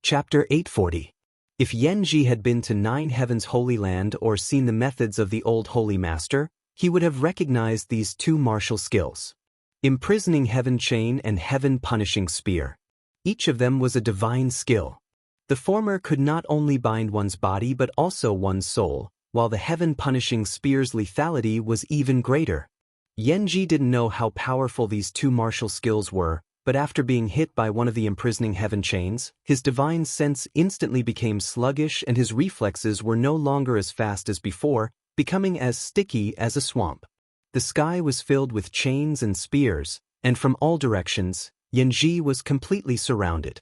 Chapter 840. If Yenji had been to Nine Heaven's Holy Land or seen the methods of the old Holy Master, he would have recognized these two martial skills: Imprisoning Heaven Chain and Heaven Punishing Spear. Each of them was a divine skill. The former could not only bind one's body but also one's soul, while the Heaven Punishing Spear's lethality was even greater. Yenji didn't know how powerful these two martial skills were, but after being hit by one of the imprisoning heaven chains, his divine sense instantly became sluggish and his reflexes were no longer as fast as before, becoming as sticky as a swamp. The sky was filled with chains and spears, and from all directions, Yenji was completely surrounded.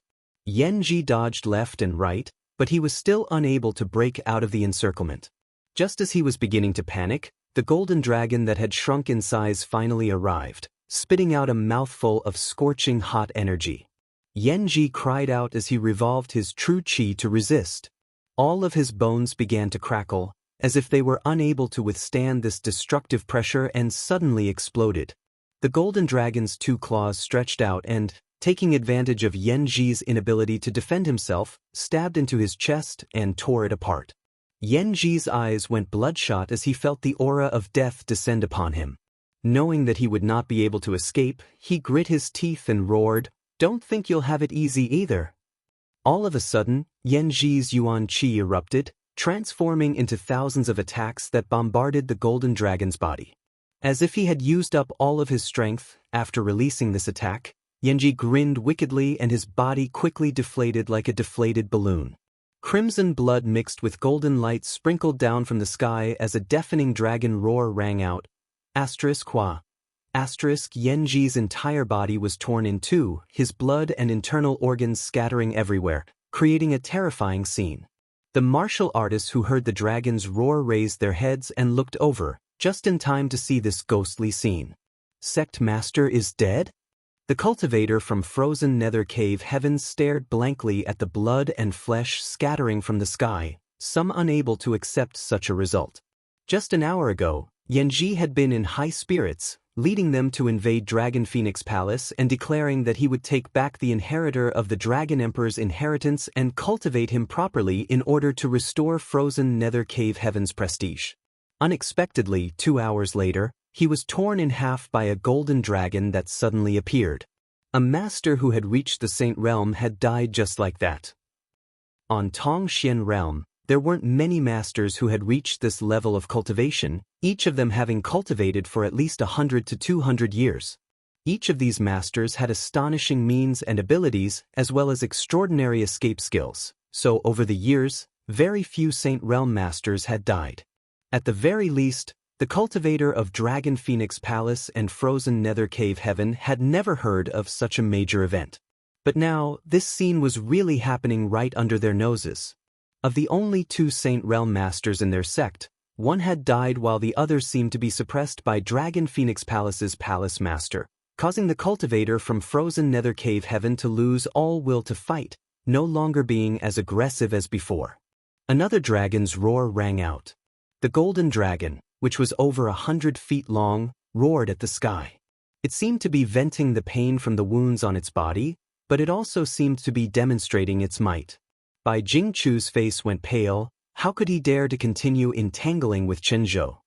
Yenji dodged left and right, but he was still unable to break out of the encirclement. Just as he was beginning to panic, the golden dragon that had shrunk in size finally arrived, spitting out a mouthful of scorching hot energy. Yenji cried out as he revolved his true chi to resist. All of his bones began to crackle, as if they were unable to withstand this destructive pressure, and suddenly exploded. The golden dragon's two claws stretched out and, taking advantage of Yenji's inability to defend himself, stabbed into his chest and tore it apart. Yenji's eyes went bloodshot as he felt the aura of death descend upon him. Knowing that he would not be able to escape, he grit his teeth and roared, "Don't think you'll have it easy either." All of a sudden, Yenji's yuan qi erupted, transforming into thousands of attacks that bombarded the golden dragon's body. As if he had used up all of his strength, after releasing this attack, Yenji grinned wickedly and his body quickly deflated like a deflated balloon. Crimson blood mixed with golden light sprinkled down from the sky as a deafening dragon roar rang out. Yenji's entire body was torn in two, his blood and internal organs scattering everywhere, creating a terrifying scene. The martial artists who heard the dragon's roar raised their heads and looked over, just in time to see this ghostly scene. Sect Master is dead? The cultivator from frozen nether cave heavens stared blankly at the blood and flesh scattering from the sky, some unable to accept such a result. Just an hour ago, Yenji had been in high spirits, leading them to invade Dragon Phoenix Palace and declaring that he would take back the inheritor of the Dragon Emperor's inheritance and cultivate him properly in order to restore frozen nether cave heaven's prestige. Unexpectedly, 2 hours later, he was torn in half by a golden dragon that suddenly appeared. A master who had reached the Saint Realm had died just like that. On Tongxian Realm, there weren't many masters who had reached this level of cultivation, each of them having cultivated for at least 100 to 200 years. Each of these masters had astonishing means and abilities as well as extraordinary escape skills, so over the years, very few Saint Realm masters had died. At the very least, the cultivator of Dragon Phoenix Palace and Frozen Nether Cave Heaven had never heard of such a major event. But now, this scene was really happening right under their noses. Of the only two Saint Realm masters in their sect, one had died while the other seemed to be suppressed by Dragon Phoenix Palace's palace master, causing the cultivator from Frozen Nether Cave Heaven to lose all will to fight, no longer being as aggressive as before. Another dragon's roar rang out. The golden dragon, which was over 100 feet long, roared at the sky. It seemed to be venting the pain from the wounds on its body, but it also seemed to be demonstrating its might. Bai Jingchu's face went pale. How could he dare to continue entangling with Chen Zhou?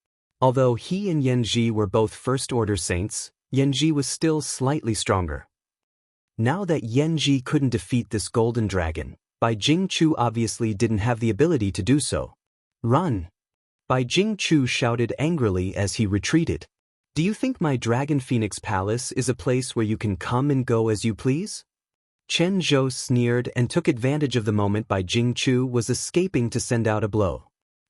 Although he and Yenji were both first-order saints, Yenji was still slightly stronger. Now that Yenji couldn't defeat this golden dragon, Bai Jingchu obviously didn't have the ability to do so. Run! Bai Jingchu shouted angrily as he retreated. Do you think my Dragon Phoenix Palace is a place where you can come and go as you please? Chen Zhou sneered and took advantage of the moment Bai Jingchu was escaping to send out a blow.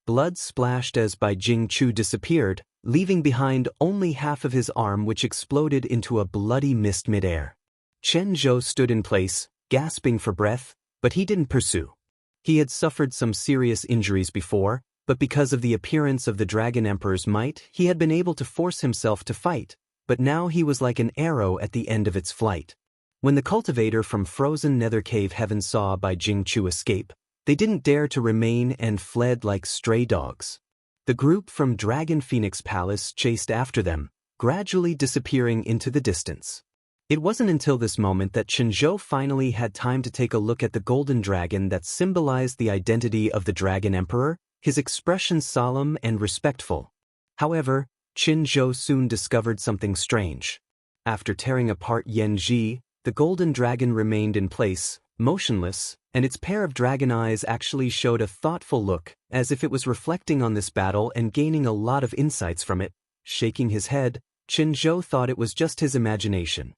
Blood splashed as Bai Jingchu disappeared, leaving behind only half of his arm, which exploded into a bloody mist midair. Chen Zhou stood in place, gasping for breath, but he didn't pursue. He had suffered some serious injuries before, but because of the appearance of the Dragon Emperor's might, he had been able to force himself to fight, but now he was like an arrow at the end of its flight. When the cultivator from Frozen Nether Cave Heaven saw Bai Jingchu escape, they didn't dare to remain and fled like stray dogs. The group from Dragon Phoenix Palace chased after them, gradually disappearing into the distance. It wasn't until this moment that Chenzhou finally had time to take a look at the golden dragon that symbolized the identity of the Dragon Emperor, his expression solemn and respectful. However, Chenzhou soon discovered something strange. After tearing apart Yan Ji, the golden dragon remained in place, motionless, and its pair of dragon eyes actually showed a thoughtful look, as if it was reflecting on this battle and gaining a lot of insights from it. Shaking his head, Chenzhou thought it was just his imagination.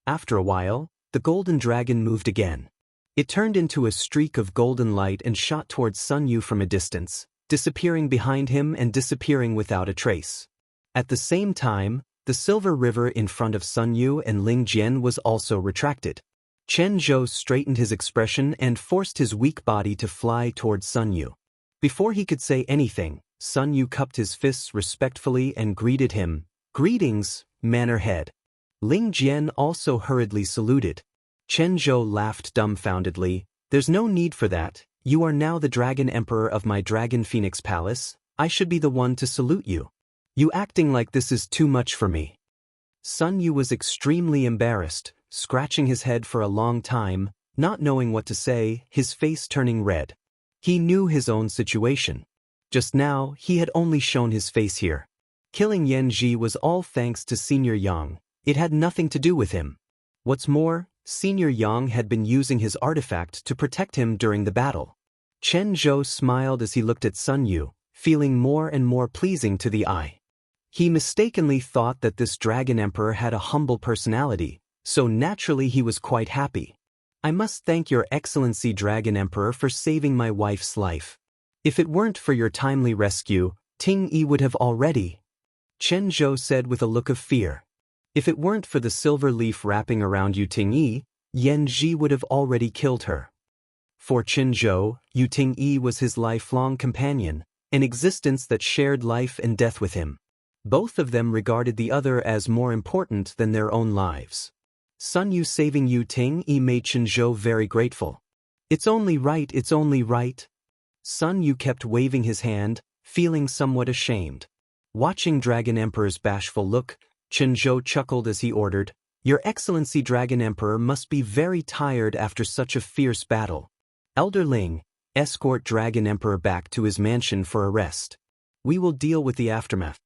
After a while, the golden dragon moved again. It turned into a streak of golden light and shot towards Sun Yu from a distance, disappearing behind him and disappearing without a trace. At the same time, the silver river in front of Sun Yu and Ling Jian was also retracted. Chen Zhou straightened his expression and forced his weak body to fly towards Sun Yu. Before he could say anything, Sun Yu cupped his fists respectfully and greeted him. "Greetings, Manor Head." Ling Jian also hurriedly saluted. Chen Zhou laughed dumbfoundedly. "There's no need for that. You are now the Dragon Emperor of my Dragon Phoenix Palace. I should be the one to salute you. You acting like this is too much for me." Sun Yu was extremely embarrassed, scratching his head for a long time, not knowing what to say, his face turning red. He knew his own situation. Just now, he had only shown his face here. Killing Yan Ji was all thanks to Senior Yang. It had nothing to do with him. What's more, Senior Yang had been using his artifact to protect him during the battle. Chen Zhou smiled as he looked at Sun Yu, feeling more and more pleasing to the eye. He mistakenly thought that this Dragon Emperor had a humble personality, so naturally he was quite happy. "I must thank Your Excellency Dragon Emperor for saving my wife's life. If it weren't for your timely rescue, Ting Yi would have already..." Chen Zhou said with a look of fear. "If it weren't for the silver leaf wrapping around Yu Ting-yi, Yan Ji would have already killed her." For Chen Zhou, Yu Ting-yi was his lifelong companion, an existence that shared life and death with him. Both of them regarded the other as more important than their own lives. Sun Yu saving Yu Ting-yi made Chen Zhou very grateful. "It's only right, it's only right." Sun Yu kept waving his hand, feeling somewhat ashamed. Watching Dragon Emperor's bashful look, Chen Zhou chuckled as he ordered, "Your Excellency Dragon Emperor must be very tired after such a fierce battle. Elder Ling, escort Dragon Emperor back to his mansion for a rest. We will deal with the aftermath."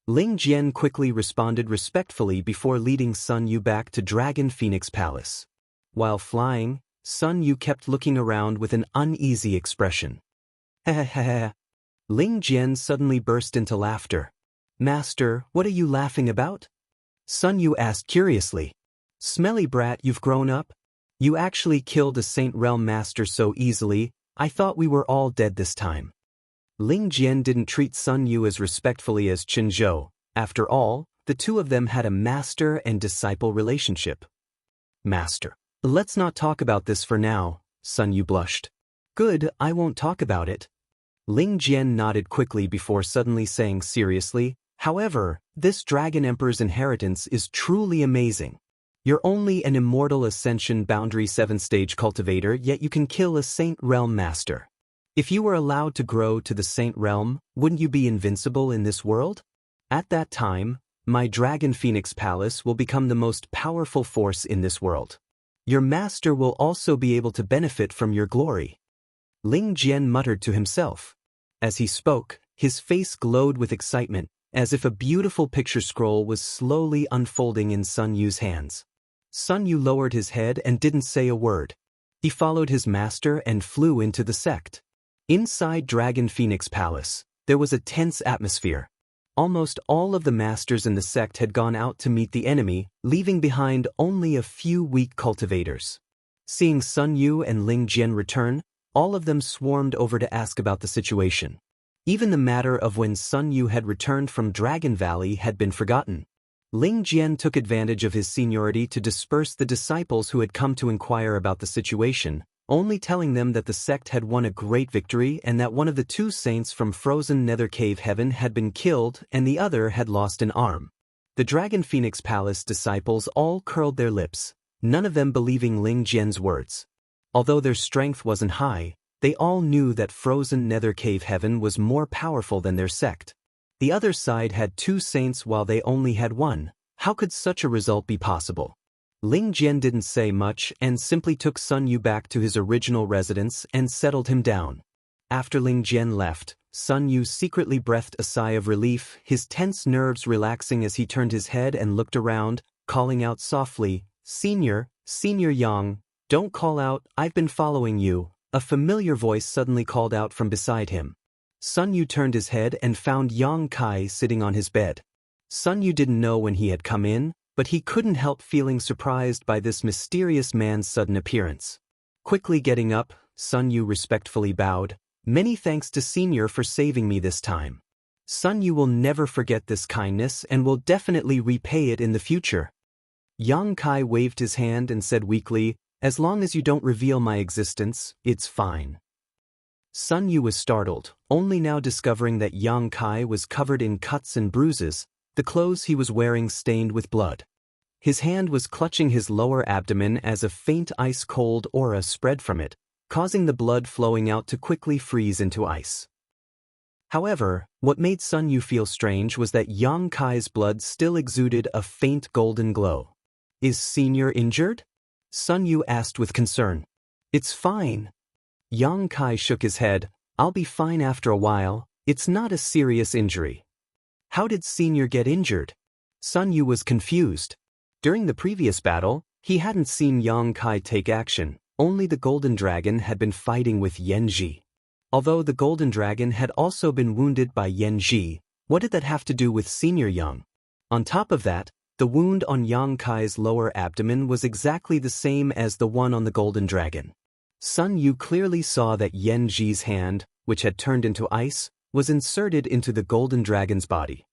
Ling Jian quickly responded respectfully before leading Sun Yu back to Dragon Phoenix Palace. While flying, Sun Yu kept looking around with an uneasy expression. "Hehehe." Ling Jian suddenly burst into laughter. "Master, what are you laughing about?" Sun Yu asked curiously. "Smelly brat, you've grown up? You actually killed a Saint Realm Master so easily, I thought we were all dead this time." Ling Jian didn't treat Sun Yu as respectfully as Chen Zhou. After all, the two of them had a master and disciple relationship. "Master, let's not talk about this for now," Sun Yu blushed. "Good, I won't talk about it." Ling Jian nodded quickly before suddenly saying seriously, "However, this Dragon Emperor's inheritance is truly amazing. You're only an immortal Ascension Boundary 7-stage cultivator, yet you can kill a Saint Realm Master. If you were allowed to grow to the Saint Realm, wouldn't you be invincible in this world? At that time, my Dragon Phoenix Palace will become the most powerful force in this world. Your master will also be able to benefit from your glory." Ling Jian muttered to himself. As he spoke, his face glowed with excitement, as if a beautiful picture scroll was slowly unfolding in Sun Yu's hands. Sun Yu lowered his head and didn't say a word. He followed his master and flew into the sect. Inside Dragon Phoenix Palace, there was a tense atmosphere. Almost all of the masters in the sect had gone out to meet the enemy, leaving behind only a few weak cultivators. Seeing Sun Yu and Ling Jian return, all of them swarmed over to ask about the situation. Even the matter of when Sun Yu had returned from Dragon Valley had been forgotten. Ling Jian took advantage of his seniority to disperse the disciples who had come to inquire about the situation, only telling them that the sect had won a great victory and that one of the two saints from frozen Nether Cave Heaven had been killed and the other had lost an arm. The Dragon Phoenix Palace disciples all curled their lips, none of them believing Ling Jian's words. Although their strength wasn't high, they all knew that frozen Nether Cave Heaven was more powerful than their sect. The other side had two saints while they only had one. How could such a result be possible? Ling Jian didn't say much and simply took Sun Yu back to his original residence and settled him down. After Ling Jian left, Sun Yu secretly breathed a sigh of relief, his tense nerves relaxing as he turned his head and looked around, calling out softly, "Senior, Senior Yang, don't call out, I've been following you." A familiar voice suddenly called out from beside him. Sun Yu turned his head and found Yang Kai sitting on his bed. Sun Yu didn't know when he had come in, but he couldn't help feeling surprised by this mysterious man's sudden appearance. Quickly getting up, Sun Yu respectfully bowed. "Many thanks to Senior for saving me this time. Sun Yu will never forget this kindness and will definitely repay it in the future." Yang Kai waved his hand and said weakly, "As long as you don't reveal my existence, it's fine." Sun Yu was startled, only now discovering that Yang Kai was covered in cuts and bruises, the clothes he was wearing stained with blood. His hand was clutching his lower abdomen as a faint ice-cold aura spread from it, causing the blood flowing out to quickly freeze into ice. However, what made Sun Yu feel strange was that Yang Kai's blood still exuded a faint golden glow. "Is Senior injured?" Sun Yu asked with concern. "It's fine." Yang Kai shook his head. "I'll be fine after a while, it's not a serious injury." "How did Senior get injured?" Sun Yu was confused. During the previous battle, he hadn't seen Yang Kai take action, only the Golden Dragon had been fighting with Yan Ji. Although the Golden Dragon had also been wounded by Yan Ji, what did that have to do with Senior Yang? On top of that, the wound on Yang Kai's lower abdomen was exactly the same as the one on the Golden Dragon. Sun Yu clearly saw that Yan Ji's hand, which had turned into ice, was inserted into the Golden Dragon's body.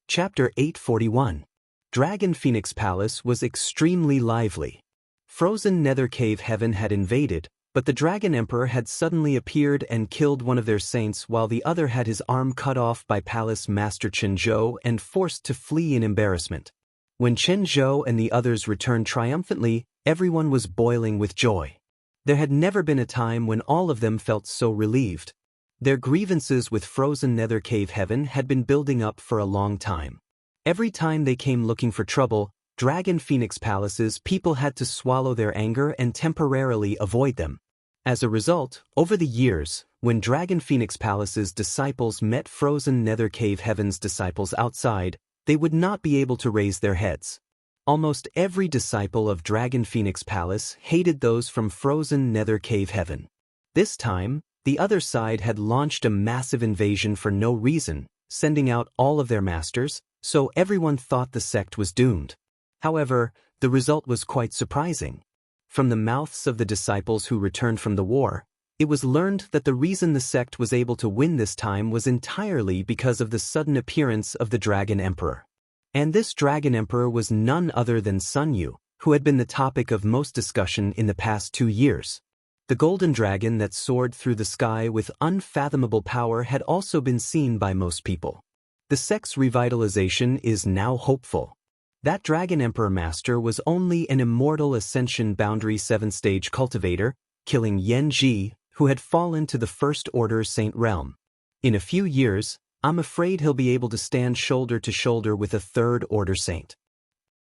Chapter 841. Dragon Phoenix Palace was extremely lively. Frozen Nether Cave Heaven had invaded, but the Dragon Emperor had suddenly appeared and killed one of their saints while the other had his arm cut off by Palace Master Chen Zhou and forced to flee in embarrassment. When Chen Zhou and the others returned triumphantly, everyone was boiling with joy. There had never been a time when all of them felt so relieved. Their grievances with Frozen Nether Cave Heaven had been building up for a long time. Every time they came looking for trouble, Dragon Phoenix Palace's people had to swallow their anger and temporarily avoid them. As a result, over the years, when Dragon Phoenix Palace's disciples met Frozen Nether Cave Heaven's disciples outside, they would not be able to raise their heads. Almost every disciple of Dragon Phoenix Palace hated those from Frozen Nether Cave Heaven. This time, the other side had launched a massive invasion for no reason, sending out all of their masters, so everyone thought the sect was doomed. However, the result was quite surprising. From the mouths of the disciples who returned from the war, it was learned that the reason the sect was able to win this time was entirely because of the sudden appearance of the Dragon Emperor. And this Dragon Emperor was none other than Sun Yu, who had been the topic of most discussion in the past 2 years. The golden dragon that soared through the sky with unfathomable power had also been seen by most people. The sect's revitalization is now hopeful. That Dragon Emperor Master was only an immortal Ascension Boundary 7-stage cultivator, killing Yan Ji, who had fallen to the First Order Saint Realm. In a few years, I'm afraid he'll be able to stand shoulder to shoulder with a Third Order Saint.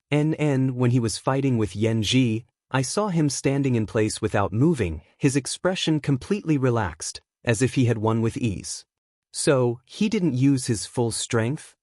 When he was fighting with Yan Ji, I saw him standing in place without moving, his expression completely relaxed, as if he had won with ease. So, he didn't use his full strength?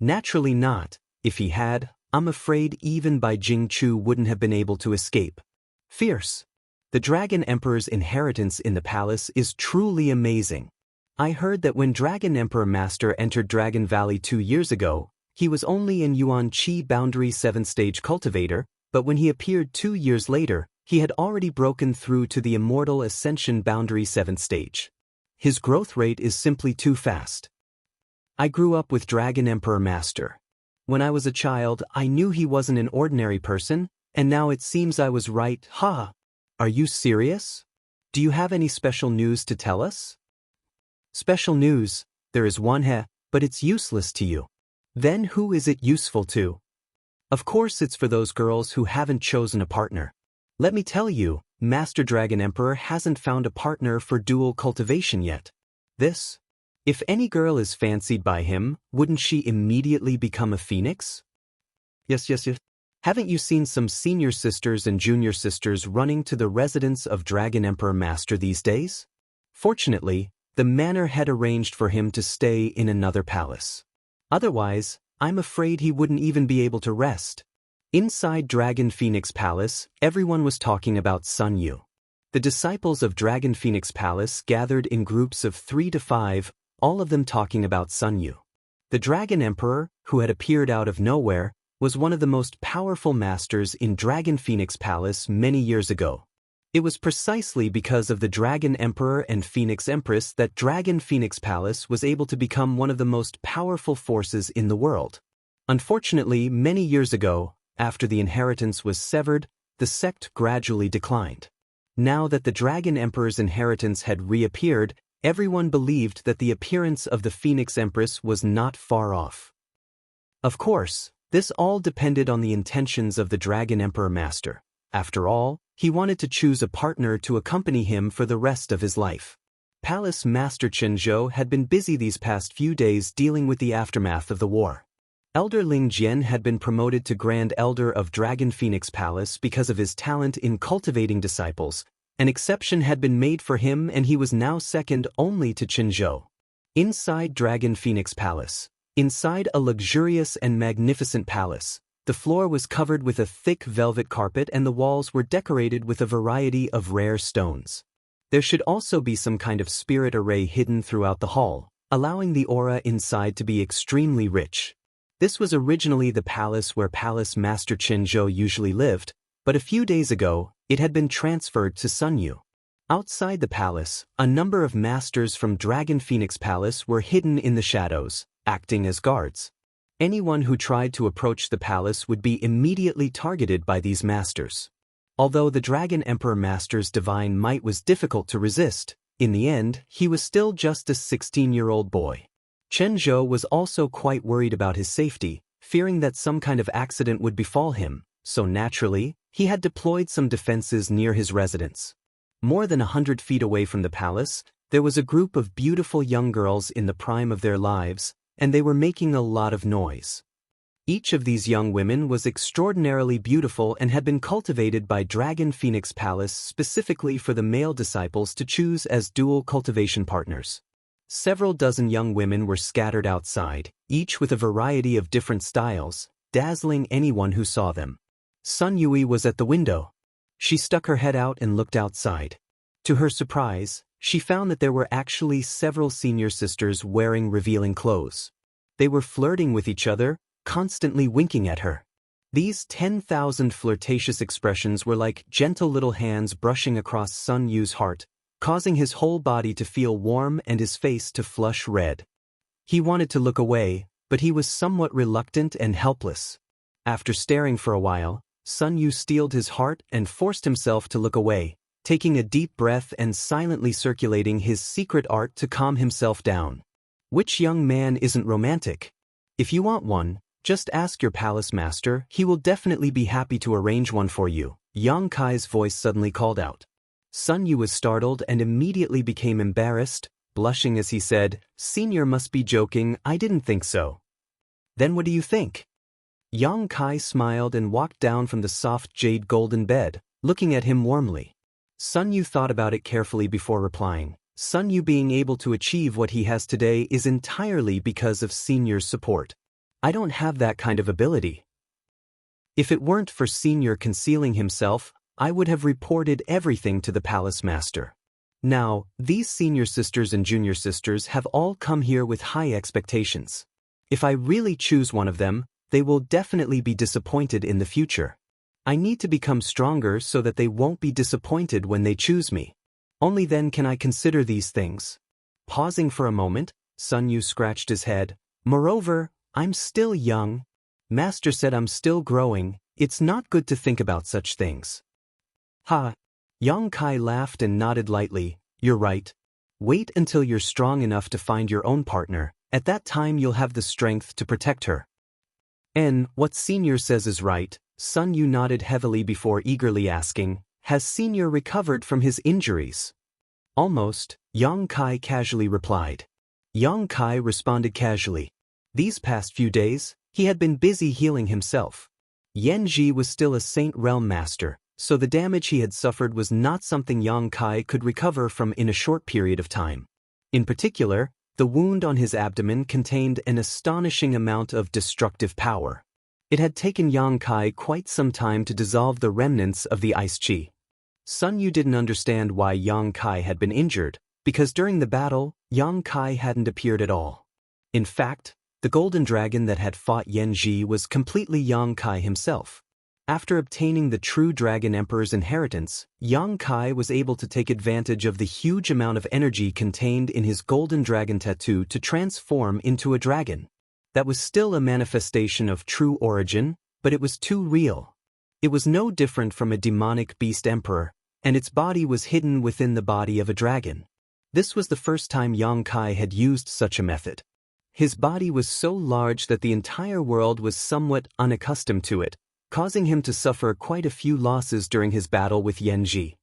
Naturally not. If he had, I'm afraid even Bai Jingchu wouldn't have been able to escape. Fierce. The Dragon Emperor's inheritance in the palace is truly amazing. I heard that when Dragon Emperor Master entered Dragon Valley 2 years ago, he was only an Yuan Qi Boundary 7-stage cultivator, but when he appeared 2 years later, he had already broken through to the immortal Ascension Boundary 7th stage. His growth rate is simply too fast. I grew up with Dragon Emperor Master. When I was a child, I knew he wasn't an ordinary person, and now it seems I was right. Ha! Are you serious? Do you have any special news to tell us? Special news, there is one but it's useless to you. Then who is it useful to? Of course it's for those girls who haven't chosen a partner. Let me tell you, Master Dragon Emperor hasn't found a partner for dual cultivation yet. This? If any girl is fancied by him, wouldn't she immediately become a phoenix? Yes. Haven't you seen some senior sisters and junior sisters running to the residence of Dragon Emperor Master these days? Fortunately, the manor had arranged for him to stay in another palace. Otherwise, I'm afraid he wouldn't even be able to rest. Inside Dragon Phoenix Palace, everyone was talking about Sun Yu. The disciples of Dragon Phoenix Palace gathered in groups of 3 to 5, all of them talking about Sun Yu. The Dragon Emperor, who had appeared out of nowhere, was one of the most powerful masters in Dragon Phoenix Palace many years ago. It was precisely because of the Dragon Emperor and Phoenix Empress that Dragon Phoenix Palace was able to become one of the most powerful forces in the world. Unfortunately, many years ago, after the inheritance was severed, the sect gradually declined. Now that the Dragon Emperor's inheritance had reappeared, everyone believed that the appearance of the Phoenix Empress was not far off. Of course, this all depended on the intentions of the Dragon Emperor Master. After all, he wanted to choose a partner to accompany him for the rest of his life. Palace Master Zhou had been busy these past few days dealing with the aftermath of the war. Elder Ling Jian had been promoted to Grand Elder of Dragon Phoenix Palace because of his talent in cultivating disciples. An exception had been made for him and he was now second only to Zhou. Inside Dragon Phoenix Palace. Inside a luxurious and magnificent palace, the floor was covered with a thick velvet carpet and the walls were decorated with a variety of rare stones. There should also be some kind of spirit array hidden throughout the hall, allowing the aura inside to be extremely rich. This was originally the palace where Palace Master Zhou usually lived, but a few days ago, it had been transferred to Sun Yu. Outside the palace, a number of masters from Dragon Phoenix Palace were hidden in the shadows, acting as guards. Anyone who tried to approach the palace would be immediately targeted by these masters. Although the Dragon Emperor Master's divine might was difficult to resist, in the end, he was still just a 16-year-old boy. Zhou was also quite worried about his safety, fearing that some kind of accident would befall him, so naturally, he had deployed some defenses near his residence. More than 100 feet away from the palace, there was a group of beautiful young girls in the prime of their lives, and they were making a lot of noise. Each of these young women was extraordinarily beautiful and had been cultivated by Dragon Phoenix Palace specifically for the male disciples to choose as dual cultivation partners. Several dozen young women were scattered outside, each with a variety of different styles, dazzling anyone who saw them. Sun Yui was at the window. She stuck her head out and looked outside. To her surprise, she found that there were actually several senior sisters wearing revealing clothes. They were flirting with each other, constantly winking at her. These 10,000 flirtatious expressions were like gentle little hands brushing across Sun Yu's heart, causing his whole body to feel warm and his face to flush red. He wanted to look away, but he was somewhat reluctant and helpless. After staring for a while, Sun Yu steeled his heart and forced himself to look away, taking a deep breath and silently circulating his secret art to calm himself down. Which young man isn't romantic? If you want one, just ask your palace master, he will definitely be happy to arrange one for you, Yang Kai's voice suddenly called out. Sun Yu was startled and immediately became embarrassed, blushing as he said, "Senior must be joking, I didn't think so." "Then what do you think?" Yang Kai smiled and walked down from the soft jade golden bed, looking at him warmly. Sun Yu thought about it carefully before replying. Sun Yu being able to achieve what he has today is entirely because of Senior's support. I don't have that kind of ability. If it weren't for Senior concealing himself, I would have reported everything to the palace master. Now, these senior sisters and junior sisters have all come here with high expectations. If I really choose one of them, they will definitely be disappointed in the future. I need to become stronger so that they won't be disappointed when they choose me. Only then can I consider these things. Pausing for a moment, Sun Yu scratched his head. Moreover, I'm still young. Master said I'm still growing. It's not good to think about such things. Ha! Yang Kai laughed and nodded lightly. You're right. Wait until you're strong enough to find your own partner. At that time you'll have the strength to protect her. And what Senior says is right. Sun Yu nodded heavily before eagerly asking, has Senior recovered from his injuries? Almost, Yang Kai casually replied. Yang Kai responded casually. These past few days, he had been busy healing himself. Yan Ji was still a Saint Realm master, so the damage he had suffered was not something Yang Kai could recover from in a short period of time. In particular, the wound on his abdomen contained an astonishing amount of destructive power. It had taken Yang Kai quite some time to dissolve the remnants of the ice chi. Sun Yu didn't understand why Yang Kai had been injured, because during the battle, Yang Kai hadn't appeared at all. In fact, the golden dragon that had fought Yan Ji was completely Yang Kai himself. After obtaining the true Dragon Emperor's inheritance, Yang Kai was able to take advantage of the huge amount of energy contained in his golden dragon tattoo to transform into a dragon. That was still a manifestation of true origin, but it was too real. It was no different from a demonic beast emperor, and its body was hidden within the body of a dragon. This was the first time Yang Kai had used such a method. His body was so large that the entire world was somewhat unaccustomed to it, causing him to suffer quite a few losses during his battle with Yan Ji.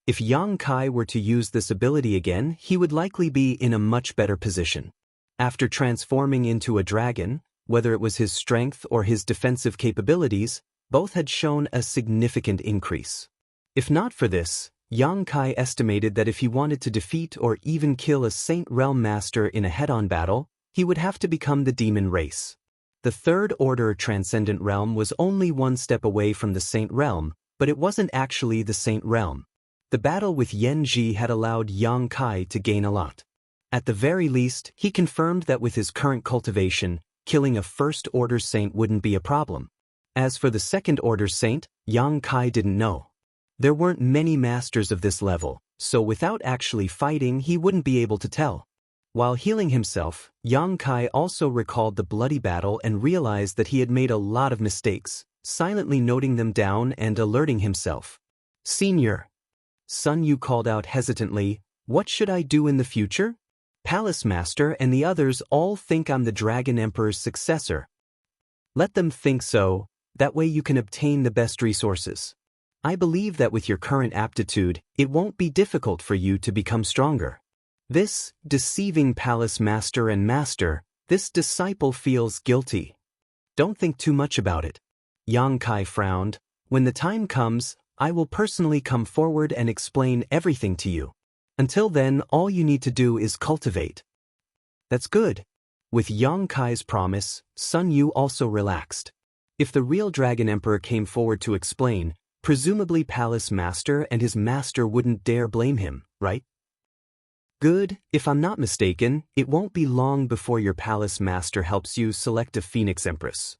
If Yang Kai were to use this ability again, he would likely be in a much better position. After transforming into a dragon, whether it was his strength or his defensive capabilities, both had shown a significant increase. If not for this, Yang Kai estimated that if he wanted to defeat or even kill a Saint Realm master in a head-on battle, he would have to become the demon race. The Third Order Transcendent Realm was only one step away from the Saint Realm, but it wasn't actually the Saint Realm. The battle with Yan Ji had allowed Yang Kai to gain a lot. At the very least, he confirmed that with his current cultivation, killing a First Order Saint wouldn't be a problem. As for the Second Order Saint, Yang Kai didn't know. There weren't many masters of this level, so without actually fighting he wouldn't be able to tell. While healing himself, Yang Kai also recalled the bloody battle and realized that he had made a lot of mistakes, silently noting them down and alerting himself. "Senior," Sun Yu called out hesitantly, "what should I do in the future? Palace Master and the others all think I'm the Dragon Emperor's successor. Let them think so, that way you can obtain the best resources. I believe that with your current aptitude, it won't be difficult for you to become stronger." This deceiving Palace Master and Master, this disciple feels guilty. Don't think too much about it. Yang Kai frowned. When the time comes, I will personally come forward and explain everything to you. Until then, all you need to do is cultivate. That's good. With Yang Kai's promise, Sun Yu also relaxed. If the real Dragon Emperor came forward to explain, presumably Palace Master and his master wouldn't dare blame him, right? Good, if I'm not mistaken, it won't be long before your Palace Master helps you select a Phoenix Empress.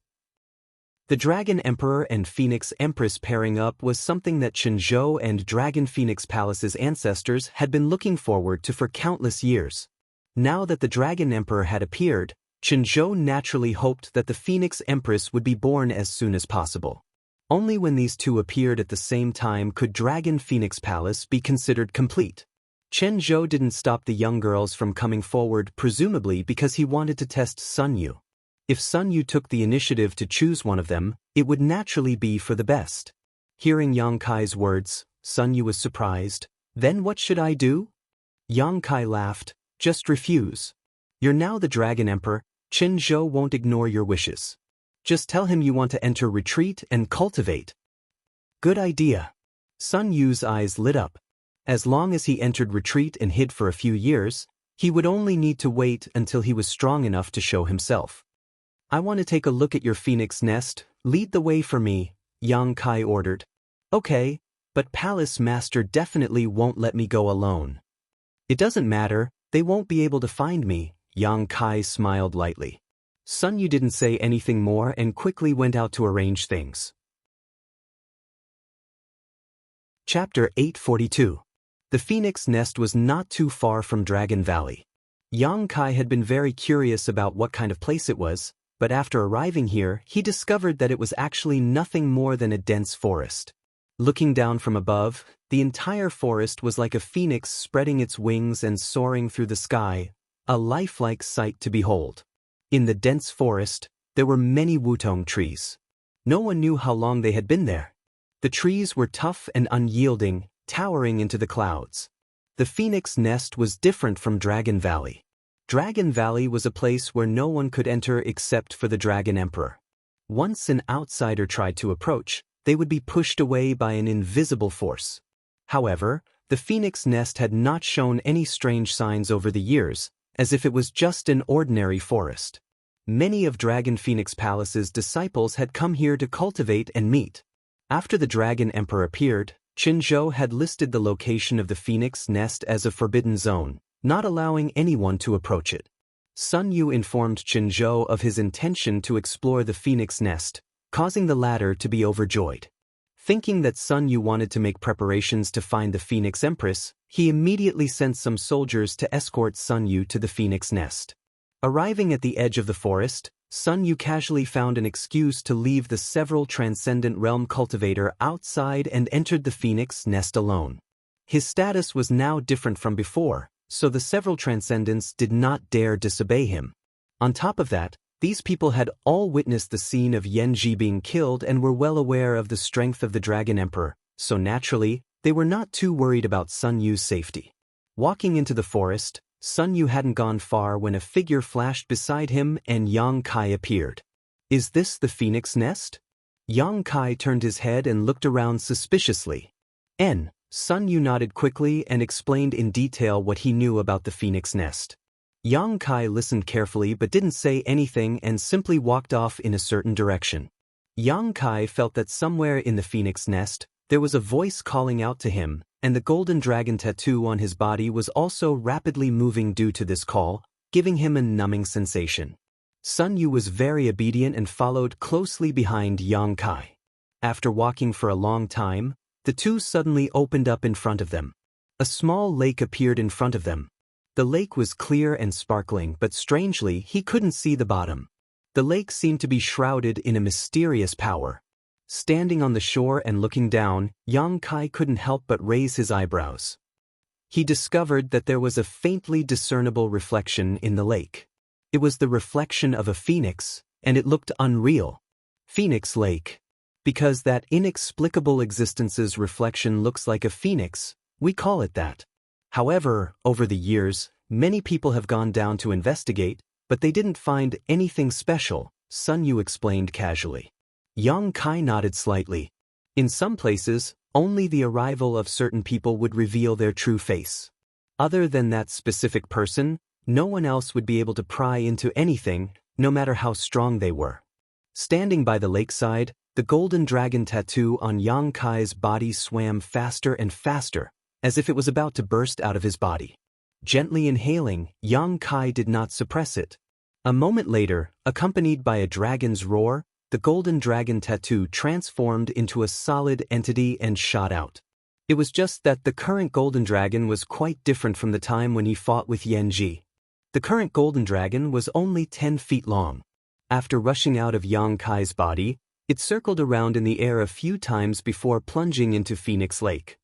The Dragon Emperor and Phoenix Empress pairing up was something that Chenzhou and Dragon Phoenix Palace's ancestors had been looking forward to for countless years. Now that the Dragon Emperor had appeared, Chenzhou naturally hoped that the Phoenix Empress would be born as soon as possible. Only when these two appeared at the same time could Dragon Phoenix Palace be considered complete. Chenzhou didn't stop the young girls from coming forward, presumably because he wanted to test Sun Yu. If Sun Yu took the initiative to choose one of them, it would naturally be for the best. Hearing Yang Kai's words, Sun Yu was surprised. Then what should I do? Yang Kai laughed. Just refuse. You're now the Dragon Emperor. Chenzhou won't ignore your wishes. Just tell him you want to enter retreat and cultivate. Good idea. Sun Yu's eyes lit up. As long as he entered retreat and hid for a few years, he would only need to wait until he was strong enough to show himself. I want to take a look at your phoenix nest. Lead the way for me, Yang Kai ordered. Okay, but Palace Master definitely won't let me go alone. It doesn't matter, they won't be able to find me, Yang Kai smiled lightly. Sun Yu didn't say anything more and quickly went out to arrange things. Chapter 842. The Phoenix Nest was not too far from Dragon Valley. Yang Kai had been very curious about what kind of place it was, but after arriving here, he discovered that it was actually nothing more than a dense forest. Looking down from above, the entire forest was like a phoenix spreading its wings and soaring through the sky, a lifelike sight to behold. In the dense forest, there were many wutong trees. No one knew how long they had been there. The trees were tough and unyielding, towering into the clouds. The Phoenix Nest was different from Dragon Valley. Dragon Valley was a place where no one could enter except for the Dragon Emperor. Once an outsider tried to approach, they would be pushed away by an invisible force. However, the phoenix nest had not shown any strange signs over the years, as if it was just an ordinary forest. Many of Dragon Phoenix Palace's disciples had come here to cultivate and meet. After the Dragon Emperor appeared, Qinzhou had listed the location of the phoenix nest as a forbidden zone, not allowing anyone to approach it. Sun Yu informed Qinzhou of his intention to explore the phoenix nest, causing the latter to be overjoyed. Thinking that Sun Yu wanted to make preparations to find the Phoenix Empress, he immediately sent some soldiers to escort Sun Yu to the phoenix nest. Arriving at the edge of the forest, Sun Yu casually found an excuse to leave the several Transcendent Realm cultivator outside and entered the phoenix nest alone. His status was now different from before, so the several Transcendents did not dare disobey him. On top of that, these people had all witnessed the scene of Yanji being killed and were well aware of the strength of the Dragon Emperor, so naturally, they were not too worried about Sun Yu's safety. Walking into the forest, Sun Yu hadn't gone far when a figure flashed beside him and Yang Kai appeared. "Is this the phoenix nest?" Yang Kai turned his head and looked around suspiciously. Sun Yu nodded quickly and explained in detail what he knew about the phoenix nest. Yang Kai listened carefully but didn't say anything and simply walked off in a certain direction. Yang Kai felt that somewhere in the phoenix nest, there was a voice calling out to him, and the golden dragon tattoo on his body was also rapidly moving due to this call, giving him a numbing sensation. Sun Yu was very obedient and followed closely behind Yang Kai. After walking for a long time, the two suddenly opened up in front of them. A small lake appeared in front of them. The lake was clear and sparkling, but strangely, he couldn't see the bottom. The lake seemed to be shrouded in a mysterious power. Standing on the shore and looking down, Yang Kai couldn't help but raise his eyebrows. He discovered that there was a faintly discernible reflection in the lake. It was the reflection of a phoenix, and it looked unreal. Phoenix Lake. Because that inexplicable existence's reflection looks like a phoenix, we call it that. However, over the years, many people have gone down to investigate, but they didn't find anything special, Sun Yu explained casually. Yang Kai nodded slightly. In some places, only the arrival of certain people would reveal their true face. Other than that specific person, no one else would be able to pry into anything, no matter how strong they were. Standing by the lakeside, the golden dragon tattoo on Yang Kai's body swam faster and faster, as if it was about to burst out of his body. Gently inhaling, Yang Kai did not suppress it. A moment later, accompanied by a dragon's roar, the golden dragon tattoo transformed into a solid entity and shot out. It was just that the current golden dragon was quite different from the time when he fought with Yanji. The current golden dragon was only 10 feet long. After rushing out of Yang Kai's body, it circled around in the air a few times before plunging into Phoenix Lake.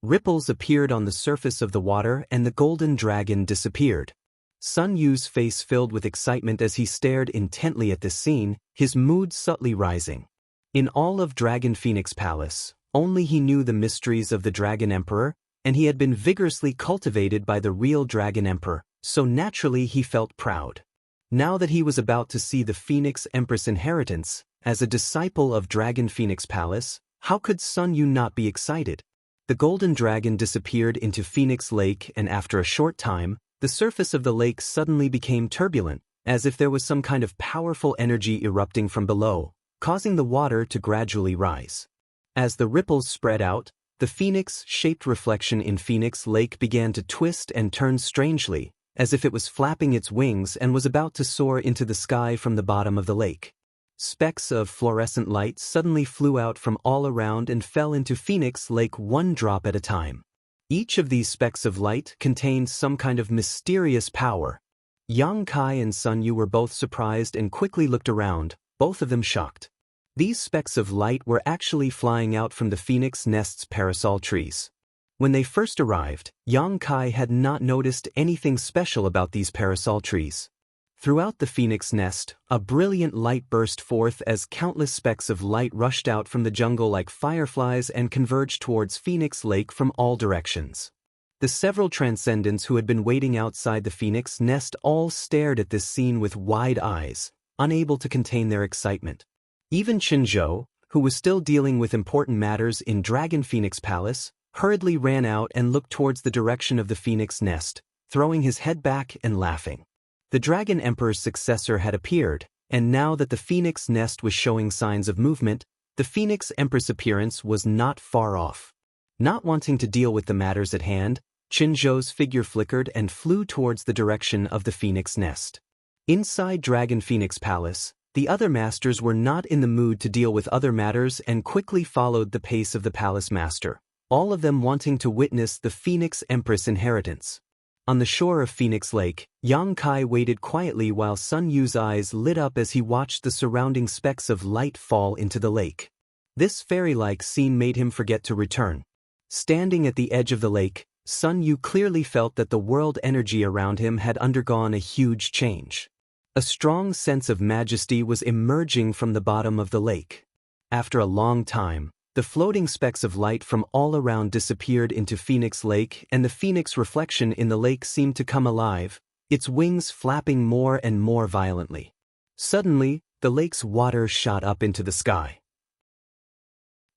Ripples appeared on the surface of the water and the golden dragon disappeared. Sun Yu's face filled with excitement as he stared intently at this scene, his mood subtly rising. In all of Dragon Phoenix Palace, only he knew the mysteries of the Dragon Emperor, and he had been vigorously cultivated by the real Dragon Emperor, so naturally he felt proud. Now that he was about to see the Phoenix Empress inheritance, as a disciple of Dragon Phoenix Palace, how could Sun Yu not be excited? The golden dragon disappeared into Phoenix Lake, and after a short time, the surface of the lake suddenly became turbulent, as if there was some kind of powerful energy erupting from below, causing the water to gradually rise. As the ripples spread out, the phoenix-shaped reflection in Phoenix Lake began to twist and turn strangely, as if it was flapping its wings and was about to soar into the sky from the bottom of the lake. Specks of fluorescent light suddenly flew out from all around and fell into Phoenix Lake one drop at a time. Each of these specks of light contained some kind of mysterious power. Yang Kai and Sun Yu were both surprised and quickly looked around, both of them shocked. These specks of light were actually flying out from the Phoenix Nest's parasol trees. When they first arrived, Yang Kai had not noticed anything special about these parasol trees. Throughout the Phoenix Nest, a brilliant light burst forth as countless specks of light rushed out from the jungle like fireflies and converged towards Phoenix Lake from all directions. The several transcendents who had been waiting outside the phoenix nest all stared at this scene with wide eyes, unable to contain their excitement. Even Qinzhou, who was still dealing with important matters in Dragon Phoenix Palace, hurriedly ran out and looked towards the direction of the phoenix nest, throwing his head back and laughing. The Dragon Emperor's successor had appeared, and now that the phoenix nest was showing signs of movement, the Phoenix Empress' appearance was not far off. Not wanting to deal with the matters at hand, Qinzhou's figure flickered and flew towards the direction of the phoenix nest. Inside Dragon Phoenix Palace, the other masters were not in the mood to deal with other matters and quickly followed the pace of the palace master, all of them wanting to witness the Phoenix Empress' inheritance. On the shore of Phoenix Lake, Yang Kai waited quietly while Sun Yu's eyes lit up as he watched the surrounding specks of light fall into the lake. This fairy-like scene made him forget to return. Standing at the edge of the lake, Sun Yu clearly felt that the world energy around him had undergone a huge change. A strong sense of majesty was emerging from the bottom of the lake. After a long time, the floating specks of light from all around disappeared into Phoenix Lake, and the phoenix reflection in the lake seemed to come alive, its wings flapping more and more violently. Suddenly, the lake's water shot up into the sky.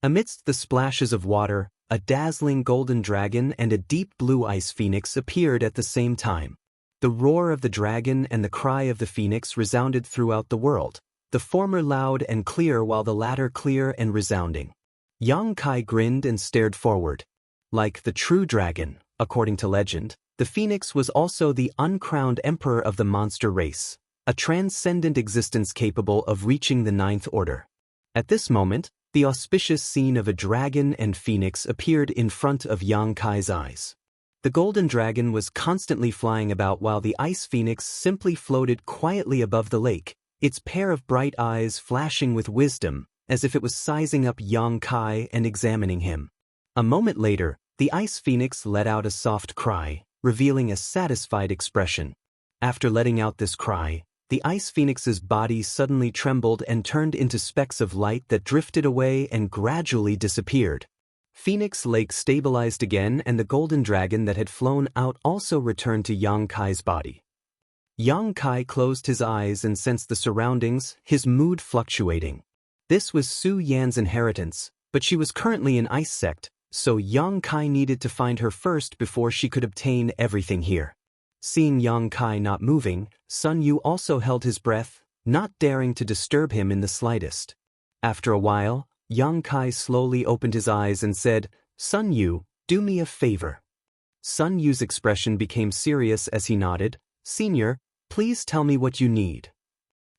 Amidst the splashes of water, a dazzling golden dragon and a deep blue ice phoenix appeared at the same time. The roar of the dragon and the cry of the phoenix resounded throughout the world, the former loud and clear while the latter clear and resounding. Yang Kai grinned and stared forward. Like the true dragon, according to legend, the phoenix was also the uncrowned emperor of the monster race, a transcendent existence capable of reaching the ninth order. At this moment, the auspicious scene of a dragon and phoenix appeared in front of Yang Kai's eyes. The golden dragon was constantly flying about while the ice phoenix simply floated quietly above the lake, its pair of bright eyes flashing with wisdom, as if it was sizing up Yang Kai and examining him. A moment later, the ice phoenix let out a soft cry, revealing a satisfied expression. After letting out this cry, the ice phoenix's body suddenly trembled and turned into specks of light that drifted away and gradually disappeared. Phoenix Lake stabilized again and the golden dragon that had flown out also returned to Yang Kai's body. Yang Kai closed his eyes and sensed the surroundings, his mood fluctuating. This was Su Yan's inheritance, but she was currently in Ice Sect, so Yang Kai needed to find her first before she could obtain everything here. Seeing Yang Kai not moving, Sun Yu also held his breath, not daring to disturb him in the slightest. After a while, Yang Kai slowly opened his eyes and said, "Sun Yu, do me a favor." Sun Yu's expression became serious as he nodded. "Senior, please tell me what you need."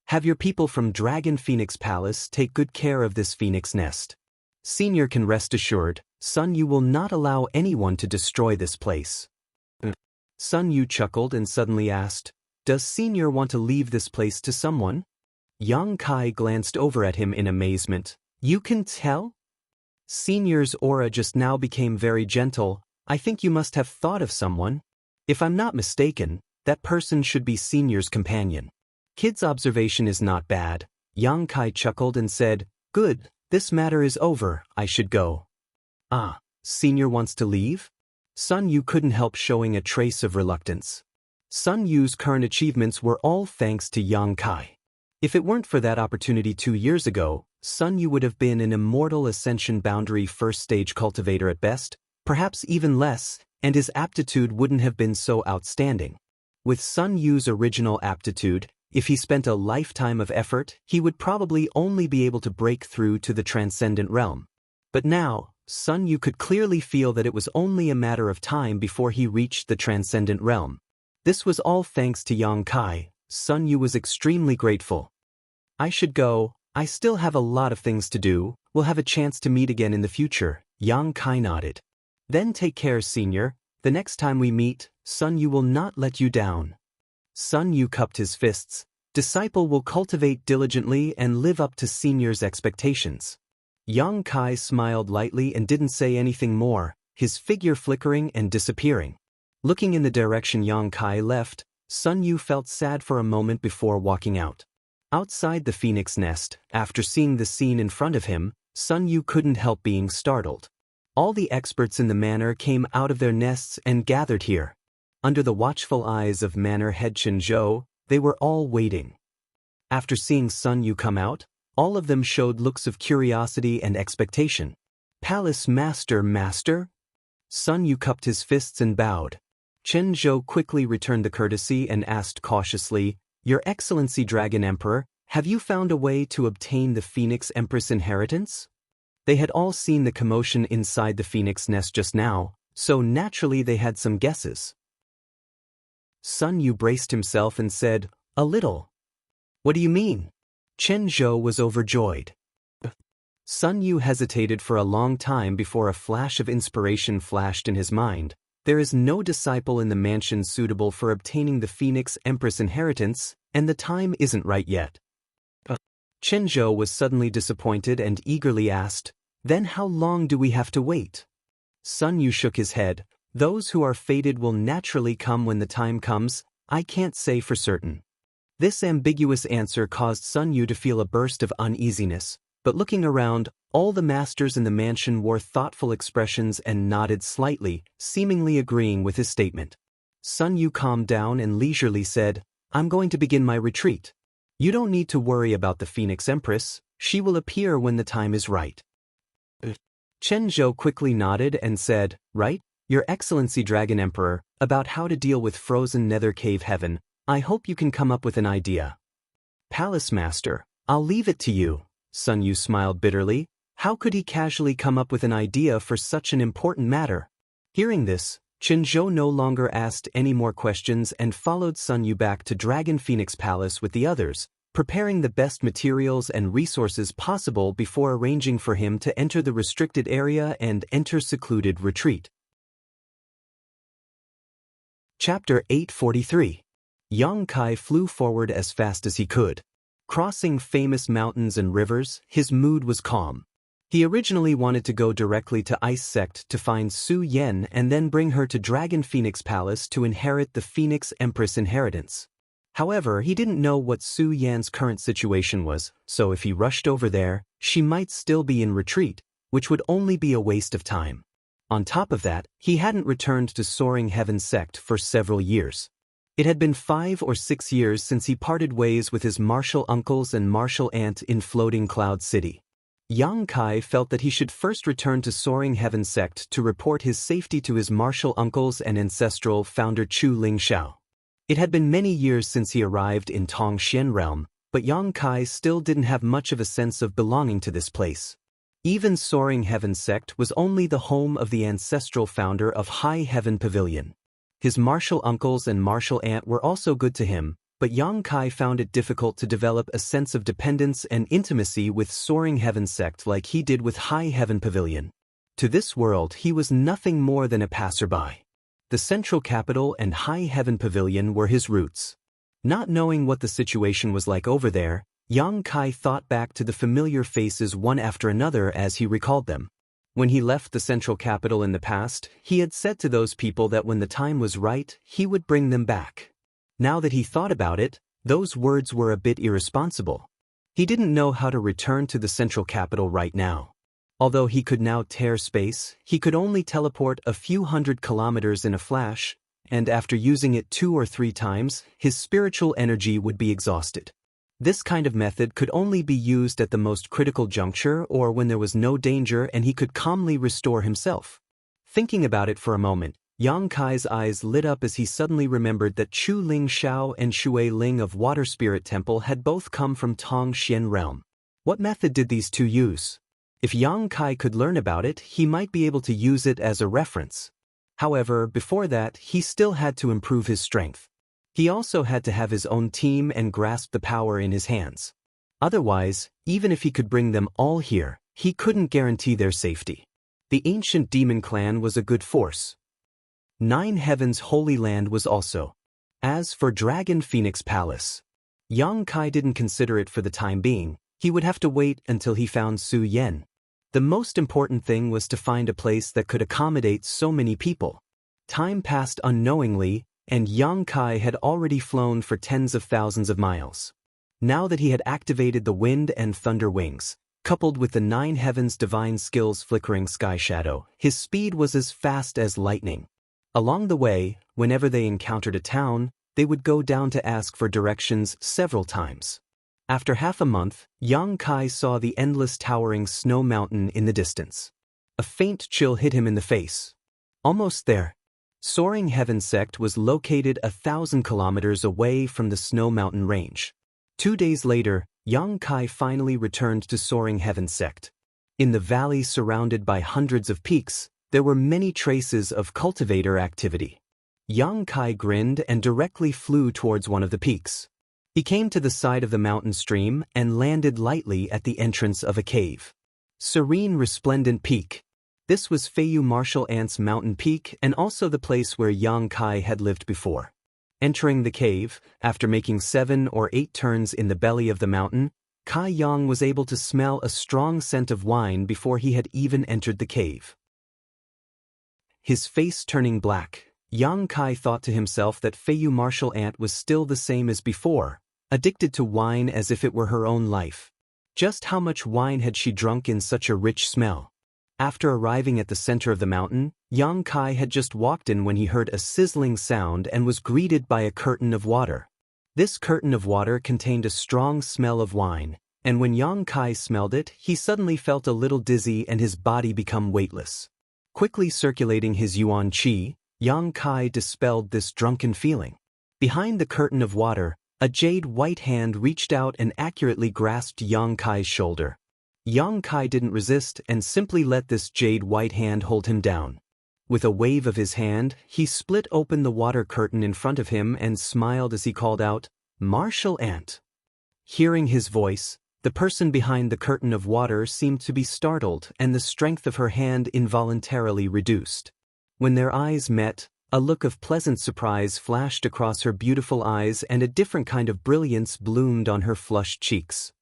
"Have your people from Dragon Phoenix Palace take good care of this phoenix nest. Senior can rest assured, Sun Yu will not allow anyone to destroy this place." Sun Yu chuckled and suddenly asked, "Does Senior want to leave this place to someone?" Yang Kai glanced over at him in amazement. "You can tell?" Senior's aura just now became very gentle. "I think you must have thought of someone. If I'm not mistaken, that person should be Senior's companion." Kid's observation is not bad. Yang Kai chuckled and said, "Good, this matter is over, I should go." "Ah, Senior wants to leave?" Sun Yu couldn't help showing a trace of reluctance. Sun Yu's current achievements were all thanks to Yang Kai. If it weren't for that opportunity 2 years ago, Sun Yu would have been an immortal ascension boundary first stage cultivator at best, perhaps even less, and his aptitude wouldn't have been so outstanding. With Sun Yu's original aptitude, if he spent a lifetime of effort, he would probably only be able to break through to the transcendent realm. But now, Sun Yu could clearly feel that it was only a matter of time before he reached the transcendent realm. This was all thanks to Yang Kai. Sun Yu was extremely grateful. "I should go. I still have a lot of things to do. We'll have a chance to meet again in the future." Yang Kai nodded. "Then take care, Senior. The next time we meet, Sun Yu will not let you down." Sun Yu cupped his fists. "Disciple will cultivate diligently and live up to Senior's expectations." Yang Kai smiled lightly and didn't say anything more, his figure flickering and disappearing. Looking in the direction Yang Kai left, Sun Yu felt sad for a moment before walking out. Outside the phoenix nest, after seeing the scene in front of him, Sun Yu couldn't help being startled. All the experts in the manor came out of their nests and gathered here. Under the watchful eyes of manor head Chenzhou, they were all waiting. After seeing Sun Yu come out, all of them showed looks of curiosity and expectation. "Palace Master? Sun Yu cupped his fists and bowed. Chen Zhou quickly returned the courtesy and asked cautiously, "Your Excellency Dragon Emperor, have you found a way to obtain the Phoenix Empress inheritance?" They had all seen the commotion inside the Phoenix nest just now, so naturally they had some guesses. Sun Yu braced himself and said, "A little." "What do you mean?" Chen Zhou was overjoyed. Sun Yu hesitated for a long time before a flash of inspiration flashed in his mind. There is no disciple in the mansion suitable for obtaining the Phoenix Empress inheritance, and the time isn't right yet. Chen Zhou was suddenly disappointed and eagerly asked, "Then how long do we have to wait?" Sun Yu shook his head. "Those who are fated will naturally come when the time comes, I can't say for certain." This ambiguous answer caused Sun Yu to feel a burst of uneasiness, but looking around, all the masters in the mansion wore thoughtful expressions and nodded slightly, seemingly agreeing with his statement. Sun Yu calmed down and leisurely said, "I'm going to begin my retreat. You don't need to worry about the Phoenix Empress, she will appear when the time is right." Chen Zhou quickly nodded and said, "Right, Your Excellency Dragon Emperor, about how to deal with frozen Nether Cave Heaven, I hope you can come up with an idea." "Palace Master, I'll leave it to you." Sun Yu smiled bitterly. How could he casually come up with an idea for such an important matter? Hearing this, Chen Zhou no longer asked any more questions and followed Sun Yu back to Dragon Phoenix Palace with the others, preparing the best materials and resources possible before arranging for him to enter the restricted area and enter secluded retreat. Chapter 843. Yang Kai flew forward as fast as he could. Crossing famous mountains and rivers, his mood was calm. He originally wanted to go directly to Ice Sect to find Su Yan and then bring her to Dragon Phoenix Palace to inherit the Phoenix Empress inheritance. However, he didn't know what Su Yan's current situation was, so if he rushed over there, she might still be in retreat, which would only be a waste of time. On top of that, he hadn't returned to Soaring Heaven Sect for several years. It had been 5 or 6 years since he parted ways with his martial uncles and martial aunt in Floating Cloud City. Yang Kai felt that he should first return to Soaring Heaven Sect to report his safety to his martial uncles and ancestral founder Chu Lingxiao. It had been many years since he arrived in Tongxian Realm, but Yang Kai still didn't have much of a sense of belonging to this place. Even Soaring Heaven Sect was only the home of the ancestral founder of High Heaven Pavilion. His martial uncles and martial aunt were also good to him, but Yang Kai found it difficult to develop a sense of dependence and intimacy with Soaring Heaven Sect like he did with High Heaven Pavilion. To this world he was nothing more than a passerby. The central capital and High Heaven Pavilion were his roots. Not knowing what the situation was like over there, Yang Kai thought back to the familiar faces one after another as he recalled them. When he left the central capital in the past, he had said to those people that when the time was right, he would bring them back. Now that he thought about it, those words were a bit irresponsible. He didn't know how to return to the central capital right now. Although he could now tear space, he could only teleport a few hundred kilometers in a flash, and after using it 2 or 3 times, his spiritual energy would be exhausted. This kind of method could only be used at the most critical juncture or when there was no danger and he could calmly restore himself. Thinking about it for a moment, Yang Kai's eyes lit up as he suddenly remembered that Chu Ling Xiao and Shui Ling of Water Spirit Temple had both come from Tong Xian Realm. What method did these two use? If Yang Kai could learn about it, he might be able to use it as a reference. However, before that, he still had to improve his strength. He also had to have his own team and grasp the power in his hands. Otherwise, even if he could bring them all here, he couldn't guarantee their safety. The ancient demon clan was a good force. 9 Heavens Holy Land was also. As for Dragon Phoenix Palace, Yang Kai didn't consider it for the time being. He would have to wait until he found Su Yan. The most important thing was to find a place that could accommodate so many people. Time passed unknowingly, and Yang Kai had already flown for tens of thousands of miles. Now that he had activated the wind and thunder wings, Coupled with the 9 heavens' divine skills flickering sky shadow, his speed was as fast as lightning. Along the way, whenever they encountered a town, they would go down to ask for directions several times. After half a month, Yang Kai saw the endless towering snow mountain in the distance. A faint chill hit him in the face. Almost there. Soaring Heaven Sect was located 1,000 kilometers away from the snow mountain range. 2 days later, Yang Kai finally returned to Soaring Heaven Sect. In the valley surrounded by hundreds of peaks, there were many traces of cultivator activity. Yang Kai grinned and directly flew towards one of the peaks. He came to the side of the mountain stream and landed lightly at the entrance of a cave. Serene Resplendent Peak. This was Feiyu Martial Ant's mountain peak and also the place where Yang Kai had lived before. Entering the cave, after making 7 or 8 turns in the belly of the mountain, Kai Yang was able to smell a strong scent of wine before he had even entered the cave. His face turning black, Yang Kai thought to himself that Feiyu Martial Ant was still the same as before, addicted to wine as if it were her own life. Just how much wine had she drunk in such a rich smell? After arriving at the center of the mountain, Yang Kai had just walked in when he heard a sizzling sound and was greeted by a curtain of water. This curtain of water contained a strong smell of wine, and when Yang Kai smelled it, he suddenly felt a little dizzy and his body become weightless. Quickly circulating his yuan qi, Yang Kai dispelled this drunken feeling. Behind the curtain of water, a jade white hand reached out and accurately grasped Yang Kai's shoulder. Yang Kai didn't resist and simply let this jade white hand hold him down. With a wave of his hand, he split open the water curtain in front of him and smiled as he called out, "Martial Ant." Hearing his voice, the person behind the curtain of water seemed to be startled and the strength of her hand involuntarily reduced. When their eyes met, a look of pleasant surprise flashed across her beautiful eyes and a different kind of brilliance bloomed on her flushed cheeks.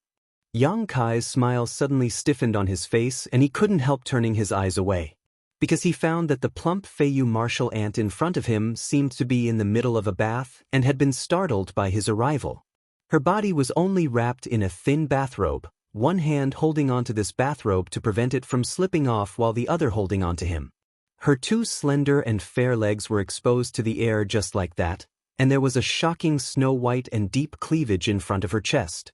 Yang Kai's smile suddenly stiffened on his face and he couldn't help turning his eyes away. Because he found that the plump Feiyu Martial Ant in front of him seemed to be in the middle of a bath and had been startled by his arrival. Her body was only wrapped in a thin bathrobe, one hand holding onto this bathrobe to prevent it from slipping off while the other holding onto him. Her 2 slender and fair legs were exposed to the air just like that, and there was a shocking snow-white and deep cleavage in front of her chest.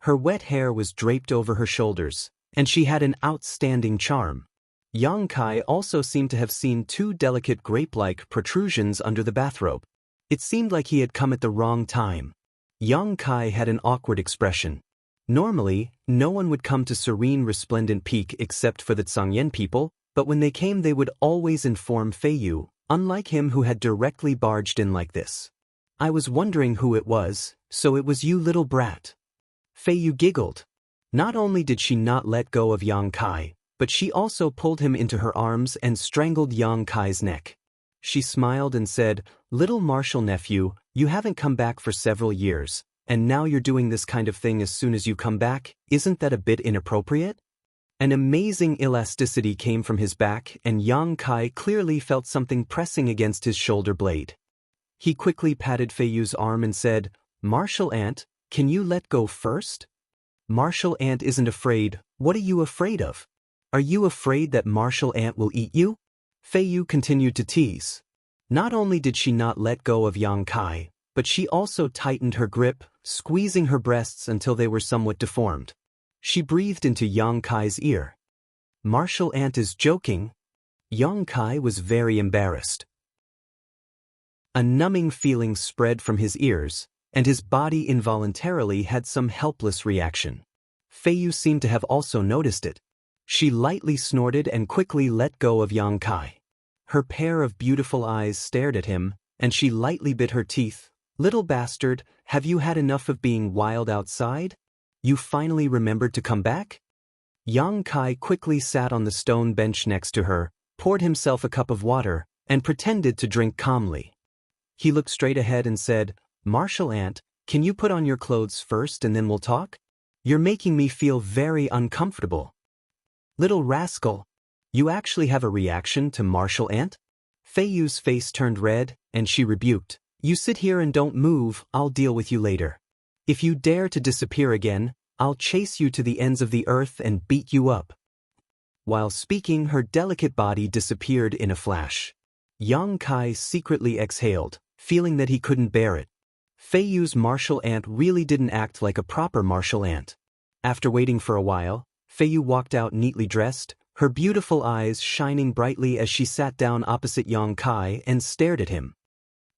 Her wet hair was draped over her shoulders, and she had an outstanding charm. Yang Kai also seemed to have seen 2 delicate grape-like protrusions under the bathrobe. It seemed like he had come at the wrong time. Yang Kai had an awkward expression. Normally, no one would come to Serene Resplendent Peak except for the Tsangyan people, but when they came they would always inform Feiyu, unlike him who had directly barged in like this. "I was wondering who it was, so it was you, little brat." Feiyu giggled. Not only did she not let go of Yang Kai, but she also pulled him into her arms and strangled Yang Kai's neck. She smiled and said, "Little martial nephew, you haven't come back for several years, and now you're doing this kind of thing as soon as you come back, isn't that a bit inappropriate?" An amazing elasticity came from his back and Yang Kai clearly felt something pressing against his shoulder blade. He quickly patted Feiyu's arm and said, "Martial Ant, can you let go first?" "Martial Ant isn't afraid. What are you afraid of? Are you afraid that Martial Ant will eat you?" Feiyu continued to tease. Not only did she not let go of Yang Kai, but she also tightened her grip, squeezing her breasts until they were somewhat deformed. She breathed into Yang Kai's ear. "Martial Ant is joking." Yang Kai was very embarrassed. A numbing feeling spread from his ears, and his body involuntarily had some helpless reaction. Feiyu seemed to have also noticed it. She lightly snorted and quickly let go of Yang Kai. Her pair of beautiful eyes stared at him, and she lightly bit her teeth. "Little bastard, have you had enough of being wild outside? You finally remembered to come back?" Yang Kai quickly sat on the stone bench next to her, poured himself a cup of water, and pretended to drink calmly. He looked straight ahead and said, "Martial Ant, can you put on your clothes first and then we'll talk? You're making me feel very uncomfortable." "Little rascal, you actually have a reaction to Martial Ant?" Feiyu's face turned red, and she rebuked, "You sit here and don't move, I'll deal with you later. If you dare to disappear again, I'll chase you to the ends of the earth and beat you up." While speaking, her delicate body disappeared in a flash. Yang Kai secretly exhaled, feeling that he couldn't bear it. Fei Yu's martial ant really didn't act like a proper martial ant. After waiting for a while, Fei Yu walked out neatly dressed, her beautiful eyes shining brightly as she sat down opposite Yang Kai and stared at him.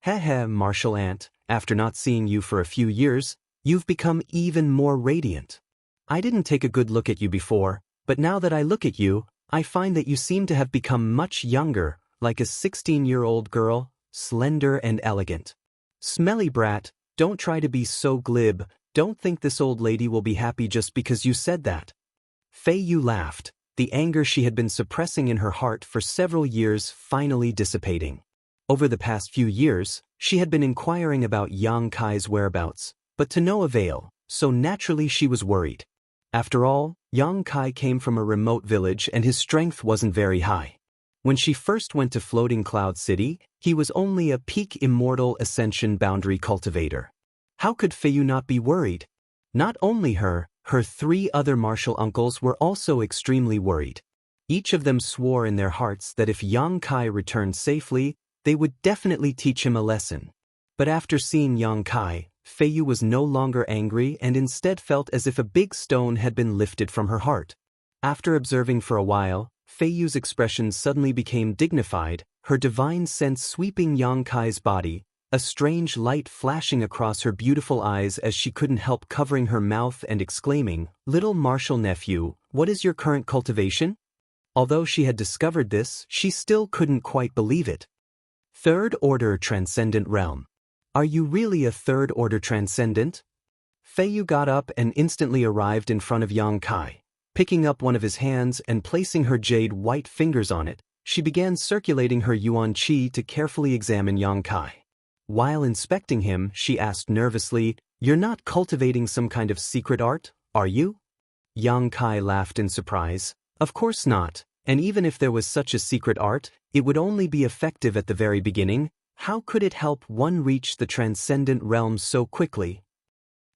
"Heh, martial ant, after not seeing you for a few years, you've become even more radiant. I didn't take a good look at you before, but now that I look at you, I find that you seem to have become much younger, like a 16-year-old girl, slender and elegant. Smelly brat, don't try to be so glib, don't think this old lady will be happy just because you said that." Fei Yu laughed, the anger she had been suppressing in her heart for several years finally dissipating. Over the past few years, she had been inquiring about Yang Kai's whereabouts, but to no avail, so naturally she was worried. After all, Yang Kai came from a remote village and his strength wasn't very high. When she first went to Floating Cloud City, he was only a peak immortal ascension boundary cultivator. How could Fei Yu not be worried? Not only her 3 other martial uncles were also extremely worried. Each of them swore in their hearts that if Yang Kai returned safely, they would definitely teach him a lesson. But after seeing Yang Kai, Fei Yu was no longer angry and instead felt as if a big stone had been lifted from her heart. After observing for a while, Fei Yu's expression suddenly became dignified, her divine sense sweeping Yang Kai's body, a strange light flashing across her beautiful eyes as she couldn't help covering her mouth and exclaiming, "Little martial nephew, what is your current cultivation?" Although she had discovered this, she still couldn't quite believe it. "Third Order Transcendent Realm. Are you really a Third Order Transcendent?" Fei Yu got up and instantly arrived in front of Yang Kai. Picking up one of his hands and placing her jade white fingers on it, she began circulating her yuan qi to carefully examine Yang Kai. While inspecting him, she asked nervously, "You're not cultivating some kind of secret art, are you?" Yang Kai laughed in surprise. "Of course not, and even if there was such a secret art, it would only be effective at the very beginning. How could it help one reach the transcendent realm so quickly?"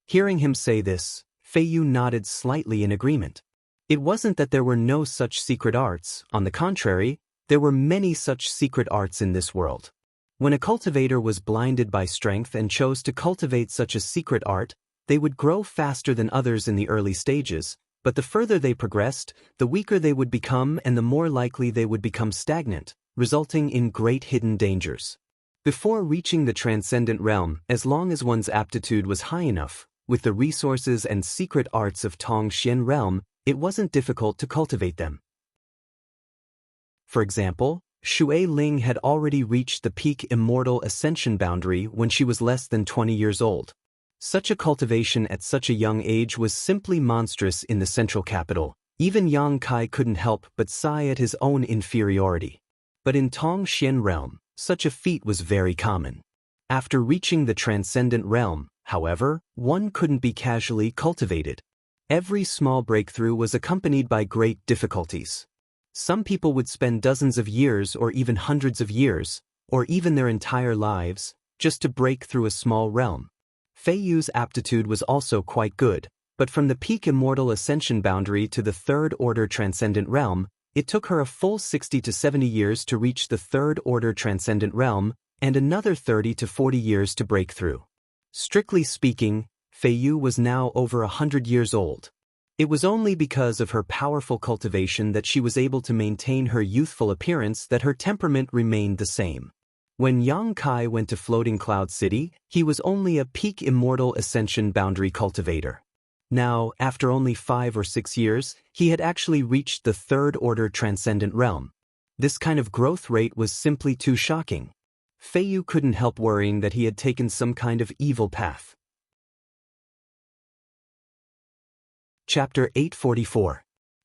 Hearing him say this, Fei Yu nodded slightly in agreement. It wasn't that there were no such secret arts, on the contrary, there were many such secret arts in this world. When a cultivator was blinded by strength and chose to cultivate such a secret art, they would grow faster than others in the early stages, but the further they progressed, the weaker they would become and the more likely they would become stagnant, resulting in great hidden dangers. Before reaching the transcendent realm, as long as one's aptitude was high enough, with the resources and secret arts of Tongxian realm, it wasn't difficult to cultivate them. For example, Xue Ling had already reached the peak immortal ascension boundary when she was less than 20 years old. Such a cultivation at such a young age was simply monstrous in the central capital. Even Yang Kai couldn't help but sigh at his own inferiority. But in Tongxian realm, such a feat was very common. After reaching the transcendent realm, however, one couldn't be casually cultivated. Every small breakthrough was accompanied by great difficulties. Some people would spend dozens of years or even hundreds of years, or even their entire lives, just to break through a small realm. Fei Yu's aptitude was also quite good, but from the peak immortal ascension boundary to the Third Order Transcendent Realm, it took her a full 60 to 70 years to reach the Third Order Transcendent Realm, and another 30 to 40 years to break through. Strictly speaking, Fei Yu was now over 100 years old. It was only because of her powerful cultivation that she was able to maintain her youthful appearance that her temperament remained the same. When Yang Kai went to Floating Cloud City, he was only a peak immortal ascension boundary cultivator. Now, after only 5 or 6 years, he had actually reached the Third Order Transcendent Realm. This kind of growth rate was simply too shocking. Fei Yu couldn't help worrying that he had taken some kind of evil path. Chapter 844.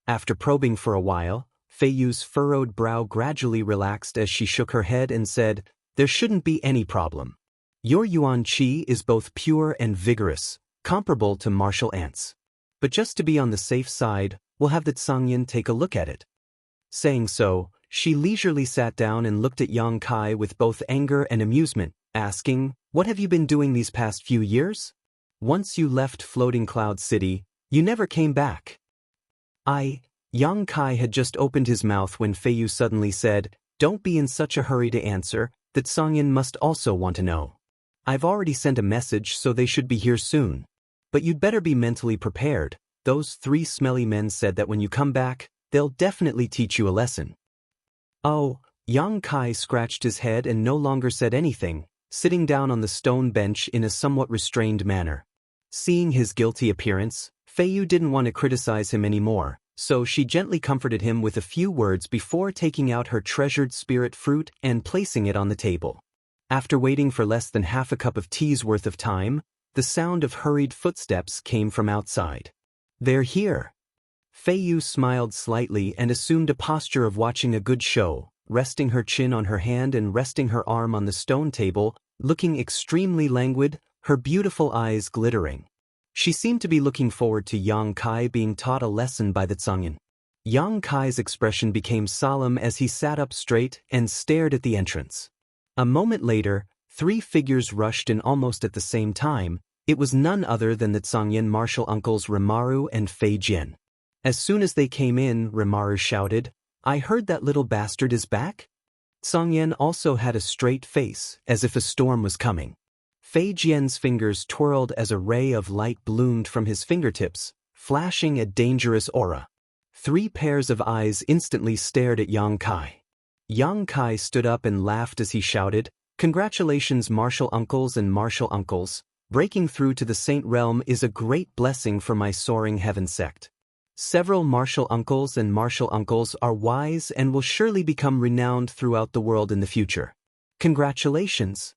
After probing for a while, Fei Yu's furrowed brow gradually relaxed as she shook her head and said, "There shouldn't be any problem. Your yuan qi is both pure and vigorous, comparable to martial ants. But just to be on the safe side, we'll have the Tsangyan take a look at it." Saying so, she leisurely sat down and looked at Yang Kai with both anger and amusement, asking, "What have you been doing these past few years? Once you left Floating Cloud City, You never came back. Yang Kai had just opened his mouth when Feiyu suddenly said, "Don't be in such a hurry to answer, that Songyan must also want to know. I've already sent a message so they should be here soon. But you'd better be mentally prepared. Those 3 smelly men said that when you come back, they'll definitely teach you a lesson." Oh, Yang Kai scratched his head and no longer said anything, sitting down on the stone bench in a somewhat restrained manner. Seeing his guilty appearance, Feiyu didn't want to criticize him anymore, so she gently comforted him with a few words before taking out her treasured spirit fruit and placing it on the table. After waiting for less than half a cup of tea's worth of time, the sound of hurried footsteps came from outside. "They're here." Feiyu smiled slightly and assumed a posture of watching a good show, resting her chin on her hand and resting her arm on the stone table, looking extremely languid, her beautiful eyes glittering. She seemed to be looking forward to Yang Kai being taught a lesson by the Tsangyan. Yang Kai's expression became solemn as he sat up straight and stared at the entrance. A moment later, 3 figures rushed in almost at the same time. It was none other than the Tsangyan martial uncles Rimaru and Fei Jian. As soon as they came in, Rimaru shouted, "I heard that little bastard is back?" Tsangyan also had a straight face, as if a storm was coming. Fei Jian's fingers twirled as a ray of light bloomed from his fingertips, flashing a dangerous aura. 3 pairs of eyes instantly stared at Yang Kai. Yang Kai stood up and laughed as he shouted, "Congratulations, martial uncles and martial uncles. Breaking through to the Saint Realm is a great blessing for my soaring heaven sect. Several martial uncles and martial uncles are wise and will surely become renowned throughout the world in the future. Congratulations."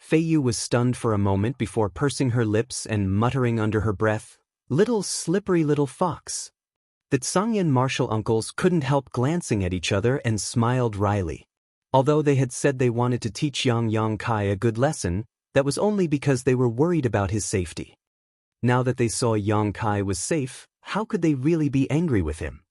Feiyu was stunned for a moment before pursing her lips and muttering under her breath, "Little slippery little fox." The Tsangyan martial uncles couldn't help glancing at each other and smiled wryly. Although they had said they wanted to teach Yang Kai a good lesson, that was only because they were worried about his safety. Now that they saw Yang Kai was safe, how could they really be angry with him?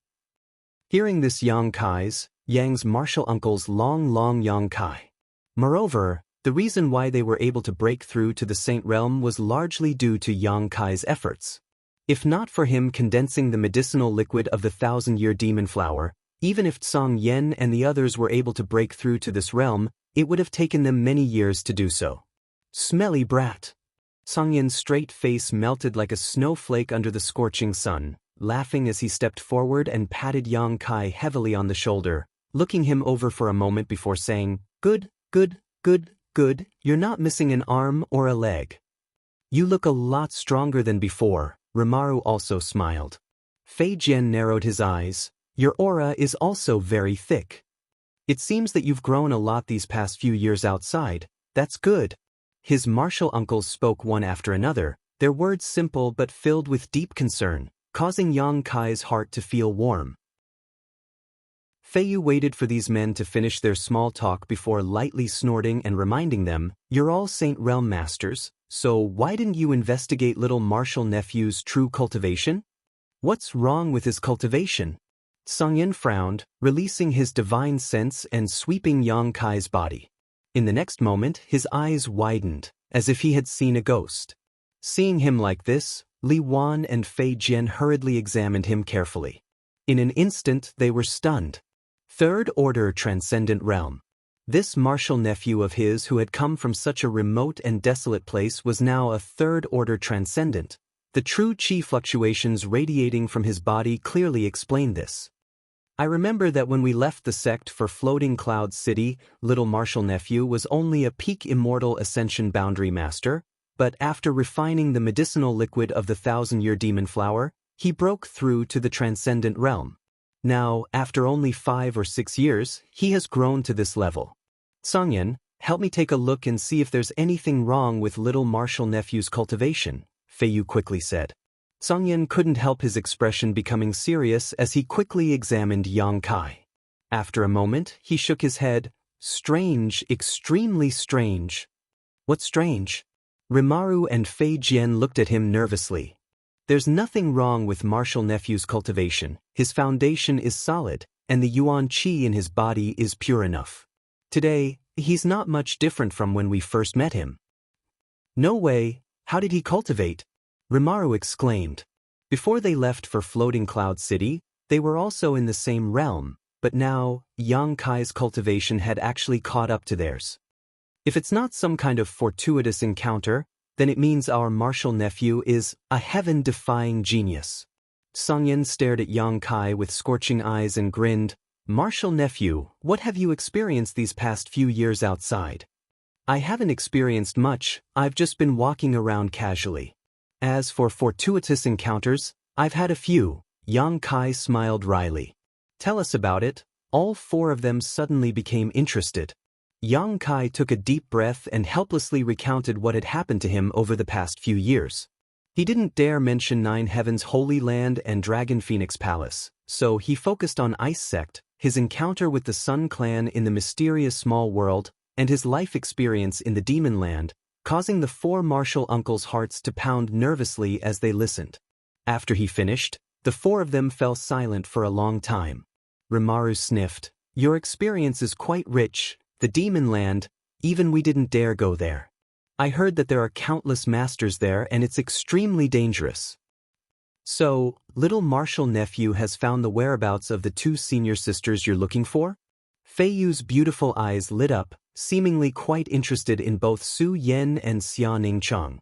Hearing this, Yang's martial uncles long Yang Kai. Moreover, the reason why they were able to break through to the Saint Realm was largely due to Yang Kai's efforts. If not for him condensing the medicinal liquid of the 1,000-year demon flower, even if Tsang Yen and the others were able to break through to this realm, it would have taken them many years to do so. Smelly brat. Tsang Yen's straight face melted like a snowflake under the scorching sun, laughing as he stepped forward and patted Yang Kai heavily on the shoulder, looking him over for a moment before saying, "Good, good, good, good, you're not missing an arm or a leg. You look a lot stronger than before." Rimaru also smiled. Fei Jian narrowed his eyes. "Your aura is also very thick. It seems that you've grown a lot these past few years outside. That's good." His martial uncles spoke one after another, their words simple but filled with deep concern, causing Yang Kai's heart to feel warm. Feiyu waited for these men to finish their small talk before lightly snorting and reminding them, "You're all Saint Realm masters, so why didn't you investigate little martial nephew's true cultivation? What's wrong with his cultivation?" Tsang Yen frowned, releasing his divine sense and sweeping Yang Kai's body. In the next moment, his eyes widened, as if he had seen a ghost. Seeing him like this, Li Wan and Fei Jian hurriedly examined him carefully. In an instant, they were stunned. Third Order Transcendent Realm. This martial nephew of his who had come from such a remote and desolate place was now a Third Order Transcendent. The true chi fluctuations radiating from his body clearly explained this. "I remember that when we left the sect for Floating Cloud City, little martial nephew was only a peak immortal ascension boundary master, but after refining the medicinal liquid of the 1,000-year demon flower, he broke through to the transcendent realm. Now, after only 5 or 6 years, he has grown to this level. Tsangyan, help me take a look and see if there's anything wrong with little martial nephew's cultivation," Feiyu quickly said. Tsangyan couldn't help his expression becoming serious as he quickly examined Yang Kai. After a moment, he shook his head. "Strange, extremely strange." "What's strange?" Rimaru and Fei Jian looked at him nervously. "There's nothing wrong with martial nephew's cultivation. His foundation is solid, and the yuan qi in his body is pure enough. Today, he's not much different from when we first met him." "No way, how did he cultivate?" Rimaru exclaimed. Before they left for Floating Cloud City, they were also in the same realm, but now, Yang Kai's cultivation had actually caught up to theirs. If it's not some kind of fortuitous encounter, then it means our martial nephew is a heaven-defying genius. Songyan stared at Yang Kai with scorching eyes and grinned, "Martial nephew, what have you experienced these past few years outside?" "I haven't experienced much, I've just been walking around casually." "As for fortuitous encounters, I've had a few," Yang Kai smiled wryly. "Tell us about it." All four of them suddenly became interested. Yang Kai took a deep breath and helplessly recounted what had happened to him over the past few years. He didn't dare mention Nine Heavens Holy Land and Dragon Phoenix Palace, so he focused on Ice Sect, his encounter with the Sun Clan in the mysterious small world, and his life experience in the Demon Land, causing the four martial uncles' hearts to pound nervously as they listened. After he finished, the four of them fell silent for a long time. Rimaru sniffed, "Your experience is quite rich, the Demon Land, even we didn't dare go there. I heard that there are countless masters there and it's extremely dangerous." "So, little martial nephew has found the whereabouts of the two senior sisters you're looking for?" Fei Yu's beautiful eyes lit up, seemingly quite interested in both Su Yen and Xia Ningchang.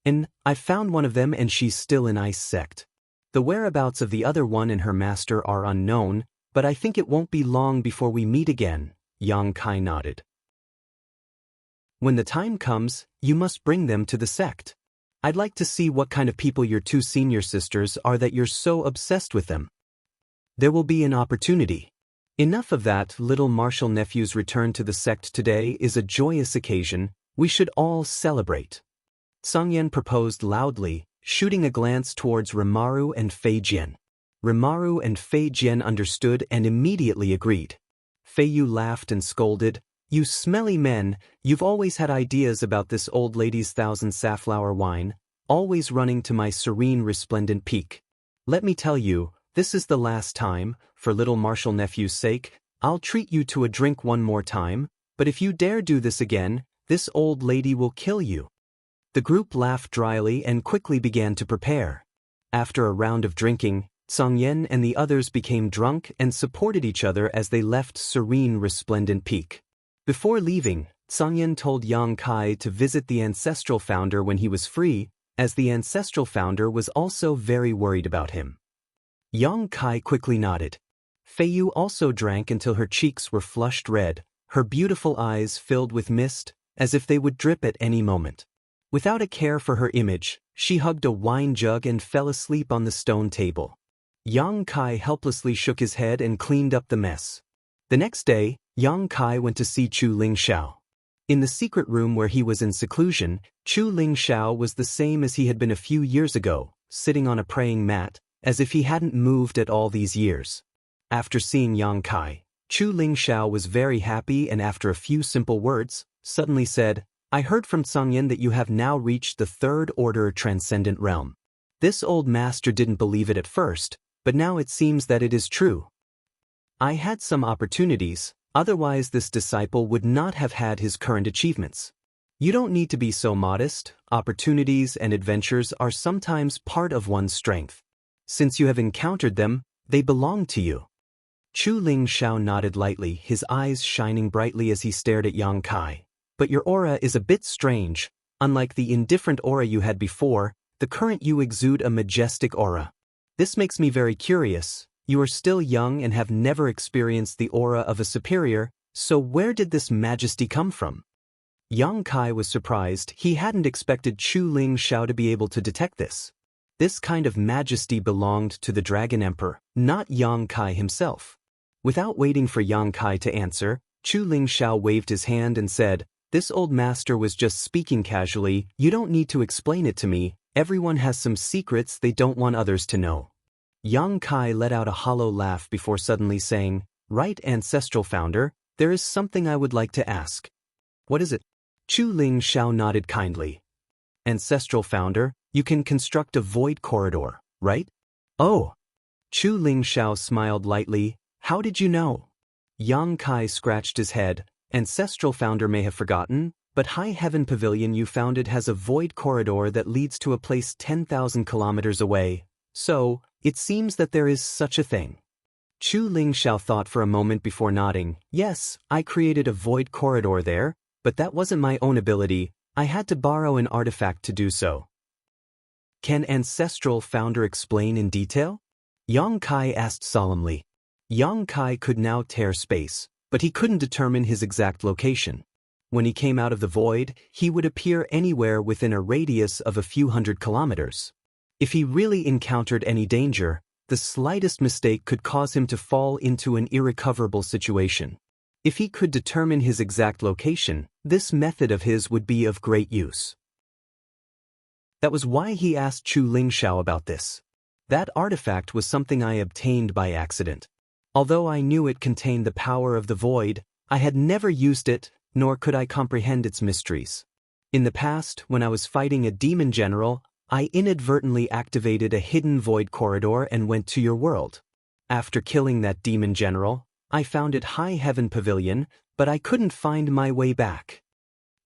"And I found one of them and she's still in Ice Sect. The whereabouts of the other one and her master are unknown, but I think it won't be long before we meet again," Yang Kai nodded. "When the time comes, you must bring them to the sect. I'd like to see what kind of people your two senior sisters are that you're so obsessed with them." "There will be an opportunity." "Enough of that, little martial nephew's return to the sect today is a joyous occasion, we should all celebrate." Songyan proposed loudly, shooting a glance towards Rimaru and Fei Jian. Rimaru and Fei Jian understood and immediately agreed. Fei Yu laughed and scolded, "You smelly men, you've always had ideas about this old lady's thousand safflower wine, always running to my serene resplendent peak. Let me tell you, this is the last time, for little martial nephew's sake, I'll treat you to a drink one more time, but if you dare do this again, this old lady will kill you." The group laughed dryly and quickly began to prepare. After a round of drinking, Songyan and the others became drunk and supported each other as they left Serene Resplendent Peak. Before leaving, Songyan told Yang Kai to visit the ancestral founder when he was free, as the ancestral founder was also very worried about him. Yang Kai quickly nodded. Fei Yu also drank until her cheeks were flushed red, her beautiful eyes filled with mist, as if they would drip at any moment. Without a care for her image, she hugged a wine jug and fell asleep on the stone table. Yang Kai helplessly shook his head and cleaned up the mess. The next day, Yang Kai went to see Chu Lingxiao. In the secret room where he was in seclusion, Chu Lingxiao was the same as he had been a few years ago, sitting on a praying mat, as if he hadn't moved at all these years. After seeing Yang Kai, Chu Lingxiao was very happy and after a few simple words, suddenly said, "I heard from Songyan that you have now reached the third order transcendent realm." This old master didn't believe it at first, but now it seems that it is true. "I had some opportunities, otherwise this disciple would not have had his current achievements. You don't need to be so modest, opportunities and adventures are sometimes part of one's strength. Since you have encountered them, they belong to you." Chu Lingxiao nodded lightly, his eyes shining brightly as he stared at Yang Kai. "But your aura is a bit strange. Unlike the indifferent aura you had before, the current you exude a majestic aura. This makes me very curious. You are still young and have never experienced the aura of a superior, so where did this majesty come from?" Yang Kai was surprised. He hadn't expected Chu Lingxiao to be able to detect this. This kind of majesty belonged to the Dragon Emperor, not Yang Kai himself. Without waiting for Yang Kai to answer, Chu Lingxiao waved his hand and said, "This old master was just speaking casually, you don't need to explain it to me, everyone has some secrets they don't want others to know." Yang Kai let out a hollow laugh before suddenly saying, "Right, ancestral founder, there is something I would like to ask." "What is it?" Chu Lingxiao nodded kindly. "Ancestral founder, you can construct a void corridor, right?" "Oh." Chu Lingxiao smiled lightly, "How did you know?" Yang Kai scratched his head. "Ancestral founder may have forgotten, but High Heaven Pavilion you founded has a void corridor that leads to a place 10,000 kilometers away. So, it seems that there is such a thing. Chu Lingxiao thought for a moment before nodding. Yes, I created a void corridor there, but that wasn't my own ability, I had to borrow an artifact to do so. Can Ancestral Founder explain in detail? Yang Kai asked solemnly. Yang Kai could now tear space, but he couldn't determine his exact location. When he came out of the void, he would appear anywhere within a radius of a few hundred kilometers. If he really encountered any danger, the slightest mistake could cause him to fall into an irrecoverable situation. If he could determine his exact location, this method of his would be of great use. That was why he asked Chu Lingxiao about this. That artifact was something I obtained by accident. Although I knew it contained the power of the void, I had never used it, nor could I comprehend its mysteries. In the past, when I was fighting a demon general, I inadvertently activated a hidden void corridor and went to your world. After killing that demon general, I founded High Heaven Pavilion, but I couldn't find my way back.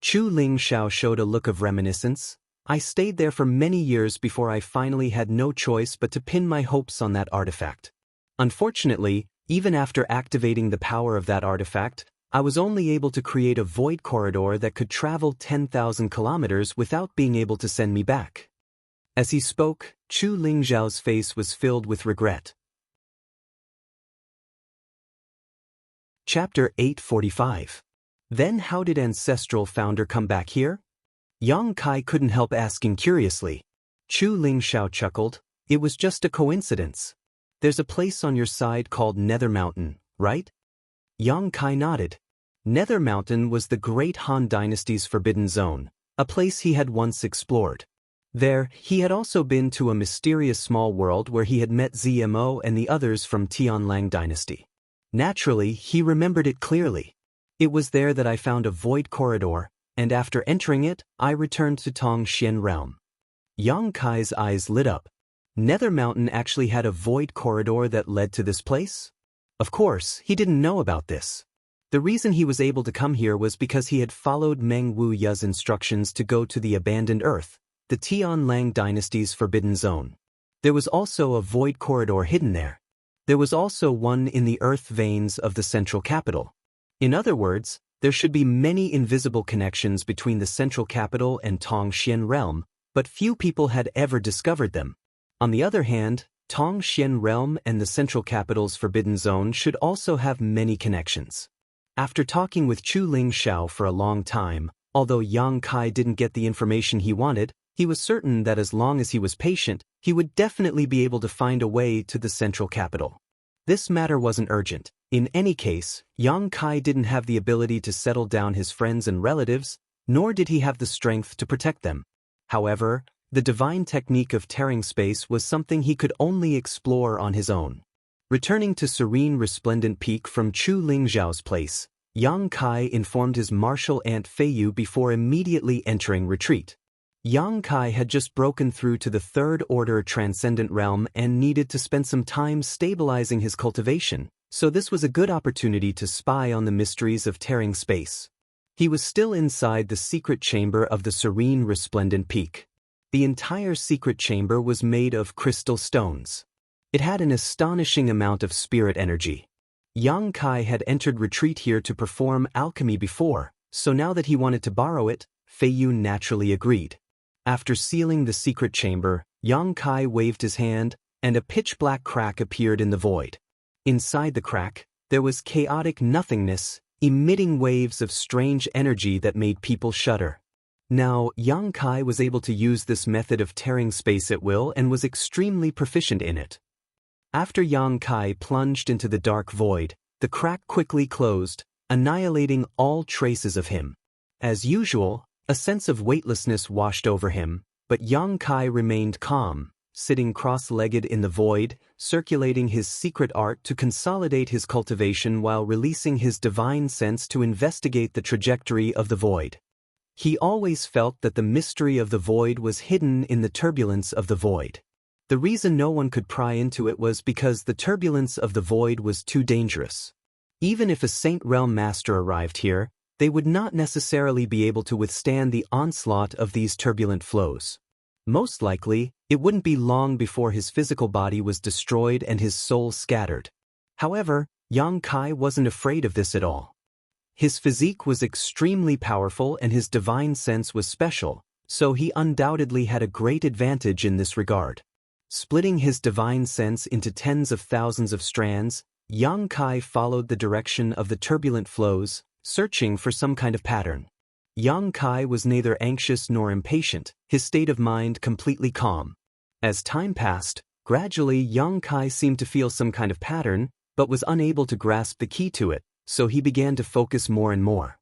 Chu Lingxiao showed a look of reminiscence. I stayed there for many years before I finally had no choice but to pin my hopes on that artifact. Unfortunately, even after activating the power of that artifact, I was only able to create a void corridor that could travel 10,000 kilometers without being able to send me back. As he spoke, Chu Lingxiao's face was filled with regret. Chapter 845. Then how did Ancestral Founder come back here? Yang Kai couldn't help asking curiously. Chu Lingxiao chuckled. It was just a coincidence. There's a place on your side called Nether Mountain, right? Yang Kai nodded. Nether Mountain was the Great Han Dynasty's forbidden zone, a place he had once explored. There, he had also been to a mysterious small world where he had met ZMO and the others from Tianlang Dynasty. Naturally, he remembered it clearly. It was there that I found a void corridor, and after entering it, I returned to Tongxian Realm. Yang Kai's eyes lit up. Nether Mountain actually had a void corridor that led to this place? Of course, he didn't know about this. The reason he was able to come here was because he had followed Meng Wuya's instructions to go to the Abandoned Earth, the Tianlang Dynasty's forbidden zone. There was also a void corridor hidden there. There was also one in the earth veins of the central capital. In other words, there should be many invisible connections between the central capital and Tongxian Realm, but few people had ever discovered them. On the other hand, Tongxian Realm and the central capital's forbidden zone should also have many connections. After talking with Chu Lingxiao for a long time, although Yang Kai didn't get the information he wanted, he was certain that as long as he was patient, he would definitely be able to find a way to the central capital. This matter wasn't urgent. In any case, Yang Kai didn't have the ability to settle down his friends and relatives, nor did he have the strength to protect them. However, the divine technique of tearing space was something he could only explore on his own. Returning to Serene Resplendent Peak from Chu Lingxiao's place, Yang Kai informed his martial aunt Feiyu before immediately entering retreat. Yang Kai had just broken through to the Third Order Transcendent Realm and needed to spend some time stabilizing his cultivation, so this was a good opportunity to spy on the mysteries of tearing space. He was still inside the secret chamber of the Serene Resplendent Peak. The entire secret chamber was made of crystal stones. It had an astonishing amount of spirit energy. Yang Kai had entered retreat here to perform alchemy before, so now that he wanted to borrow it, Feiyu naturally agreed. After sealing the secret chamber, Yang Kai waved his hand, and a pitch-black crack appeared in the void. Inside the crack, there was chaotic nothingness, emitting waves of strange energy that made people shudder. Now, Yang Kai was able to use this method of tearing space at will and was extremely proficient in it. After Yang Kai plunged into the dark void, the crack quickly closed, annihilating all traces of him. As usual, a sense of weightlessness washed over him, but Yang Kai remained calm, sitting cross-legged in the void, circulating his secret art to consolidate his cultivation while releasing his divine sense to investigate the trajectory of the void. He always felt that the mystery of the void was hidden in the turbulence of the void. The reason no one could pry into it was because the turbulence of the void was too dangerous. Even if a Saint Realm Master arrived here, they would not necessarily be able to withstand the onslaught of these turbulent flows. Most likely, It wouldn't be long before his physical body was destroyed and his soul scattered. However, Yang Kai wasn't afraid of this at all. His physique was extremely powerful and his divine sense was special, so he undoubtedly had a great advantage in this regard. Splitting his divine sense into tens of thousands of strands, Yang Kai followed the direction of the turbulent flows, searching for some kind of pattern. Yang Kai was neither anxious nor impatient, his state of mind completely calm. As time passed, gradually Yang Kai seemed to feel some kind of pattern, but was unable to grasp the key to it, so he began to focus more and more.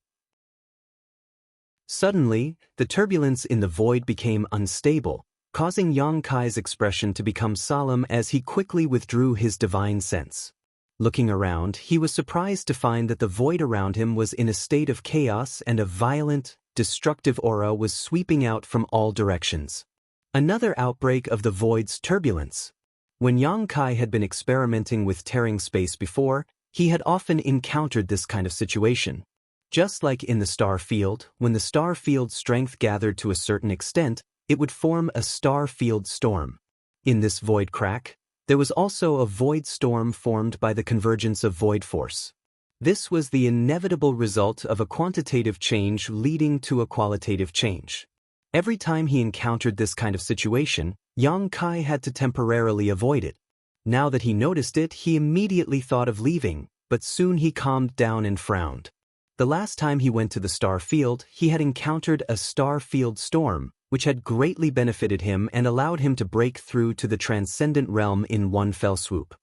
Suddenly, the turbulence in the void became unstable, causing Yang Kai's expression to become solemn as he quickly withdrew his divine sense. Looking around, he was surprised to find that the void around him was in a state of chaos and a violent, destructive aura was sweeping out from all directions. Another outbreak of the void's turbulence. When Yang Kai had been experimenting with tearing space before, he had often encountered this kind of situation. Just like in the star field, when the star field strength gathered to a certain extent, it would form a star field storm. In this void crack, there was also a void storm formed by the convergence of void force. This was the inevitable result of a quantitative change leading to a qualitative change. Every time he encountered this kind of situation, Yang Kai had to temporarily avoid it. Now that he noticed it, he immediately thought of leaving, but soon he calmed down and frowned. The last time he went to the star field, he had encountered a star field storm, which had greatly benefited him and allowed him to break through to the transcendent realm in one fell swoop.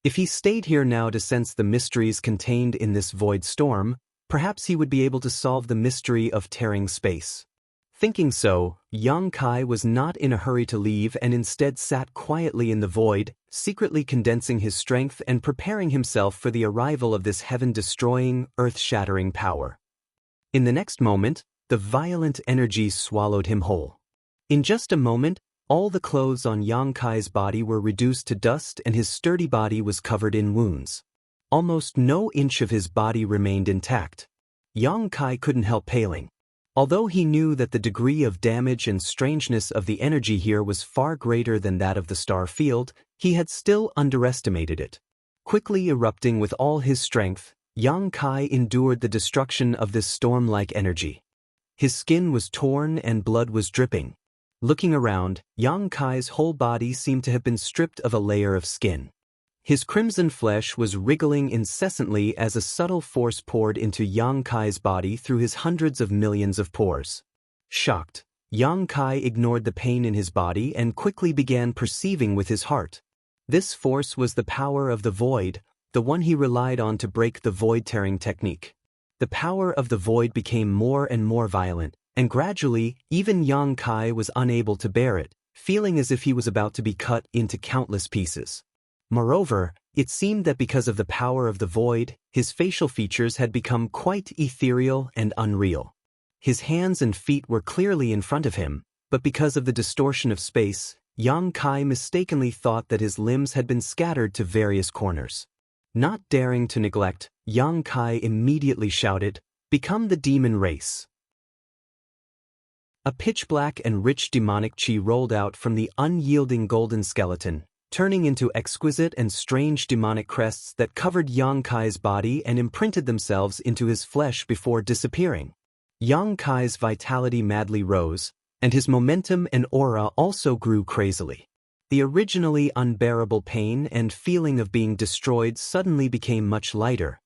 If he stayed here now to sense the mysteries contained in this void storm, perhaps he would be able to solve the mystery of tearing space. Thinking so, Yang Kai was not in a hurry to leave and instead sat quietly in the void, secretly condensing his strength and preparing himself for the arrival of this heaven-destroying, earth-shattering power. In the next moment, the violent energy swallowed him whole. In just a moment, all the clothes on Yang Kai's body were reduced to dust and his sturdy body was covered in wounds. Almost no inch of his body remained intact. Yang Kai couldn't help paling. Although he knew that the degree of damage and strangeness of the energy here was far greater than that of the star field, he had still underestimated it. Quickly erupting with all his strength, Yang Kai endured the destruction of this storm-like energy. His skin was torn and blood was dripping. Looking around, Yang Kai's whole body seemed to have been stripped of a layer of skin. His crimson flesh was wriggling incessantly as a subtle force poured into Yang Kai's body through his hundreds of millions of pores. Shocked, Yang Kai ignored the pain in his body and quickly began perceiving with his heart. This force was the power of the void, the one he relied on to break the void-tearing technique. The power of the void became more and more violent, and gradually, even Yang Kai was unable to bear it, feeling as if he was about to be cut into countless pieces. Moreover, it seemed that because of the power of the void, his facial features had become quite ethereal and unreal. His hands and feet were clearly in front of him, but because of the distortion of space, Yang Kai mistakenly thought that his limbs had been scattered to various corners. Not daring to neglect, Yang Kai immediately shouted, "Become the demon race." A pitch-black and rich demonic chi rolled out from the unyielding golden skeleton, turning into exquisite and strange demonic crests that covered Yang Kai's body and imprinted themselves into his flesh before disappearing. Yang Kai's vitality madly rose, and his momentum and aura also grew crazily. The originally unbearable pain and feeling of being destroyed suddenly became much lighter.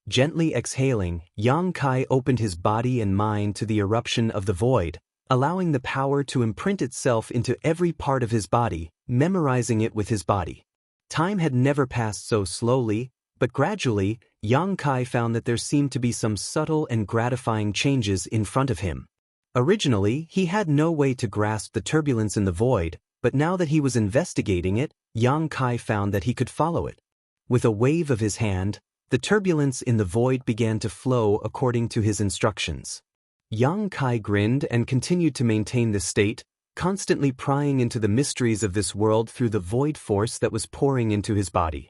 Gently exhaling, Yang Kai opened his body and mind to the eruption of the void, allowing the power to imprint itself into every part of his body, memorizing it with his body. Time had never passed so slowly, but gradually, Yang Kai found that there seemed to be some subtle and gratifying changes in front of him. Originally, he had no way to grasp the turbulence in the void, but now that he was investigating it, Yang Kai found that he could follow it. With a wave of his hand, the turbulence in the void began to flow according to his instructions. Yang Kai grinned and continued to maintain this state, constantly prying into the mysteries of this world through the void force that was pouring into his body.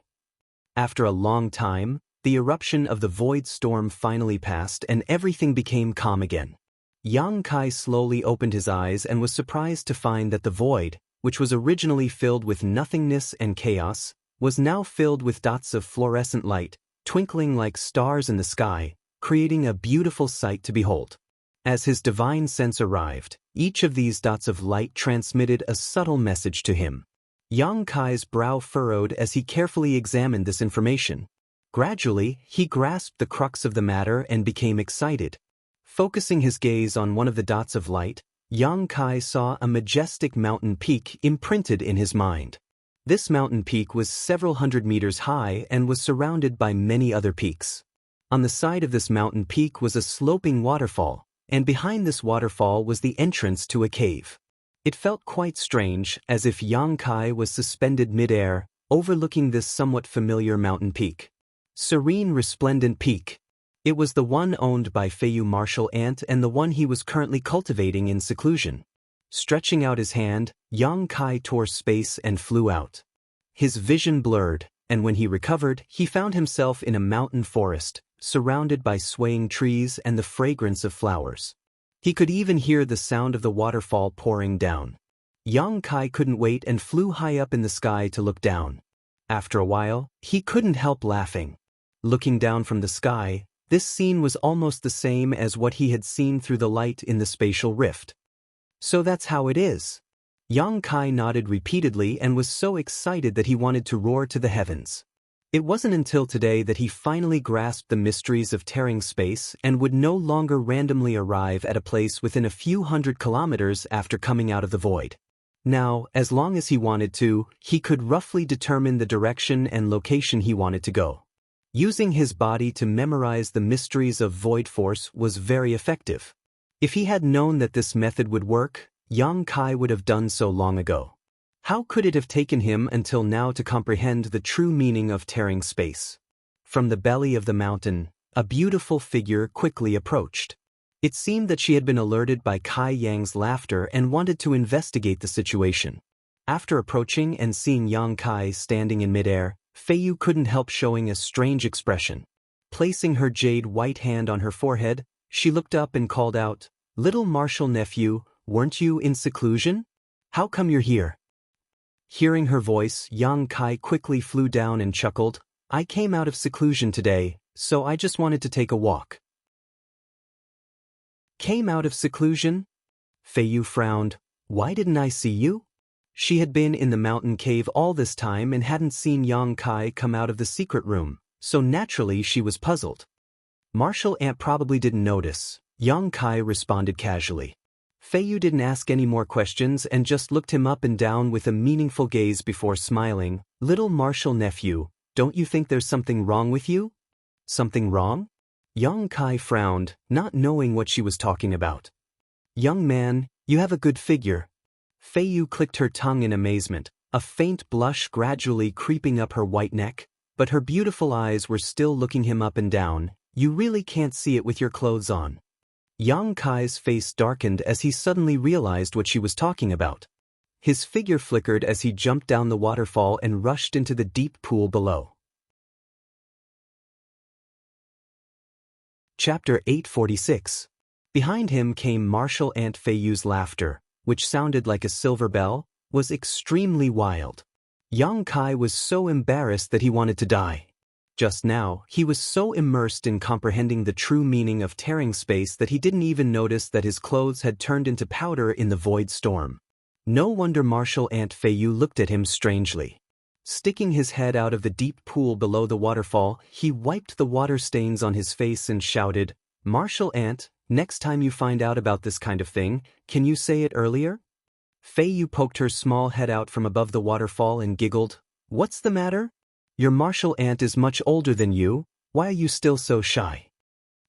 After a long time, the eruption of the void storm finally passed and everything became calm again. Yang Kai slowly opened his eyes and was surprised to find that the void, which was originally filled with nothingness and chaos, was now filled with dots of fluorescent light, twinkling like stars in the sky, creating a beautiful sight to behold. As his divine sense arrived, each of these dots of light transmitted a subtle message to him. Yang Kai's brow furrowed as he carefully examined this information. Gradually, he grasped the crux of the matter and became excited. Focusing his gaze on one of the dots of light, Yang Kai saw a majestic mountain peak imprinted in his mind. This mountain peak was several hundred meters high and was surrounded by many other peaks. On the side of this mountain peak was a sloping waterfall, and behind this waterfall was the entrance to a cave. It felt quite strange, as if Yang Kai was suspended mid-air, overlooking this somewhat familiar mountain peak. Serene resplendent peak. It was the one owned by Feiyu martial ant and the one he was currently cultivating in seclusion. Stretching out his hand, Yang Kai tore space and flew out. His vision blurred, and when he recovered, he found himself in a mountain forest, surrounded by swaying trees and the fragrance of flowers. He could even hear the sound of the waterfall pouring down. Yang Kai couldn't wait and flew high up in the sky to look down. After a while, he couldn't help laughing. Looking down from the sky, this scene was almost the same as what he had seen through the light in the spatial rift. So that's how it is. Yang Kai nodded repeatedly and was so excited that he wanted to roar to the heavens. It wasn't until today that he finally grasped the mysteries of tearing space and would no longer randomly arrive at a place within a few hundred kilometers after coming out of the void. Now, as long as he wanted to, he could roughly determine the direction and location he wanted to go. Using his body to memorize the mysteries of void force was very effective. If he had known that this method would work, Yang Kai would have done so long ago. How could it have taken him until now to comprehend the true meaning of tearing space? From the belly of the mountain, a beautiful figure quickly approached. It seemed that she had been alerted by Kai Yang's laughter and wanted to investigate the situation. After approaching and seeing Yang Kai standing in midair, Feiyu couldn't help showing a strange expression. Placing her jade white hand on her forehead, she looked up and called out, "Little martial nephew, weren't you in seclusion? How come you're here?" Hearing her voice, Yang Kai quickly flew down and chuckled, "I came out of seclusion today, so I just wanted to take a walk." Came out of seclusion? Feiyu frowned. Why didn't I see you? She had been in the mountain cave all this time and hadn't seen Yang Kai come out of the secret room, so naturally she was puzzled. Martial ant probably didn't notice, Yang Kai responded casually. Feiyu didn't ask any more questions and just looked him up and down with a meaningful gaze before smiling. "Little martial nephew, don't you think there's something wrong with you?" "Something wrong?" Yang Kai frowned, not knowing what she was talking about. "Young man, you have a good figure." Feiyu clicked her tongue in amazement, a faint blush gradually creeping up her white neck, but her beautiful eyes were still looking him up and down. "You really can't see it with your clothes on." Yang Kai's face darkened as he suddenly realized what she was talking about. His figure flickered as he jumped down the waterfall and rushed into the deep pool below. Chapter 846. Behind him came martial ant Feiyu's laughter, which sounded like a silver bell, was extremely wild. Yang Kai was so embarrassed that he wanted to die. Just now, he was so immersed in comprehending the true meaning of tearing space that he didn't even notice that his clothes had turned into powder in the void storm. No wonder martial ant Feiyu looked at him strangely. Sticking his head out of the deep pool below the waterfall, he wiped the water stains on his face and shouted, "Martial ant, next time you find out about this kind of thing, can you say it earlier?" Feiyu poked her small head out from above the waterfall and giggled. "What's the matter? Your martial ant is much older than you, why are you still so shy?"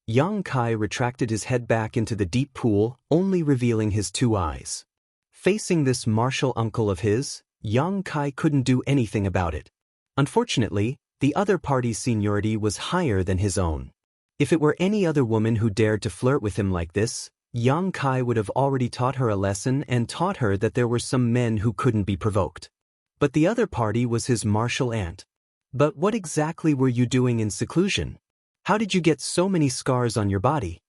Yang Kai retracted his head back into the deep pool, only revealing his two eyes. Facing this martial uncle of his, Yang Kai couldn't do anything about it. Unfortunately, the other party's seniority was higher than his own. If it were any other woman who dared to flirt with him like this, Yang Kai would have already taught her a lesson and taught her that there were some men who couldn't be provoked. But the other party was his martial ant. "But what exactly were you doing in seclusion? How did you get so many scars on your body?"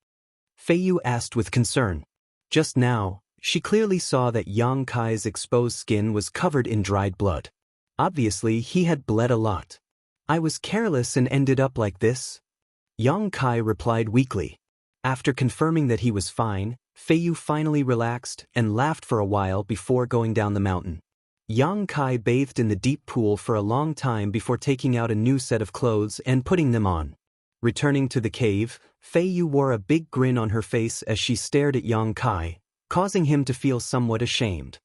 Feiyu asked with concern. "Just now, She clearly saw that Yang Kai's exposed skin was covered in dried blood. Obviously, he had bled a lot. I was careless and ended up like this. Yang Kai replied weakly. After confirming that he was fine, Feiyu finally relaxed and laughed for a while before going down the mountain. Yang Kai bathed in the deep pool for a long time before taking out a new set of clothes and putting them on. Returning to the cave, Feiyu wore a big grin on her face as she stared at Yang Kai, causing him to feel somewhat ashamed.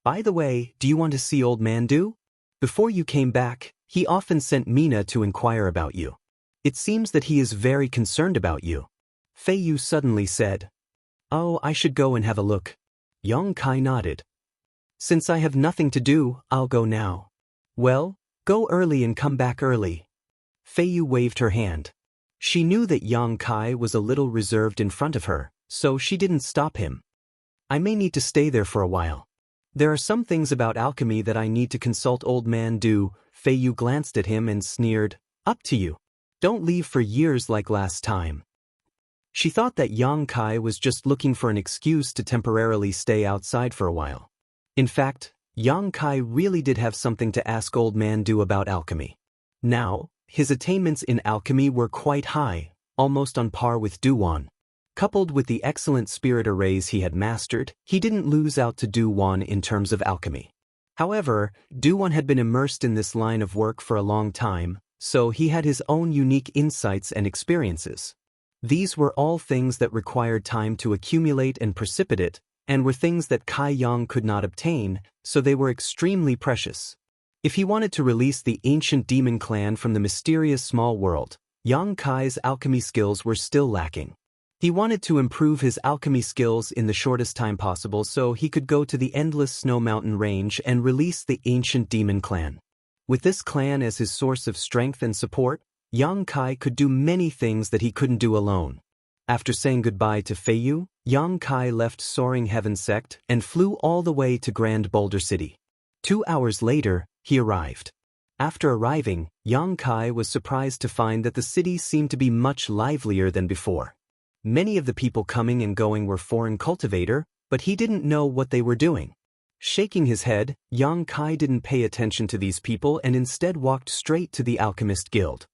By the way, do you want to see Old Man Du? Before you came back, he often sent Mina to inquire about you. It seems that he is very concerned about you. Feiyu suddenly said. Oh, I should go and have a look. Yang Kai nodded. Since I have nothing to do, I'll go now. Well, go early and come back early. Feiyu waved her hand. She knew that Yang Kai was a little reserved in front of her, so she didn't stop him. I may need to stay there for a while. There are some things about alchemy that I need to consult Old Man Du. Feiyu glanced at him and sneered, Up to you. Don't leave for years like last time. She thought that Yang Kai was just looking for an excuse to temporarily stay outside for a while. In fact, Yang Kai really did have something to ask Old Man Du about alchemy. Now, his attainments in alchemy were quite high, almost on par with Duwan. Coupled with the excellent spirit arrays he had mastered, he didn't lose out to Duwan in terms of alchemy. However, Duwan had been immersed in this line of work for a long time, so he had his own unique insights and experiences. These were all things that required time to accumulate and precipitate, and were things that Kai Yang could not obtain, so they were extremely precious. If he wanted to release the ancient demon clan from the mysterious small world, Yang Kai's alchemy skills were still lacking. He wanted to improve his alchemy skills in the shortest time possible so he could go to the endless snow mountain range and release the ancient demon clan. With this clan as his source of strength and support, Yang Kai could do many things that he couldn't do alone. After saying goodbye to Feiyu, Yang Kai left Soaring Heaven Sect and flew all the way to Grand Boulder City. 2 hours later, he arrived. After arriving, Yang Kai was surprised to find that the city seemed to be much livelier than before. Many of the people coming and going were foreign cultivator, but he didn't know what they were doing. Shaking his head, Yang Kai didn't pay attention to these people and instead walked straight to the Alchemist Guild.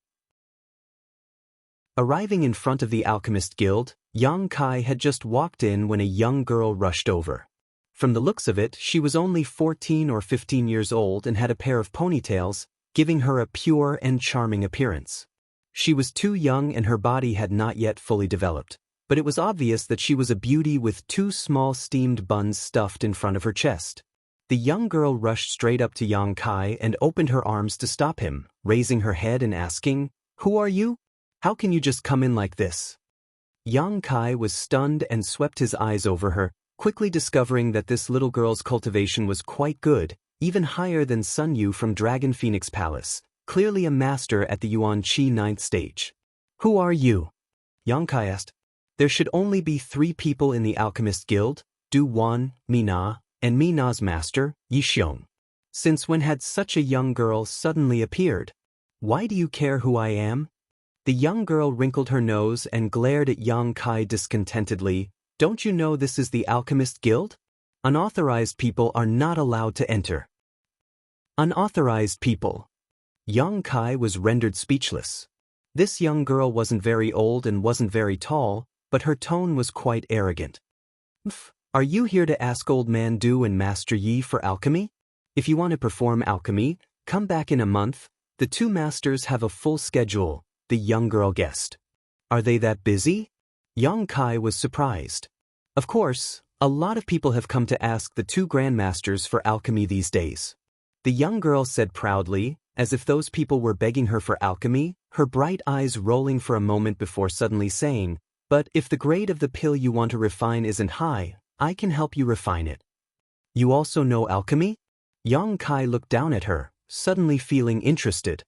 Arriving in front of the Alchemist Guild, Yang Kai had just walked in when a young girl rushed over. From the looks of it, she was only 14 or 15 years old and had a pair of ponytails, giving her a pure and charming appearance. She was too young and her body had not yet fully developed, but it was obvious that she was a beauty with 2 small steamed buns stuffed in front of her chest. The young girl rushed straight up to Yang Kai and opened her arms to stop him, raising her head and asking, "Who are you? How can you just come in like this?" Yang Kai was stunned and swept his eyes over her, quickly discovering that this little girl's cultivation was quite good, even higher than Sun Yu from Dragon Phoenix Palace, clearly a master at the Yuan Qi 9th stage. "Who are you?" Yang Kai asked. There should only be 3 people in the Alchemist Guild, Du Wan, Mina, and Mina's master, Yi Xiong. Since when had such a young girl suddenly appeared? Why do you care who I am? The young girl wrinkled her nose and glared at Yang Kai discontentedly. Don't you know this is the Alchemist Guild? Unauthorized people are not allowed to enter. Unauthorized people. Yang Kai was rendered speechless. This young girl wasn't very old and wasn't very tall, but her tone was quite arrogant. Are you here to ask Old Man Du and Master Yi for alchemy? If you want to perform alchemy, come back in a month. The 2 masters have a full schedule, the young girl guessed. Are they that busy? Yang Kai was surprised. Of course, a lot of people have come to ask the 2 grandmasters for alchemy these days. The young girl said proudly, as if those people were begging her for alchemy, her bright eyes rolling for a moment before suddenly saying, "But if the grade of the pill you want to refine isn't high, I can help you refine it." You also know alchemy? Yang Kai looked down at her, suddenly feeling interested.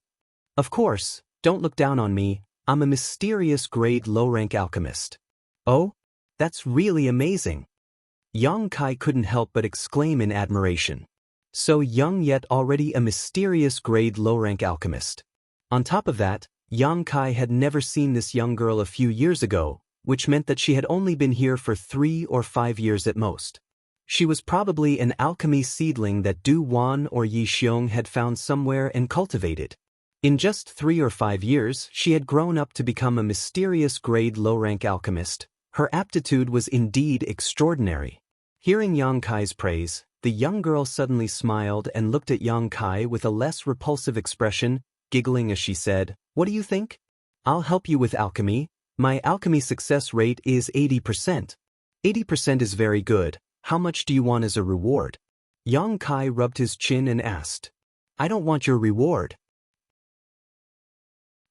Of course, don't look down on me, I'm a mysterious grade low-rank alchemist. Oh? That's really amazing. Yang Kai couldn't help but exclaim in admiration. So young yet already a mysterious grade low-rank alchemist. On top of that, Yang Kai had never seen this young girl a few years ago, which meant that she had only been here for 3 or 5 years at most. She was probably an alchemy seedling that Du Wan or Yi Xiong had found somewhere and cultivated. In just 3 or 5 years, she had grown up to become a mysterious grade low-rank alchemist. Her aptitude was indeed extraordinary. Hearing Yang Kai's praise, the young girl suddenly smiled and looked at Yang Kai with a less repulsive expression, giggling as she said, "What do you think? I'll help you with alchemy. My alchemy success rate is 80%. 80% is very good. How much do you want as a reward?" Yang Kai rubbed his chin and asked, "I don't want your reward."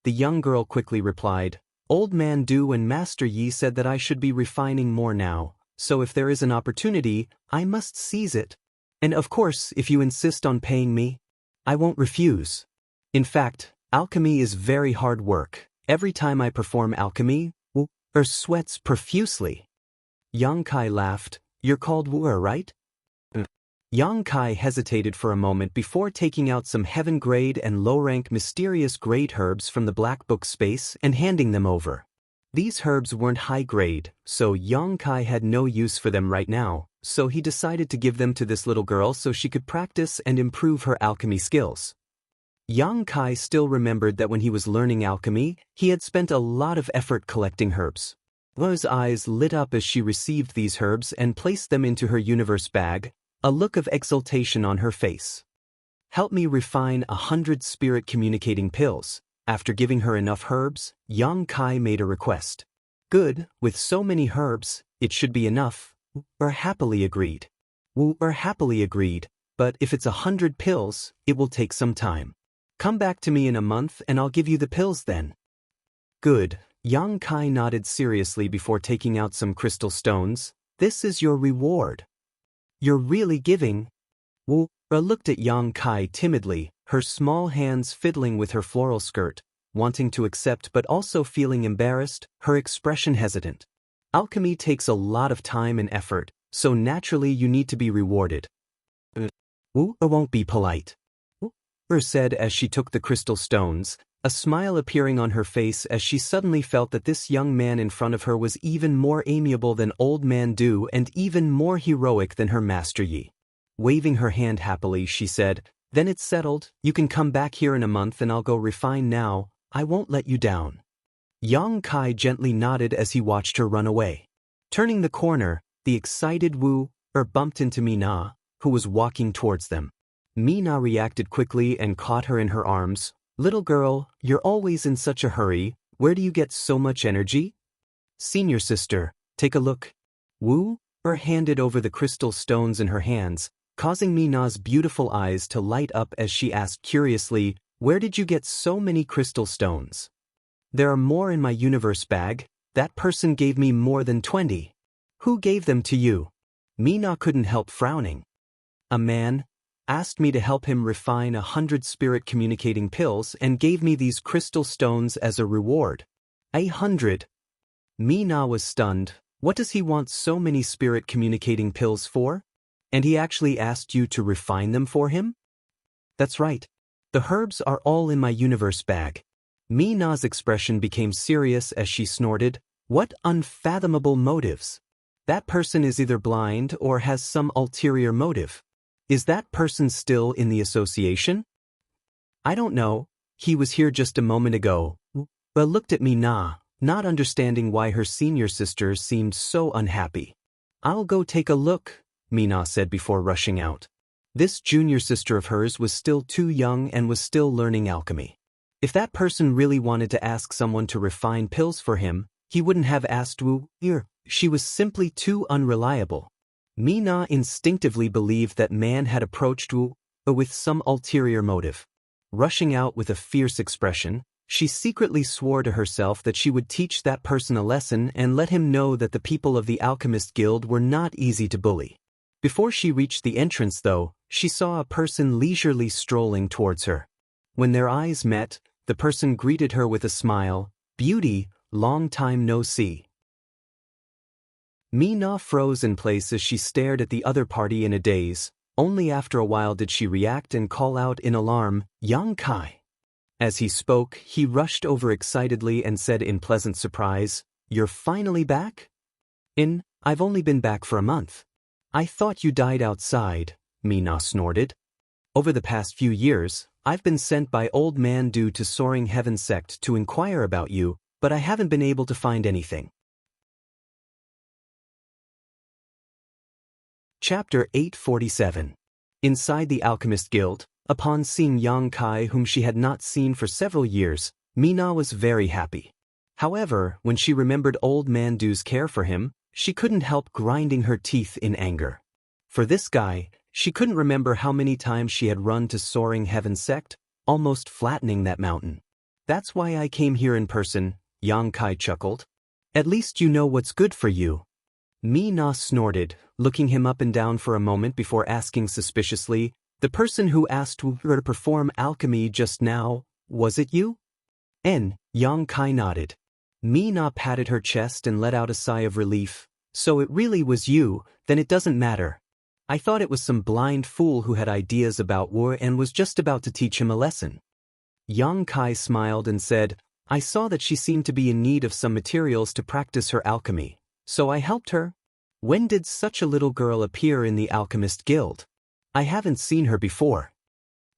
The young girl quickly replied, "Old Man Du and Master Yi said that I should be refining more now, so if there is an opportunity, I must seize it. And of course, if you insist on paying me, I won't refuse. In fact, alchemy is very hard work. Every time I perform alchemy, Wu sweats profusely." Yang Kai laughed. "You're called Wu, right?" Yang Kai hesitated for a moment before taking out some heaven-grade and low-rank mysterious grade herbs from the black book space and handing them over. These herbs weren't high-grade, so Yang Kai had no use for them right now, so he decided to give them to this little girl so she could practice and improve her alchemy skills. Yang Kai still remembered that when he was learning alchemy, he had spent a lot of effort collecting herbs. Wu's eyes lit up as she received these herbs and placed them into her universe bag, a look of exultation on her face. "Help me refine 100 spirit-communicating pills." After giving her enough herbs, Yang Kai made a request. "Good, with so many herbs, it should be enough." Wu happily agreed. "But if it's 100 pills, it will take some time. Come back to me in a month and I'll give you the pills then." "Good." Yang Kai nodded seriously before taking out some crystal stones. "This is your reward." "You're really giving?" Wu looked at Yang Kai timidly, her small hands fiddling with her floral skirt, wanting to accept but also feeling embarrassed, her expression hesitant. "Alchemy takes a lot of time and effort, so naturally you need to be rewarded." "Wu won't be polite," Wu said as she took the crystal stones, a smile appearing on her face as she suddenly felt that this young man in front of her was even more amiable than Old Man Du and even more heroic than her Master Yi. Waving her hand happily, she said, "Then it's settled. You can come back here in a month and I'll go refine now. I won't let you down." Yang Kai gently nodded as he watched her run away. Turning the corner, the excited Wu bumped into Mina, who was walking towards them. Mina reacted quickly and caught her in her arms. "Little girl, you're always in such a hurry. Where do you get so much energy?" "Senior sister, take a look." Wu handed over the crystal stones in her hands, causing Mina's beautiful eyes to light up as she asked curiously, "Where did you get so many crystal stones?" "There are more in my universe bag. That person gave me more than 20. "Who gave them to you?" Mina couldn't help frowning. "A man asked me to help him refine 100 spirit-communicating pills and gave me these crystal stones as a reward." 100? Mina was stunned. "What does he want so many spirit-communicating pills for? And he actually asked you to refine them for him?" "That's right. The herbs are all in my universe bag." Mina's expression became serious as she snorted. "What unfathomable motives! That person is either blind or has some ulterior motive. Is that person still in the association?" "I don't know. He was here just a moment ago." But looked at Mina, not understanding why her senior sister seemed so unhappy. "I'll go take a look," Mina said before rushing out. This junior sister of hers was still too young and was still learning alchemy. If that person really wanted to ask someone to refine pills for him, he wouldn't have asked Wu. She was simply too unreliable. Mina instinctively believed that man had approached Wu with some ulterior motive. Rushing out with a fierce expression, she secretly swore to herself that she would teach that person a lesson and let him know that the people of the Alchemist Guild were not easy to bully. Before she reached the entrance, though, she saw a person leisurely strolling towards her. When their eyes met, the person greeted her with a smile. "Beauty, long time no see." Mina froze in place as she stared at the other party in a daze. Only after a while did she react and call out in alarm, "Yang Kai." As he spoke, he rushed over excitedly and said in pleasant surprise, "You're finally back?" I've only been back for a month. I thought you died outside, Mina snorted. Over the past few years, I've been sent by Old Man Du to Soaring Heaven Sect to inquire about you, but I haven't been able to find anything. Chapter 847. Inside the Alchemist Guild, upon seeing Yang Kai whom she had not seen for several years, Mina was very happy. However, when she remembered Old Man Du's care for him, she couldn't help grinding her teeth in anger. For this guy, she couldn't remember how many times she had run to Soaring Heaven Sect, almost flattening that mountain. That's why I came here in person, Yang Kai chuckled. At least you know what's good for you. Mina snorted, looking him up and down for a moment before asking suspiciously, the person who asked her to perform alchemy just now, was it you? Yang Kai nodded. Mina patted her chest and let out a sigh of relief. So it really was you, then it doesn't matter. I thought it was some blind fool who had ideas about war and was just about to teach him a lesson. Yang Kai smiled and said, I saw that she seemed to be in need of some materials to practice her alchemy, so I helped her. When did such a little girl appear in the Alchemist Guild? I haven't seen her before.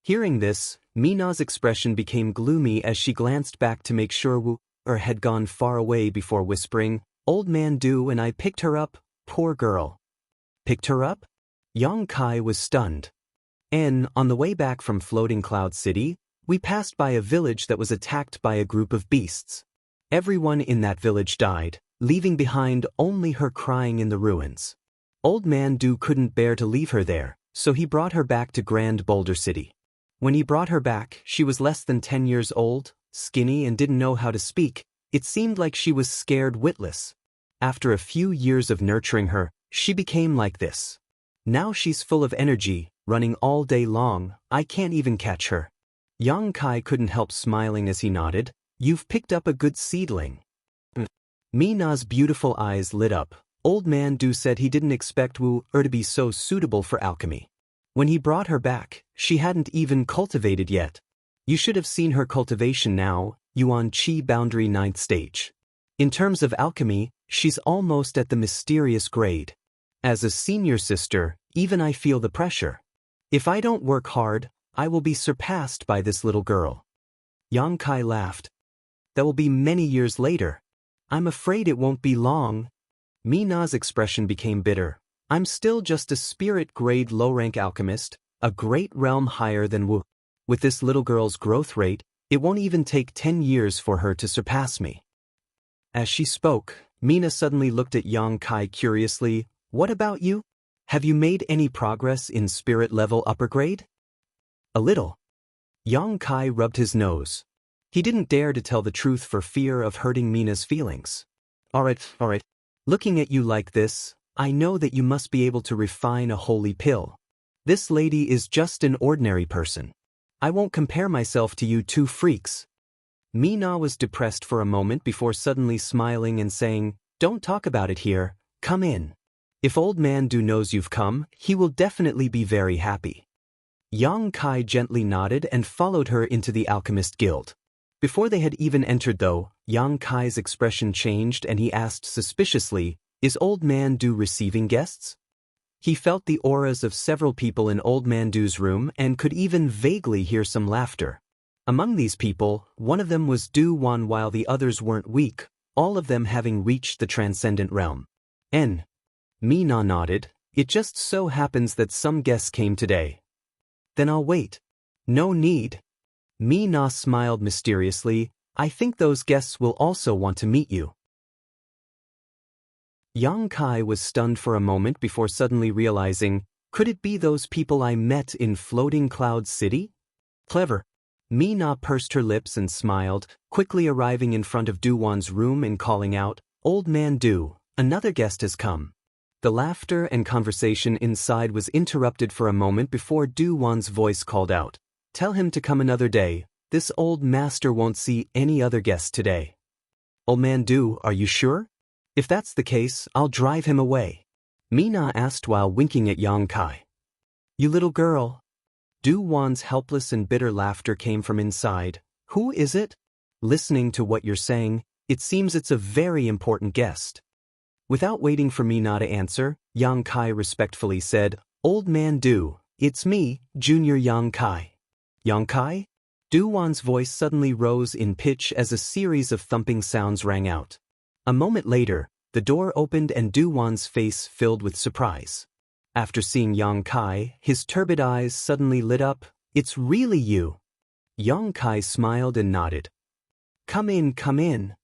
Hearing this, Mina's expression became gloomy as she glanced back to make sure Wu-er had gone far away before whispering, Old Man Du and I picked her up, poor girl. Picked her up? Yang Kai was stunned. On the way back from Floating Cloud City, we passed by a village that was attacked by a group of beasts. Everyone in that village died, leaving behind only her crying in the ruins. Old Man Du couldn't bear to leave her there, so he brought her back to Grand Boulder City. When he brought her back, she was less than 10 years old, skinny and didn't know how to speak. It seemed like she was scared witless. After a few years of nurturing her, she became like this. Now she's full of energy, running all day long. I can't even catch her. Yang Kai couldn't help smiling as he nodded. You've picked up a good seedling. Mina's beautiful eyes lit up. Old Man Du said he didn't expect Wu-er to be so suitable for alchemy. When he brought her back, she hadn't even cultivated yet. You should have seen her cultivation now, Yuan Qi Boundary 9th stage. In terms of alchemy, she's almost at the mysterious grade. As a senior sister, even I feel the pressure. If I don't work hard, I will be surpassed by this little girl. Yang Kai laughed. That will be many years later. I'm afraid it won't be long. Mina's expression became bitter. I'm still just a spirit-grade low-rank alchemist, a great realm higher than Wu. With this little girl's growth rate, it won't even take 10 years for her to surpass me. As she spoke, Mina suddenly looked at Yang Kai curiously. What about you? Have you made any progress in spirit level upper grade? A little. Yang Kai rubbed his nose. He didn't dare to tell the truth for fear of hurting Mina's feelings. Alright. Looking at you like this, I know that you must be able to refine a holy pill. This lady is just an ordinary person. I won't compare myself to you two freaks. Mina was depressed for a moment before suddenly smiling and saying, Don't talk about it here, come in. If Old Man Du knows you've come, he will definitely be very happy. Yang Kai gently nodded and followed her into the Alchemist Guild. Before they had even entered though, Yang Kai's expression changed and he asked suspiciously, Is Old Man Du receiving guests? He felt the auras of several people in Old Man Du's room and could even vaguely hear some laughter. Among these people, one of them was Du Wan while the others weren't weak, all of them having reached the transcendent realm. Mina nodded. It just so happens that some guests came today. Then I'll wait. No need. Mina smiled mysteriously. I think those guests will also want to meet you. Yang Kai was stunned for a moment before suddenly realizing, could it be those people I met in Floating Cloud City? Clever. Mina pursed her lips and smiled, quickly arriving in front of Du Wan's room and calling out, Old Man Du, another guest has come. The laughter and conversation inside was interrupted for a moment before Du Wan's voice called out, Tell him to come another day, this old master won't see any other guests today. Old Man Du, are you sure? If that's the case, I'll drive him away. Mina asked while winking at Yang Kai. You little girl. Du Wan's helpless and bitter laughter came from inside. Who is it? Listening to what you're saying, it seems it's a very important guest. Without waiting for me to answer, Yang Kai respectfully said, "Old man Du, it's me, Junior Yang Kai." Yang Kai? Du Wan's voice suddenly rose in pitch as a series of thumping sounds rang out. A moment later, the door opened and Du Wan's face filled with surprise. After seeing Yang Kai, his turbid eyes suddenly lit up. "It's really you." Yang Kai smiled and nodded. Come in, come in."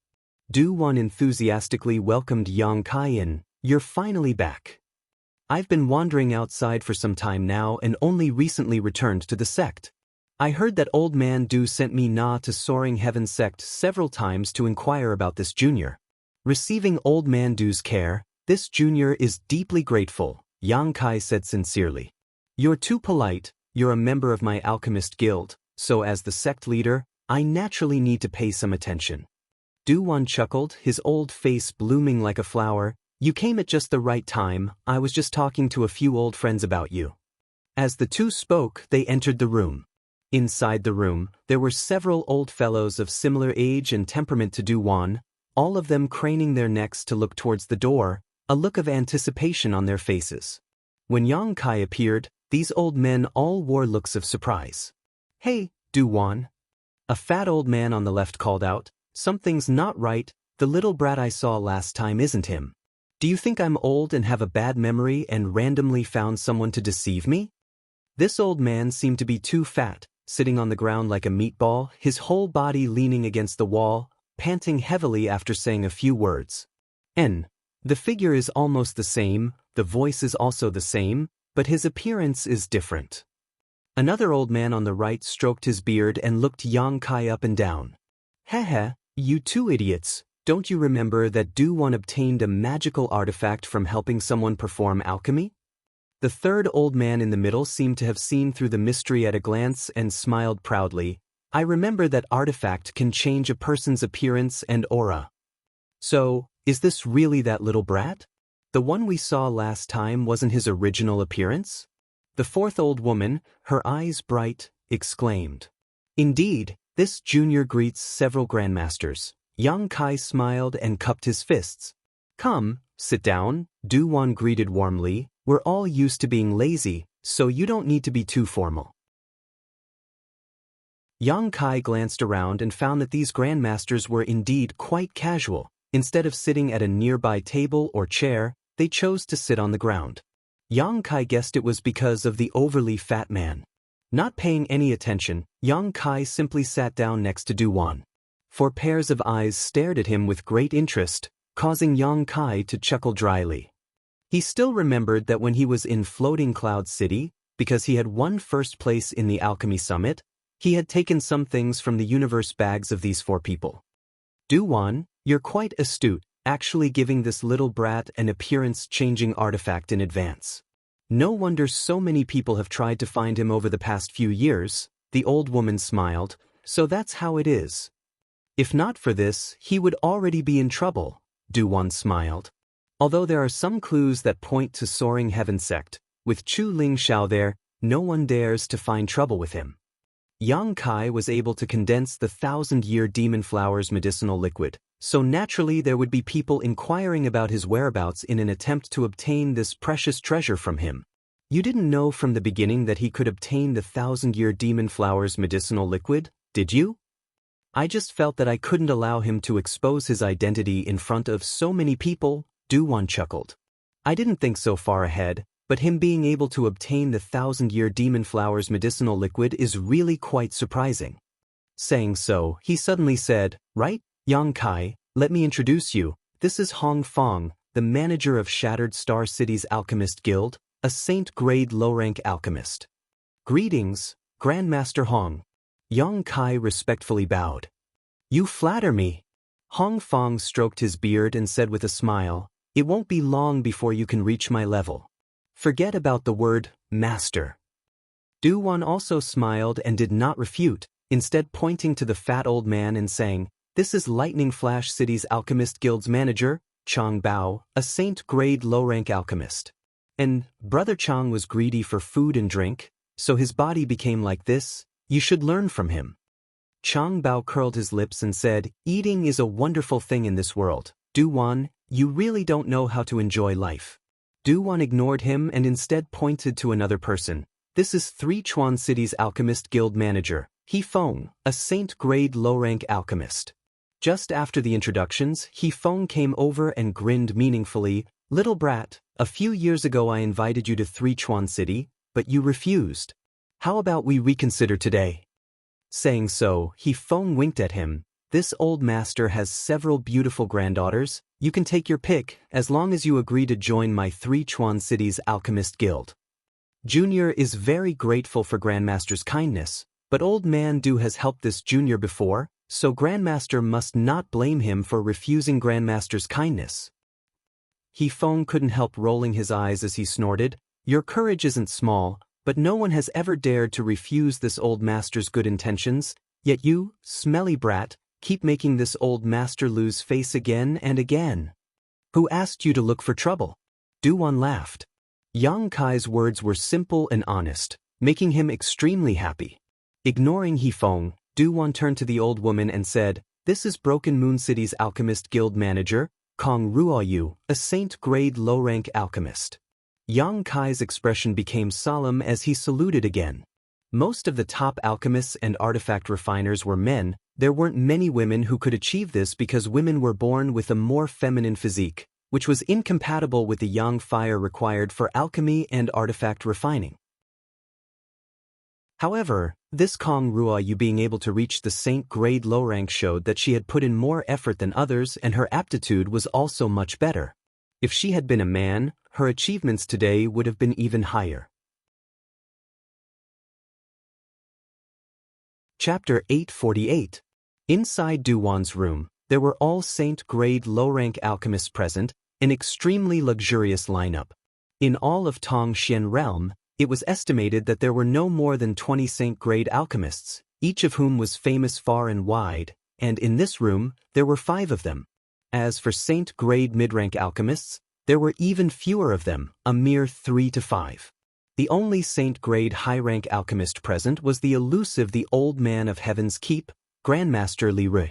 Du Wan enthusiastically welcomed Yang Kai in. "You're finally back. I've been wandering outside for some time now and only recently returned to the sect. I heard that old man Du sent me to Soaring Heaven sect several times to inquire about this junior. Receiving old man Du's care, this junior is deeply grateful," Yang Kai said sincerely. "You're too polite, you're a member of my alchemist guild, so as the sect leader, I naturally need to pay some attention." Du Wan chuckled, his old face blooming like a flower. "You came at just the right time, I was just talking to a few old friends about you." As the two spoke, they entered the room. Inside the room, there were several old fellows of similar age and temperament to Du Wan, all of them craning their necks to look towards the door, a look of anticipation on their faces. When Yang Kai appeared, these old men all wore looks of surprise. "Hey, Du Wan." A fat old man on the left called out, "Something's not right, the little brat I saw last time isn't him. Do you think I'm old and have a bad memory and randomly found someone to deceive me?" This old man seemed to be too fat, sitting on the ground like a meatball, his whole body leaning against the wall, panting heavily after saying a few words. The figure is almost the same, the voice is also the same, but his appearance is different. Another old man on the right stroked his beard and looked Yang Kai up and down. "Heh, you two idiots, don't you remember that Du Wan obtained a magical artifact from helping someone perform alchemy?" The third old man in the middle seemed to have seen through the mystery at a glance and smiled proudly. "I remember that artifact can change a person's appearance and aura." "So, is this really that little brat? The one we saw last time wasn't his original appearance?" The fourth old woman, her eyes bright, exclaimed. "Indeed, this junior greets several grandmasters." Yang Kai smiled and cupped his fists. "Come, sit down," Du Wan greeted warmly. "We're all used to being lazy, so you don't need to be too formal." Yang Kai glanced around and found that these grandmasters were indeed quite casual. Instead of sitting at a nearby table or chair, they chose to sit on the ground. Yang Kai guessed it was because of the overly fat man. Not paying any attention, Yang Kai simply sat down next to Du Wan. 4 pairs of eyes stared at him with great interest, causing Yang Kai to chuckle dryly. He still remembered that when he was in Floating Cloud City, because he had won first place in the Alchemy Summit, he had taken some things from the universe bags of these 4 people. "Du Wan, you're quite astute, actually giving this little brat an appearance-changing artifact in advance. No wonder so many people have tried to find him over the past few years," the old woman smiled. "So that's how it is. If not for this, he would already be in trouble," Du Wan smiled. "Although there are some clues that point to Soaring Heaven sect, with Chu Ling Xiao there, no one dares to find trouble with him." Yang Kai was able to condense the 1,000-year demon flowers medicinal liquid, so naturally there would be people inquiring about his whereabouts in an attempt to obtain this precious treasure from him. "You didn't know from the beginning that he could obtain the 1,000-year demon flowers medicinal liquid, did you?" "I just felt that I couldn't allow him to expose his identity in front of so many people," Du Wan chuckled. "I didn't think so far ahead, but him being able to obtain the 1,000-year demon flowers medicinal liquid is really quite surprising." Saying so, he suddenly said, "Right, Yang Kai, let me introduce you. This is Hong Fong, the manager of Shattered Star City's Alchemist Guild, a Saint-grade low-rank alchemist." "Greetings, Grandmaster Hong." Yang Kai respectfully bowed. "You flatter me." Hong Fong stroked his beard and said with a smile, "It won't be long before you can reach my level. Forget about the word, master." Du Wan also smiled and did not refute, instead pointing to the fat old man and saying, "This is Lightning Flash City's Alchemist Guild's manager, Chang Bao, a Saint-grade low-rank alchemist. And Brother Chang was greedy for food and drink, so his body became like this. You should learn from him." Chang Bao curled his lips and said, "Eating is a wonderful thing in this world, "Du-wan, you really don't know how to enjoy life." Du-wan ignored him and instead pointed to another person. "This is Three Chuan City's Alchemist Guild manager, He Feng, a Saint-grade low-rank alchemist." Just after the introductions, He Feng came over and grinned meaningfully. "Little brat, a few years ago I invited you to Three Chuan City, but you refused. How about we reconsider today?" Saying so, He Feng winked at him. "This old master has several beautiful granddaughters. You can take your pick, as long as you agree to join my Three Chuan City's Alchemist Guild." Junior is very grateful for Grandmaster's kindness, but Old Man Du has helped this junior before, so Grandmaster must not blame him for refusing Grandmaster's kindness. He Feng couldn't help rolling his eyes as he snorted. "Your courage isn't small, but no one has ever dared to refuse this old master's good intentions, yet you, smelly brat, keep making this old master lose face again and again. Who asked you to look for trouble?" Du-wan laughed. Yang Kai's words were simple and honest, making him extremely happy. Ignoring He Feng, Du-wan turned to the old woman and said, "This is Broken Moon City's Alchemist Guild manager, Kong Ruoyu, a Saint-grade low-rank alchemist." Yang Kai's expression became solemn as he saluted again. Most of the top alchemists and artifact refiners were men. There weren't many women who could achieve this because women were born with a more feminine physique, which was incompatible with the yang fire required for alchemy and artifact refining. However, this Kong Ruoyu being able to reach the Saint-grade low rank showed that she had put in more effort than others and her aptitude was also much better. If she had been a man, her achievements today would have been even higher. Chapter 848. Inside Du-wan's room, there were all Saint-grade low-rank alchemists present, an extremely luxurious lineup. In all of Tongxian realm, it was estimated that there were no more than 20 Saint-grade alchemists, each of whom was famous far and wide, and in this room, there were 5 of them. As for Saint-grade mid-rank alchemists, there were even fewer of them, a mere 3 to 5. The only Saint-grade high-rank alchemist present was the elusive the Old Man of Heaven's Keep, Grandmaster Li Rui.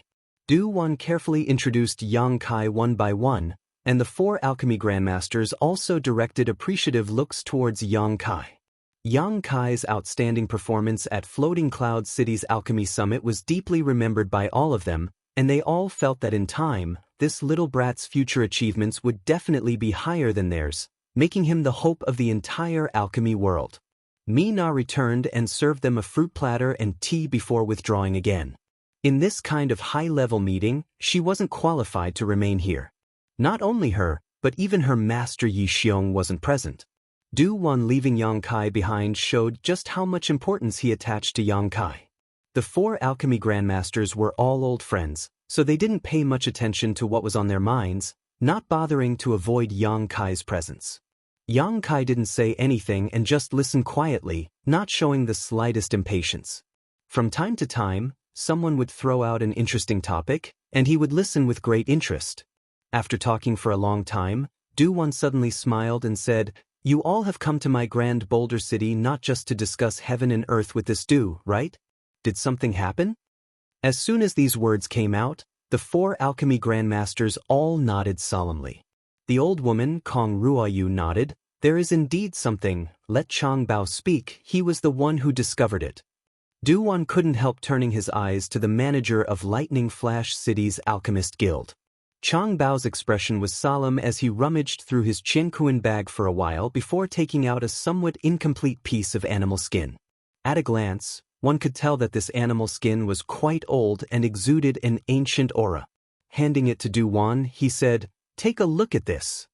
Du-wan carefully introduced Yang Kai one by one, and the 4 alchemy grandmasters also directed appreciative looks towards Yang Kai. Yang Kai's outstanding performance at Floating Cloud City's Alchemy Summit was deeply remembered by all of them, and they all felt that in time, this little brat's future achievements would definitely be higher than theirs, making him the hope of the entire alchemy world. Mina returned and served them a fruit platter and tea before withdrawing again. In this kind of high-level meeting, she wasn't qualified to remain here. Not only her, but even her master Yi Xiong wasn't present. Du-wan leaving Yang Kai behind showed just how much importance he attached to Yang Kai. The 4 alchemy grandmasters were all old friends, so they didn't pay much attention to what was on their minds, not bothering to avoid Yang Kai's presence. Yang Kai didn't say anything and just listened quietly, not showing the slightest impatience. From time to time, someone would throw out an interesting topic, and he would listen with great interest. After talking for a long time, Du-wan suddenly smiled and said, "You all have come to my grand Boulder City not just to discuss heaven and earth with this Du, right? Did something happen?" As soon as these words came out, the 4 alchemy grandmasters all nodded solemnly. The old woman, Kong Ruoyu, nodded. "There is indeed something. Let Chang Bao speak. He was the one who discovered it." Du-wan couldn't help turning his eyes to the manager of Lightning Flash City's Alchemist Guild. Chang Bao's expression was solemn as he rummaged through his Qiankuan bag for a while before taking out a somewhat incomplete piece of animal skin. At a glance, one could tell that this animal skin was quite old and exuded an ancient aura. Handing it to Du-wan, he said, "Take a look at this."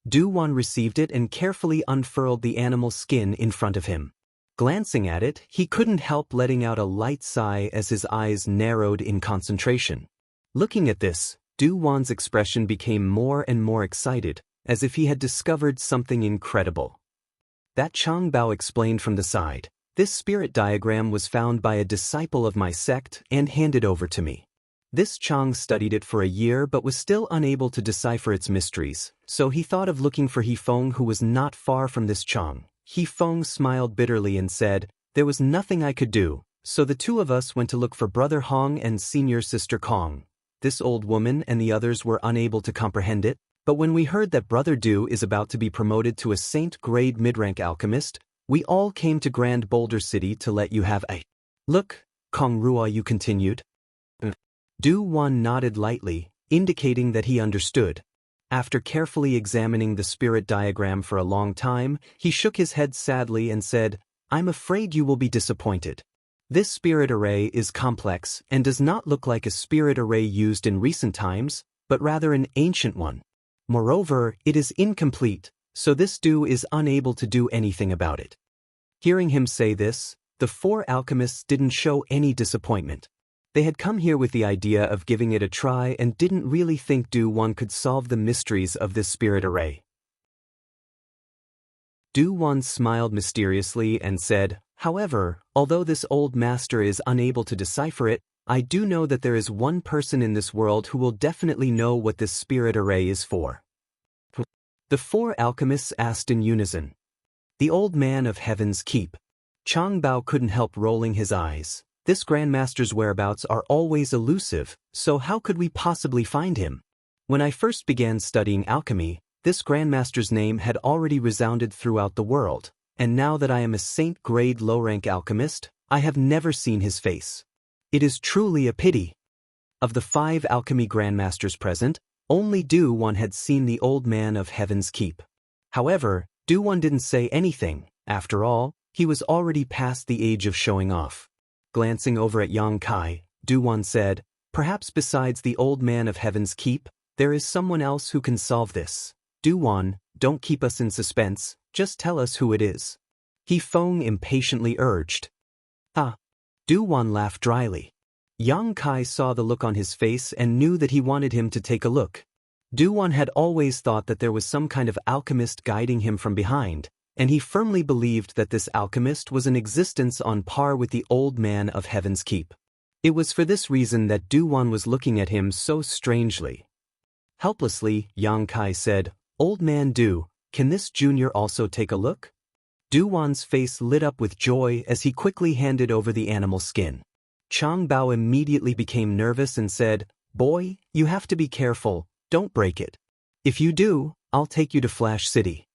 Du-wan received it and carefully unfurled the animal skin in front of him. Glancing at it, he couldn't help letting out a light sigh as his eyes narrowed in concentration. Looking at this, Du-wan's expression became more and more excited, as if he had discovered something incredible. That Chang Bao explained from the side, "This spirit diagram was found by a disciple of my sect and handed over to me. This Chang studied it for a year but was still unable to decipher its mysteries, so he thought of looking for He Feng, who was not far from this Chang." He Feng smiled bitterly and said, "There was nothing I could do, so the 2 of us went to look for Brother Hong and Senior Sister Kong. This old woman and the others were unable to comprehend it, but when we heard that Brother Du is about to be promoted to a saint-grade mid-rank alchemist, we all came to Grand Boulder City to let you have a look, Kong Ruoyu continued. Du Wan nodded lightly, indicating that he understood. After carefully examining the spirit diagram for a long time, he shook his head sadly and said, "I'm afraid you will be disappointed. This spirit array is complex and does not look like a spirit array used in recent times, but rather an ancient one. Moreover, it is incomplete, so this Du is unable to do anything about it." Hearing him say this, the four alchemists didn't show any disappointment. They had come here with the idea of giving it a try and didn't really think Du Wan could solve the mysteries of this spirit array. Du Wan smiled mysteriously and said, "However, although this old master is unable to decipher it, I do know that there is one person in this world who will definitely know what this spirit array is for." The four alchemists asked in unison. "The old man of Heaven's Keep." Chang Bao couldn't help rolling his eyes. This Grandmaster's whereabouts are always elusive, so how could we possibly find him? When I first began studying alchemy, this Grandmaster's name had already resounded throughout the world, and now that I am a saint-grade low-rank alchemist, I have never seen his face. It is truly a pity. Of the 5 alchemy Grandmasters present, only Du Wan had seen the old man of Heaven's Keep. However, Du Wan didn't say anything. After all, he was already past the age of showing off. Glancing over at Yang Kai, Du Wan said, "Perhaps besides the old man of Heaven's Keep, there is someone else who can solve this. Du Wan, don't keep us in suspense, just tell us who it is." He Feng impatiently urged. "Ah." Du Wan laughed dryly. Yang Kai saw the look on his face and knew that he wanted him to take a look. Du Wan had always thought that there was some kind of alchemist guiding him from behind, and he firmly believed that this alchemist was in existence on par with the old man of Heaven's Keep. It was for this reason that Du Wan was looking at him so strangely. Helplessly, Yang Kai said, "Old man Du, can this junior also take a look?" Du Wan's face lit up with joy as he quickly handed over the animal skin. Chang Bao immediately became nervous and said, "Boy, you have to be careful, don't break it. If you do, I'll take you to Flash City."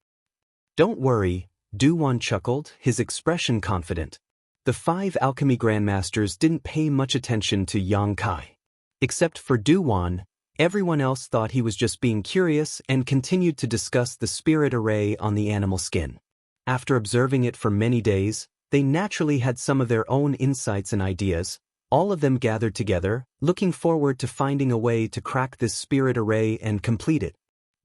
"Don't worry," Du Wan chuckled, his expression confident. The 5 alchemy grandmasters didn't pay much attention to Yang Kai. Except for Du Wan, everyone else thought he was just being curious and continued to discuss the spirit array on the animal skin. After observing it for many days, they naturally had some of their own insights and ideas. All of them gathered together, looking forward to finding a way to crack this spirit array and complete it.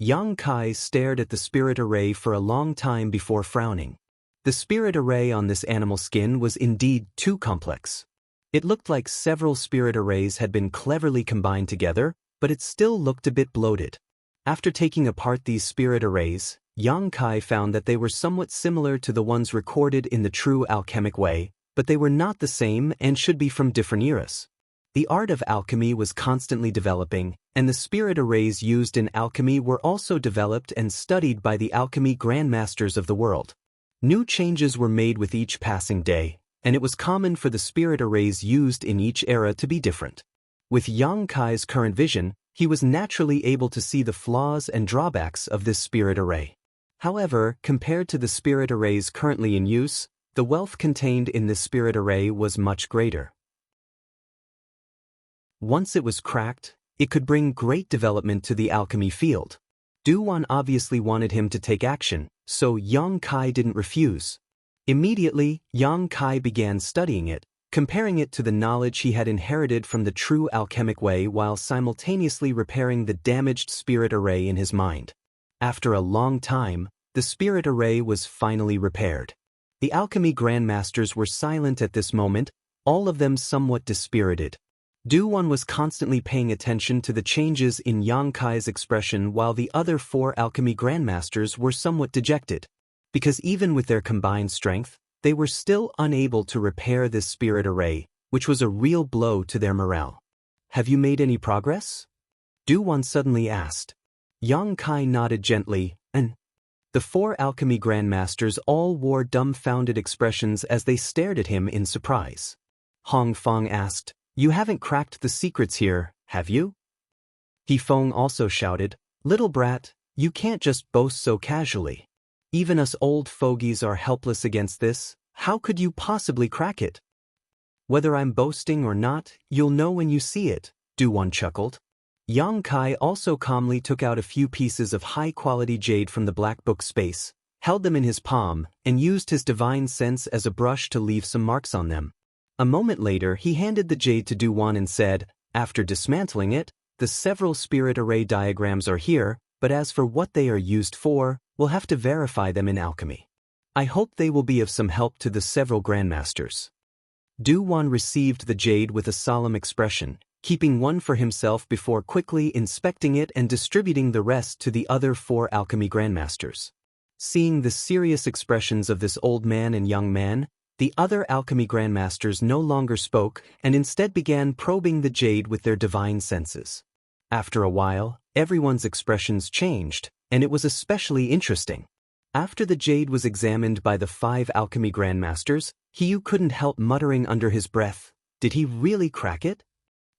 Yang Kai stared at the spirit array for a long time before frowning. The spirit array on this animal skin was indeed too complex. It looked like several spirit arrays had been cleverly combined together, but it still looked a bit bloated. After taking apart these spirit arrays, Yang Kai found that they were somewhat similar to the ones recorded in the true alchemic way, but they were not the same and should be from different eras. The art of alchemy was constantly developing, and the spirit arrays used in alchemy were also developed and studied by the alchemy grandmasters of the world. New changes were made with each passing day, and it was common for the spirit arrays used in each era to be different. With Yang Kai's current vision, he was naturally able to see the flaws and drawbacks of this spirit array. However, compared to the spirit arrays currently in use, the wealth contained in this spirit array was much greater. Once it was cracked, it could bring great development to the alchemy field. Du Wan obviously wanted him to take action, so Yang Kai didn't refuse. Immediately, Yang Kai began studying it, comparing it to the knowledge he had inherited from the true alchemic way while simultaneously repairing the damaged spirit array in his mind. After a long time, the spirit array was finally repaired. The alchemy grandmasters were silent at this moment, all of them somewhat dispirited. Du Wan was constantly paying attention to the changes in Yang Kai's expression while the other 4 alchemy grandmasters were somewhat dejected. Because even with their combined strength, they were still unable to repair this spirit array, which was a real blow to their morale. "Have you made any progress?" Du Wan suddenly asked. Yang Kai nodded gently, and the 4 alchemy grandmasters all wore dumbfounded expressions as they stared at him in surprise. Hong Feng asked, "You haven't cracked the secrets here, have you?" He Feng also shouted, "Little brat, you can't just boast so casually. Even us old fogies are helpless against this, how could you possibly crack it?" "Whether I'm boasting or not, you'll know when you see it," Du-Wan chuckled. Yang Kai also calmly took out a few pieces of high-quality jade from the black book space, held them in his palm, and used his divine sense as a brush to leave some marks on them. A moment later he handed the jade to Du-Wan and said, after dismantling it, "The several spirit array diagrams are here, but as for what they are used for, we'll have to verify them in alchemy. I hope they will be of some help to the several grandmasters." Du-Wan received the jade with a solemn expression, keeping one for himself before quickly inspecting it and distributing the rest to the other 4 alchemy grandmasters. Seeing the serious expressions of this old man and young man, the other alchemy grandmasters no longer spoke and instead began probing the jade with their divine senses. After a while, everyone's expressions changed, and it was especially interesting. After the jade was examined by the 5 alchemy grandmasters, Hiyu couldn't help muttering under his breath, "Did he really crack it?"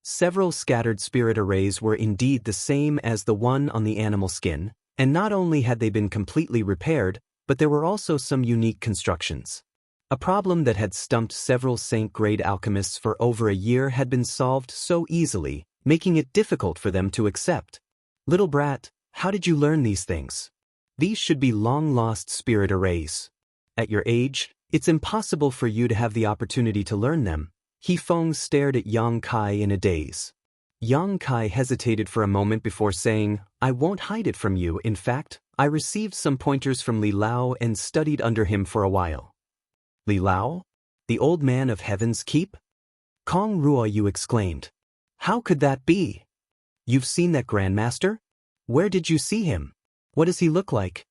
Several scattered spirit arrays were indeed the same as the one on the animal skin, and not only had they been completely repaired, but there were also some unique constructions. A problem that had stumped several Saint-grade alchemists for over a year had been solved so easily, making it difficult for them to accept. "Little brat, how did you learn these things? These should be long-lost spirit arrays. At your age, it's impossible for you to have the opportunity to learn them." He Feng stared at Yang Kai in a daze. Yang Kai hesitated for a moment before saying, "I won't hide it from you. In fact, I received some pointers from Li Lao and studied under him for a while." "Li Lao? The old man of Heaven's Keep?" Kong Ruoyu exclaimed. "How could that be? You've seen that grandmaster? Where did you see him? What does he look like?"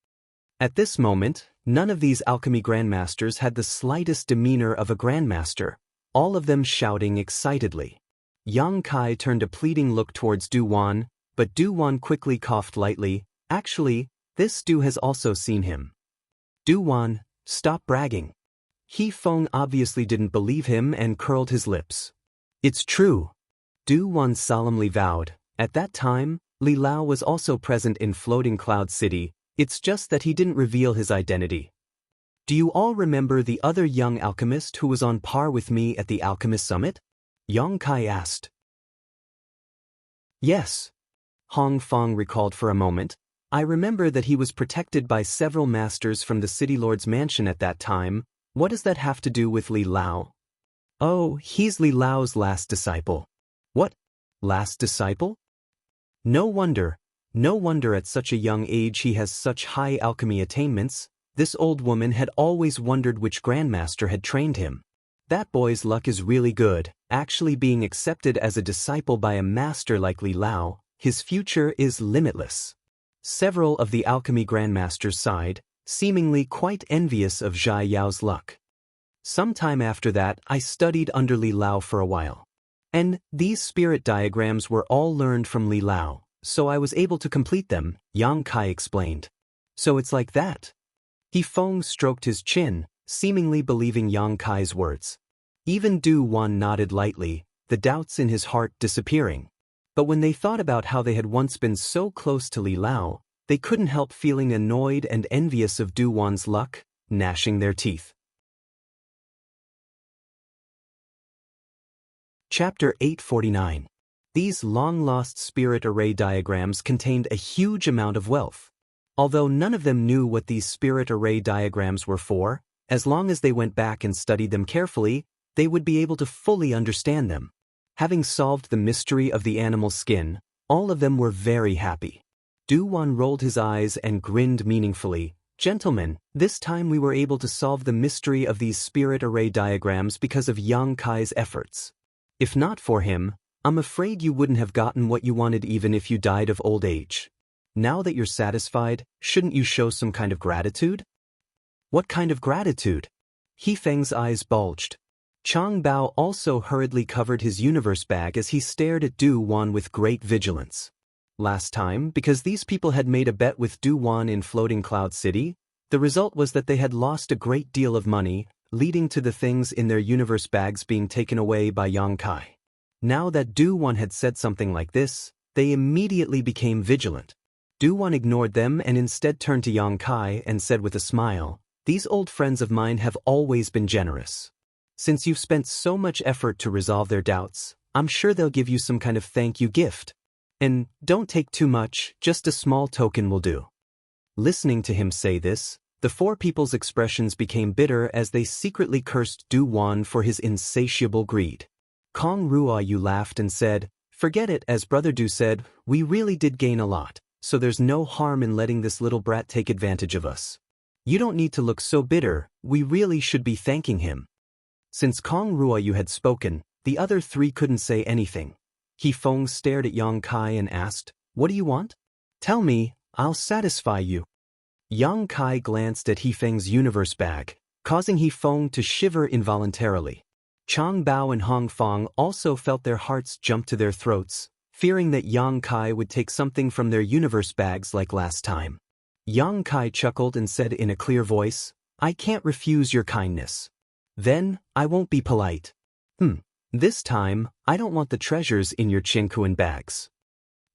At this moment, none of these alchemy grandmasters had the slightest demeanor of a grandmaster, all of them shouting excitedly. Yang Kai turned a pleading look towards Du-Wan, but Du-Wan quickly coughed lightly. "Actually, this Du has also seen him." "Du-Wan, stop bragging." He Feng obviously didn't believe him and curled his lips. "It's true." Du-Wan solemnly vowed. At that time, Li Lao was also present in Floating Cloud City, it's just that he didn't reveal his identity. "Do you all remember the other young alchemist who was on par with me at the Alchemist Summit?" Yang Kai asked. "Yes." Hong Feng recalled for a moment. "I remember that he was protected by several masters from the City Lord's mansion at that time. What does that have to do with Li Lao?" "Oh, he's Li Lao's last disciple." "What? Last disciple?" No wonder at such a young age he has such high alchemy attainments." This old woman had always wondered which grandmaster had trained him. "That boy's luck is really good, actually being accepted as a disciple by a master like Li Lao. His future is limitless." Several of the alchemy grandmasters sighed, seemingly quite envious of Zhai Yao's luck. "Sometime after that, I studied under Li Lao for a while. And these spirit diagrams were all learned from Li Lao, so I was able to complete them," Yang Kai explained. "So it's like that?" He Feng stroked his chin, seemingly believing Yang Kai's words. Even Du-Wan nodded lightly, the doubts in his heart disappearing. But when they thought about how they had once been so close to Li Lao, they couldn't help feeling annoyed and envious of Du-Wan's luck, gnashing their teeth. Chapter 849. These long-lost spirit array diagrams contained a huge amount of wealth. Although none of them knew what these spirit array diagrams were for, as long as they went back and studied them carefully, they would be able to fully understand them. Having solved the mystery of the animal skin, all of them were very happy. Du-Wan rolled his eyes and grinned meaningfully. "Gentlemen, this time we were able to solve the mystery of these spirit array diagrams because of Yang Kai's efforts. If not for him, I'm afraid you wouldn't have gotten what you wanted even if you died of old age. Now that you're satisfied, shouldn't you show some kind of gratitude?" "What kind of gratitude?" He Feng's eyes bulged. Chang Bao also hurriedly covered his universe bag as he stared at Du-Wan with great vigilance. Last time, because these people had made a bet with Du-Wan in Floating Cloud City, the result was that they had lost a great deal of money, leading to the things in their universe bags being taken away by Yang Kai. Now that Du-Wan had said something like this, they immediately became vigilant. Du-Wan ignored them and instead turned to Yang Kai and said with a smile, "These old friends of mine have always been generous. Since you've spent so much effort to resolve their doubts, I'm sure they'll give you some kind of thank you gift. And don't take too much, just a small token will do." Listening to him say this, the four people's expressions became bitter as they secretly cursed Du-Wan for his insatiable greed. Kong Ruoyu laughed and said, "Forget it, as Brother Du said, we really did gain a lot, so there's no harm in letting this little brat take advantage of us. You don't need to look so bitter, we really should be thanking him." Since Kong Ruoyu had spoken, the other three couldn't say anything. He Feng stared at Yang Kai and asked, "What do you want? Tell me, I'll satisfy you." Yang Kai glanced at He Feng's universe bag, causing He Feng to shiver involuntarily. Chang Bao and Hong Fong also felt their hearts jump to their throats, fearing that Yang Kai would take something from their universe bags like last time. Yang Kai chuckled and said in a clear voice, "I can't refuse your kindness. Then, I won't be polite. This time, I don't want the treasures in your Qingkuan bags."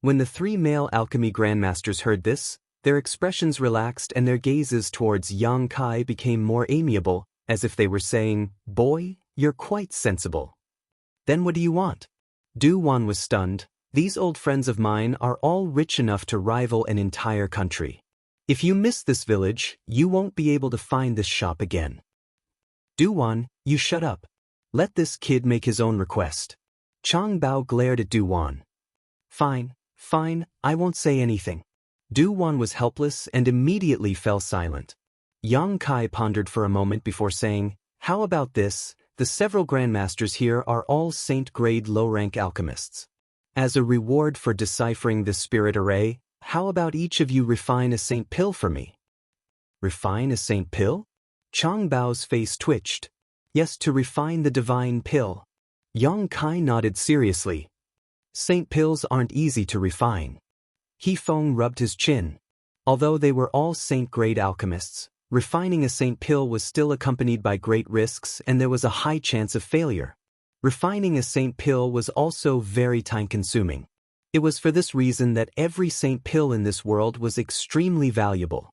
When the three male alchemy grandmasters heard this, their expressions relaxed and their gazes towards Yang Kai became more amiable, as if they were saying, "Boy, you're quite sensible. Then what do you want?" Du-Wan was stunned. "These old friends of mine are all rich enough to rival an entire country. If you miss this village, you won't be able to find this shop again." "Du-Wan, you shut up. Let this kid make his own request." Chang Bao glared at Du-Wan. Fine, I won't say anything." Du-Wan was helpless and immediately fell silent. Yang Kai pondered for a moment before saying, "How about this? The several grandmasters here are all saint-grade low-rank alchemists. As a reward for deciphering this spirit array, how about each of you refine a saint pill for me?" "Refine a saint pill?" Chang Bao's face twitched. "Yes, to refine the divine pill." Yang Kai nodded seriously. "Saint pills aren't easy to refine." He Feng rubbed his chin. Although they were all saint-grade alchemists, refining a saint pill was still accompanied by great risks and there was a high chance of failure. Refining a saint pill was also very time-consuming. It was for this reason that every saint pill in this world was extremely valuable.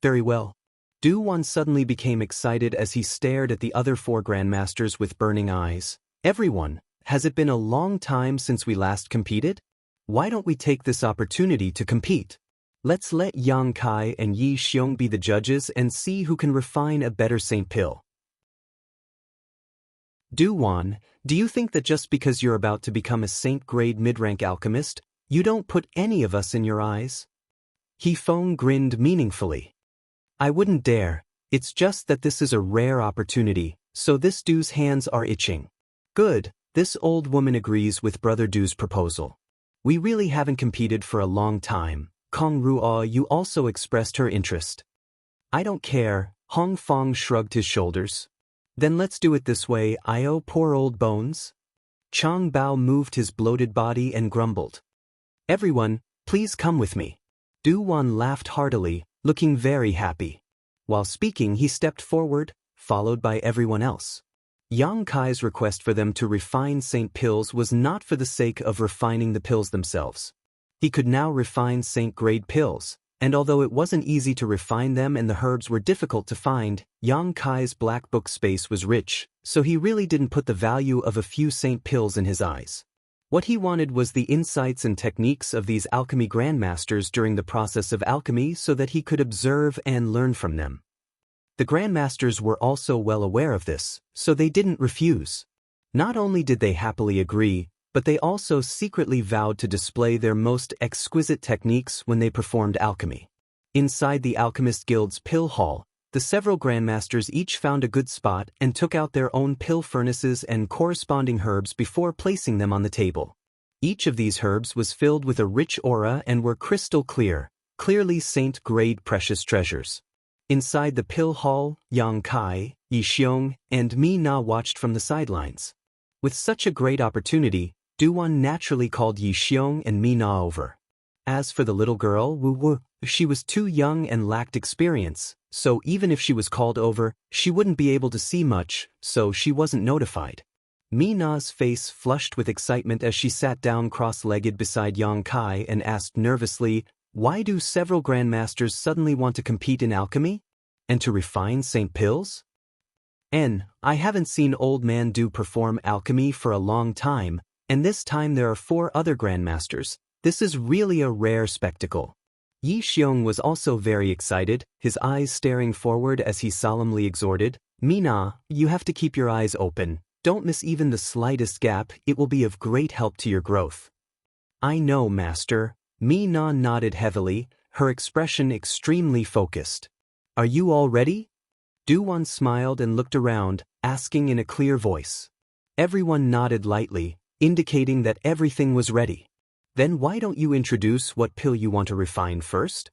"Very well." Du-Wan suddenly became excited as he stared at the other four grandmasters with burning eyes. "Everyone, has it been a long time since we last competed? Why don't we take this opportunity to compete? Let's let Yang Kai and Yi Xiong be the judges and see who can refine a better saint pill." Du-Wan, do you think that just because you're about to become a saint-grade mid-rank alchemist, you don't put any of us in your eyes? He Feng grinned meaningfully. "I wouldn't dare. It's just that this is a rare opportunity, so this Du's hands are itching." "Good, this old woman agrees with Brother Du's proposal. We really haven't competed for a long time." Kong Ruoyu also expressed her interest. "I don't care," Hong Fong shrugged his shoulders. "Then let's do it this way, poor old bones." Chang Bao moved his bloated body and grumbled. "Everyone, please come with me." Du-Wan laughed heartily, looking very happy. While speaking, he stepped forward, followed by everyone else. Yang Kai's request for them to refine saint pills was not for the sake of refining the pills themselves. He could now refine saint-grade pills, and although it wasn't easy to refine them and the herbs were difficult to find, Yang Kai's black book space was rich, so he really didn't put the value of a few saint pills in his eyes. What he wanted was the insights and techniques of these alchemy grandmasters during the process of alchemy so that he could observe and learn from them. The grandmasters were also well aware of this, so they didn't refuse. Not only did they happily agree, but they also secretly vowed to display their most exquisite techniques when they performed alchemy. Inside the Alchemist Guild's pill hall, the several grandmasters each found a good spot and took out their own pill furnaces and corresponding herbs before placing them on the table. Each of these herbs was filled with a rich aura and were crystal clear, clearly saint-grade precious treasures. Inside the pill hall, Yang Kai, Yi Xiong, and Mi Na watched from the sidelines. With such a great opportunity, Du-Wan naturally called Yi Xiong and Mi Na over. As for the little girl, Wu Wu, she was too young and lacked experience, so even if she was called over, she wouldn't be able to see much, so she wasn't notified. Mi Na's face flushed with excitement as she sat down cross-legged beside Yang Kai and asked nervously, "Why do several grandmasters suddenly want to compete in alchemy? And to refine St. Pills?" I haven't seen old man do perform alchemy for a long time, and this time there are 4 other grandmasters. This is really a rare spectacle. Yi Xiong was also very excited, his eyes staring forward as he solemnly exhorted, "Mina, you have to keep your eyes open. Don't miss even the slightest gap, it will be of great help to your growth." "I know, master." Mina nodded heavily, her expression extremely focused. "Are you all ready?" Du-won smiled and looked around, asking in a clear voice. Everyone nodded lightly, indicating that everything was ready. "Then why don't you introduce what pill you want to refine first?"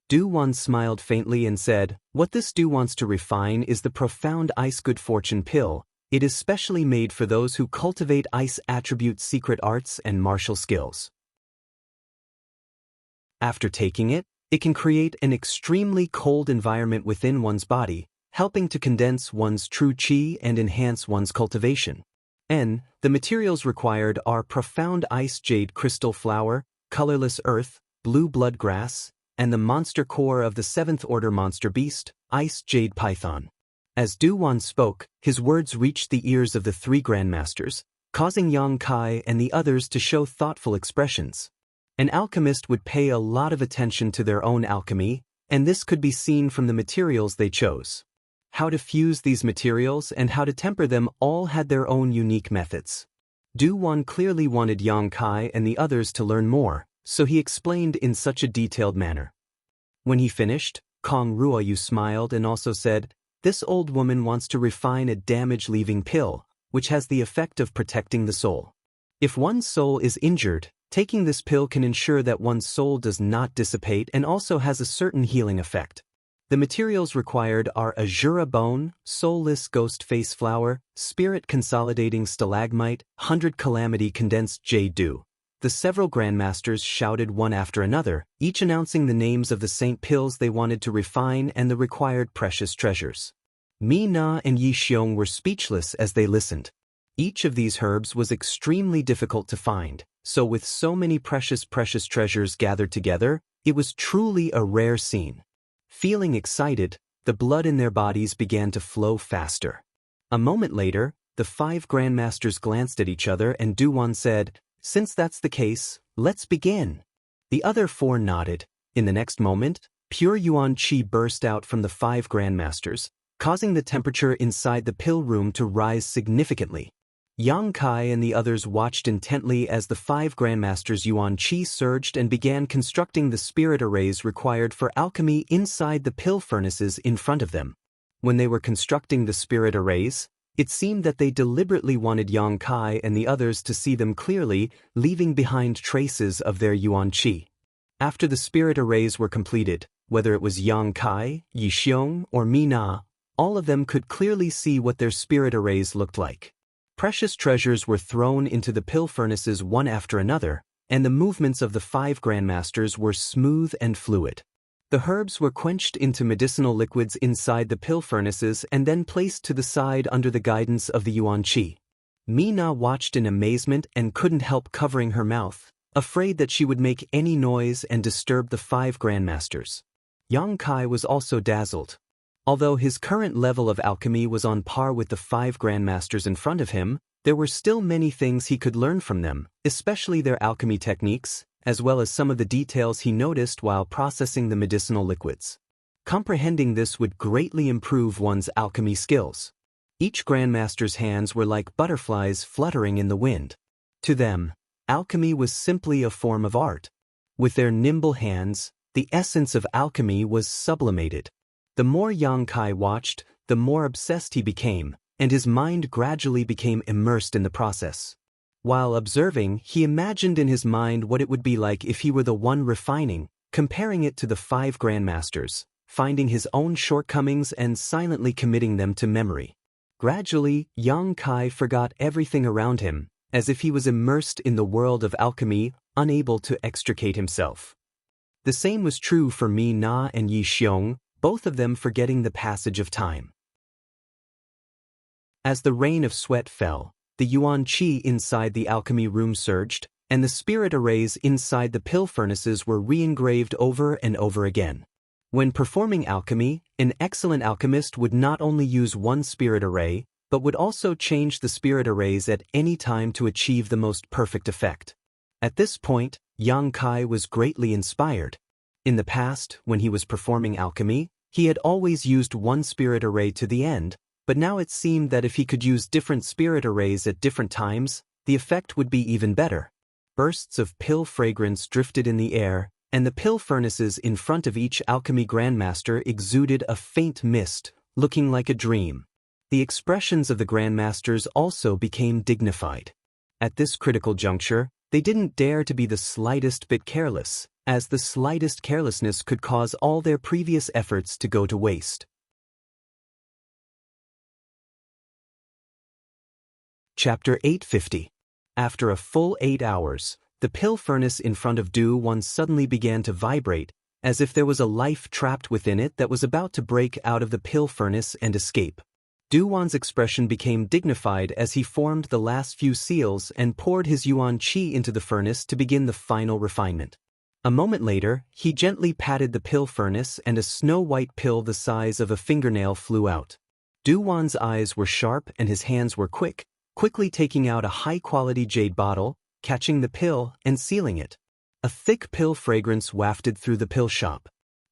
Du-won smiled faintly and said, "What this Du wants to refine is the profound ice good fortune pill. It is specially made for those who cultivate ice attribute secret arts and martial skills. After taking it, it can create an extremely cold environment within one's body, helping to condense one's true qi and enhance one's cultivation. The materials required are profound ice jade crystal flower, colorless earth, blue blood grass, and the monster core of the 7th order monster beast, ice jade python." As Du-won spoke, his words reached the ears of the 3 grandmasters, causing Yang Kai and the others to show thoughtful expressions. An alchemist would pay a lot of attention to their own alchemy, and this could be seen from the materials they chose. How to fuse these materials and how to temper them all had their own unique methods. Du-won clearly wanted Yang Kai and the others to learn more, so he explained in such a detailed manner. When he finished, Kong Ruoyu smiled and also said, "This old woman wants to refine a damage-leaving pill, which has the effect of protecting the soul. If one's soul is injured, taking this pill can ensure that one's soul does not dissipate and also has a certain healing effect. The materials required are Azura bone, soulless ghost face flower, spirit consolidating stalagmite, 100 calamity condensed jade dew." The several grandmasters shouted one after another, each announcing the names of the saint pills they wanted to refine and the required precious treasures. Mi Na and Yi Xiong were speechless as they listened. Each of these herbs was extremely difficult to find, so with so many precious treasures gathered together, it was truly a rare scene. Feeling excited, the blood in their bodies began to flow faster. A moment later, the 5 grandmasters glanced at each other and Du-won said, "Since that's the case, let's begin." The other 4 nodded. In the next moment, pure yuan qi burst out from the 5 grandmasters, causing the temperature inside the pill room to rise significantly. Yang Kai and the others watched intently as the 5 grandmasters' yuan qi surged and began constructing the spirit arrays required for alchemy inside the pill furnaces in front of them. When they were constructing the spirit arrays, it seemed that they deliberately wanted Yang Kai and the others to see them clearly, leaving behind traces of their yuan qi. After the spirit arrays were completed, whether it was Yang Kai, Yi Xiong, or Mi Na, all of them could clearly see what their spirit arrays looked like. Precious treasures were thrown into the pill furnaces one after another, and the movements of the 5 grandmasters were smooth and fluid. The herbs were quenched into medicinal liquids inside the pill furnaces and then placed to the side under the guidance of the yuan qi. Mi Na watched in amazement and couldn't help covering her mouth, afraid that she would make any noise and disturb the 5 grandmasters. Yang Kai was also dazzled. Although his current level of alchemy was on par with the 5 grandmasters in front of him, there were still many things he could learn from them, especially their alchemy techniques, as well as some of the details he noticed while processing the medicinal liquids. Comprehending this would greatly improve one's alchemy skills. Each grandmaster's hands were like butterflies fluttering in the wind. To them, alchemy was simply a form of art. With their nimble hands, the essence of alchemy was sublimated. The more Yang Kai watched, the more obsessed he became, and his mind gradually became immersed in the process. While observing, he imagined in his mind what it would be like if he were the one refining, comparing it to the 5 grandmasters, finding his own shortcomings and silently committing them to memory. Gradually, Yang Kai forgot everything around him, as if he was immersed in the world of alchemy, unable to extricate himself. The same was true for Mi Na and Yi Xiong, both of them forgetting the passage of time. As the rain of sweat fell, the yuan qi inside the alchemy room surged, and the spirit arrays inside the pill furnaces were re-engraved over and over again. When performing alchemy, an excellent alchemist would not only use one spirit array, but would also change the spirit arrays at any time to achieve the most perfect effect. At this point, Yang Kai was greatly inspired. In the past, when he was performing alchemy, he had always used one spirit array to the end, but now it seemed that if he could use different spirit arrays at different times, the effect would be even better. Bursts of pill fragrance drifted in the air, and the pill furnaces in front of each alchemy grandmaster exuded a faint mist, looking like a dream. The expressions of the grandmasters also became dignified. At this critical juncture, they didn't dare to be the slightest bit careless, as the slightest carelessness could cause all their previous efforts to go to waste. Chapter 850. After a full 8 hours, the pill furnace in front of Du Wan suddenly began to vibrate, as if there was a life trapped within it that was about to break out of the pill furnace and escape. Du Wan's expression became dignified as he formed the last few seals and poured his yuan qi into the furnace to begin the final refinement. A moment later, he gently patted the pill furnace and a snow-white pill the size of a fingernail flew out. Du Wan's eyes were sharp and his hands were quickly taking out a high-quality jade bottle, catching the pill and sealing it. A thick pill fragrance wafted through the pill shop.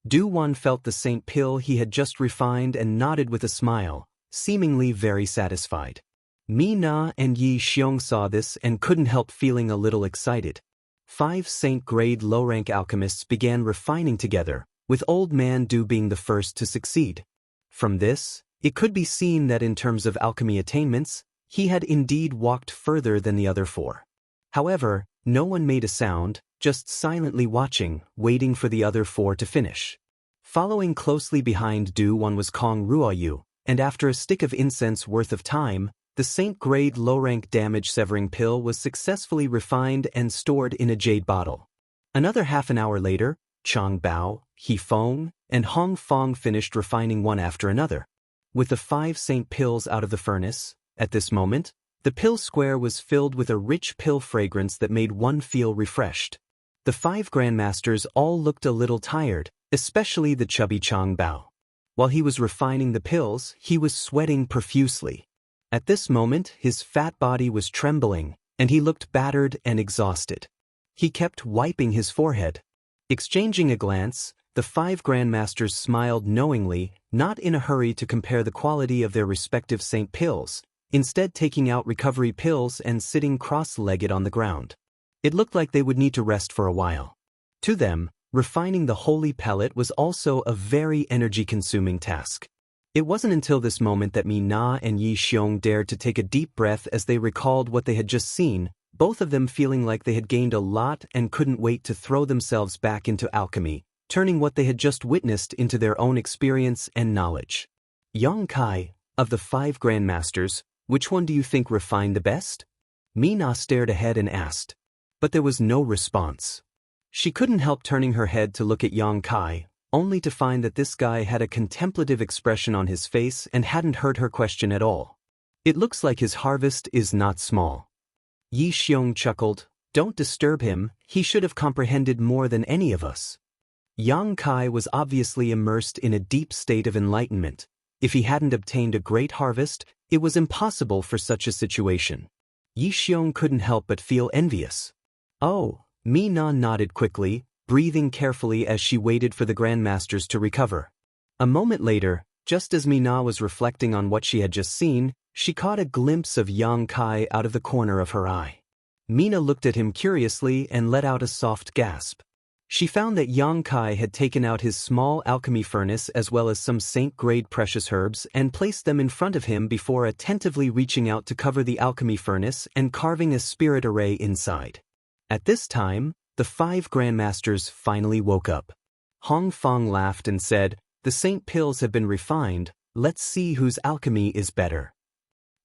Du Wan felt the saint pill he had just refined and nodded with a smile, seemingly very satisfied. Mi Na and Yi Xiong saw this and couldn't help feeling a little excited. 5 saint-grade low-rank alchemists began refining together, with Old Man Du being the first to succeed. From this, it could be seen that in terms of alchemy attainments, he had indeed walked further than the other 4. However, no one made a sound, just silently watching, waiting for the other 4 to finish. Following closely behind Du Wan was Kong Ruoyu, and after a stick of incense worth of time, the saint-grade low-rank damage-severing pill was successfully refined and stored in a jade bottle. Another half an hour later, Chang Bao, He Feng, and Hong Fong finished refining one after another. With the 5 saint pills out of the furnace, at this moment, the pill square was filled with a rich pill fragrance that made one feel refreshed. The 5 grandmasters all looked a little tired, especially the chubby Chang Bao. While he was refining the pills, he was sweating profusely. At this moment, his fat body was trembling, and he looked battered and exhausted. He kept wiping his forehead. Exchanging a glance, the 5 grandmasters smiled knowingly, not in a hurry to compare the quality of their respective saint pills, instead taking out recovery pills and sitting cross-legged on the ground. It looked like they would need to rest for a while. To them, refining the holy pellet was also a very energy-consuming task. It wasn't until this moment that Mi Na and Yi Xiong dared to take a deep breath as they recalled what they had just seen, both of them feeling like they had gained a lot and couldn't wait to throw themselves back into alchemy, turning what they had just witnessed into their own experience and knowledge. Yang Kai, of the 5 grandmasters, which one do you think refined the best? Mi Na stared ahead and asked. But there was no response. She couldn't help turning her head to look at Yang Kai, only to find that this guy had a contemplative expression on his face and hadn't heard her question at all. It looks like his harvest is not small. Yi Xiong chuckled. Don't disturb him, he should have comprehended more than any of us. Yang Kai was obviously immersed in a deep state of enlightenment. If he hadn't obtained a great harvest, it was impossible for such a situation. Yi Xiong couldn't help but feel envious. Oh, Mi Na nodded quickly, breathing carefully as she waited for the grandmasters to recover. A moment later, just as Mi Na was reflecting on what she had just seen, she caught a glimpse of Yang Kai out of the corner of her eye. Mina looked at him curiously and let out a soft gasp. She found that Yang Kai had taken out his small alchemy furnace as well as some saint-grade precious herbs and placed them in front of him before attentively reaching out to cover the alchemy furnace and carving a spirit array inside. At this time, the 5 grandmasters finally woke up. Hong Fong laughed and said, "The saint pills have been refined, let's see whose alchemy is better."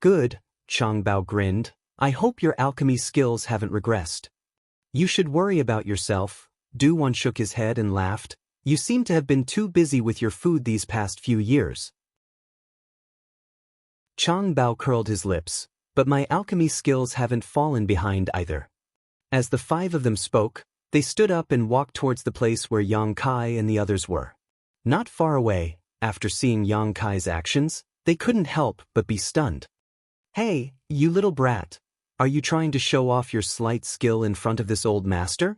"Good," Chang Bao grinned. "I hope your alchemy skills haven't regressed." "You should worry about yourself." Du Wan shook his head and laughed. "You seem to have been too busy with your food these past few years." Chang Bao curled his lips. but my alchemy skills haven't fallen behind either." As the five of them spoke, they stood up and walked towards the place where Yang Kai and the others were. Not far away, after seeing Yang Kai's actions, they couldn't help but be stunned. "Hey, you little brat. Are you trying to show off your slight skill in front of this old master?"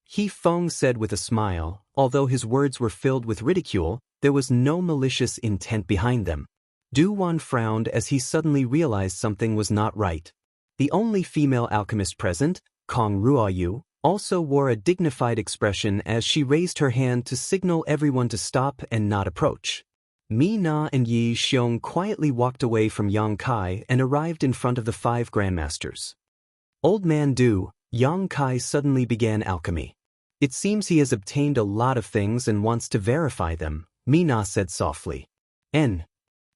He Feng said with a smile. Although his words were filled with ridicule, there was no malicious intent behind them. Du Wan frowned as he suddenly realized something was not right. The only female alchemist present, Kong Ruoyu, also wore a dignified expression as she raised her hand to signal everyone to stop and not approach. Mi Na and Yi Xiong quietly walked away from Yang Kai and arrived in front of the five grandmasters. "Old man Du," Yang Kai suddenly began alchemy. "It seems he has obtained a lot of things and wants to verify them," Mi Na said softly. "N."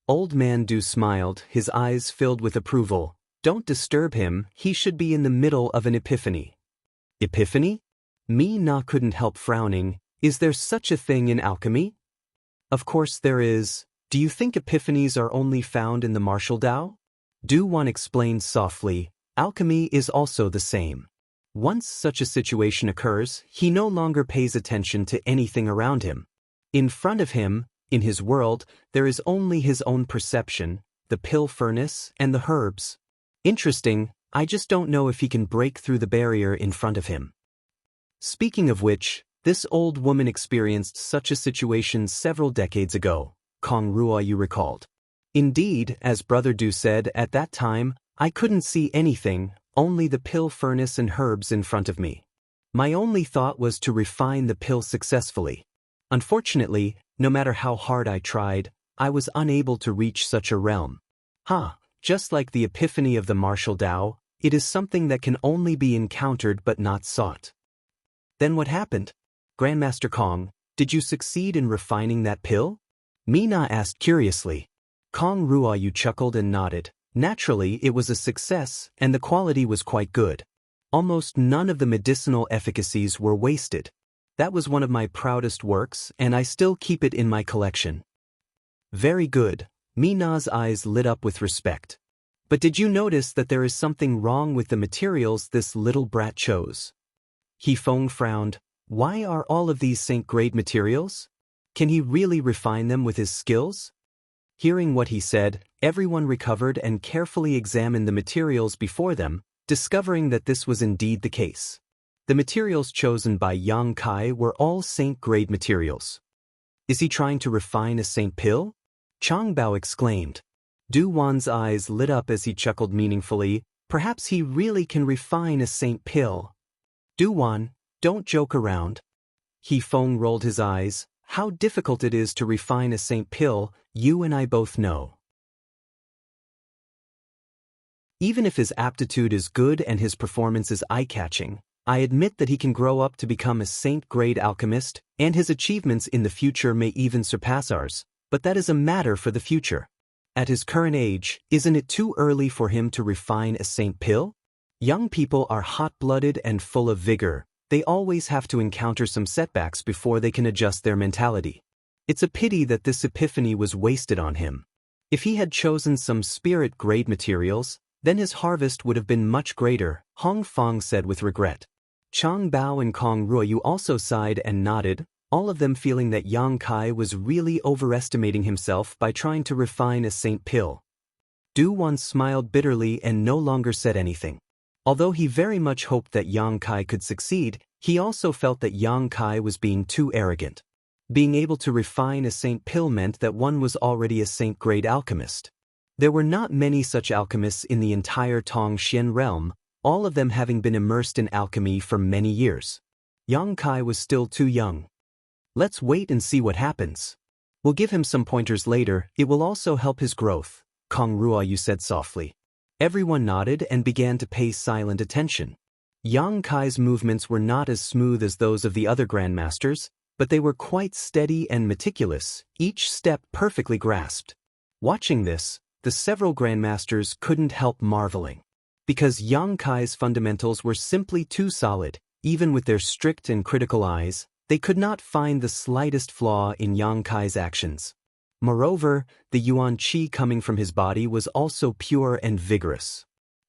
Old man Du smiled, his eyes filled with approval. "Don't disturb him, he should be in the middle of an epiphany." "Epiphany?" Mi Na couldn't help frowning. "Is there such a thing in alchemy?" "Of course there is. Do you think epiphanies are only found in the martial Tao?" Du Wan explained softly. "Alchemy is also the same. Once such a situation occurs, he no longer pays attention to anything around him. In front of him, in his world, there is only his own perception, the pill furnace, and the herbs. Interesting, I just don't know if he can break through the barrier in front of him." Speaking of which, this old woman experienced such a situation several decades ago, Kong Ruoyu recalled. "Indeed, as Brother Du said, at that time, I couldn't see anything, only the pill furnace and herbs in front of me. My only thought was to refine the pill successfully. Unfortunately, no matter how hard I tried, I was unable to reach such a realm. Just like the epiphany of the martial Tao, it is something that can only be encountered but not sought." "Then what happened? Grandmaster Kong, did you succeed in refining that pill?" Mi Na asked curiously. Kong Ruoyu chuckled and nodded. "Naturally, it was a success, and the quality was quite good. Almost none of the medicinal efficacies were wasted. That was one of my proudest works, and I still keep it in my collection." "Very good." Mi Na's eyes lit up with respect. "But did you notice that there is something wrong with the materials this little brat chose?" He Feng frowned. "Why are all of these Saint-grade materials? Can he really refine them with his skills?" Hearing what he said, everyone recovered and carefully examined the materials before them, discovering that this was indeed the case. The materials chosen by Yang Kai were all Saint-grade materials. "Is he trying to refine a Saint pill?" Chang Bao exclaimed. Du Wan's eyes lit up as he chuckled meaningfully. "Perhaps he really can refine a Saint pill." "Du Wan, don't joke around." He Feng rolled his eyes. "How difficult it is to refine a Saint pill, you and I both know. Even if his aptitude is good and his performance is eye-catching, I admit that he can grow up to become a Saint-grade alchemist, and his achievements in the future may even surpass ours, but that is a matter for the future. At his current age, isn't it too early for him to refine a Saint pill? Young people are hot-blooded and full of vigor. They always have to encounter some setbacks before they can adjust their mentality. It's a pity that this epiphany was wasted on him. If he had chosen some spirit-grade materials, then his harvest would have been much greater," Hong Fong said with regret. Chang Bao and Kong Ruoyu also sighed and nodded, all of them feeling that Yang Kai was really overestimating himself by trying to refine a Saint pill. Du Wan smiled bitterly and no longer said anything. Although he very much hoped that Yang Kai could succeed, he also felt that Yang Kai was being too arrogant. Being able to refine a Saint pill meant that one was already a Saint-grade alchemist. There were not many such alchemists in the entire Tongxian realm, all of them having been immersed in alchemy for many years. Yang Kai was still too young. "Let's wait and see what happens. We'll give him some pointers later, it will also help his growth," Kong Ruoyu said softly. Everyone nodded and began to pay silent attention. Yang Kai's movements were not as smooth as those of the other grandmasters, but they were quite steady and meticulous, each step perfectly grasped. Watching this, the several grandmasters couldn't help marveling. Because Yang Kai's fundamentals were simply too solid, even with their strict and critical eyes, they could not find the slightest flaw in Yang Kai's actions. Moreover, the yuan qi coming from his body was also pure and vigorous.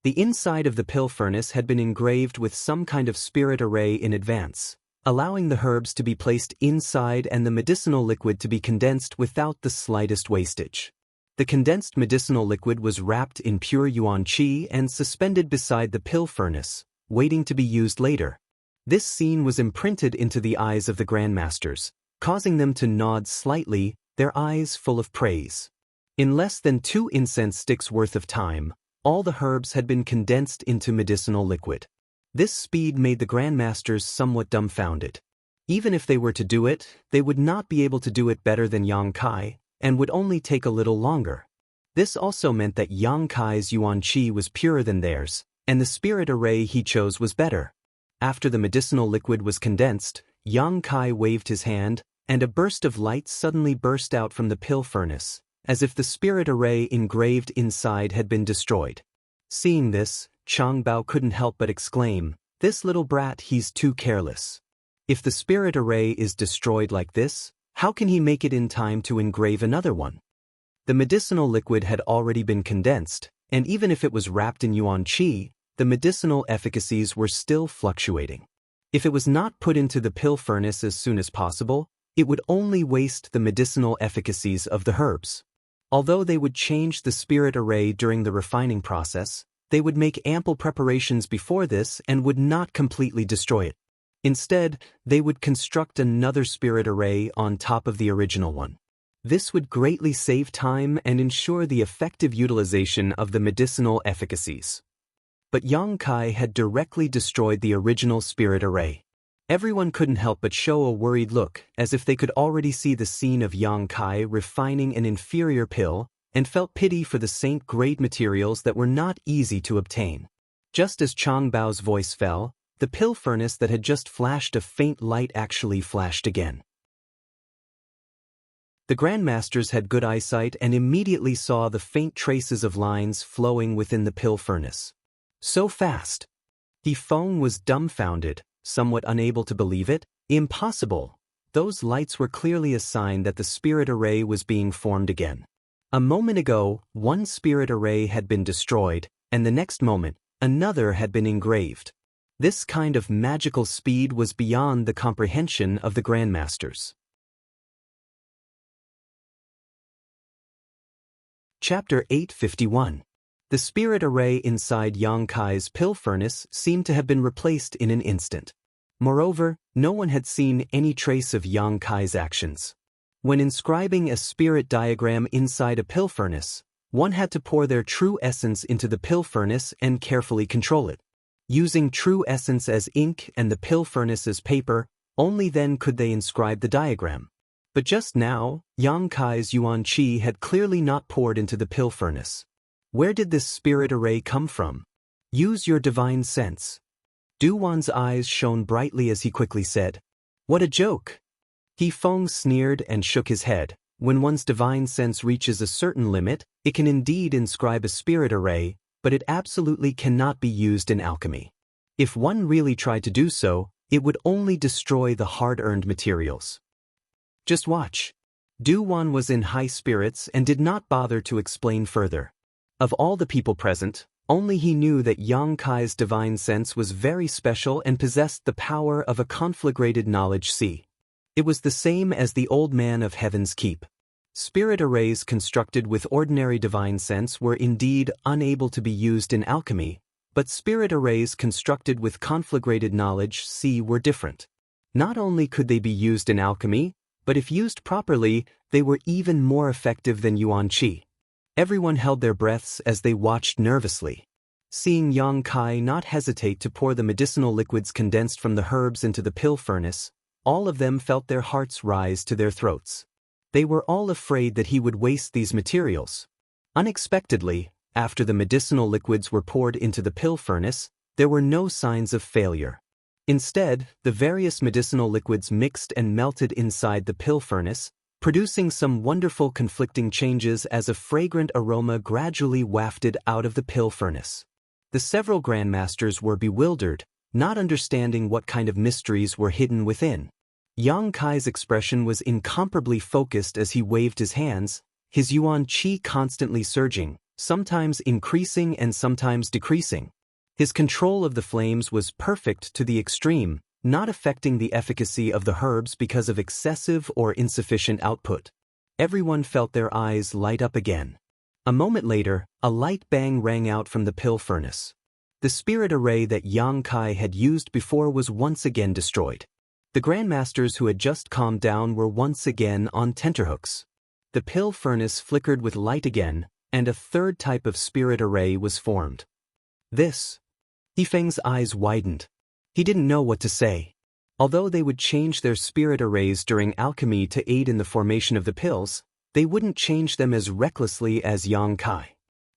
The inside of the pill furnace had been engraved with some kind of spirit array in advance, allowing the herbs to be placed inside and the medicinal liquid to be condensed without the slightest wastage. The condensed medicinal liquid was wrapped in pure yuan qi and suspended beside the pill furnace, waiting to be used later. This scene was imprinted into the eyes of the grandmasters, causing them to nod slightly, their eyes full of praise. In less than 2 incense sticks worth of time, all the herbs had been condensed into medicinal liquid. This speed made the grandmasters somewhat dumbfounded. Even if they were to do it, they would not be able to do it better than Yang Kai, and would only take a little longer. This also meant that Yang Kai's yuan qi was purer than theirs, and the spirit array he chose was better. After the medicinal liquid was condensed, Yang Kai waved his hand, and a burst of light suddenly burst out from the pill furnace, as if the spirit array engraved inside had been destroyed. Seeing this, Chang Bao couldn't help but exclaim, "This little brat, he's too careless. If the spirit array is destroyed like this, how can he make it in time to engrave another one?" The medicinal liquid had already been condensed, and even if it was wrapped in yuan qi, the medicinal efficacies were still fluctuating. If it was not put into the pill furnace as soon as possible, it would only waste the medicinal efficacies of the herbs. Although they would change the spirit array during the refining process, they would make ample preparations before this and would not completely destroy it. Instead, they would construct another spirit array on top of the original one. This would greatly save time and ensure the effective utilization of the medicinal efficacies. But Yang Kai had directly destroyed the original spirit array. Everyone couldn't help but show a worried look, as if they could already see the scene of Yang Kai refining an inferior pill, and felt pity for the saint-grade materials that were not easy to obtain. Just as Chang Bao's voice fell, the pill furnace that had just flashed a faint light actually flashed again. The grandmasters had good eyesight and immediately saw the faint traces of lines flowing within the pill furnace. So fast! He Feng was dumbfounded, somewhat unable to believe it. Impossible! Those lights were clearly a sign that the spirit array was being formed again. A moment ago, one spirit array had been destroyed, and the next moment, another had been engraved. This kind of magical speed was beyond the comprehension of the grandmasters. Chapter 851. The spirit array inside Yang Kai's pill furnace seemed to have been replaced in an instant. Moreover, no one had seen any trace of Yang Kai's actions. When inscribing a spirit diagram inside a pill furnace, one had to pour their true essence into the pill furnace and carefully control it. Using true essence as ink and the pill furnace as paper, only then could they inscribe the diagram. But just now, Yang Kai's yuan qi had clearly not poured into the pill furnace. Where did this spirit array come from? Use your divine sense. Du Wan's eyes shone brightly as he quickly said, "What a joke!" He Feng sneered and shook his head. When one's divine sense reaches a certain limit, it can indeed inscribe a spirit array, but it absolutely cannot be used in alchemy. If one really tried to do so, it would only destroy the hard-earned materials. Just watch. Du Wan was in high spirits and did not bother to explain further. Of all the people present, only he knew that Yang Kai's divine sense was very special and possessed the power of a conflagrated knowledge sea. It was the same as the old man of Heaven's Keep. Spirit arrays constructed with ordinary divine sense were indeed unable to be used in alchemy, but spirit arrays constructed with conflagrated knowledge sea were different. Not only could they be used in alchemy, but if used properly, they were even more effective than yuan qi. Everyone held their breaths as they watched nervously. Seeing Yang Kai not hesitate to pour the medicinal liquids condensed from the herbs into the pill furnace, all of them felt their hearts rise to their throats. They were all afraid that he would waste these materials. Unexpectedly, after the medicinal liquids were poured into the pill furnace, there were no signs of failure. Instead, the various medicinal liquids mixed and melted inside the pill furnace, producing some wonderful conflicting changes as a fragrant aroma gradually wafted out of the pill furnace. The several grandmasters were bewildered, not understanding what kind of mysteries were hidden within. Yang Kai's expression was incomparably focused as he waved his hands, his yuan qi constantly surging, sometimes increasing and sometimes decreasing. His control of the flames was perfect to the extreme, not affecting the efficacy of the herbs because of excessive or insufficient output. Everyone felt their eyes light up again. A moment later, a light bang rang out from the pill furnace. The spirit array that Yang Kai had used before was once again destroyed. The grandmasters who had just calmed down were once again on tenterhooks. The pill furnace flickered with light again, and a third type of spirit array was formed. This. Yifeng's eyes widened. He didn't know what to say. Although they would change their spirit arrays during alchemy to aid in the formation of the pills, they wouldn't change them as recklessly as Yang Kai.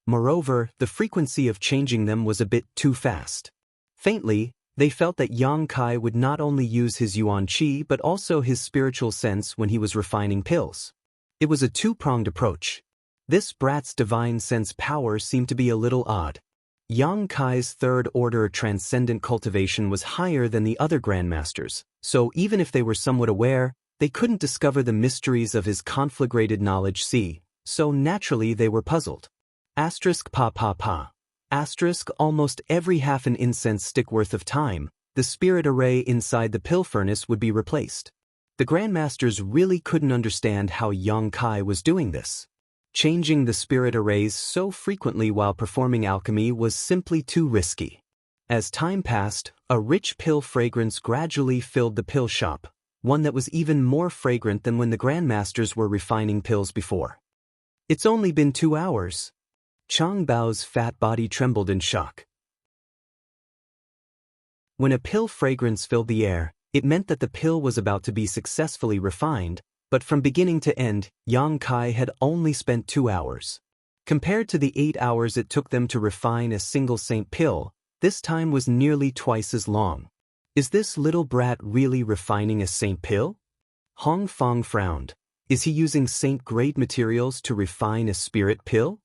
Moreover, the frequency of changing them was a bit too fast. Faintly, they felt that Yang Kai would not only use his yuan qi but also his spiritual sense when he was refining pills. It was a two-pronged approach. This brat's divine sense power seemed to be a little odd. Yang Kai's third-order transcendent cultivation was higher than the other grandmasters, so even if they were somewhat aware, they couldn't discover the mysteries of his conflagrated knowledge C, so naturally they were puzzled. Asterisk pa pa pa. Asterisk almost every half an incense stick worth of time, the spirit array inside the pill furnace would be replaced. The grandmasters really couldn't understand how Yang Kai was doing this. Changing the spirit arrays so frequently while performing alchemy was simply too risky. As time passed, a rich pill fragrance gradually filled the pill shop, one that was even more fragrant than when the grandmasters were refining pills before. It's only been 2 hours. Chang Bao's fat body trembled in shock. When a pill fragrance filled the air, it meant that the pill was about to be successfully refined, but from beginning to end, Yang Kai had only spent 2 hours. Compared to the 8 hours it took them to refine a single saint pill, this time was nearly twice as long. Is this little brat really refining a saint pill? Hong Fong frowned. Is he using saint-grade materials to refine a spirit pill?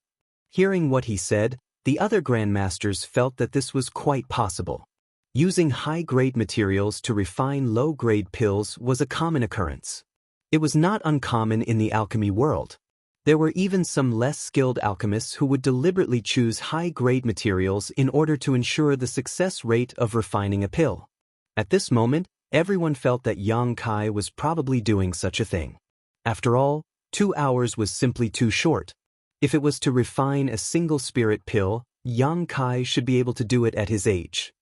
Hearing what he said, the other grandmasters felt that this was quite possible. Using high-grade materials to refine low-grade pills was a common occurrence. It was not uncommon in the alchemy world. There were even some less skilled alchemists who would deliberately choose high-grade materials in order to ensure the success rate of refining a pill. At this moment, everyone felt that Yang Kai was probably doing such a thing. After all, 2 hours was simply too short. If it was to refine a single spirit pill, Yang Kai should be able to do it at his age.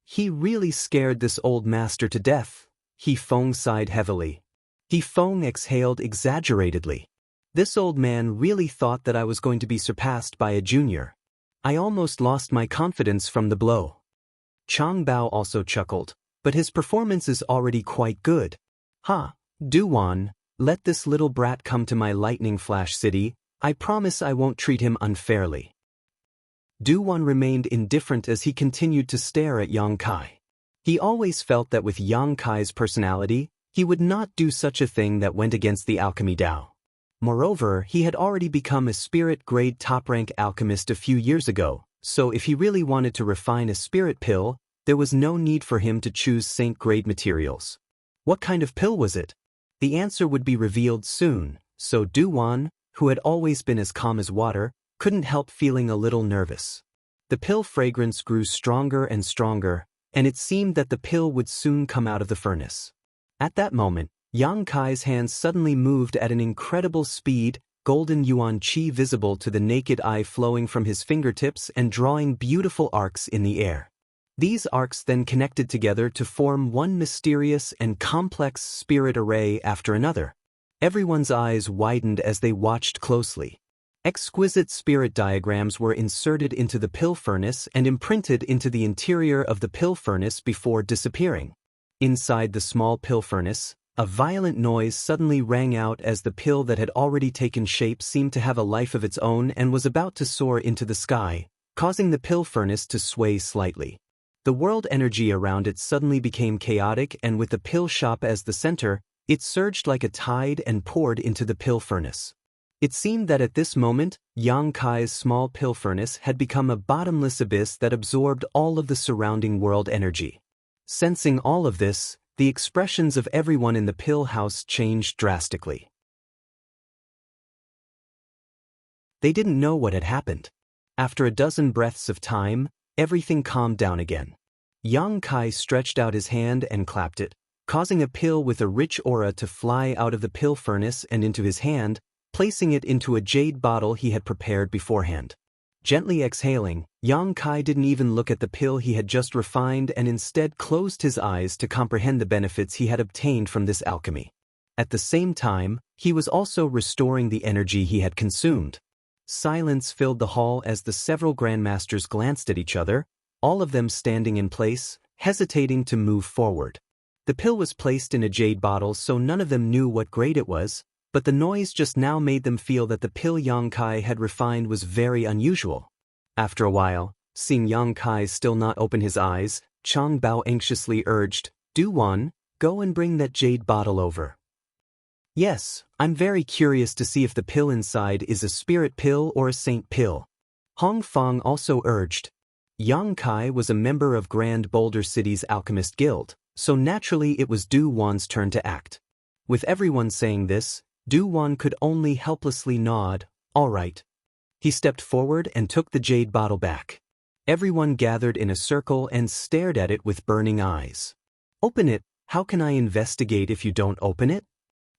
He really scared this old master to death. He Feng sighed heavily. He Feng exhaled exaggeratedly. This old man really thought that I was going to be surpassed by a junior. I almost lost my confidence from the blow. Chang Bao also chuckled, but his performance is already quite good. Ha, Duwan, let this little brat come to my lightning flash city. I promise I won't treat him unfairly. Duwan remained indifferent as he continued to stare at Yang Kai. He always felt that with Yang Kai's personality, he would not do such a thing that went against the alchemy Tao. Moreover, he had already become a spirit-grade top-rank alchemist a few years ago, so if he really wanted to refine a spirit pill, there was no need for him to choose saint-grade materials. What kind of pill was it? The answer would be revealed soon, so Duwan, who had always been as calm as water, couldn't help feeling a little nervous. The pill fragrance grew stronger and stronger, and it seemed that the pill would soon come out of the furnace. At that moment, Yang Kai's hands suddenly moved at an incredible speed, golden yuan qi visible to the naked eye flowing from his fingertips and drawing beautiful arcs in the air. These arcs then connected together to form one mysterious and complex spirit array after another. Everyone's eyes widened as they watched closely. Exquisite spirit diagrams were inserted into the pill furnace and imprinted into the interior of the pill furnace before disappearing. Inside the small pill furnace, a violent noise suddenly rang out as the pill that had already taken shape seemed to have a life of its own and was about to soar into the sky, causing the pill furnace to sway slightly. The world energy around it suddenly became chaotic, and with the pill shop as the center, it surged like a tide and poured into the pill furnace. It seemed that at this moment, Yang Kai's small pill furnace had become a bottomless abyss that absorbed all of the surrounding world energy. Sensing all of this, the expressions of everyone in the pill house changed drastically. They didn't know what had happened. After a dozen breaths of time, everything calmed down again. Yang Kai stretched out his hand and clapped it, causing a pill with a rich aura to fly out of the pill furnace and into his hand, placing it into a jade bottle he had prepared beforehand. Gently exhaling, Yang Kai didn't even look at the pill he had just refined and instead closed his eyes to comprehend the benefits he had obtained from this alchemy. At the same time, he was also restoring the energy he had consumed. Silence filled the hall as the several grandmasters glanced at each other, all of them standing in place, hesitating to move forward. The pill was placed in a jade bottle so none of them knew what grade it was, but the noise just now made them feel that the pill Yang Kai had refined was very unusual. After a while, seeing Yang Kai still not open his eyes, Chang Bao anxiously urged, "Du-wan, go and bring that jade bottle over." "Yes, I'm very curious to see if the pill inside is a spirit pill or a saint pill," Hong Fong also urged. Yang Kai was a member of Grand Boulder City's Alchemist Guild, so naturally it was Du-wan's turn to act. With everyone saying this, Du-wan could only helplessly nod, "All right." He stepped forward and took the jade bottle back. Everyone gathered in a circle and stared at it with burning eyes. "Open it, how can I investigate if you don't open it?"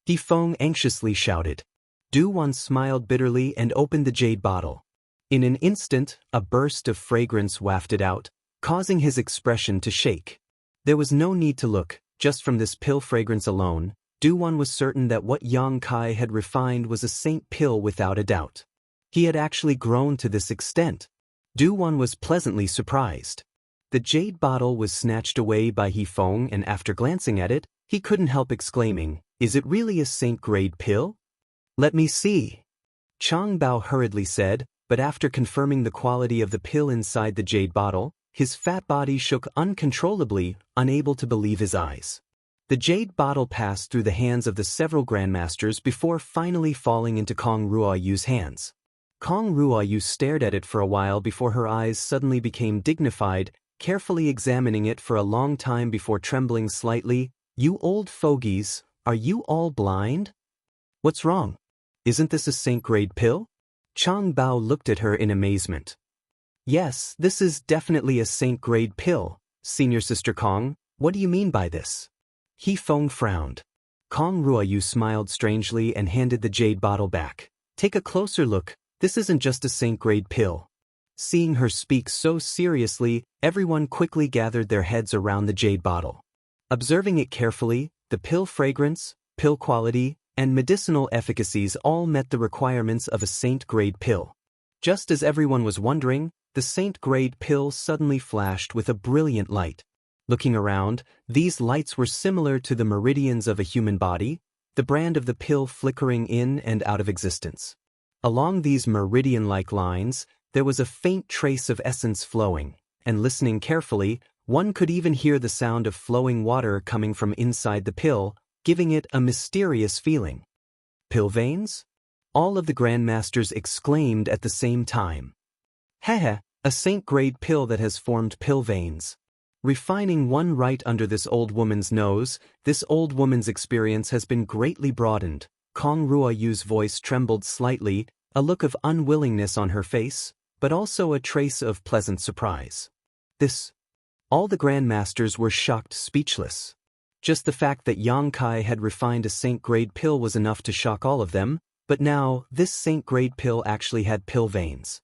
Di Feng anxiously shouted. Du-wan smiled bitterly and opened the jade bottle. In an instant, a burst of fragrance wafted out, causing his expression to shake. There was no need to look, just from this pill fragrance alone, Du-wan was certain that what Yang Kai had refined was a saint pill without a doubt. He had actually grown to this extent. Du-wan was pleasantly surprised. The jade bottle was snatched away by He Feng and after glancing at it, he couldn't help exclaiming, "Is it really a saint-grade pill?" "Let me see," Chang Bao hurriedly said, but after confirming the quality of the pill inside the jade bottle, his fat body shook uncontrollably, unable to believe his eyes. The jade bottle passed through the hands of the several grandmasters before finally falling into Kong Ruoyu's hands. Kong Ruoyu stared at it for a while before her eyes suddenly became dignified, carefully examining it for a long time before trembling slightly. "You old fogies, are you all blind? What's wrong? Isn't this a saint-grade pill?" Chang Bao looked at her in amazement. "Yes, this is definitely a saint-grade pill, Senior Sister Kong. What do you mean by this?" He Feng frowned. Kong Ruoyu smiled strangely and handed the jade bottle back. "Take a closer look, this isn't just a saint-grade pill." Seeing her speak so seriously, everyone quickly gathered their heads around the jade bottle. Observing it carefully, the pill fragrance, pill quality, and medicinal efficacies all met the requirements of a saint-grade pill. Just as everyone was wondering, the saint-grade pill suddenly flashed with a brilliant light. Looking around, these lights were similar to the meridians of a human body, the brand of the pill flickering in and out of existence. Along these meridian-like lines, there was a faint trace of essence flowing, and listening carefully, one could even hear the sound of flowing water coming from inside the pill, giving it a mysterious feeling. "Pill veins?" all of the grandmasters exclaimed at the same time. "Heh, a saint-grade pill that has formed pill veins. Refining one right under this old woman's nose, this old woman's experience has been greatly broadened." Kong Ruoyu's voice trembled slightly, a look of unwillingness on her face, but also a trace of pleasant surprise. "This..." All the grandmasters were shocked speechless. Just the fact that Yang Kai had refined a saint-grade pill was enough to shock all of them, but now this saint-grade pill actually had pill veins.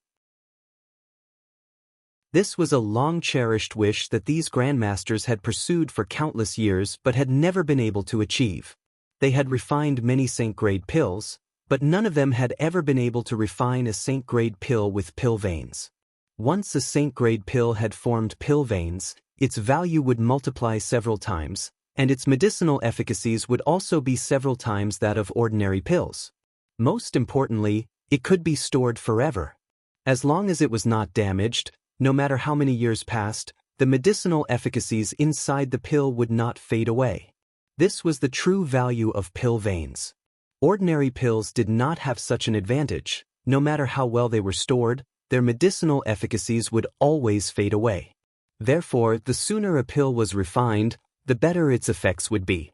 This was a long-cherished wish that these grandmasters had pursued for countless years but had never been able to achieve. They had refined many saint-grade pills, but none of them had ever been able to refine a saint-grade pill with pill veins. Once a saint-grade pill had formed pill veins, its value would multiply several times, and its medicinal efficacies would also be several times that of ordinary pills. Most importantly, it could be stored forever. As long as it was not damaged, no matter how many years passed, the medicinal efficacies inside the pill would not fade away. This was the true value of pill veins. Ordinary pills did not have such an advantage. No matter how well they were stored, their medicinal efficacies would always fade away. Therefore, the sooner a pill was refined, the better its effects would be.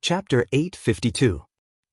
Chapter 852.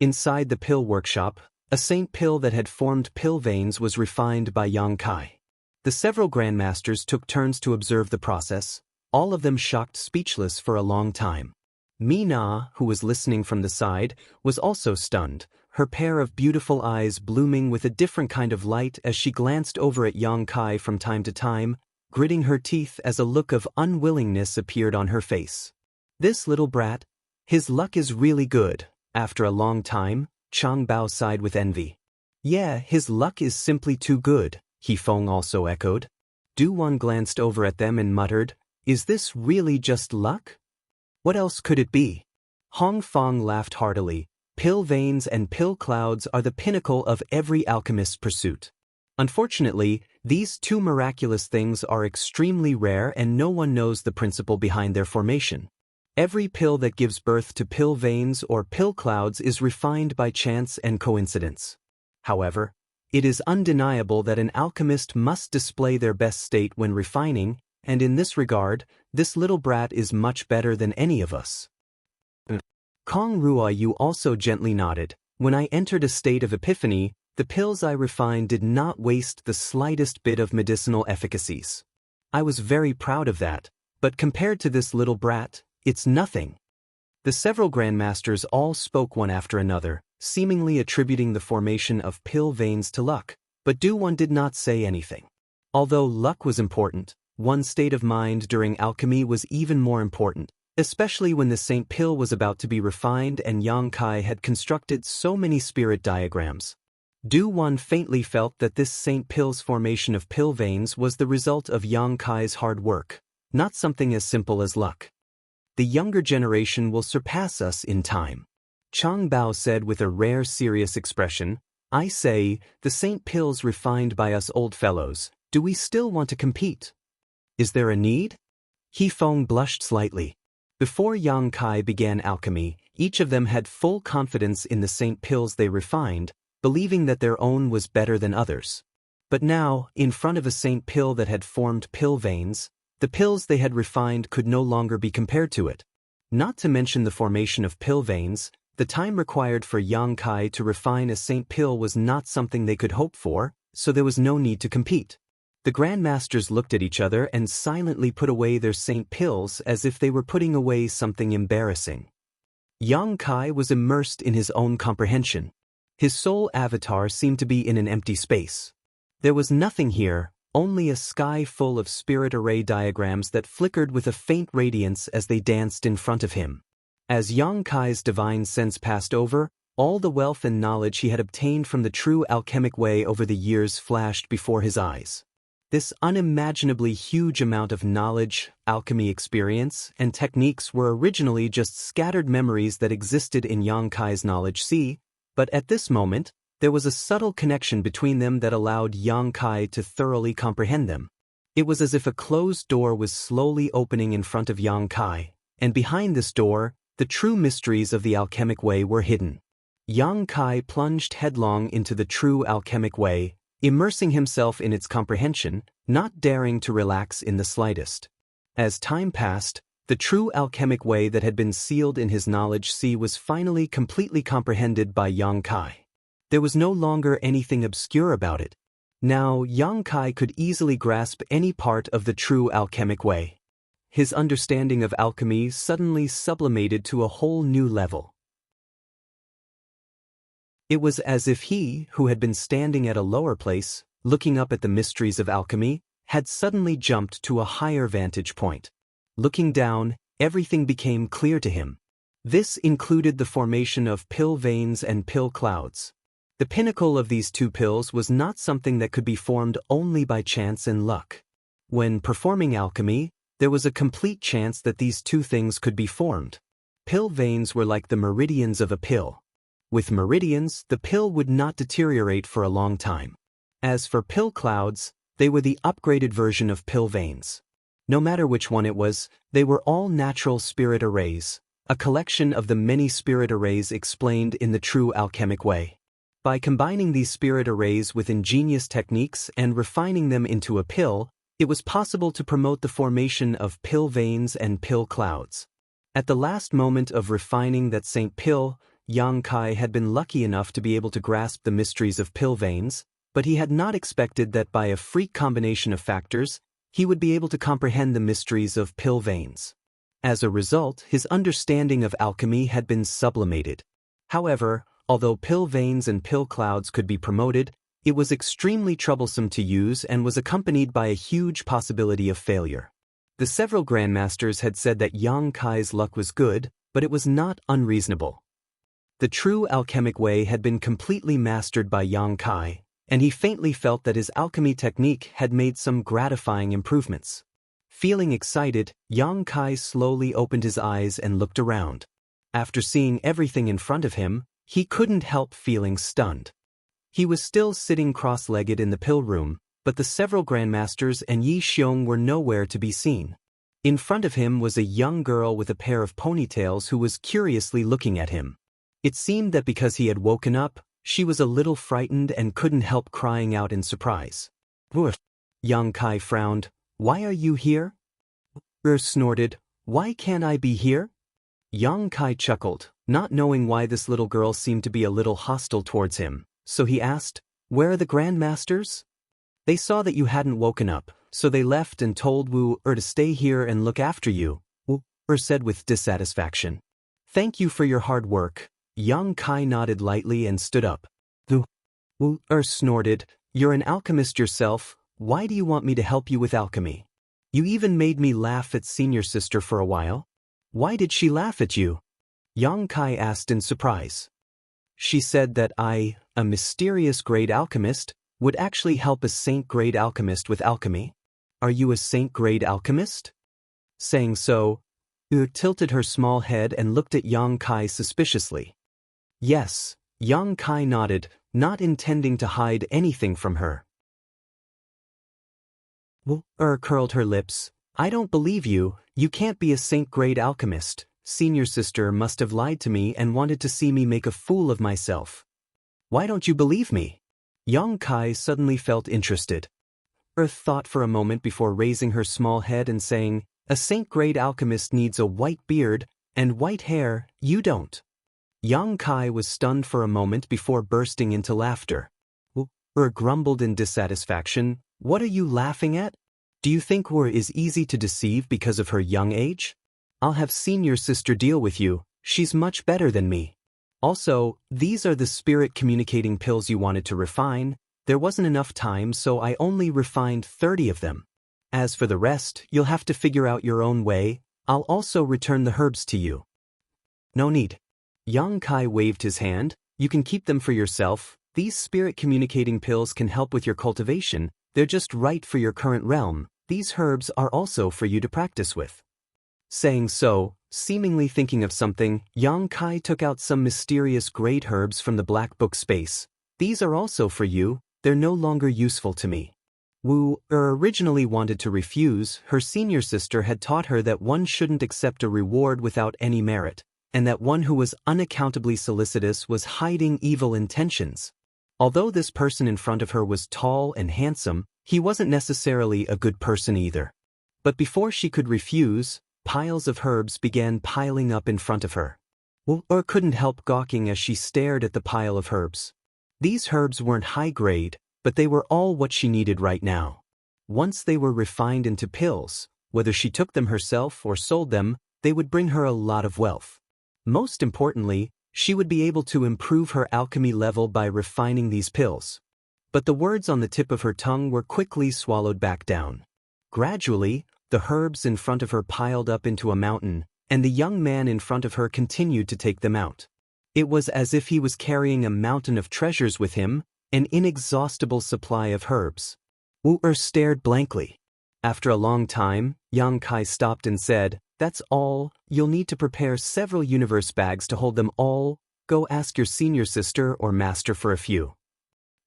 Inside the pill workshop, a saint pill that had formed pill veins was refined by Yang Kai. The several grandmasters took turns to observe the process, all of them shocked speechless for a long time. Mina, who was listening from the side, was also stunned, her pair of beautiful eyes blooming with a different kind of light as she glanced over at Yang Kai from time to time, gritting her teeth as a look of unwillingness appeared on her face. This little brat, his luck is really good. After a long time, Chang Bao sighed with envy. Yeah, his luck is simply too good, He Feng also echoed. Du Wan glanced over at them and muttered, Is this really just luck? What else could it be? Hong Fong laughed heartily. Pill veins and pill clouds are the pinnacle of every alchemist's pursuit. Unfortunately, these two miraculous things are extremely rare and no one knows the principle behind their formation. Every pill that gives birth to pill veins or pill clouds is refined by chance and coincidence. However, it is undeniable that an alchemist must display their best state when refining, and in this regard, this little brat is much better than any of us. Kong Ruoyu also gently nodded. When I entered a state of epiphany, the pills I refined did not waste the slightest bit of medicinal efficacies. I was very proud of that, but compared to this little brat, it's nothing. The several grandmasters all spoke one after another, seemingly attributing the formation of pill veins to luck, but Du Wan did not say anything. Although luck was important, one's state of mind during alchemy was even more important, especially when the Saint Pill was about to be refined and Yang Kai had constructed so many spirit diagrams. Du Wan faintly felt that this Saint Pill's formation of pill veins was the result of Yang Kai's hard work, not something as simple as luck. The younger generation will surpass us in time. Chang Bao said with a rare serious expression, I say, the Saint Pills refined by us old fellows, do we still want to compete? Is there a need? He Feng blushed slightly. Before Yang Kai began alchemy, each of them had full confidence in the Saint Pills they refined, believing that their own was better than others. But now, in front of a Saint Pill that had formed pill veins, the pills they had refined could no longer be compared to it. Not to mention the formation of pill veins, the time required for Yang Kai to refine a Saint Pill was not something they could hope for, so there was no need to compete. The grandmasters looked at each other and silently put away their Saint Pills as if they were putting away something embarrassing. Yang Kai was immersed in his own comprehension. His soul avatar seemed to be in an empty space. There was nothing here, only a sky full of spirit array diagrams that flickered with a faint radiance as they danced in front of him. As Yang Kai's divine sense passed over, all the wealth and knowledge he had obtained from the true alchemic way over the years flashed before his eyes. This unimaginably huge amount of knowledge, alchemy experience, and techniques were originally just scattered memories that existed in Yang Kai's knowledge sea, but at this moment, there was a subtle connection between them that allowed Yang Kai to thoroughly comprehend them. It was as if a closed door was slowly opening in front of Yang Kai, and behind this door, the true mysteries of the alchemic way were hidden. Yang Kai plunged headlong into the true alchemic way, immersing himself in its comprehension, not daring to relax in the slightest. As time passed, the true alchemic way that had been sealed in his knowledge sea was finally completely comprehended by Yang Kai. There was no longer anything obscure about it. Now Yang Kai could easily grasp any part of the true alchemic way. His understanding of alchemy suddenly sublimated to a whole new level. It was as if he, who had been standing at a lower place, looking up at the mysteries of alchemy, had suddenly jumped to a higher vantage point. Looking down, everything became clear to him. This included the formation of pill veins and pill clouds. The pinnacle of these two pills was not something that could be formed only by chance and luck. When performing alchemy, there was a complete chance that these two things could be formed. Pill veins were like the meridians of a pill. With meridians, the pill would not deteriorate for a long time. As for pill clouds, they were the upgraded version of pill veins. No matter which one it was, they were all natural spirit arrays, a collection of the many spirit arrays explained in the true alchemic way. By combining these spirit arrays with ingenious techniques and refining them into a pill, it was possible to promote the formation of pill veins and pill clouds. At the last moment of refining that Saint Pill, Yang Kai had been lucky enough to be able to grasp the mysteries of pill veins, but he had not expected that by a freak combination of factors, he would be able to comprehend the mysteries of pill veins. As a result, his understanding of alchemy had been sublimated. However, although pill veins and pill clouds could be promoted, it was extremely troublesome to use and was accompanied by a huge possibility of failure. The several grandmasters had said that Yang Kai's luck was good, but it was not unreasonable. The true alchemic way had been completely mastered by Yang Kai, and he faintly felt that his alchemy technique had made some gratifying improvements. Feeling excited, Yang Kai slowly opened his eyes and looked around. After seeing everything in front of him, he couldn't help feeling stunned. He was still sitting cross-legged in the pill room, but the several grandmasters and Yi Xiong were nowhere to be seen. In front of him was a young girl with a pair of ponytails who was curiously looking at him. It seemed that because he had woken up, she was a little frightened and couldn't help crying out in surprise. "Woof." Yang Kai frowned. "Why are you here?" Snorted. "Why can't I be here?" Yang Kai chuckled, not knowing why this little girl seemed to be a little hostile towards him, so he asked, "Where are the grandmasters?" "They saw that you hadn't woken up, so they left and told Wu to stay here and look after you," Wu said with dissatisfaction. "Thank you for your hard work." Yang Kai nodded lightly and stood up. Wu snorted. "You're an alchemist yourself, why do you want me to help you with alchemy? You even made me laugh at senior sister for a while." "Why did she laugh at you?" Yang Kai asked in surprise. "She said that I, a mysterious great alchemist, would actually help a saint-grade alchemist with alchemy." "Are you a saint-grade alchemist?" Saying so, Wu tilted her small head and looked at Yang Kai suspiciously. "Yes," Yang Kai nodded, not intending to hide anything from her. Wu curled her lips. "I don't believe you, you can't be a saint-grade alchemist. Senior sister must have lied to me and wanted to see me make a fool of myself." "Why don't you believe me?" Yang Kai suddenly felt interested. Earth thought for a moment before raising her small head and saying, "A saint-grade alchemist needs a white beard and white hair, you don't." Yang Kai was stunned for a moment before bursting into laughter. Grumbled in dissatisfaction, "What are you laughing at? Do you think Wu is easy to deceive because of her young age? I'll have senior sister deal with you, she's much better than me. Also, these are the spirit communicating pills you wanted to refine. There wasn't enough time, so I only refined 30 of them. As for the rest, you'll have to figure out your own way. I'll also return the herbs to you." "No need." Yang Kai waved his hand. "You can keep them for yourself. These spirit communicating pills can help with your cultivation. They're just right for your current realm. These herbs are also for you to practice with." Saying so, seemingly thinking of something, Yang Kai took out some mysterious great herbs from the black book space. "These are also for you, they're no longer useful to me." Wu originally wanted to refuse. Her senior sister had taught her that one shouldn't accept a reward without any merit, and that one who was unaccountably solicitous was hiding evil intentions. Although this person in front of her was tall and handsome, he wasn't necessarily a good person either. But before she could refuse, piles of herbs began piling up in front of her. Wu couldn't help gawking as she stared at the pile of herbs. These herbs weren't high grade, but they were all what she needed right now. Once they were refined into pills, whether she took them herself or sold them, they would bring her a lot of wealth. Most importantly, she would be able to improve her alchemy level by refining these pills. But the words on the tip of her tongue were quickly swallowed back down. Gradually, the herbs in front of her piled up into a mountain, and the young man in front of her continued to take them out. It was as if he was carrying a mountain of treasures with him, an inexhaustible supply of herbs. Wu stared blankly. After a long time, Yang Kai stopped and said, "That's all, you'll need to prepare several universe bags to hold them all. Go ask your senior sister or master for a few."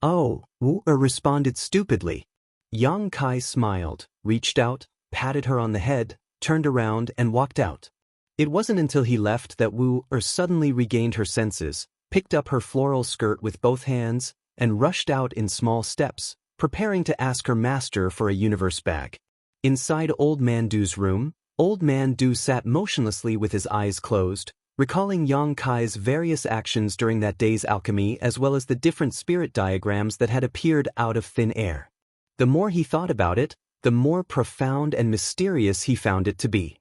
"Oh," Wu responded stupidly. Yang Kai smiled, reached out, patted her on the head, turned around and walked out. It wasn't until he left that Wu suddenly regained her senses, picked up her floral skirt with both hands, and rushed out in small steps, preparing to ask her master for a universe bag. Inside Old Man Do's room, Old Man Do sat motionlessly with his eyes closed, recalling Yang Kai's various actions during that day's alchemy as well as the different spirit diagrams that had appeared out of thin air. The more he thought about it, the more profound and mysterious he found it to be.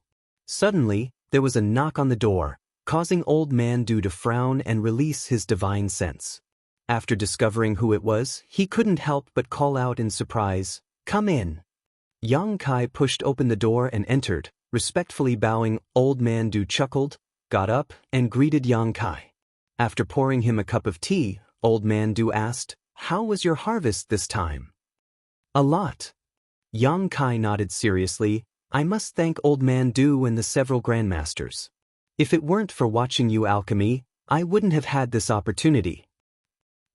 Suddenly, there was a knock on the door, causing Old Man Du to frown and release his divine sense. After discovering who it was, he couldn't help but call out in surprise, "Come in." Yang Kai pushed open the door and entered, respectfully bowing. Old Man Du chuckled, got up, and greeted Yang Kai. After pouring him a cup of tea, Old Man Du asked, "How was your harvest this time?" "A lot." Yang Kai nodded seriously. "I must thank Old Man Du and the several grandmasters. If it weren't for watching you alchemy, I wouldn't have had this opportunity."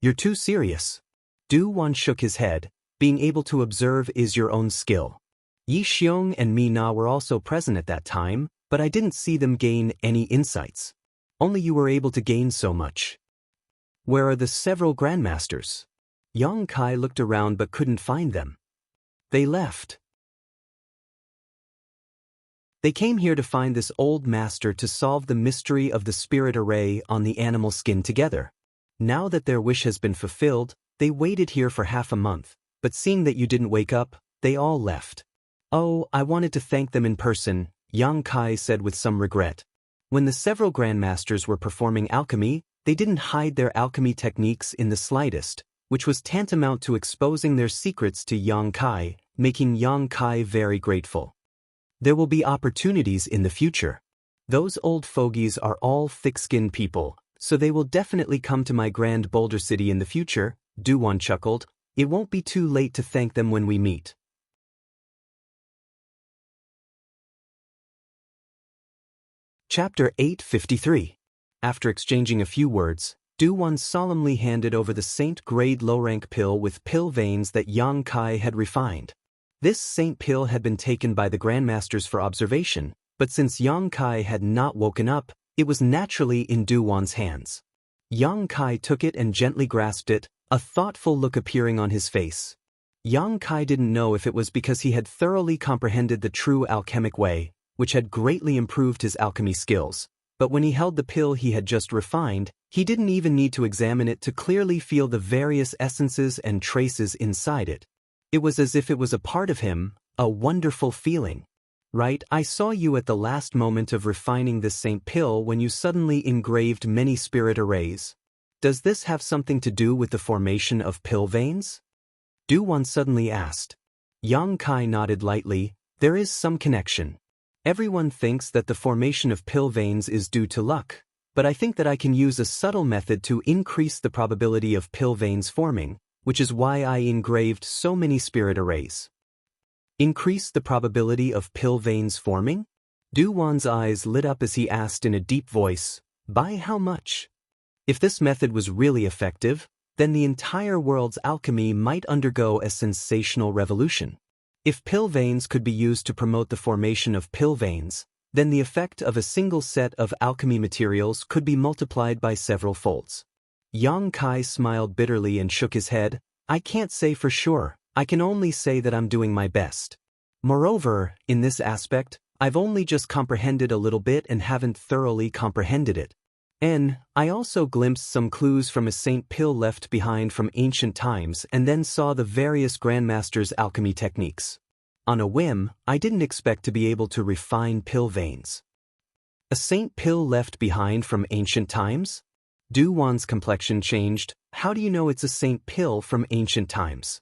"You're too serious." Du Wan shook his head. "Being able to observe is your own skill. Yi Xiong and Mi Na were also present at that time, but I didn't see them gain any insights. Only you were able to gain so much." "Where are the several grandmasters?" Yang Kai looked around but couldn't find them. "They left. They came here to find this old master to solve the mystery of the spirit array on the animal skin together. Now that their wish has been fulfilled, they waited here for half a month, but seeing that you didn't wake up, they all left." "Oh, I wanted to thank them in person," Yang Kai said with some regret. When the several grandmasters were performing alchemy, they didn't hide their alchemy techniques in the slightest, which was tantamount to exposing their secrets to Yang Kai, making Yang Kai very grateful. "There will be opportunities in the future. Those old fogies are all thick-skinned people, so they will definitely come to my grand Boulder City in the future," Du Wan chuckled. "It won't be too late to thank them when we meet." Chapter 853. After exchanging a few words, Du Wan solemnly handed over the saint-grade low-rank pill with pill veins that Yang Kai had refined. This saint pill had been taken by the grandmasters for observation, but since Yang Kai had not woken up, it was naturally in Du Wan's hands. Yang Kai took it and gently grasped it, a thoughtful look appearing on his face. Yang Kai didn't know if it was because he had thoroughly comprehended the true alchemic way, which had greatly improved his alchemy skills, but when he held the pill he had just refined, he didn't even need to examine it to clearly feel the various essences and traces inside it. It was as if it was a part of him, a wonderful feeling. "Right, I saw you at the last moment of refining this saint pill when you suddenly engraved many spirit arrays. Does this have something to do with the formation of pill veins?" Du Wan suddenly asked. Yang Kai nodded lightly. "There is some connection. Everyone thinks that the formation of pill veins is due to luck, but I think that I can use a subtle method to increase the probability of pill veins forming, which is why I engraved so many spirit arrays." "Increase the probability of pill veins forming?" Du Wan's eyes lit up as he asked in a deep voice, "By how much?" If this method was really effective, then the entire world's alchemy might undergo a sensational revolution. If pill veins could be used to promote the formation of pill veins, then the effect of a single set of alchemy materials could be multiplied by several folds. Yang Kai smiled bitterly and shook his head. "I can't say for sure, I can only say that I'm doing my best. Moreover, in this aspect, I've only just comprehended a little bit and haven't thoroughly comprehended it. I also glimpsed some clues from a saint pill left behind from ancient times and then saw the various grandmasters' alchemy techniques. On a whim, I didn't expect to be able to refine pill veins." "A saint pill left behind from ancient times?" Du Wan's complexion changed. "How do you know it's a saint pill from ancient times?"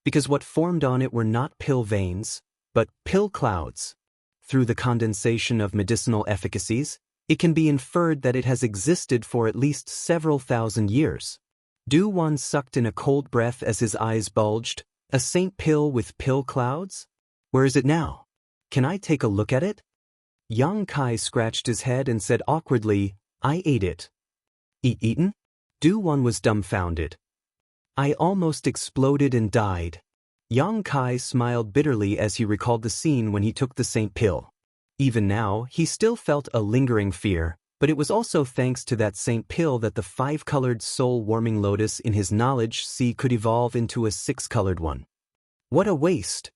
"Because what formed on it were not pill veins, but pill clouds. Through the condensation of medicinal efficacies, it can be inferred that it has existed for at least several thousand years." Du Wan sucked in a cold breath as his eyes bulged. "A saint pill with pill clouds? Where is it now? Can I take a look at it?" Yang Kai scratched his head and said awkwardly, "I ate it." Eaten?" Du Wan was dumbfounded. "I almost exploded and died." Yang Kai smiled bitterly as he recalled the scene when he took the saint pill. Even now, he still felt a lingering fear, but it was also thanks to that saint pill that the 5-colored soul-warming lotus in his knowledge sea could evolve into a 6-colored one. "What a waste!"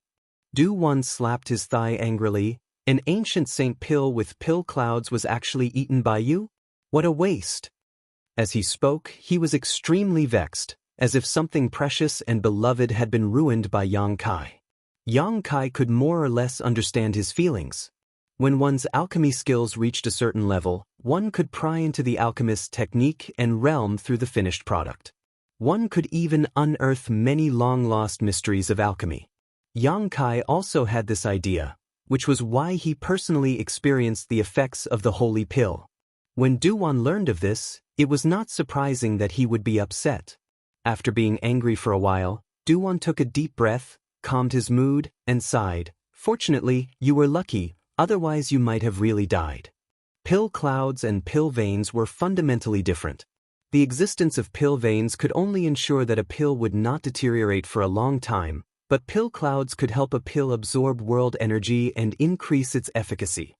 Du Wan slapped his thigh angrily. "An ancient saint pill with pill clouds was actually eaten by you?" What a waste! As he spoke, he was extremely vexed, as if something precious and beloved had been ruined by Yang Kai. Yang Kai could more or less understand his feelings. When one's alchemy skills reached a certain level, one could pry into the alchemist's technique and realm through the finished product. One could even unearth many long-lost mysteries of alchemy. Yang Kai also had this idea, which was why he personally experienced the effects of the holy pill. When Duwan learned of this, it was not surprising that he would be upset. After being angry for a while, Duwan took a deep breath, calmed his mood, and sighed. Fortunately, you were lucky, otherwise you might have really died. Pill clouds and pill veins were fundamentally different. The existence of pill veins could only ensure that a pill would not deteriorate for a long time, but pill clouds could help a pill absorb world energy and increase its efficacy.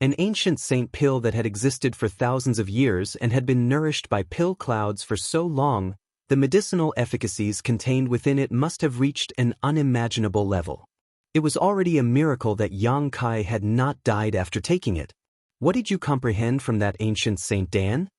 An ancient saint pill that had existed for thousands of years and had been nourished by pill clouds for so long, the medicinal efficacies contained within it must have reached an unimaginable level. It was already a miracle that Yang Kai had not died after taking it. What did you comprehend from that ancient Saint Dan?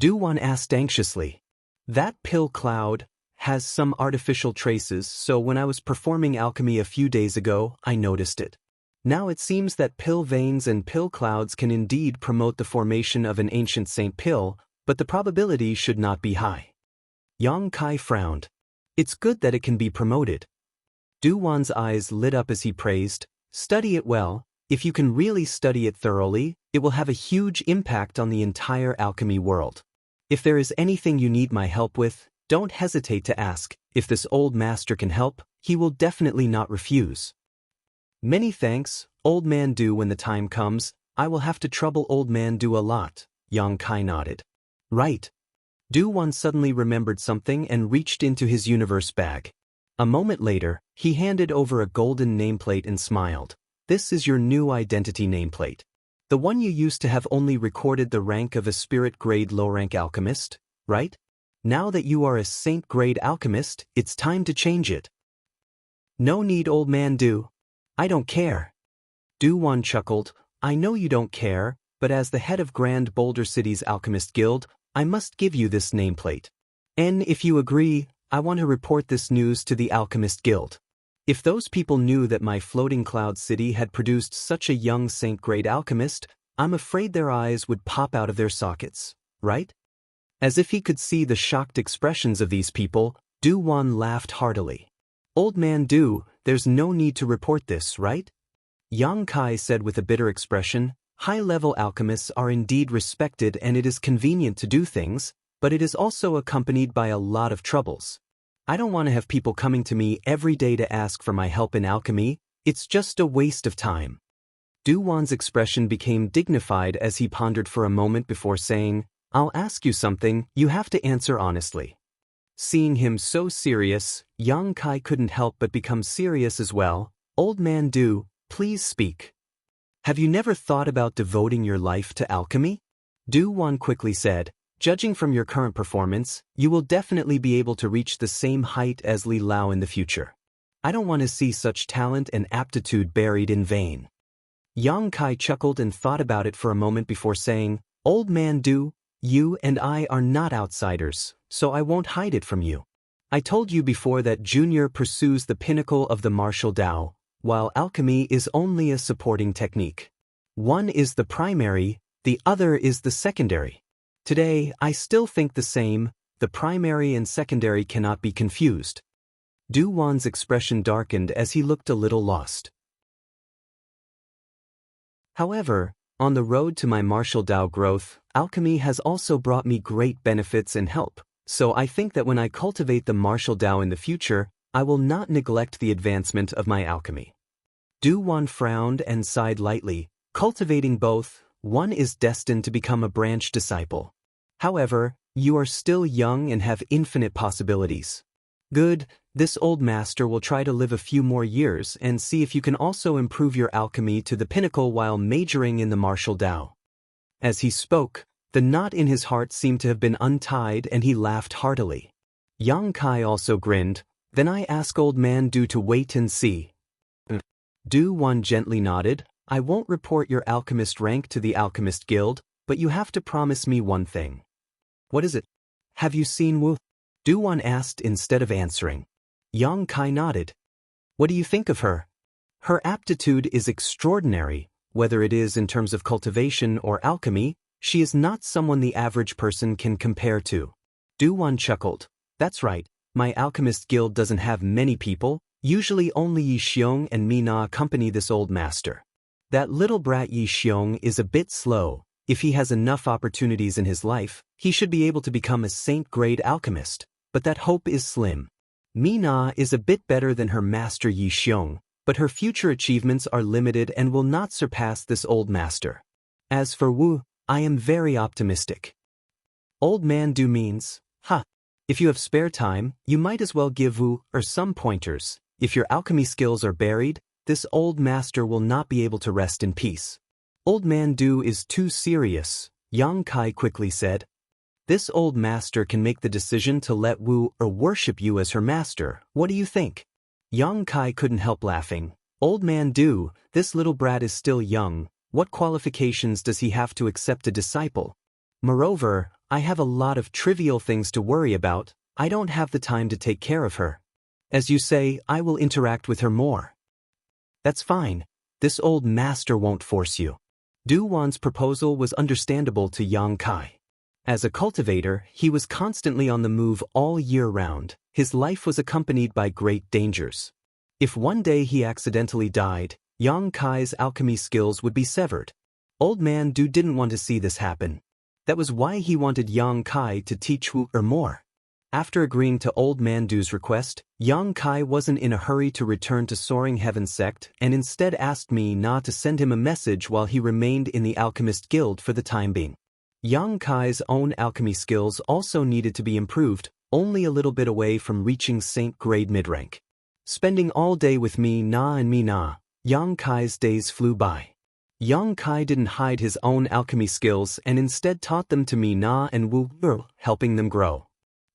Duwan asked anxiously. That pill cloud has some artificial traces, so when I was performing alchemy a few days ago, I noticed it. Now it seems that pill veins and pill clouds can indeed promote the formation of an ancient saint pill, but the probability should not be high. Yang Kai frowned. It's good that it can be promoted. Duwan's eyes lit up as he praised, study it well. If you can really study it thoroughly, it will have a huge impact on the entire alchemy world. If there is anything you need my help with, don't hesitate to ask. If this old master can help, he will definitely not refuse. Many thanks, Old Man Du. When the time comes, I will have to trouble Old Man Du a lot, Yang Kai nodded. Right. Duwan suddenly remembered something and reached into his universe bag. A moment later, he handed over a golden nameplate and smiled. This is your new identity nameplate. The one you used to have only recorded the rank of a spirit-grade low-rank alchemist, right? Now that you are a saint-grade alchemist, it's time to change it. No need, Old Man Du. I don't care. Duwan chuckled. I know you don't care, but as the head of Grand Boulder City's Alchemist Guild, I must give you this nameplate. And if you agree, I want to report this news to the Alchemist Guild. If those people knew that my floating cloud city had produced such a young saint-grade alchemist, I'm afraid their eyes would pop out of their sockets, right? As if he could see the shocked expressions of these people, Duwan laughed heartily. Old Man Du, there's no need to report this, right? Yang Kai said with a bitter expression, high-level alchemists are indeed respected and it is convenient to do things, but it is also accompanied by a lot of troubles. I don't want to have people coming to me every day to ask for my help in alchemy. It's just a waste of time. Duwan's expression became dignified as he pondered for a moment before saying, I'll ask you something, you have to answer honestly. Seeing him so serious, Yang Kai couldn't help but become serious as well. Old Man Du, please speak. Have you never thought about devoting your life to alchemy? Duwan quickly said, judging from your current performance, you will definitely be able to reach the same height as Li Lao in the future. I don't want to see such talent and aptitude buried in vain. Yang Kai chuckled and thought about it for a moment before saying, Old Man Du, you and I are not outsiders, so I won't hide it from you. I told you before that Junior pursues the pinnacle of the martial Tao, while alchemy is only a supporting technique. One is the primary, the other is the secondary. Today, I still think the same, the primary and secondary cannot be confused. Duwan's expression darkened as he looked a little lost. However, on the road to my martial Tao growth, alchemy has also brought me great benefits and help, so I think that when I cultivate the martial Tao in the future, I will not neglect the advancement of my alchemy. Duwan frowned and sighed lightly, cultivating both, one is destined to become a branch disciple. However, you are still young and have infinite possibilities. Good, this old master will try to live a few more years and see if you can also improve your alchemy to the pinnacle while majoring in the martial Tao. As he spoke, the knot in his heart seemed to have been untied and he laughed heartily. Yang Kai also grinned, then I ask Old Man Du to wait and see. Duwan gently nodded, I won't report your alchemist rank to the Alchemist Guild, but you have to promise me one thing. What is it? Have you seen Wu? Du-Wan asked instead of answering. Yang Kai nodded. What do you think of her? Her aptitude is extraordinary, whether it is in terms of cultivation or alchemy. She is not someone the average person can compare to. Du-Wan chuckled. That's right, my Alchemist Guild doesn't have many people, usually only Yi Xiong and Mina accompany this old master. That little brat Yi Xiong is a bit slow. If he has enough opportunities in his life, he should be able to become a saint-grade alchemist, but that hope is slim. Mina is a bit better than her master Yi Xiong, but her future achievements are limited and will not surpass this old master. As for Wu, I am very optimistic. Old man Du means, if you have spare time, you might as well give Wu some pointers. If your alchemy skills are buried, this old master will not be able to rest in peace. Old man Du is too serious, Yang Kai quickly said. This old master can make the decision to let Wu worship you as her master. What do you think? Yang Kai couldn't help laughing. Old man Du, this little brat is still young. What qualifications does he have to accept a disciple? Moreover, I have a lot of trivial things to worry about. I don't have the time to take care of her. As you say, I will interact with her more. That's fine. This old master won't force you. Du-Wan's proposal was understandable to Yang Kai. As a cultivator, he was constantly on the move all year round. His life was accompanied by great dangers. If one day he accidentally died, Yang Kai's alchemy skills would be severed. Old man Du didn't want to see this happen. That was why he wanted Yang Kai to teach Wu more. After agreeing to Old Man Du's request, Yang Kai wasn't in a hurry to return to Soaring Heaven Sect and instead asked me not to send him a message while he remained in the Alchemist Guild for the time being. Yang Kai's own alchemy skills also needed to be improved, only a little bit away from reaching Saint grade mid-rank. Spending all day with Na and Mina, Yang Kai's days flew by. Yang Kai didn't hide his own alchemy skills and instead taught them to Na and Wu, helping them grow.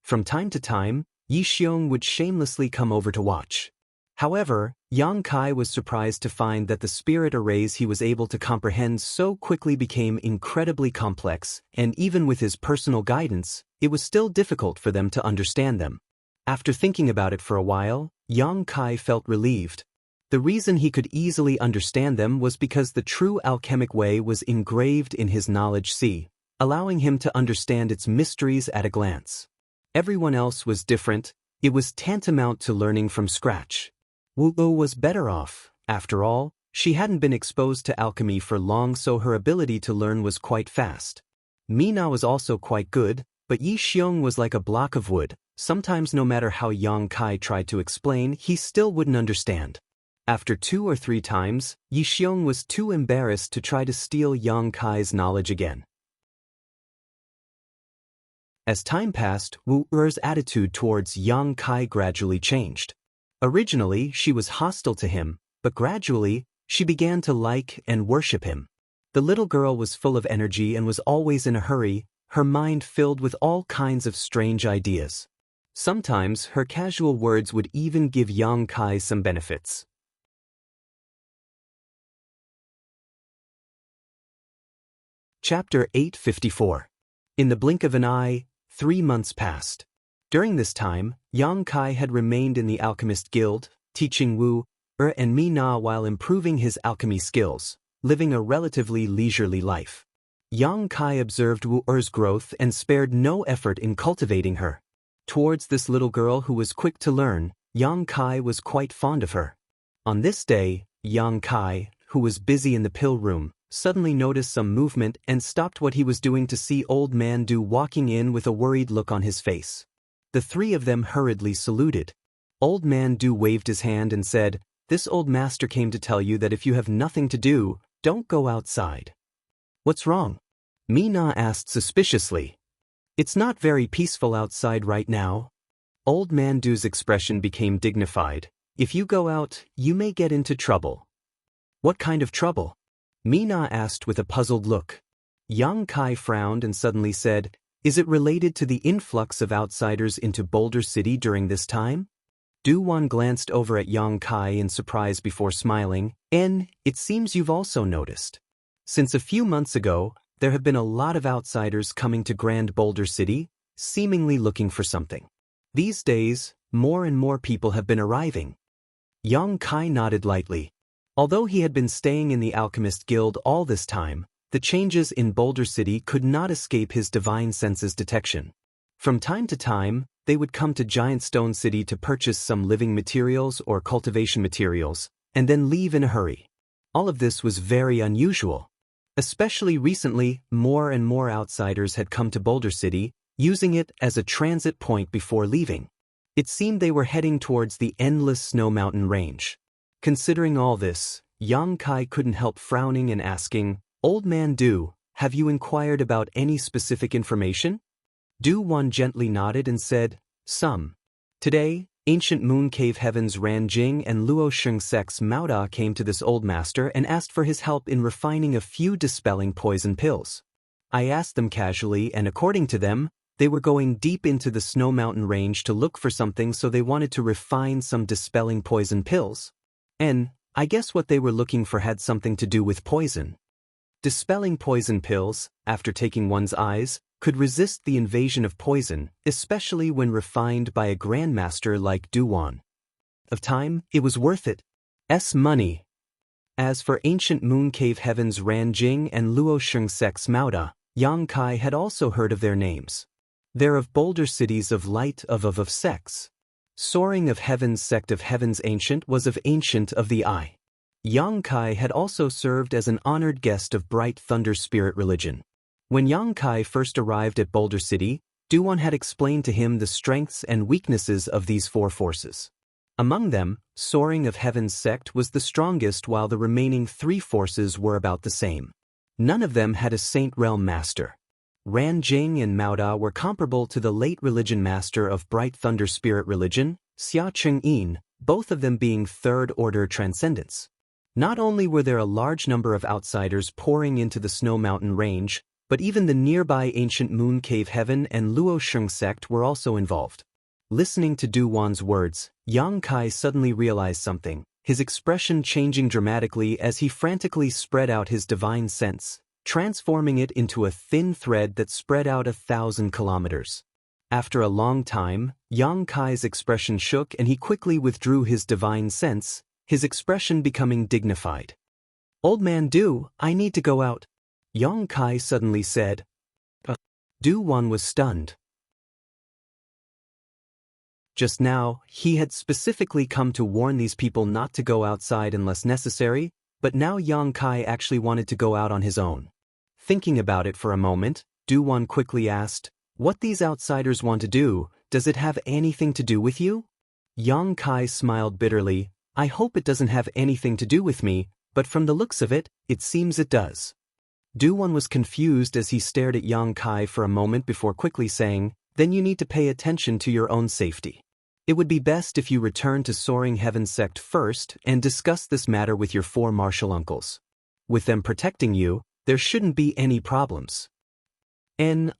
From time to time, Yi Xiong would shamelessly come over to watch. However, Yang Kai was surprised to find that the spirit arrays he was able to comprehend so quickly became incredibly complex, and even with his personal guidance, it was still difficult for them to understand them. After thinking about it for a while, Yang Kai felt relieved. The reason he could easily understand them was because the true alchemic way was engraved in his knowledge sea, allowing him to understand its mysteries at a glance. Everyone else was different. It was tantamount to learning from scratch. Wu was better off. After all, she hadn't been exposed to alchemy for long, so her ability to learn was quite fast. Mina was also quite good, but Yi Xiong was like a block of wood. Sometimes no matter how Yang Kai tried to explain, he still wouldn't understand. After 2 or 3 times, Yi Xiong was too embarrassed to try to steal Yang Kai's knowledge again. As time passed, Wu Er's attitude towards Yang Kai gradually changed. Originally, she was hostile to him, but gradually, she began to like and worship him. The little girl was full of energy and was always in a hurry, her mind filled with all kinds of strange ideas. Sometimes, her casual words would even give Yang Kai some benefits. Chapter 854. In the blink of an eye, 3 months passed. During this time, Yang Kai had remained in the Alchemist Guild, teaching Wu and Mina while improving his alchemy skills, living a relatively leisurely life. Yang Kai observed Wu Er's growth and spared no effort in cultivating her. Towards this little girl who was quick to learn, Yang Kai was quite fond of her. On this day, Yang Kai, who was busy in the pill room, suddenly noticed some movement and stopped what he was doing to see Old Man Du walking in with a worried look on his face. The 3 of them hurriedly saluted. Old Man Du waved his hand and said, "This old master came to tell you that if you have nothing to do, don't go outside." "What's wrong?" Mina asked suspiciously. "It's not very peaceful outside right now." Old Man Du's expression became dignified. "If you go out, you may get into trouble." "What kind of trouble?" Mina asked with a puzzled look. Yang Kai frowned and suddenly said, "Is it related to the influx of outsiders into Boulder City during this time?" Du-won glanced over at Yang Kai in surprise before smiling. It seems you've also noticed. Since a few months ago, there have been a lot of outsiders coming to Grand Boulder City, seemingly looking for something. These days, more and more people have been arriving. Yang Kai nodded lightly. Although he had been staying in the Alchemist Guild all this time, the changes in Boulder City could not escape his divine senses detection. From time to time, they would come to Giant Stone City to purchase some living materials or cultivation materials, and then leave in a hurry. All of this was very unusual. Especially recently, more and more outsiders had come to Boulder City, using it as a transit point before leaving. It seemed they were heading towards the endless snow mountain range. Considering all this, Yang Kai couldn't help frowning and asking, "Old man Du, have you inquired about any specific information?" Du-won gently nodded and said, "Some. Today, ancient moon cave heavens Ran Jing and Luo Shengsek's Mao came to this old master and asked for his help in refining a few dispelling poison pills. I asked them casually, and according to them, they were going deep into the Snow Mountain range to look for something, so they wanted to refine some dispelling poison pills. And I guess what they were looking for had something to do with poison. Dispelling poison pills, after taking one's eyes, could resist the invasion of poison, especially when refined by a grandmaster like Du-won. Of time, it was worth it. Money. As for ancient moon cave heavens Ran Jing and Luo Shengsek's Mao, Yang Kai had also heard of their names. They're of Boulder Cities of Light of Sects. Soaring of Heaven's Sect of Heaven's Ancient was of Ancient of the Eye. Yang Kai had also served as an honored guest of Bright Thunder Spirit religion. When Yang Kai first arrived at Boulder City, Du-won had explained to him the strengths and weaknesses of these four forces. Among them, Soaring of Heaven's Sect was the strongest, while the remaining three forces were about the same. None of them had a Saint Realm Master. Ran Jing and Mao were comparable to the late religion master of Bright Thunder Spirit religion, Xia Cheng-yin, both of them being third-order transcendents. Not only were there a large number of outsiders pouring into the Snow Mountain range, but even the nearby ancient Moon Cave Heaven and Luo Sheng sect were also involved. Listening to Du-won's words, Yang Kai suddenly realized something, his expression changing dramatically as he frantically spread out his divine sense, transforming it into a thin thread that spread out 1,000 kilometers. After a long time, Yang Kai's expression shook and he quickly withdrew his divine sense, his expression becoming dignified. "Old man Du, I need to go out," Yang Kai suddenly said. Du-won was stunned. Just now, he had specifically come to warn these people not to go outside unless necessary, but now Yang Kai actually wanted to go out on his own. Thinking about it for a moment, Du-won quickly asked, "What these outsiders want to do, does it have anything to do with you?" Yang Kai smiled bitterly. "I hope it doesn't have anything to do with me, but from the looks of it, it seems it does." Du-won was confused as he stared at Yang Kai for a moment before quickly saying, "Then you need to pay attention to your own safety. It would be best if you return to Soaring Heaven Sect first and discuss this matter with your four martial uncles. With them protecting you, there shouldn't be any problems."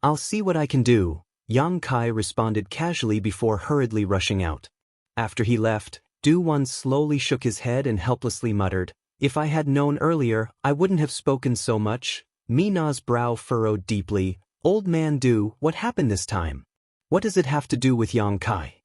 "I'll see what I can do," Yang Kai responded casually before hurriedly rushing out. After he left, Du-won slowly shook his head and helplessly muttered, "If I had known earlier, I wouldn't have spoken so much." Mina's brow furrowed deeply. "Old man Du, what happened this time? What does it have to do with Yang Kai?"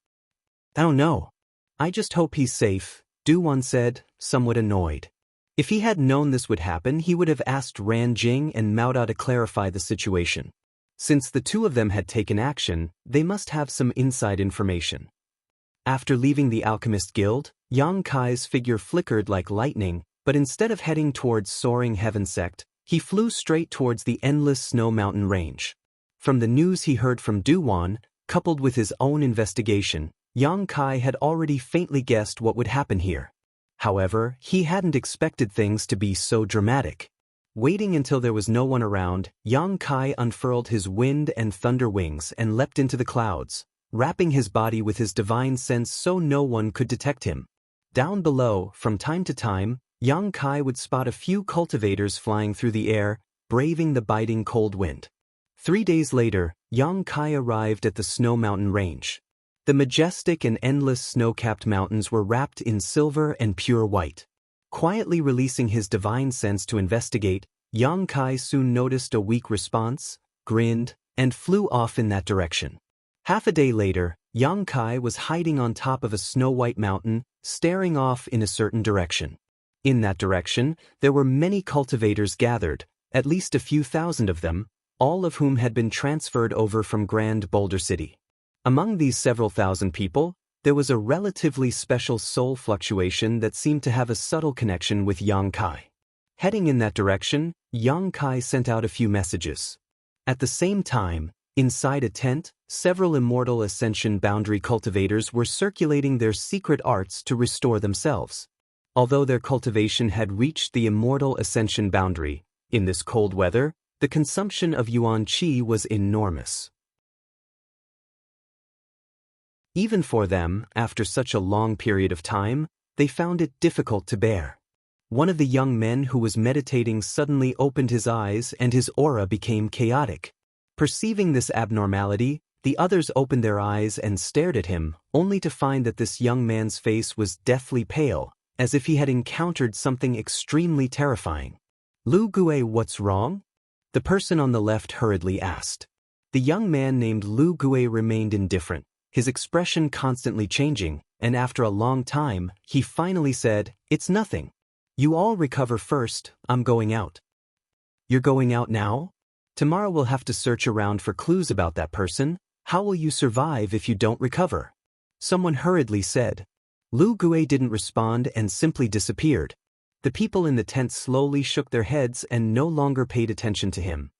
"I don't know. I just hope he's safe," Du-won said, somewhat annoyed. If he had known this would happen, he would have asked Ran Jing and Mao to clarify the situation. Since the two of them had taken action, they must have some inside information. After leaving the Alchemist Guild, Yang Kai's figure flickered like lightning, but instead of heading towards Soaring Heaven Sect, he flew straight towards the endless Snow Mountain range. From the news he heard from Du-won, coupled with his own investigation, Yang Kai had already faintly guessed what would happen here. However, he hadn't expected things to be so dramatic. Waiting until there was no one around, Yang Kai unfurled his wind and thunder wings and leapt into the clouds, wrapping his body with his divine sense so no one could detect him. Down below, from time to time, Yang Kai would spot a few cultivators flying through the air, braving the biting cold wind. 3 days later, Yang Kai arrived at the Snow Mountain range. The majestic and endless snow-capped mountains were wrapped in silver and pure white. Quietly releasing his divine sense to investigate, Yang Kai soon noticed a weak response, grinned, and flew off in that direction. Half a day later, Yang Kai was hiding on top of a snow-white mountain, staring off in a certain direction. In that direction, there were many cultivators gathered, at least a few thousand of them, all of whom had been transferred over from Grand Boulder City. Among these several thousand people, there was a relatively special soul fluctuation that seemed to have a subtle connection with Yang Kai. Heading in that direction, Yang Kai sent out a few messages. At the same time, inside a tent, several immortal ascension boundary cultivators were circulating their secret arts to restore themselves. Although their cultivation had reached the immortal ascension boundary, in this cold weather, the consumption of yuan qi was enormous. Even for them, after such a long period of time, they found it difficult to bear. One of the young men who was meditating suddenly opened his eyes and his aura became chaotic. Perceiving this abnormality, the others opened their eyes and stared at him, only to find that this young man's face was deathly pale, as if he had encountered something extremely terrifying. "Lu Gue, what's wrong?" the person on the left hurriedly asked. The young man named Lu Gue remained indifferent, his expression constantly changing, and after a long time, he finally said, "It's nothing. You all recover first, I'm going out." "You're going out now? Tomorrow we'll have to search around for clues about that person. How will you survive if you don't recover?" someone hurriedly said. Lu Gue didn't respond and simply disappeared. The people in the tent slowly shook their heads and no longer paid attention to him.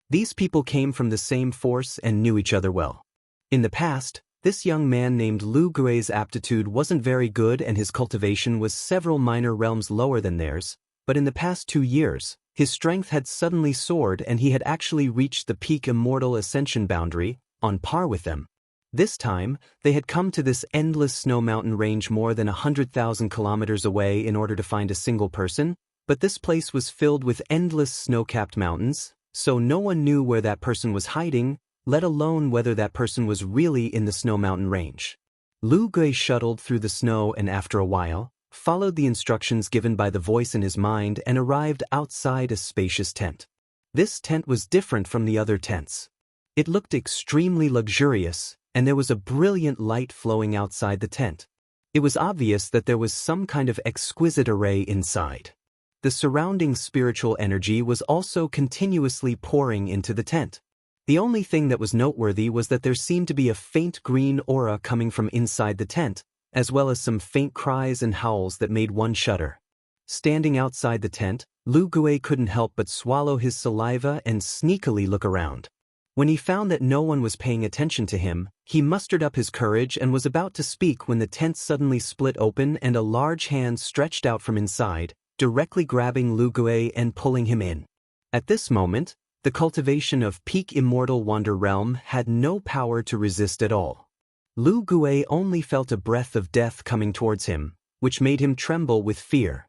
These people came from the same force and knew each other well. In the past, this young man named Lu Gue's aptitude wasn't very good and his cultivation was several minor realms lower than theirs, but in the past 2 years, his strength had suddenly soared and he had actually reached the peak immortal ascension boundary, on par with them. This time, they had come to this endless snow mountain range more than 100,000 kilometers away in order to find a single person, but this place was filled with endless snow-capped mountains, so no one knew where that person was hiding, let alone whether that person was really in the snow mountain range. Lu Gue shuttled through the snow and after a while, followed the instructions given by the voice in his mind and arrived outside a spacious tent. This tent was different from the other tents. It looked extremely luxurious, and there was a brilliant light flowing outside the tent. It was obvious that there was some kind of exquisite array inside. The surrounding spiritual energy was also continuously pouring into the tent. The only thing that was noteworthy was that there seemed to be a faint green aura coming from inside the tent, as well as some faint cries and howls that made one shudder. Standing outside the tent, Lu Gue couldn't help but swallow his saliva and sneakily look around. When he found that no one was paying attention to him, he mustered up his courage and was about to speak when the tent suddenly split open and a large hand stretched out from inside, directly grabbing Lu Gue and pulling him in. At this moment, the cultivation of peak immortal Wander Realm had no power to resist at all. Lu Gue only felt a breath of death coming towards him, which made him tremble with fear.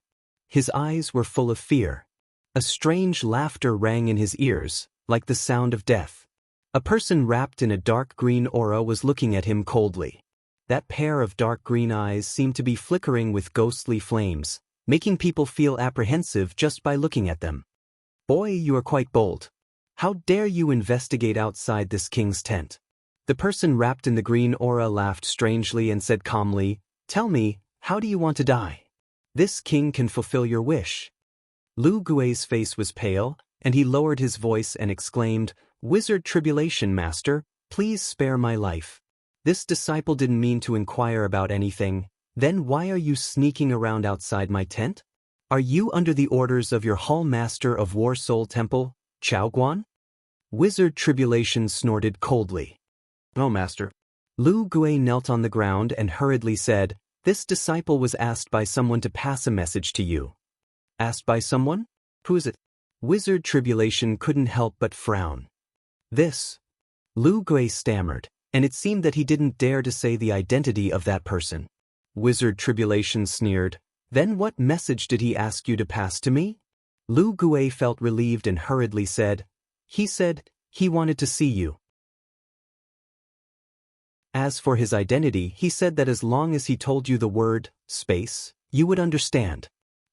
His eyes were full of fear. A strange laughter rang in his ears, like the sound of death. A person wrapped in a dark green aura was looking at him coldly. That pair of dark green eyes seemed to be flickering with ghostly flames, making people feel apprehensive just by looking at them. "Boy, you are quite bold. How dare you investigate outside this king's tent?" The person wrapped in the green aura laughed strangely and said calmly, "Tell me, how do you want to die? This king can fulfill your wish." Lu Gue's face was pale, and he lowered his voice and exclaimed, "Wizard Tribulation Master, please spare my life." This disciple didn't mean to inquire about anything. "Then why are you sneaking around outside my tent? Are you under the orders of your Hall Master of War Soul Temple, Chaoguan?" Wizard Tribulation snorted coldly. "No, Master." Lu Gue knelt on the ground and hurriedly said, "This disciple was asked by someone to pass a message to you." "Asked by someone? Who is it?" Wizard Tribulation couldn't help but frown. "This." Lu Gue stammered, and it seemed that he didn't dare to say the identity of that person. Wizard Tribulation sneered, "Then what message did he ask you to pass to me?" Lu Gue felt relieved and hurriedly said, he wanted to see you." As for his identity, he said that as long as he told you the word, space, you would understand.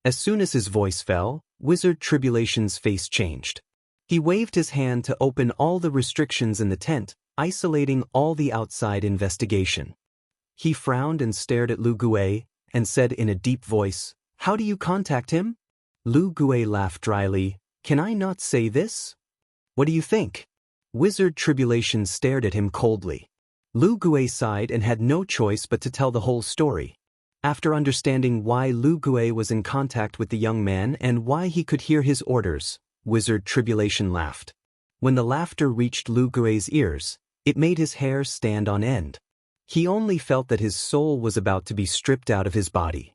As soon as his voice fell, Wizard Tribulation's face changed. He waved his hand to open all the restrictions in the tent, isolating all the outside investigation. He frowned and stared at Lu Gue, and said in a deep voice, "How do you contact him?" Lu Gue laughed dryly. "Can I not say this?" "What do you think?" Wizard Tribulation stared at him coldly. Lu Gue sighed and had no choice but to tell the whole story. After understanding why Lu Gue was in contact with the young man and why he could hear his orders, Wizard Tribulation laughed. When the laughter reached Lu Gue's ears, it made his hair stand on end. He only felt that his soul was about to be stripped out of his body.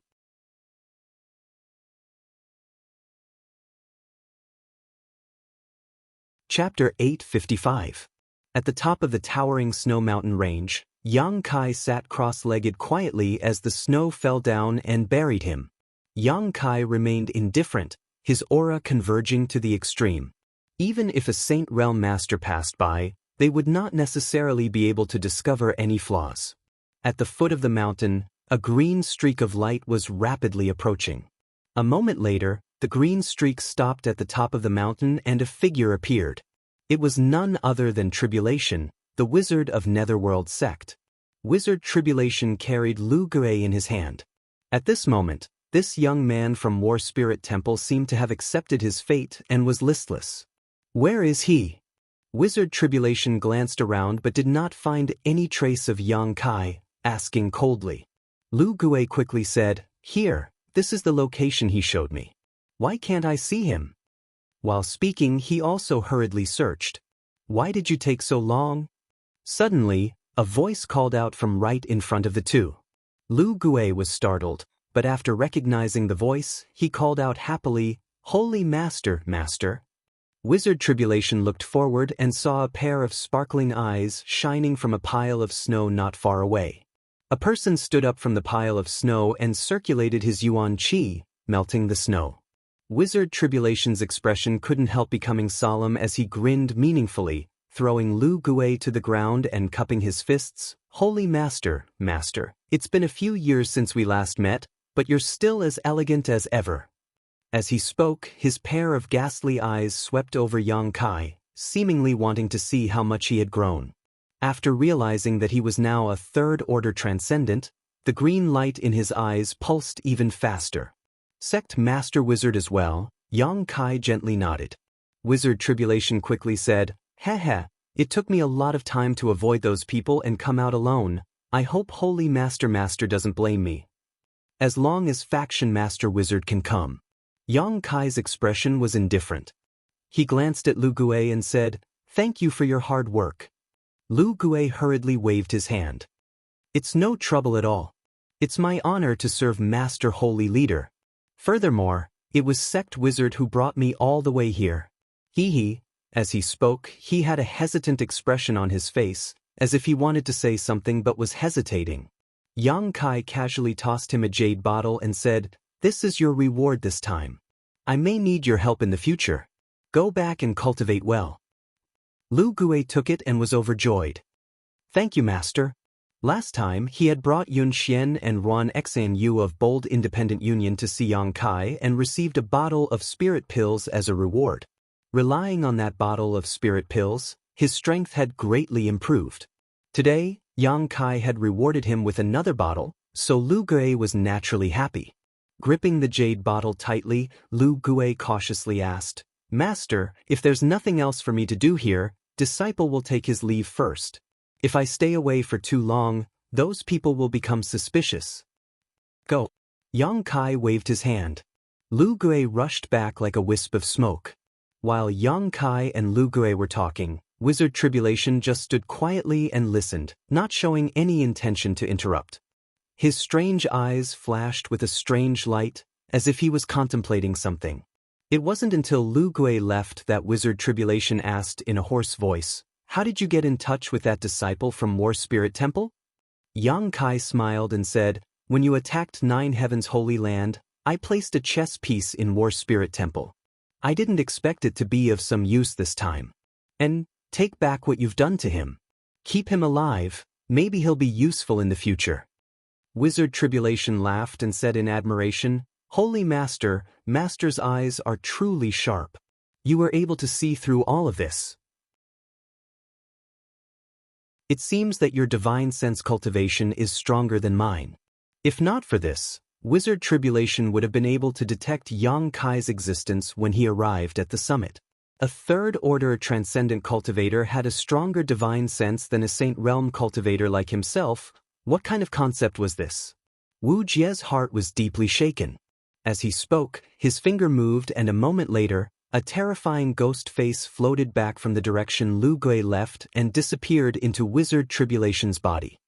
Chapter 855. At the top of the towering snow mountain range, Yang Kai sat cross-legged quietly as the snow fell down and buried him. Yang Kai remained indifferent, his aura converging to the extreme. Even if a Saint Realm Master passed by, they would not necessarily be able to discover any flaws. At the foot of the mountain, a green streak of light was rapidly approaching. A moment later, the green streak stopped at the top of the mountain and a figure appeared. It was none other than Tribulation, the wizard of Netherworld sect. Wizard Tribulation carried Lu Gue in his hand. At this moment, this young man from War Spirit Temple seemed to have accepted his fate and was listless. "Where is he?" Wizard Tribulation glanced around but did not find any trace of Yang Kai, asking coldly. Lu Gue quickly said, "Here, this is the location he showed me. Why can't I see him?" While speaking, he also hurriedly searched. "Why did you take so long?" Suddenly, a voice called out from right in front of the two. Lu Gue was startled, but after recognizing the voice, he called out happily, "Holy Master, Master." Wizard Tribulation looked forward and saw a pair of sparkling eyes shining from a pile of snow not far away. A person stood up from the pile of snow and circulated his yuan qi, melting the snow. Wizard Tribulation's expression couldn't help becoming solemn as he grinned meaningfully, throwing Lu Gue to the ground and cupping his fists. "Holy Master, Master, it's been a few years since we last met, but you're still as elegant as ever." As he spoke, his pair of ghastly eyes swept over Yang Kai, seemingly wanting to see how much he had grown. After realizing that he was now a third-order transcendent, the green light in his eyes pulsed even faster. "Sect Master Wizard as well?" Yang Kai gently nodded. Wizard Tribulation quickly said, "Heh, it took me a lot of time to avoid those people and come out alone. I hope Holy Master doesn't blame me. As long as Faction Master Wizard can come." Yang Kai's expression was indifferent. He glanced at Lu Gue and said, "Thank you for your hard work." Lu Gue hurriedly waved his hand. "It's no trouble at all. It's my honor to serve Master Holy Leader. Furthermore, it was Sect Wizard who brought me all the way here." He. As he spoke, he had a hesitant expression on his face, as if he wanted to say something but was hesitating. Yang Kai casually tossed him a jade bottle and said, "This is your reward this time. I may need your help in the future. Go back and cultivate well." Lu Gue took it and was overjoyed. "Thank you, Master." Last time, he had brought Yun Xian and Ruan Xan Yu of Bold Independent Union to see Yang Kai and received a bottle of spirit pills as a reward. Relying on that bottle of spirit pills, his strength had greatly improved. Today, Yang Kai had rewarded him with another bottle, so Lu Gue was naturally happy. Gripping the jade bottle tightly, Lu Gue cautiously asked, "Master, if there's nothing else for me to do here, Disciple will take his leave first. If I stay away for too long, those people will become suspicious." "Go." Yang Kai waved his hand. Lu Gue rushed back like a wisp of smoke. While Yang Kai and Lu Gue were talking, Wizard Tribulation just stood quietly and listened, not showing any intention to interrupt. His strange eyes flashed with a strange light, as if he was contemplating something. It wasn't until Lu Gue left that Wizard Tribulation asked in a hoarse voice, "How did you get in touch with that disciple from War Spirit Temple?" Yang Kai smiled and said, "When you attacked Nine Heavens Holy Land, I placed a chess piece in War Spirit Temple. I didn't expect it to be of some use this time. And take back what you've done to him. Keep him alive, Maybe he'll be useful in the future. Wizard Tribulation laughed and said in admiration, "Holy Master, Master's eyes are truly sharp. You were able to see through all of this. It seems that your divine sense cultivation is stronger than mine. If not for this, Wizard Tribulation would have been able to detect Yang Kai's existence when he arrived at the summit. A third-order transcendent cultivator had a stronger divine sense than a Saint Realm cultivator like himself. What kind of concept was this?" Wu Jie's heart was deeply shaken. As he spoke, his finger moved and a moment later, a terrifying ghost face floated back from the direction Lu Gui left and disappeared into Wizard Tribulation's body.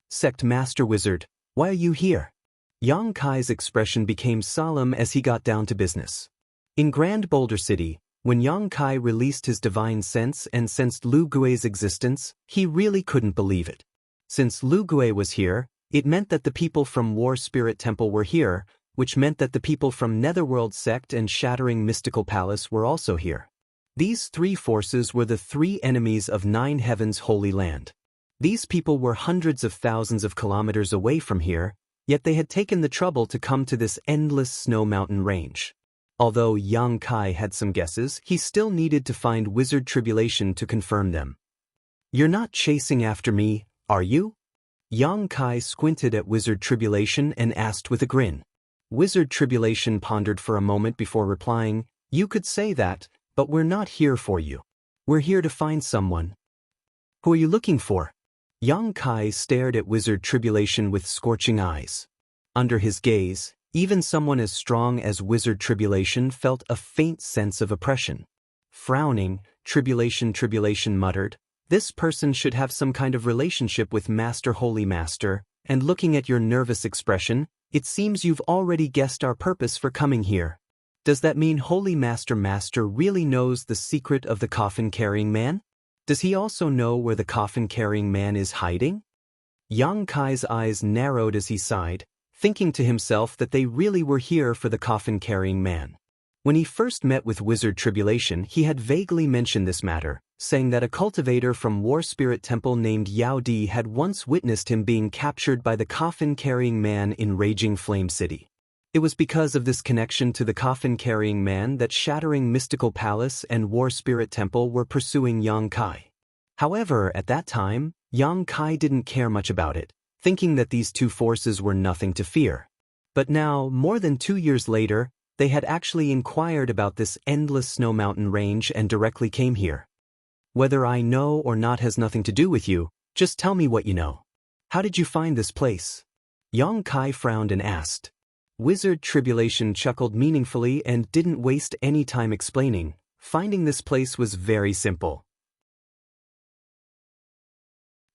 "Sect Master Wizard, why are you here?" Yang Kai's expression became solemn as he got down to business. In Grand Boulder City, when Yang Kai released his divine sense and sensed Lu Gui's existence, he really couldn't believe it. Since Lu Gui was here, it meant that the people from War Spirit Temple were here, which meant that the people from Netherworld Sect and Shattering Mystical Palace were also here. These three forces were the three enemies of Nine Heavens' Holy Land. These people were hundreds of thousands of kilometers away from here, yet they had taken the trouble to come to this endless snow mountain range. Although Yang Kai had some guesses, he still needed to find Wizard Tribulation to confirm them. "You're not chasing after me, are you?" Yang Kai squinted at Wizard Tribulation and asked with a grin. Wizard Tribulation pondered for a moment before replying, "You could say that, but we're not here for you. We're here to find someone." "Who are you looking for?" Yang Kai stared at Wizard Tribulation with scorching eyes. Under his gaze, even someone as strong as Wizard Tribulation felt a faint sense of oppression. Frowning, Tribulation muttered, "This person should have some kind of relationship with Master Holy Master, and looking at your nervous expression, it seems you've already guessed our purpose for coming here. Does that mean Holy Master really knows the secret of the coffin-carrying man? Does he also know where the coffin-carrying man is hiding?" Yang Kai's eyes narrowed as he sighed, thinking to himself that they really were here for the coffin-carrying man. When he first met with Wizard Tribulation, he had vaguely mentioned this matter, saying that a cultivator from War Spirit Temple named Yao Di had once witnessed him being captured by the coffin-carrying man in Raging Flame City. It was because of this connection to the coffin-carrying man that Shattering Mystical Palace and War Spirit Temple were pursuing Yang Kai. However, at that time, Yang Kai didn't care much about it, thinking that these two forces were nothing to fear. But now, more than 2 years later, they had actually inquired about this endless snow mountain range and directly came here. "Whether I know or not has nothing to do with you, just tell me what you know. How did you find this place?" Yang Kai frowned and asked. Wizard Tribulation chuckled meaningfully and didn't waste any time explaining. Finding this place was very simple.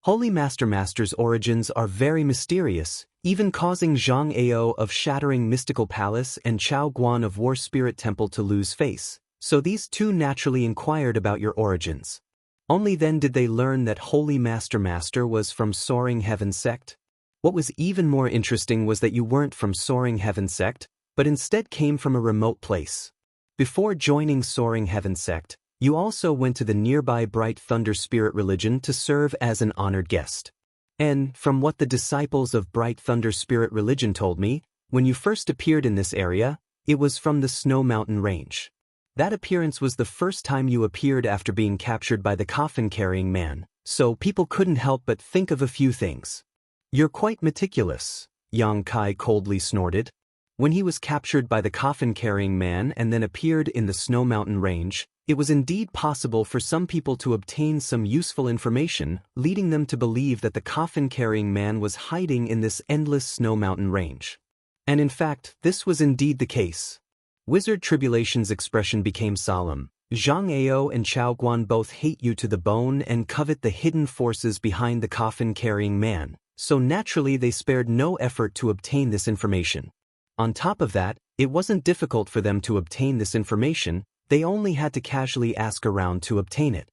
Holy Master's origins are very mysterious, even causing Zhang Ao of Shattering Mystical Palace and Chao Guan of War Spirit Temple to lose face, so these two naturally inquired about your origins. Only then did they learn that Holy Master was from Soaring Heaven Sect. What was even more interesting was that you weren't from Soaring Heaven Sect, but instead came from a remote place. Before joining Soaring Heaven Sect, you also went to the nearby Bright Thunder Spirit religion to serve as an honored guest. And, from what the disciples of Bright Thunder Spirit religion told me, when you first appeared in this area, it was from the Snow Mountain Range. That appearance was the first time you appeared after being captured by the coffin-carrying man, so people couldn't help but think of a few things. "You're quite meticulous," Yang Kai coldly snorted. When he was captured by the coffin-carrying man and then appeared in the Snow Mountain Range, it was indeed possible for some people to obtain some useful information, leading them to believe that the coffin-carrying man was hiding in this endless Snow Mountain Range. And in fact, this was indeed the case. Wizard Tribulation's expression became solemn. Zhang Ao and Chao Guan both hate you to the bone and covet the hidden forces behind the coffin-carrying man, so naturally they spared no effort to obtain this information. On top of that, it wasn't difficult for them to obtain this information, they only had to casually ask around to obtain it.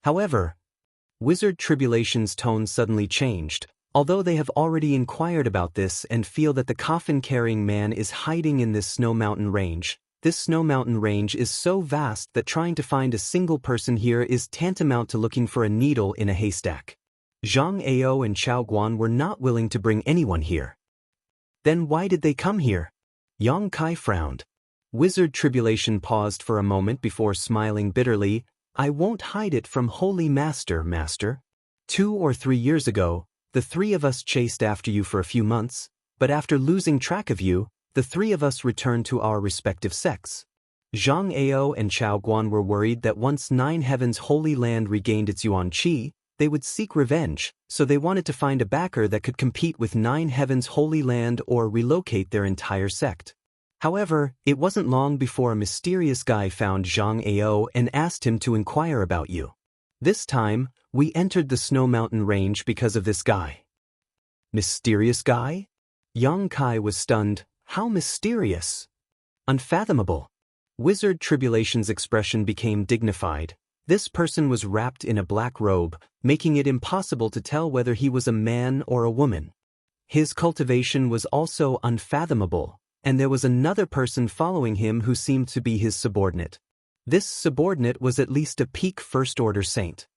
However, Wizard Tribulation's tone suddenly changed. Although they have already inquired about this and feel that the coffin-carrying man is hiding in this Snow Mountain Range, this Snow Mountain Range is so vast that trying to find a single person here is tantamount to looking for a needle in a haystack. Zhang Ao and Chao Guan were not willing to bring anyone here. Then why did they come here? Yang Kai frowned. Wizard Tribulation paused for a moment before smiling bitterly. I won't hide it from Holy Master, Master. 2 or 3 years ago, the 3 of us chased after you for a few months, but after losing track of you, the 3 of us returned to our respective sects. Zhang Ao and Chao Guan were worried that once 9 Heavens Holy Land regained its Yuan Qi, they would seek revenge, so they wanted to find a backer that could compete with 9 Heavens Holy Land or relocate their entire sect. However, it wasn't long before a mysterious guy found Zhang Ao and asked him to inquire about you. This time, we entered the Snow Mountain Range because of this guy. Mysterious guy? Yang Kai was stunned. How mysterious? Unfathomable. Wizard Tribulation's expression became dignified. This person was wrapped in a black robe, making it impossible to tell whether he was a man or a woman. His cultivation was also unfathomable, and there was another person following him who seemed to be his subordinate. This subordinate was at least a peak first-order saint.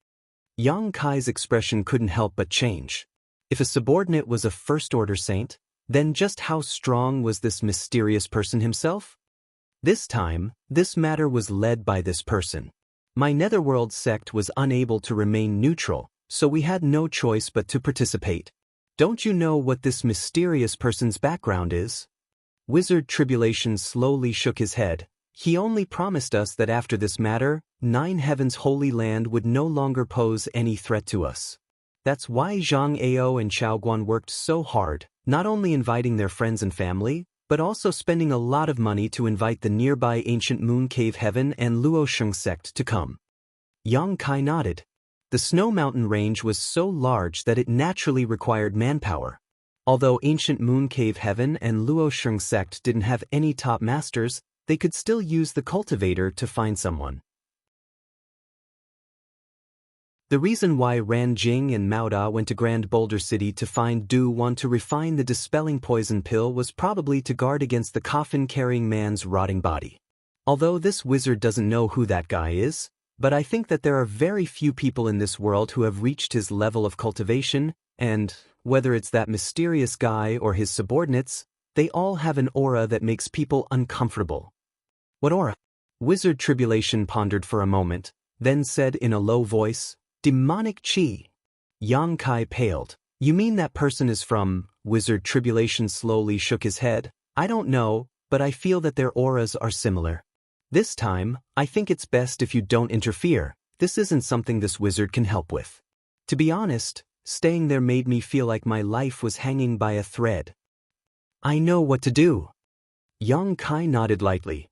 Yang Kai's expression couldn't help but change. If a subordinate was a first-order saint, then just how strong was this mysterious person himself? This time, this matter was led by this person. My Netherworld sect was unable to remain neutral, so we had no choice but to participate. Don't you know what this mysterious person's background is? Wizard Tribulation slowly shook his head. He only promised us that after this matter, 9 Heavens Holy Land would no longer pose any threat to us. That's why Zhang Ao and Chao Guan worked so hard, not only inviting their friends and family, but also spending a lot of money to invite the nearby ancient Moon Cave Heaven and Luosheng sect to come. Yang Kai nodded. The Snow Mountain Range was so large that it naturally required manpower. Although ancient Moon Cave Heaven and Luosheng sect didn't have any top masters, they could still use the cultivator to find someone. The reason why Ran Jing and Mao Da went to Grand Boulder City to find Du Wan to refine the dispelling poison pill was probably to guard against the coffin-carrying man's rotting body. Although this wizard doesn't know who that guy is, but I think that there are very few people in this world who have reached his level of cultivation, and, whether it's that mysterious guy or his subordinates, they all have an aura that makes people uncomfortable. What aura? Wizard Tribulation pondered for a moment, then said in a low voice, Demonic Qi. Yang Kai paled. You mean that person is from? Wizard Tribulation slowly shook his head. I don't know, but I feel that their auras are similar. This time, I think it's best if you don't interfere. This isn't something this wizard can help with. To be honest, staying there made me feel like my life was hanging by a thread. I know what to do. Yang Kai nodded lightly.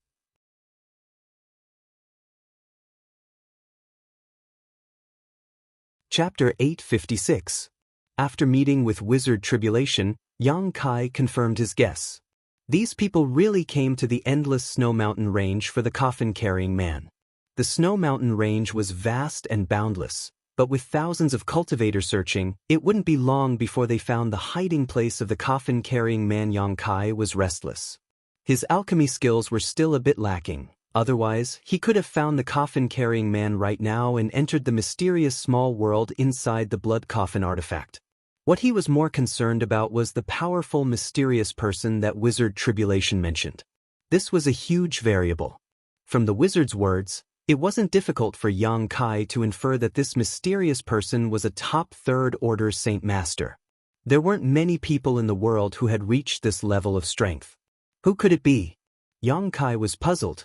Chapter 856. After meeting with Wizard Tribulation, Yang Kai confirmed his guess. These people really came to the endless Snow Mountain Range for the coffin-carrying man. The Snow Mountain Range was vast and boundless, but with thousands of cultivators searching, it wouldn't be long before they found the hiding place of the coffin-carrying man. Yang Kai was restless. His alchemy skills were still a bit lacking. Otherwise, he could have found the coffin-carrying man right now and entered the mysterious small world inside the blood coffin artifact. What he was more concerned about was the powerful mysterious person that Wizard Tribulation mentioned. This was a huge variable. From the wizard's words, it wasn't difficult for Yang Kai to infer that this mysterious person was a top third-order Saint Master. There weren't many people in the world who had reached this level of strength. Who could it be? Yang Kai was puzzled.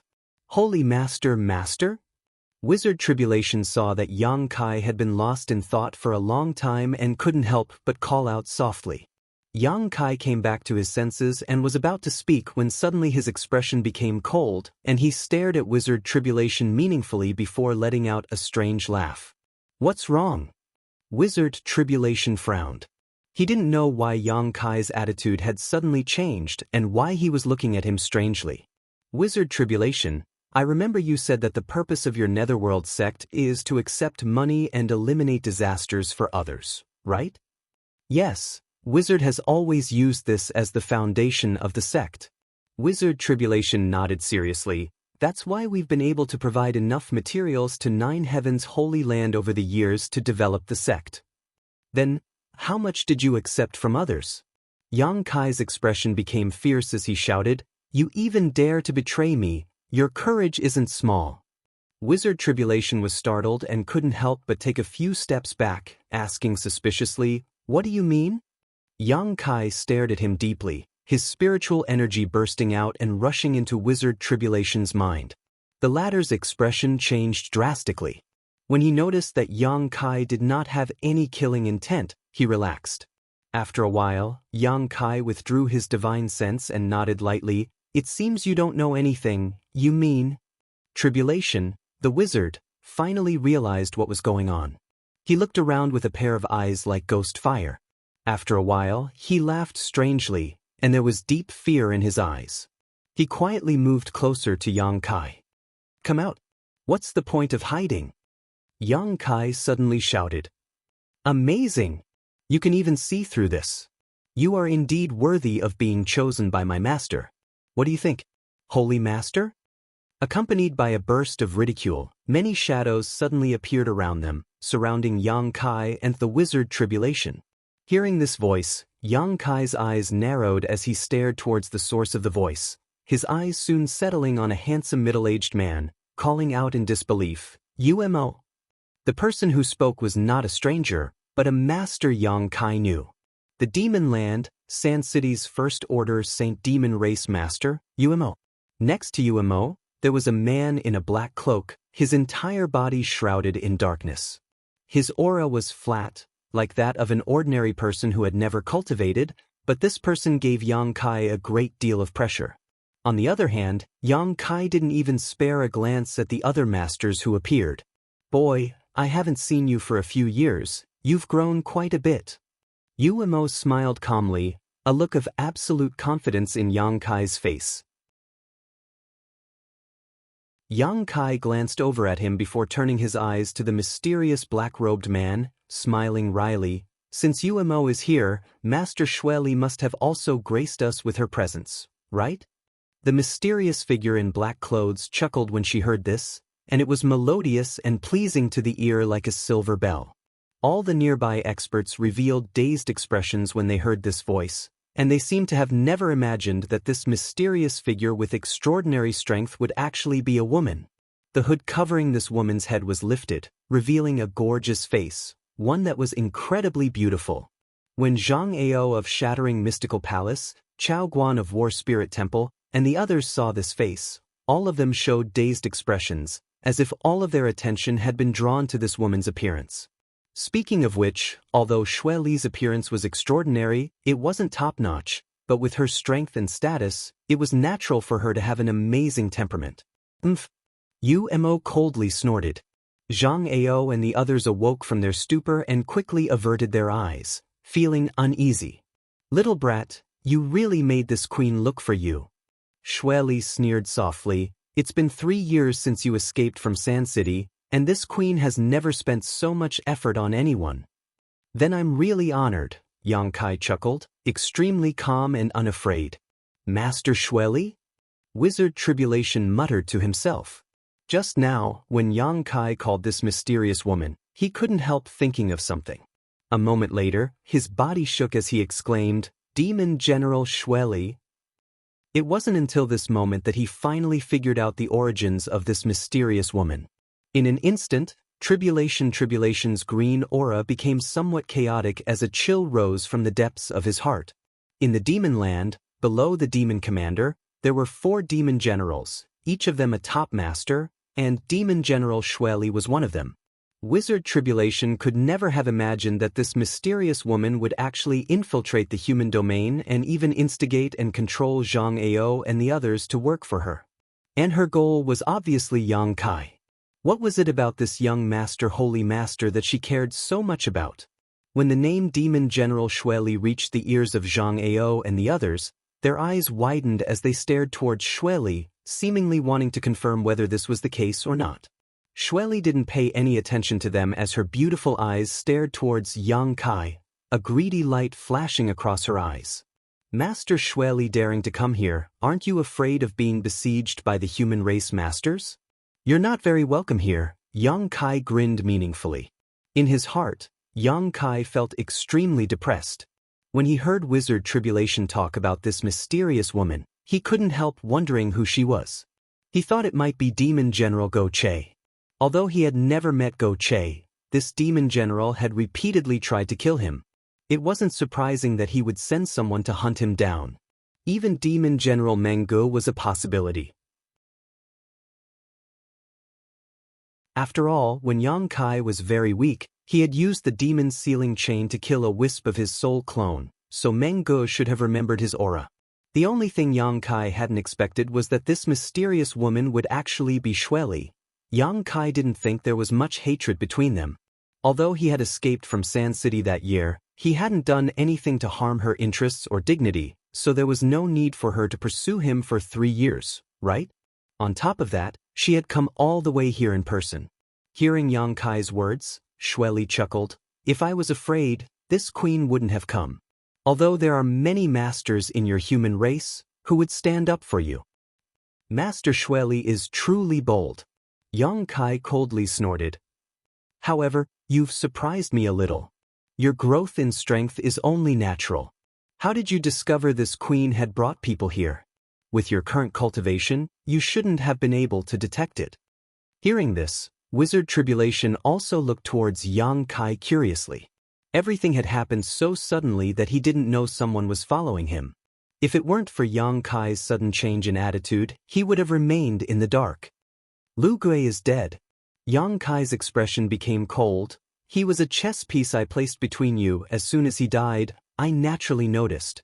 Holy Master? Wizard Tribulation saw that Yang Kai had been lost in thought for a long time and couldn't help but call out softly. Yang Kai came back to his senses and was about to speak when suddenly his expression became cold, and he stared at Wizard Tribulation meaningfully before letting out a strange laugh. What's wrong? Wizard Tribulation frowned. He didn't know why Yang Kai's attitude had suddenly changed and why he was looking at him strangely. Wizard Tribulation, I remember you said that the purpose of your Netherworld sect is to accept money and eliminate disasters for others, right? Yes, Wizard has always used this as the foundation of the sect. Wizard Tribulation nodded seriously. That's why we've been able to provide enough materials to 9 Heavens Holy Land over the years to develop the sect. Then, how much did you accept from others? Yang Kai's expression became fierce as he shouted, "You even dare to betray me, your courage isn't small." Wizard Tribulation was startled and couldn't help but take a few steps back, asking suspiciously, "What do you mean?" Yang Kai stared at him deeply, his spiritual energy bursting out and rushing into Wizard Tribulation's mind. The latter's expression changed drastically. When he noticed that Yang Kai did not have any killing intent, he relaxed. After a while, Yang Kai withdrew his divine sense and nodded lightly. "It seems you don't know anything, you mean?" Tribulation, the wizard, finally realized what was going on. He looked around with a pair of eyes like ghost fire. After a while, he laughed strangely, and there was deep fear in his eyes. He quietly moved closer to Yang Kai. "Come out. What's the point of hiding?" Yang Kai suddenly shouted. "Amazing! You can even see through this. You are indeed worthy of being chosen by my master. What do you think, Holy Master?" Accompanied by a burst of ridicule, many shadows suddenly appeared around them, surrounding Yang Kai and the Wizard Tribulation. Hearing this voice, Yang Kai's eyes narrowed as he stared towards the source of the voice, his eyes soon settling on a handsome middle-aged man, calling out in disbelief, "UMO." The person who spoke was not a stranger, but a master Yang Kai knew. The Demon Land, Sand City's First Order Saint Demon Race Master, UMO. Next to UMO, there was a man in a black cloak, his entire body shrouded in darkness. His aura was flat, like that of an ordinary person who had never cultivated, but this person gave Yang Kai a great deal of pressure. On the other hand, Yang Kai didn't even spare a glance at the other masters who appeared. "Boy, I haven't seen you for a few years, you've grown quite a bit." UMO smiled calmly, a look of absolute confidence in Yang Kai's face. Yang Kai glanced over at him before turning his eyes to the mysterious black-robed man, smiling wryly. "Since UMO is here, Master Shueli must have also graced us with her presence, right?" The mysterious figure in black clothes chuckled when she heard this, and it was melodious and pleasing to the ear like a silver bell. All the nearby experts revealed dazed expressions when they heard this voice, and they seemed to have never imagined that this mysterious figure with extraordinary strength would actually be a woman. The hood covering this woman's head was lifted, revealing a gorgeous face, one that was incredibly beautiful. When Zhang Ao of Shattering Mystical Palace, Chao Guan of War Spirit Temple, and the others saw this face, all of them showed dazed expressions, as if all of their attention had been drawn to this woman's appearance. Speaking of which, although Shui Li's appearance was extraordinary, it wasn't top-notch, but with her strength and status, it was natural for her to have an amazing temperament. UMO coldly snorted. Zhang Ao and the others awoke from their stupor and quickly averted their eyes, feeling uneasy. "Little brat, you really made this queen look for you." Shui Li sneered softly. "It's been 3 years since you escaped from Sand City, and this queen has never spent so much effort on anyone." "Then I'm really honored," Yang Kai chuckled, extremely calm and unafraid. "Master Shui Li?" Wizard Tribulation muttered to himself. Just now, when Yang Kai called this mysterious woman, he couldn't help thinking of something. A moment later, his body shook as he exclaimed, "Demon General Shui Li." It wasn't until this moment that he finally figured out the origins of this mysterious woman. In an instant, Tribulation's green aura became somewhat chaotic as a chill rose from the depths of his heart. In the Demon Land, below the Demon Commander, there were 4 Demon Generals, each of them a top master, and Demon General Shui Li was one of them. Wizard Tribulation could never have imagined that this mysterious woman would actually infiltrate the human domain and even instigate and control Zhang Ao and the others to work for her. And her goal was obviously Yang Kai. What was it about this young master, holy master, that she cared so much about? When the name Demon General Shui Li reached the ears of Zhang Ao and the others, their eyes widened as they stared towards Shui Li, seemingly wanting to confirm whether this was the case or not. Shui Li didn't pay any attention to them as her beautiful eyes stared towards Yang Kai, a greedy light flashing across her eyes. "Master Shui Li daring to come here, aren't you afraid of being besieged by the human race masters?" "You're not very welcome here," Yang Kai grinned meaningfully. In his heart, Yang Kai felt extremely depressed. When he heard Wizard Tribulation talk about this mysterious woman, he couldn't help wondering who she was. He thought it might be Demon General Go Che. Although he had never met Go Che, this demon general had repeatedly tried to kill him. It wasn't surprising that he would send someone to hunt him down. Even Demon General Meng Ge was a possibility. After all, when Yang Kai was very weak, he had used the demon's sealing chain to kill a wisp of his soul clone, so Meng Ge should have remembered his aura. The only thing Yang Kai hadn't expected was that this mysterious woman would actually be Xueli. Yang Kai didn't think there was much hatred between them. Although he had escaped from Sand City that year, he hadn't done anything to harm her interests or dignity, so there was no need for her to pursue him for 3 years, right? On top of that, she had come all the way here in person. Hearing Yang Kai's words, Xueli chuckled. If I was afraid, this queen wouldn't have come. Although there are many masters in your human race who would stand up for you. Master Xueli is truly bold. Yang Kai coldly snorted. However, you've surprised me a little. Your growth in strength is only natural. How did you discover this queen had brought people here? With your current cultivation, you shouldn't have been able to detect it. Hearing this, Wizard Tribulation also looked towards Yang Kai curiously. Everything had happened so suddenly that he didn't know someone was following him. If it weren't for Yang Kai's sudden change in attitude, he would have remained in the dark. Lu Gui is dead. Yang Kai's expression became cold. He was a chess piece I placed between you. As soon as he died, I naturally noticed.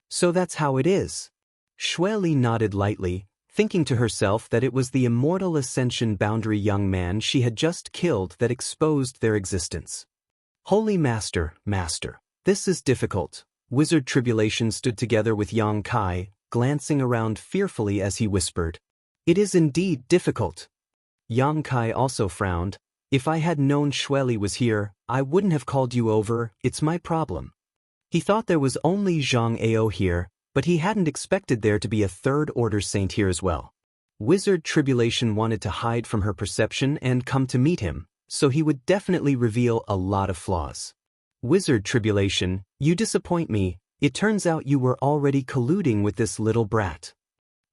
So that's how it is. Xueli nodded lightly, thinking to herself that it was the immortal ascension boundary young man she had just killed that exposed their existence. Holy Master, this is difficult. Wizard Tribulation stood together with Yang Kai, glancing around fearfully as he whispered. It is indeed difficult. Yang Kai also frowned. If I had known Xueli was here, I wouldn't have called you over. It's my problem. He thought there was only Zhang Ao here, but he hadn't expected there to be a third-order saint here as well. Wizard Tribulation wanted to hide from her perception and come to meet him, so he would definitely reveal a lot of flaws. Wizard Tribulation, you disappoint me. It turns out you were already colluding with this little brat.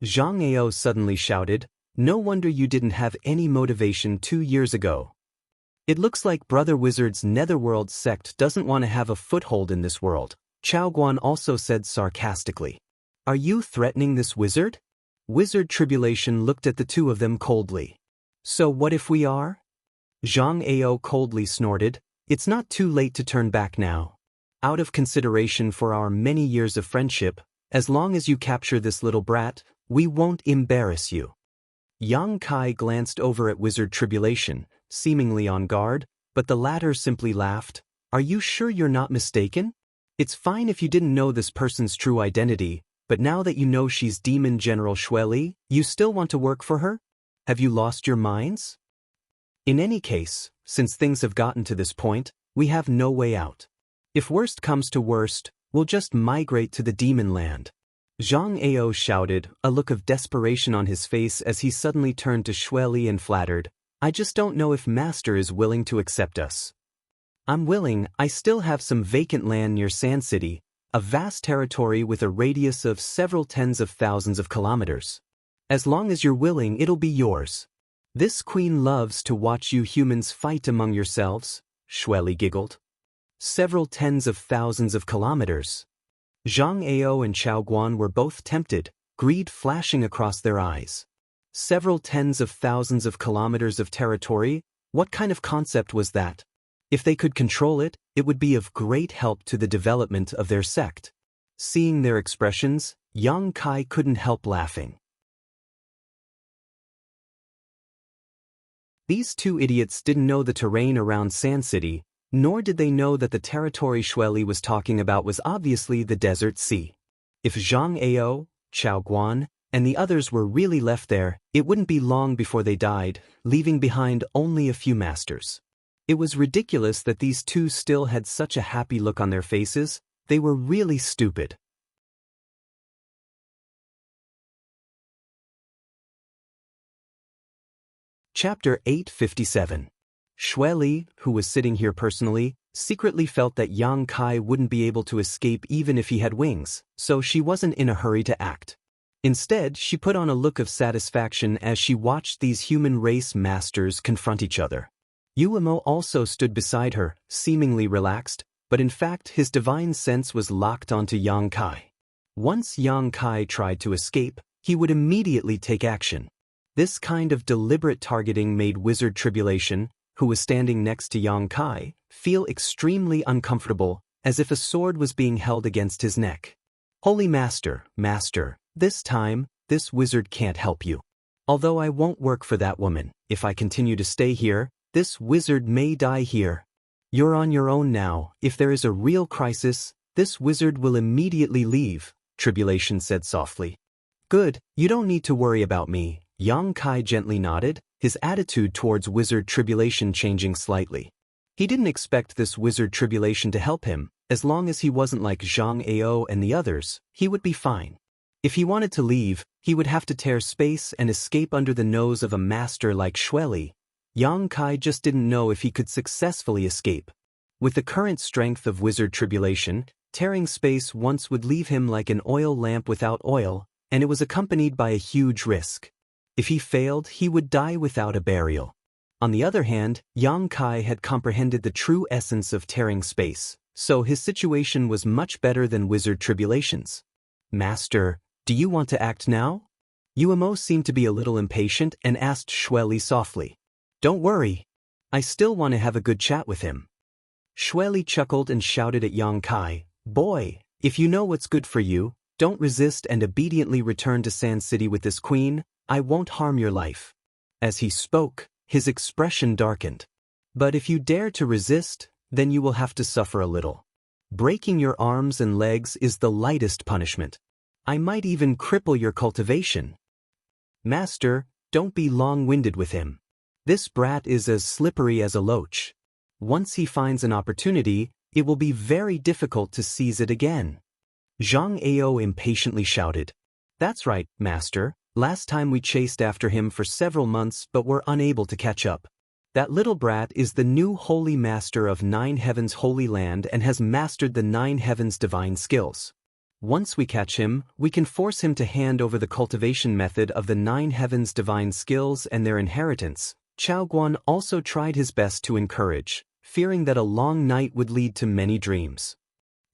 Zhang Ao suddenly shouted. No wonder you didn't have any motivation 2 years ago. It looks like Brother Wizard's Netherworld sect doesn't want to have a foothold in this world, Chao Guan also said sarcastically. Are you threatening this wizard? Wizard Tribulation looked at the two of them coldly. So what if we are? Zhang Ao coldly snorted. It's not too late to turn back now. Out of consideration for our many years of friendship, as long as you capture this little brat, we won't embarrass you. Yang Kai glanced over at Wizard Tribulation, seemingly on guard, but the latter simply laughed. Are you sure you're not mistaken? It's fine if you didn't know this person's true identity, but now that you know she's Demon General Xueli, you still want to work for her? Have you lost your minds? In any case, since things have gotten to this point, we have no way out. If worst comes to worst, we'll just migrate to the demon land. Zhang Ao shouted, a look of desperation on his face as he suddenly turned to Xueli and flattered. I just don't know if Master is willing to accept us. I'm willing. I still have some vacant land near Sand City, a vast territory with a radius of several tens of thousands of kilometers. As long as you're willing, it'll be yours. This queen loves to watch you humans fight among yourselves, Xueli giggled. Several tens of thousands of kilometers. Zhang Ao and Chao Guan were both tempted, greed flashing across their eyes. Several tens of thousands of kilometers of territory? What kind of concept was that? If they could control it, it would be of great help to the development of their sect. Seeing their expressions, Yang Kai couldn't help laughing. These two idiots didn't know the terrain around Sand City, nor did they know that the territory Xueli was talking about was obviously the Desert Sea. If Zhang Ao, Chao Guan, and the others were really left there, it wouldn't be long before they died, leaving behind only a few masters. It was ridiculous that these two still had such a happy look on their faces. They were really stupid. Chapter 857. Xueli, who was sitting here personally, secretly felt that Yang Kai wouldn't be able to escape even if he had wings, so she wasn't in a hurry to act. Instead, she put on a look of satisfaction as she watched these human race masters confront each other. Uemo also stood beside her, seemingly relaxed, but in fact his divine sense was locked onto Yang Kai. Once Yang Kai tried to escape, he would immediately take action. This kind of deliberate targeting made Wizard Tribulation, who was standing next to Yang Kai, feel extremely uncomfortable, as if a sword was being held against his neck. Holy Master, this time, this wizard can't help you. Although I won't work for that woman, if I continue to stay here, this wizard may die here. You're on your own now. If there is a real crisis, this wizard will immediately leave, Tribulation said softly. Good, you don't need to worry about me, Yang Kai gently nodded, his attitude towards Wizard Tribulation changing slightly. He didn't expect this Wizard Tribulation to help him. As long as he wasn't like Zhang Ao and the others, he would be fine. If he wanted to leave, he would have to tear space and escape under the nose of a master like Xueli. Yang Kai just didn't know if he could successfully escape. With the current strength of Wizard Tribulation, tearing space once would leave him like an oil lamp without oil, and it was accompanied by a huge risk. If he failed, he would die without a burial. On the other hand, Yang Kai had comprehended the true essence of tearing space, so his situation was much better than Wizard Tribulation's. Master, do you want to act now? Uemo seemed to be a little impatient and asked Xueli softly. Don't worry. I still want to have a good chat with him. Xueli chuckled and shouted at Yang Kai, Boy, if you know what's good for you, don't resist and obediently return to Sand City with this queen, I won't harm your life. As he spoke, his expression darkened. But if you dare to resist, then you will have to suffer a little. Breaking your arms and legs is the lightest punishment. I might even cripple your cultivation. Master, don't be long-winded with him. This brat is as slippery as a loach. Once he finds an opportunity, it will be very difficult to seize it again. Zhang Ao impatiently shouted. That's right, Master. Last time we chased after him for several months but were unable to catch up. That little brat is the new Holy Master of Nine Heavens' Holy Land and has mastered the Nine Heavens' divine skills. Once we catch him, we can force him to hand over the cultivation method of the Nine Heavens' divine skills and their inheritance. Chao Guan also tried his best to encourage, fearing that a long night would lead to many dreams.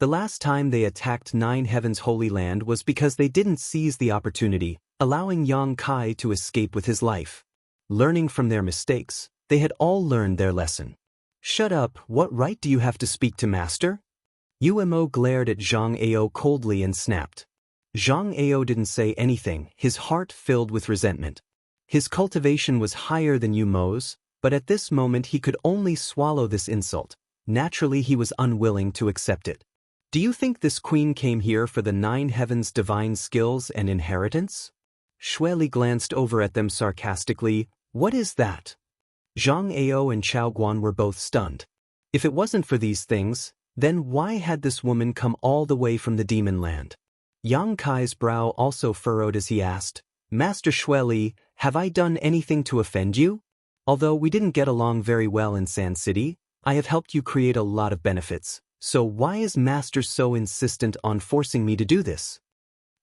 The last time they attacked Nine Heavens' Holy Land was because they didn't seize the opportunity, allowing Yang Kai to escape with his life. Learning from their mistakes, they had all learned their lesson. Shut up, what right do you have to speak to Master? Uemo glared at Zhang Ao coldly and snapped. Zhang Ao didn't say anything, his heart filled with resentment. His cultivation was higher than Uemo's, but at this moment he could only swallow this insult. Naturally he was unwilling to accept it. Do you think this queen came here for the Nine Heavens' divine skills and inheritance? Xueli glanced over at them sarcastically. What is that? Zhang Ao and Chao Guan were both stunned. If it wasn't for these things, then why had this woman come all the way from the demon land? Yang Kai's brow also furrowed as he asked, Master Xueli, have I done anything to offend you? Although we didn't get along very well in Sand City, I have helped you create a lot of benefits, so why is Master so insistent on forcing me to do this?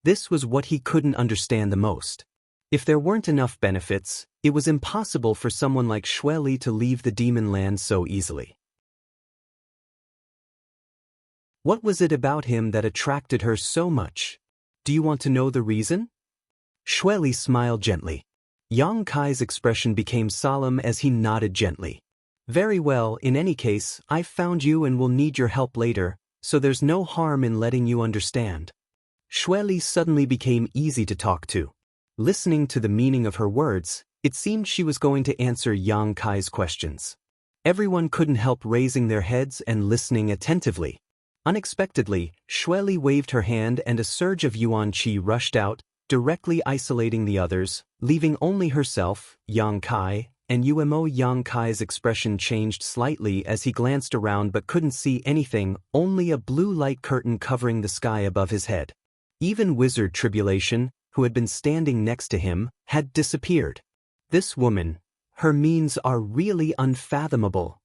This was what he couldn't understand the most. If there weren't enough benefits, it was impossible for someone like Xueli to leave the demon land so easily. What was it about him that attracted her so much? Do you want to know the reason? Xueli smiled gently. Yang Kai's expression became solemn as he nodded gently. Very well, in any case, I've found you and will need your help later, so there's no harm in letting you understand. Xueli suddenly became easy to talk to. Listening to the meaning of her words, it seemed she was going to answer Yang Kai's questions. Everyone couldn't help raising their heads and listening attentively. Unexpectedly, Xueli waved her hand and a surge of yuan qi rushed out, directly isolating the others, leaving only herself, Yang Kai, and Uemo. Yang Kai's expression changed slightly as he glanced around but couldn't see anything, only a blue light curtain covering the sky above his head. Even Wizard Tribulation, who had been standing next to him, had disappeared. This woman, her means are really unfathomable.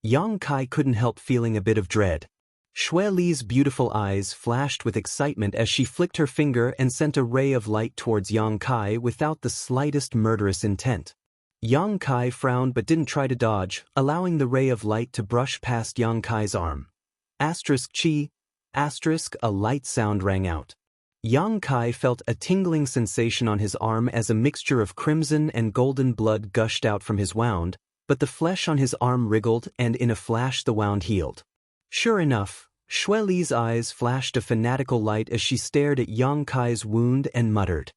Yang Kai couldn't help feeling a bit of dread. Xue Li's beautiful eyes flashed with excitement as she flicked her finger and sent a ray of light towards Yang Kai without the slightest murderous intent. Yang Kai frowned but didn't try to dodge, allowing the ray of light to brush past Yang Kai's arm. Asterisk chi, asterisk, a light sound rang out. Yang Kai felt a tingling sensation on his arm as a mixture of crimson and golden blood gushed out from his wound, but the flesh on his arm wriggled and in a flash the wound healed. Sure enough, Xue Li's eyes flashed a fanatical light as she stared at Yang Kai's wound and muttered.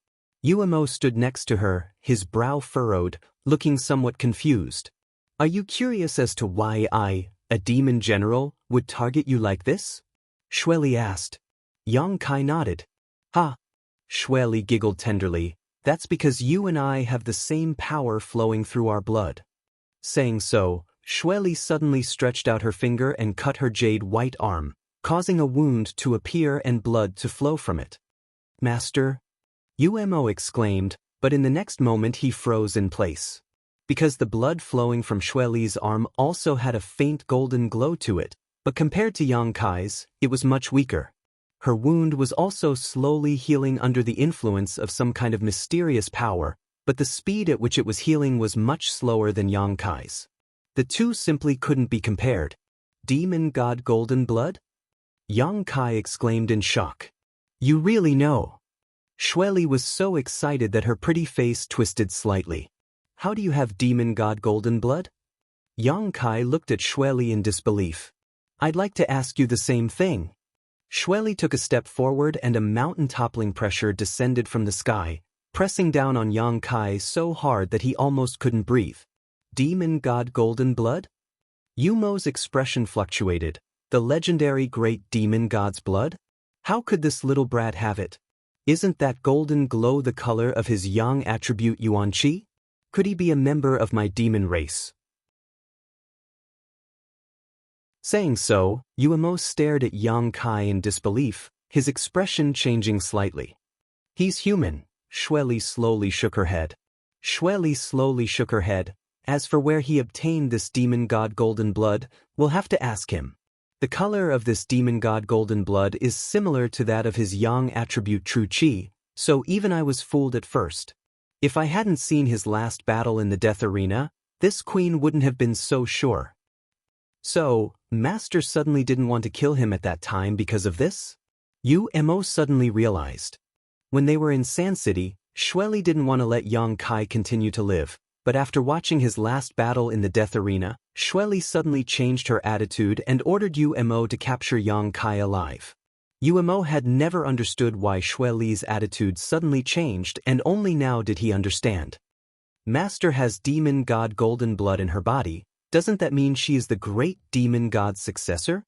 Yuemo stood next to her, his brow furrowed, looking somewhat confused. Are you curious as to why I, a demon general, would target you like this? Xue Li asked. Yang Kai nodded. Ha! Xue Li giggled tenderly. That's because you and I have the same power flowing through our blood. Saying so, Xue Li suddenly stretched out her finger and cut her jade white arm, causing a wound to appear and blood to flow from it. Master? Yuemo exclaimed, but in the next moment he froze in place. Because the blood flowing from Xue Li's arm also had a faint golden glow to it, but compared to Yang Kai's, it was much weaker. Her wound was also slowly healing under the influence of some kind of mysterious power, but the speed at which it was healing was much slower than Yang Kai's. The two simply couldn't be compared. Demon God Golden Blood? Yang Kai exclaimed in shock. You really know? Xue Li was so excited that her pretty face twisted slightly. How do you have Demon God Golden Blood? Yang Kai looked at Xue Li in disbelief. I'd like to ask you the same thing. Xue Li took a step forward and a mountain-toppling pressure descended from the sky, pressing down on Yang Kai so hard that he almost couldn't breathe. Demon God Golden Blood? Yumo's expression fluctuated. The legendary great demon god's blood? How could this little brat have it? Isn't that golden glow the color of his yang attribute Yuan Qi? Could he be a member of my demon race? Saying so, Yuemo stared at Yang Kai in disbelief, his expression changing slightly. He's human. Xue Li slowly shook her head. Xue Li slowly shook her head. As for where he obtained this demon god golden blood, we'll have to ask him. The color of this demon god golden blood is similar to that of his yang attribute true qi, so even I was fooled at first. If I hadn't seen his last battle in the death arena, this queen wouldn't have been so sure. So, Master suddenly didn't want to kill him at that time because of this? Yuemo suddenly realized. When they were in Sand City, Xue Li didn't want to let Yang Kai continue to live, but after watching his last battle in the death arena, Xue Li suddenly changed her attitude and ordered Yuemo to capture Yang Kai alive. Yuemo had never understood why Xue Li's attitude suddenly changed, and only now did he understand. Master has demon god golden blood in her body. Doesn't that mean she is the great demon god's successor?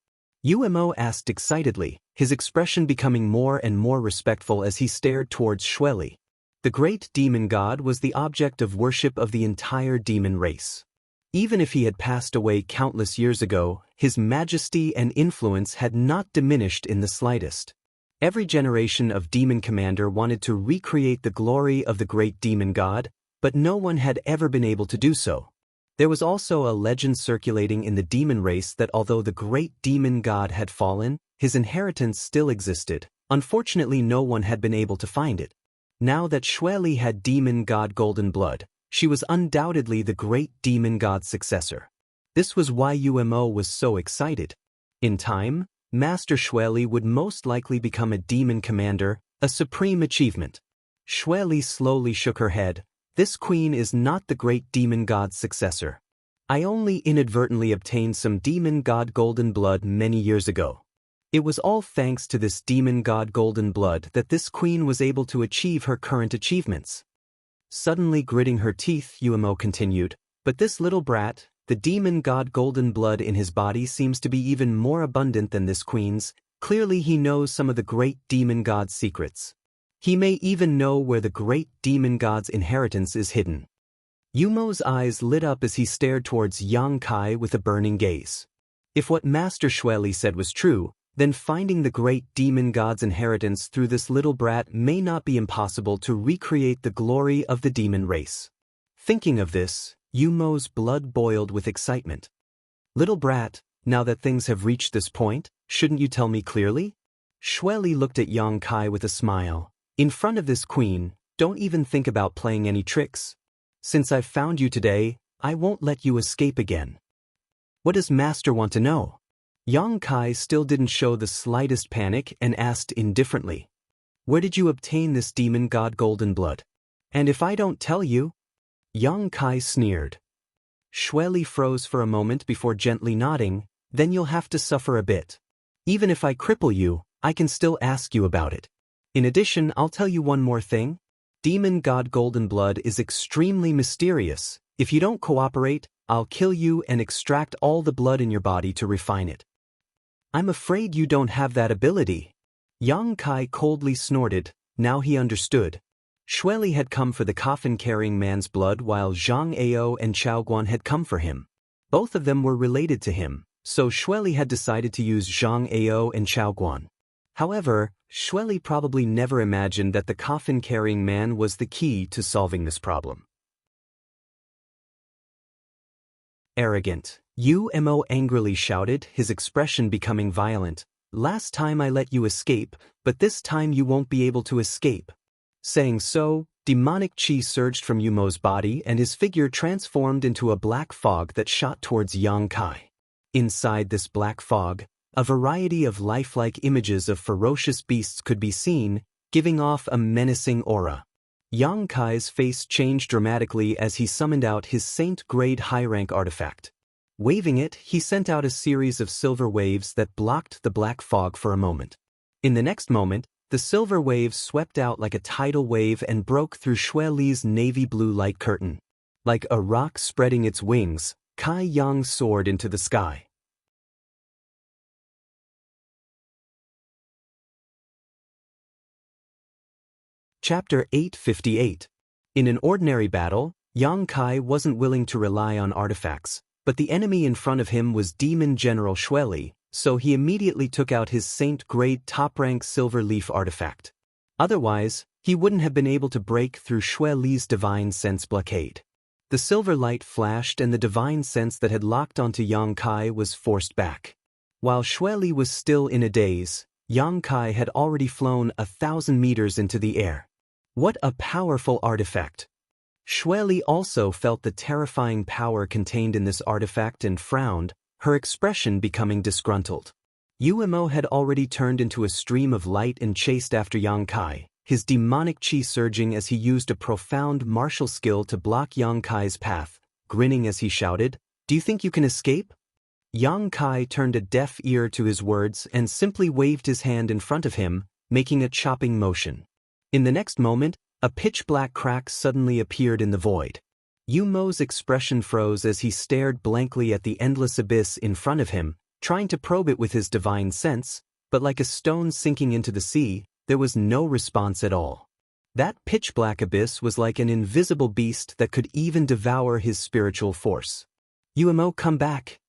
Yuemo asked excitedly, his expression becoming more and more respectful as he stared towards Xue Li. The great demon god was the object of worship of the entire demon race. Even if he had passed away countless years ago, his majesty and influence had not diminished in the slightest. Every generation of demon commander wanted to recreate the glory of the great demon god, but no one had ever been able to do so. There was also a legend circulating in the demon race that although the great demon god had fallen, his inheritance still existed. Unfortunately, no one had been able to find it. Now that Xue Li had demon god golden blood, she was undoubtedly the great demon god's successor. This was why Yuemo was so excited. In time, Master Xue Li would most likely become a demon commander, a supreme achievement. Xue Li slowly shook her head. This queen is not the great demon god's successor. I only inadvertently obtained some demon god golden blood many years ago. It was all thanks to this demon god golden blood that this queen was able to achieve her current achievements. Suddenly gritting her teeth, Yuemo continued, but this little brat, the demon god golden blood in his body seems to be even more abundant than this queen's. Clearly he knows some of the great demon god's secrets. He may even know where the great demon god's inheritance is hidden. Yuemo's eyes lit up as he stared towards Yang Kai with a burning gaze. If what Master Xue Li said was true, then finding the great demon god's inheritance through this little brat may not be impossible to recreate the glory of the demon race. Thinking of this, Yuemo's blood boiled with excitement. Little brat, now that things have reached this point, shouldn't you tell me clearly? Xue Li looked at Yang Kai with a smile. In front of this queen, don't even think about playing any tricks. Since I've found you today, I won't let you escape again. What does Master want to know? Yang Kai still didn't show the slightest panic and asked indifferently. Where did you obtain this demon god golden blood? And if I don't tell you? Yang Kai sneered. Xue Li froze for a moment before gently nodding. Then you'll have to suffer a bit. Even if I cripple you, I can still ask you about it. In addition, I'll tell you one more thing. Demon god golden blood is extremely mysterious. If you don't cooperate, I'll kill you and extract all the blood in your body to refine it. I'm afraid you don't have that ability. Yang Kai coldly snorted. Now he understood. Xue Li had come for the coffin-carrying man's blood while Zhang Ao and Chao Guan had come for him. Both of them were related to him, so Xue Li had decided to use Zhang Ao and Chao Guan. However, Xue Li probably never imagined that the coffin-carrying man was the key to solving this problem. Arrogant. Umo angrily shouted, his expression becoming violent. Last time I let you escape, but this time you won't be able to escape. Saying so, demonic chi surged from Umo's body and his figure transformed into a black fog that shot towards Yang Kai. Inside this black fog, a variety of lifelike images of ferocious beasts could be seen, giving off a menacing aura. Yang Kai's face changed dramatically as he summoned out his Saint-grade high-rank artifact. Waving it, he sent out a series of silver waves that blocked the black fog for a moment. In the next moment, the silver waves swept out like a tidal wave and broke through Xue Li's navy blue light curtain. Like a roc spreading its wings, Kai Yang soared into the sky. Chapter 858. In an ordinary battle, Yang Kai wasn't willing to rely on artifacts, but the enemy in front of him was Demon General Xue Li, so he immediately took out his Saint-grade top-rank silver leaf artifact. Otherwise, he wouldn't have been able to break through Xue Li's divine sense blockade. The silver light flashed and the divine sense that had locked onto Yang Kai was forced back. While Xue Li was still in a daze, Yang Kai had already flown 1,000 meters into the air. What a powerful artifact! Xue Li also felt the terrifying power contained in this artifact and frowned, her expression becoming disgruntled. Umo had already turned into a stream of light and chased after Yang Kai, his demonic chi surging as he used a profound martial skill to block Yang Kai's path, grinning as he shouted, "Do you think you can escape?" Yang Kai turned a deaf ear to his words and simply waved his hand in front of him, making a chopping motion. In the next moment, a pitch-black crack suddenly appeared in the void. Umo's expression froze as he stared blankly at the endless abyss in front of him, trying to probe it with his divine sense, but like a stone sinking into the sea, there was no response at all. That pitch-black abyss was like an invisible beast that could even devour his spiritual force. "Umo, come back!"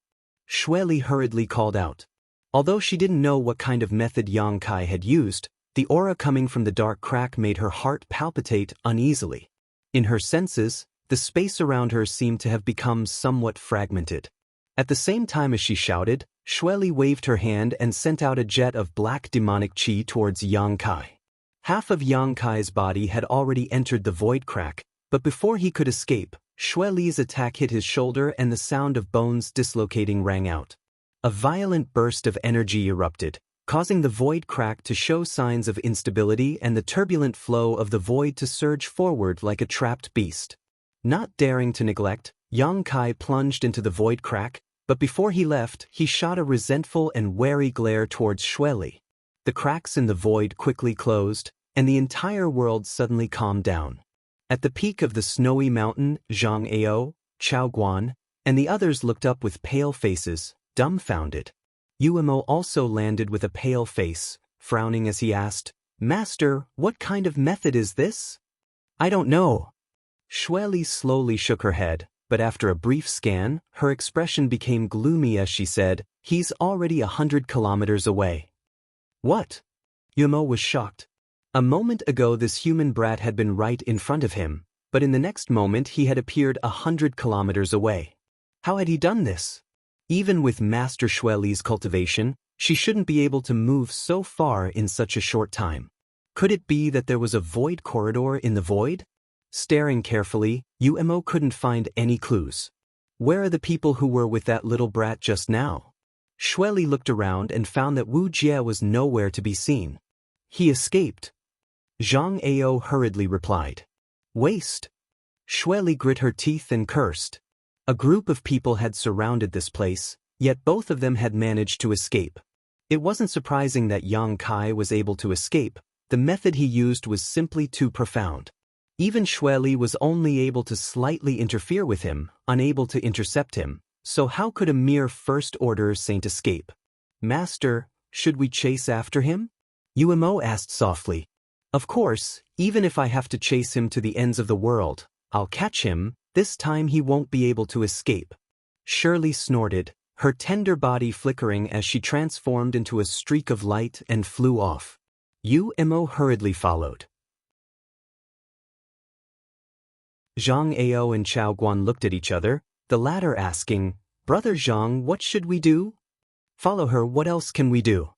Xue Li hurriedly called out. Although she didn't know what kind of method Yang Kai had used, the aura coming from the dark crack made her heart palpitate uneasily. In her senses, the space around her seemed to have become somewhat fragmented. At the same time as she shouted, Xue Li waved her hand and sent out a jet of black demonic chi towards Yang Kai. Half of Yang Kai's body had already entered the void crack, but before he could escape, Xue Li's attack hit his shoulder and the sound of bones dislocating rang out. A violent burst of energy erupted, causing the void crack to show signs of instability and the turbulent flow of the void to surge forward like a trapped beast. Not daring to neglect, Yang Kai plunged into the void crack, but before he left, he shot a resentful and wary glare towards Xue Li. The cracks in the void quickly closed, and the entire world suddenly calmed down. At the peak of the snowy mountain, Zhang Ao, Chao Guan, and the others looked up with pale faces, dumbfounded. Umo also landed with a pale face, frowning as he asked, "Master, what kind of method is this?" "I don't know." Xue Li slowly shook her head, but after a brief scan, her expression became gloomy as she said, "He's already 100 kilometers away." "What?" Umo was shocked. A moment ago this human brat had been right in front of him, but in the next moment he had appeared 100 kilometers away. How had he done this? Even with Master Xueli's cultivation, she shouldn't be able to move so far in such a short time. Could it be that there was a void corridor in the void? Staring carefully, Umo couldn't find any clues. Where are the people who were with that little brat just now? Xueli looked around and found that Wu Jie was nowhere to be seen. He escaped. Zhang Ao hurriedly replied. Waste. Xueli grit her teeth and cursed. A group of people had surrounded this place, yet both of them had managed to escape. It wasn't surprising that Yang Kai was able to escape. The method he used was simply too profound. Even Xueli was only able to slightly interfere with him, unable to intercept him, so how could a mere first-order saint escape? Master, should we chase after him? Umo asked softly. Of course, even if I have to chase him to the ends of the world, I'll catch him. This time he won't be able to escape. Shirley snorted, her tender body flickering as she transformed into a streak of light and flew off. Umo hurriedly followed. Zhang Ao and Chao Guan looked at each other, the latter asking, Brother Zhang, what should we do? Follow her, what else can we do?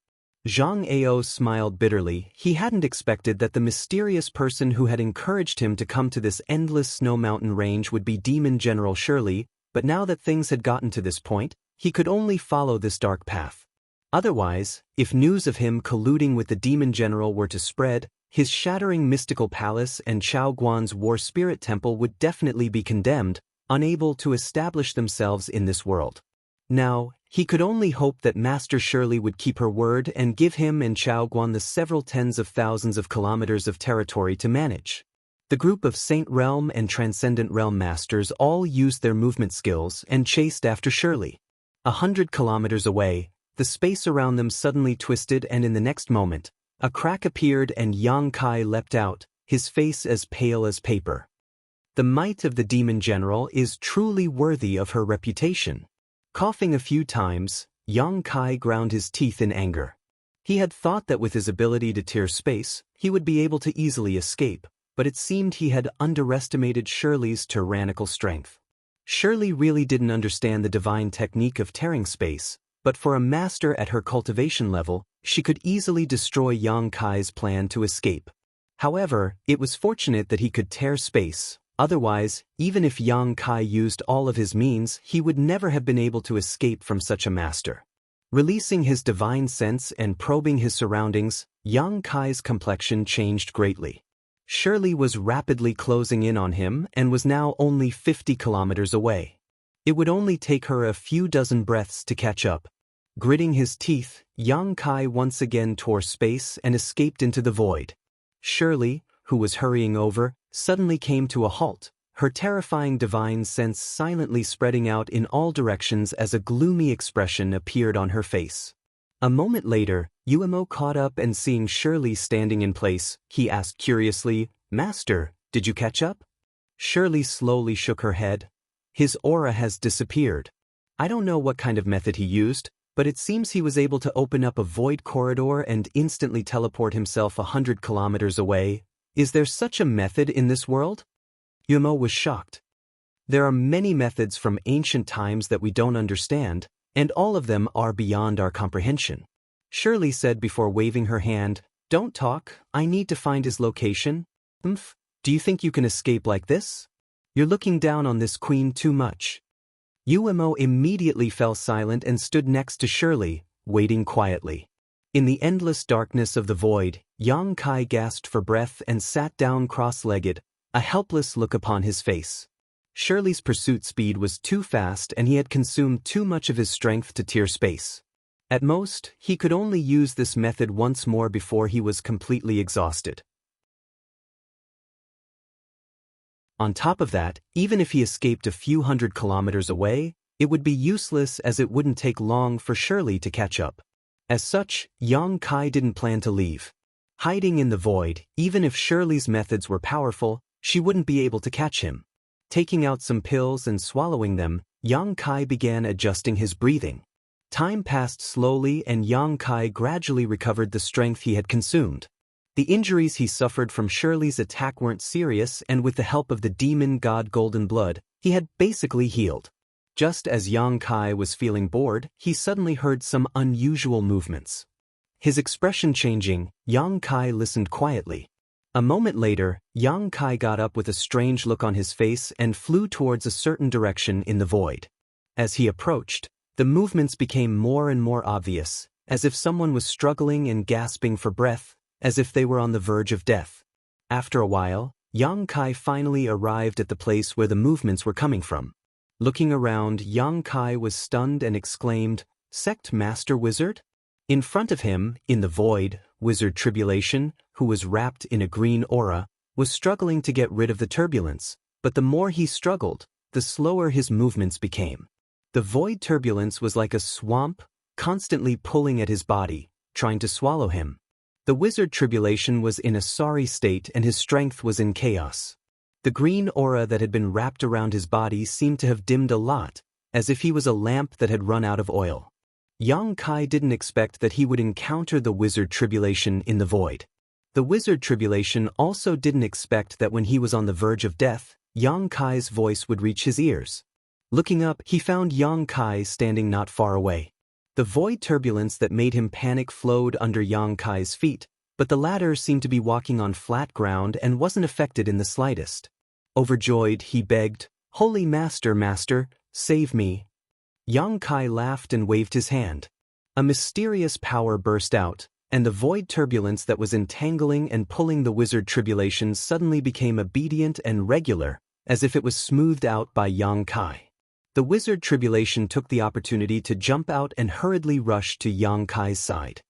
Zhang Ao smiled bitterly. He hadn't expected that the mysterious person who had encouraged him to come to this endless snow mountain range would be Demon General Shirley, but now that things had gotten to this point, he could only follow this dark path. Otherwise, if news of him colluding with the Demon General were to spread, his shattering mystical palace and Chao Guan's war spirit temple would definitely be condemned, unable to establish themselves in this world. Now, he could only hope that Master Shirley would keep her word and give him and Chao Guan the several tens of thousands of kilometers of territory to manage. The group of Saint Realm and Transcendent Realm Masters all used their movement skills and chased after Shirley. 100 kilometers away, the space around them suddenly twisted, and in the next moment, a crack appeared and Yang Kai leapt out, his face as pale as paper. The might of the Demon General is truly worthy of her reputation. Coughing a few times, Yang Kai ground his teeth in anger. He had thought that with his ability to tear space, he would be able to easily escape, but it seemed he had underestimated Shirley's tyrannical strength. Shirley really didn't understand the divine technique of tearing space, but for a master at her cultivation level, she could easily destroy Yang Kai's plan to escape. However, it was fortunate that he could tear space. Otherwise, even if Yang Kai used all of his means, he would never have been able to escape from such a master. Releasing his divine sense and probing his surroundings, Yang Kai's complexion changed greatly. Shirley was rapidly closing in on him and was now only 50 kilometers away. It would only take her a few dozen breaths to catch up. Gritting his teeth, Yang Kai once again tore space and escaped into the void. Shirley, who was hurrying over, suddenly came to a halt, her terrifying divine sense silently spreading out in all directions as a gloomy expression appeared on her face. A moment later, Umo caught up and seeing Shirley standing in place, he asked curiously, Master, did you catch up? Shirley slowly shook her head. His aura has disappeared. I don't know what kind of method he used, but it seems he was able to open up a void corridor and instantly teleport himself 100 kilometers away. Is there such a method in this world? Umo was shocked. There are many methods from ancient times that we don't understand, and all of them are beyond our comprehension. Shirley said before waving her hand, Don't talk, I need to find his location. Do you think you can escape like this? You're looking down on this queen too much. Umo immediately fell silent and stood next to Shirley, waiting quietly. In the endless darkness of the void, Yang Kai gasped for breath and sat down cross-legged, a helpless look upon his face. Shirley's pursuit speed was too fast and he had consumed too much of his strength to tear space. At most, he could only use this method once more before he was completely exhausted. On top of that, even if he escaped a few hundred kilometers away, it would be useless as it wouldn't take long for Shirley to catch up. As such, Yang Kai didn't plan to leave. Hiding in the void, even if Shirley's methods were powerful, she wouldn't be able to catch him. Taking out some pills and swallowing them, Yang Kai began adjusting his breathing. Time passed slowly and Yang Kai gradually recovered the strength he had consumed. The injuries he suffered from Shirley's attack weren't serious, and with the help of the demon god Golden Blood, he had basically healed. Just as Yang Kai was feeling bored, he suddenly heard some unusual movements. His expression changing, Yang Kai listened quietly. A moment later, Yang Kai got up with a strange look on his face and flew towards a certain direction in the void. As he approached, the movements became more and more obvious, as if someone was struggling and gasping for breath, as if they were on the verge of death. After a while, Yang Kai finally arrived at the place where the movements were coming from. Looking around, Yang Kai was stunned and exclaimed, "Sect Master Wizard?" In front of him, in the void, Wizard Tribulation, who was wrapped in a green aura, was struggling to get rid of the turbulence, but the more he struggled, the slower his movements became. The void turbulence was like a swamp, constantly pulling at his body, trying to swallow him. The Wizard Tribulation was in a sorry state and his strength was in chaos. The green aura that had been wrapped around his body seemed to have dimmed a lot, as if he was a lamp that had run out of oil. Yang Kai didn't expect that he would encounter the Wizard Tribulation in the void. The Wizard Tribulation also didn't expect that when he was on the verge of death, Yang Kai's voice would reach his ears. Looking up, he found Yang Kai standing not far away. The void turbulence that made him panic flowed under Yang Kai's feet, but the latter seemed to be walking on flat ground and wasn't affected in the slightest. Overjoyed, he begged, "Holy Master, Master, save me." Yang Kai laughed and waved his hand. A mysterious power burst out, and the void turbulence that was entangling and pulling the Wizard Tribulation suddenly became obedient and regular, as if it was smoothed out by Yang Kai. The Wizard Tribulation took the opportunity to jump out and hurriedly rush to Yang Kai's side.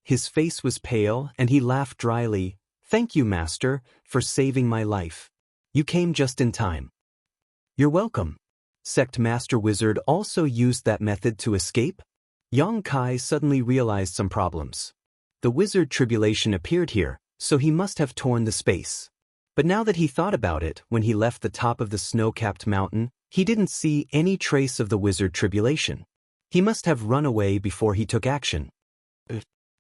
His face was pale, and he laughed dryly, "Thank you, Master, for saving my life. You came just in time." "You're welcome." Sect Master Wizard also used that method to escape? Yang Kai suddenly realized some problems. The Wizard Tribulation appeared here, so he must have torn the space. But now that he thought about it, when he left the top of the snow-capped mountain, he didn't see any trace of the Wizard Tribulation. He must have run away before he took action.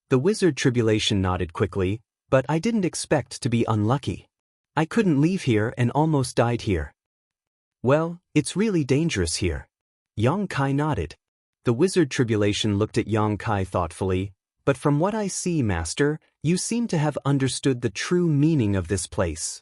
The Wizard Tribulation nodded quickly, "But I didn't expect to be unlucky. I couldn't leave here and almost died here." "Well, it's really dangerous here." Yang Kai nodded. The Wizard Tribulation looked at Yang Kai thoughtfully, "But from what I see, Master, you seem to have understood the true meaning of this place."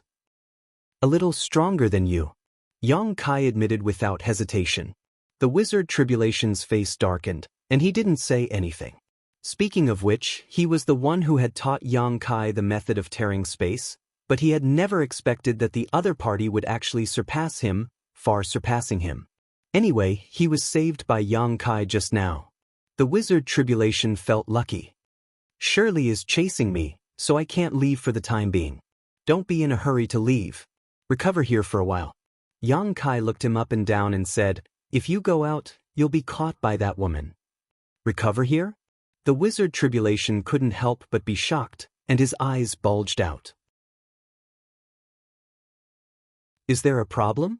"A little stronger than you," Yang Kai admitted without hesitation. The Wizard Tribulation's face darkened, and he didn't say anything. Speaking of which, he was the one who had taught Yang Kai the method of tearing space, but he had never expected that the other party would actually surpass him, far surpassing him. Anyway, he was saved by Yang Kai just now. The Wizard Tribulation felt lucky. "Shirley is chasing me, so I can't leave for the time being. Don't be in a hurry to leave. Recover here for a while." Yang Kai looked him up and down and said, "If you go out, you'll be caught by that woman." "Recover here?" The Wizard Tribulation couldn't help but be shocked, and his eyes bulged out. "Is there a problem?"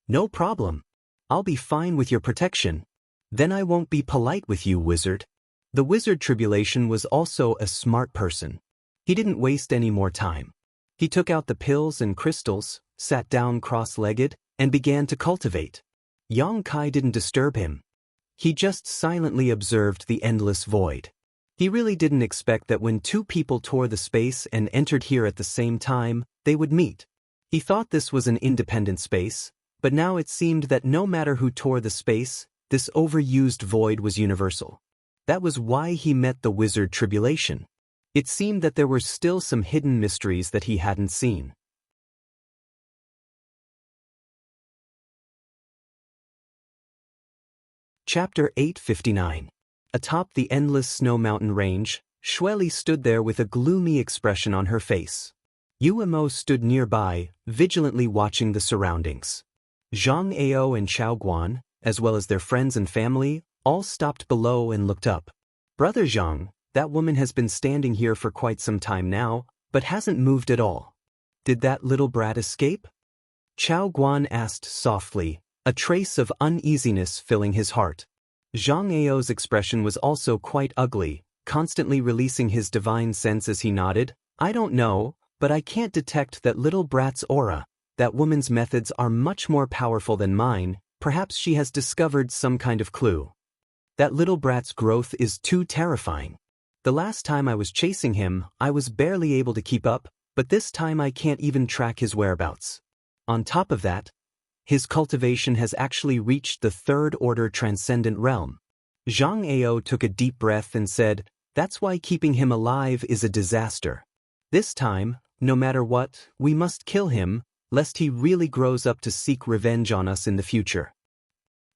"No problem. I'll be fine with your protection. Then I won't be polite with you, Wizard." The Wizard Tribulation was also a smart person. He didn't waste any more time. He took out the pills and crystals, sat down cross-legged, and began to cultivate. Yang Kai didn't disturb him. He just silently observed the endless void. He really didn't expect that when two people tore the space and entered here at the same time, they would meet. He thought this was an independent space, but now it seemed that no matter who tore the space, this overused void was universal. That was why he met the Wizard Tribulation. It seemed that there were still some hidden mysteries that he hadn't seen. Chapter 859. Atop the endless snow mountain range, Xueli stood there with a gloomy expression on her face. Yuemo stood nearby, vigilantly watching the surroundings. Zhang Ao and Chao Guan, as well as their friends and family, all stopped below and looked up. "Brother Zhang, that woman has been standing here for quite some time now, but hasn't moved at all. Did that little brat escape?" Chao Guan asked softly, a trace of uneasiness filling his heart. Zhang Ao's expression was also quite ugly, constantly releasing his divine sense as he nodded. "I don't know, but I can't detect that little brat's aura. That woman's methods are much more powerful than mine, Perhaps she has discovered some kind of clue. That little brat's growth is too terrifying. The last time I was chasing him, I was barely able to keep up, but this time I can't even track his whereabouts. On top of that, his cultivation has actually reached the third-order transcendent realm. Zhang Ao took a deep breath and said, "That's why keeping him alive is a disaster. This time, no matter what, we must kill him, lest he really grows up to seek revenge on us in the future."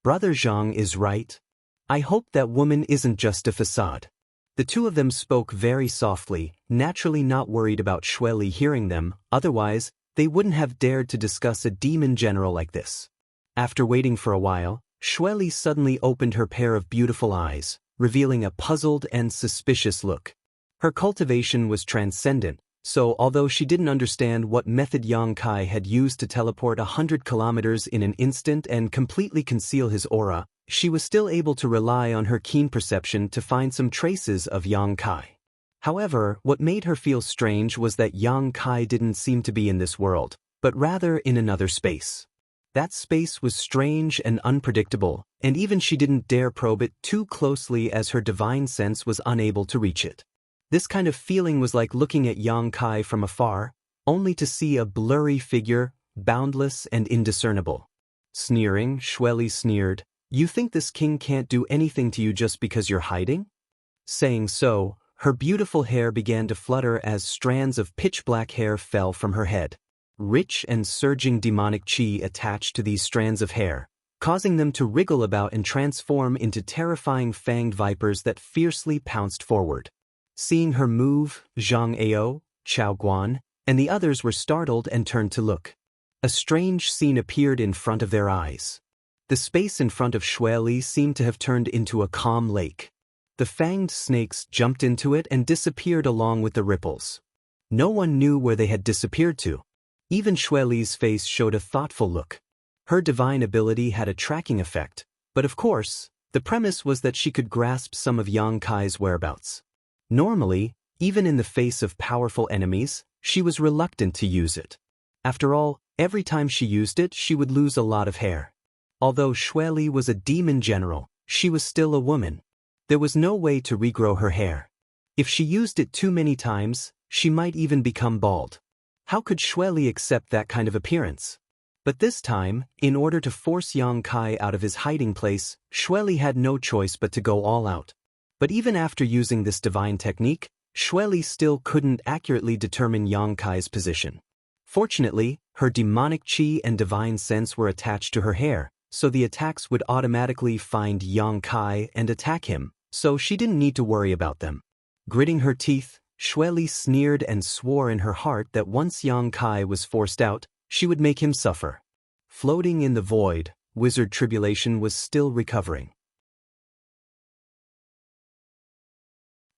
Brother Zhang is right. I hope that woman isn't just a facade. The two of them spoke very softly, naturally not worried about Xueli hearing them, otherwise, they wouldn't have dared to discuss a demon general like this. After waiting for a while, Xueli suddenly opened her pair of beautiful eyes, revealing a puzzled and suspicious look. Her cultivation was transcendent, so although she didn't understand what method Yang Kai had used to teleport 100 kilometers in an instant and completely conceal his aura, she was still able to rely on her keen perception to find some traces of Yang Kai. However, what made her feel strange was that Yang Kai didn't seem to be in this world, but rather in another space. That space was strange and unpredictable, and even she didn't dare probe it too closely as her divine sense was unable to reach it. This kind of feeling was like looking at Yang Kai from afar, only to see a blurry figure, boundless and indiscernible. Sneering, Xueli sneered, "You think this king can't do anything to you just because you're hiding?" Saying so, her beautiful hair began to flutter as strands of pitch-black hair fell from her head. Rich and surging demonic chi attached to these strands of hair, causing them to wriggle about and transform into terrifying fanged vipers that fiercely pounced forward. Seeing her move, Zhang Ao, Chao Guan, and the others were startled and turned to look. A strange scene appeared in front of their eyes. The space in front of Xueli seemed to have turned into a calm lake. The fanged snakes jumped into it and disappeared along with the ripples. No one knew where they had disappeared to. Even Xueli's face showed a thoughtful look. Her divine ability had a tracking effect, but of course, the premise was that she could grasp some of Yang Kai's whereabouts. Normally, even in the face of powerful enemies, she was reluctant to use it. After all, every time she used it, she would lose a lot of hair. Although Xueli was a demon general, she was still a woman. There was no way to regrow her hair. If she used it too many times, she might even become bald. How could Xueli accept that kind of appearance? But this time, in order to force Yang Kai out of his hiding place, Xueli had no choice but to go all out. But even after using this divine technique, Xueli still couldn't accurately determine Yang Kai's position. Fortunately, her demonic chi and divine sense were attached to her hair, so the attacks would automatically find Yang Kai and attack him, so she didn't need to worry about them. Gritting her teeth, Xueli sneered and swore in her heart that once Yang Kai was forced out, she would make him suffer. Floating in the void, Wizard Tribulation was still recovering.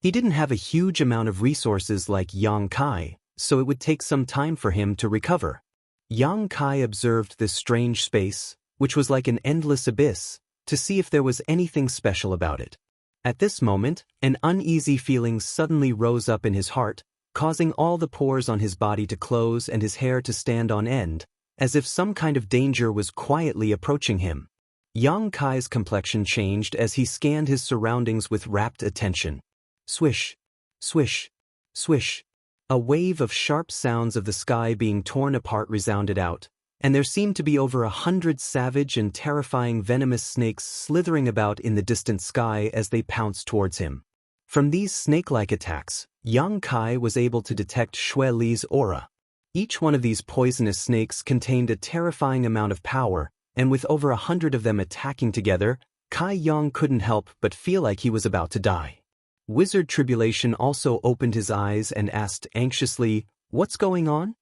He didn't have a huge amount of resources like Yang Kai, so it would take some time for him to recover. Yang Kai observed this strange space, which was like an endless abyss, to see if there was anything special about it. At this moment, an uneasy feeling suddenly rose up in his heart, causing all the pores on his body to close and his hair to stand on end, as if some kind of danger was quietly approaching him. Yang Kai's complexion changed as he scanned his surroundings with rapt attention. Swish, swish, swish. A wave of sharp sounds of the sky being torn apart resounded out, and there seemed to be over 100 savage and terrifying venomous snakes slithering about in the distant sky as they pounced towards him. From these snake-like attacks, Yang Kai was able to detect Xueli's aura. Each one of these poisonous snakes contained a terrifying amount of power, and with over 100 of them attacking together, Kai Yang couldn't help but feel like he was about to die. Wizard Tribulation also opened his eyes and asked anxiously, "What's going on?"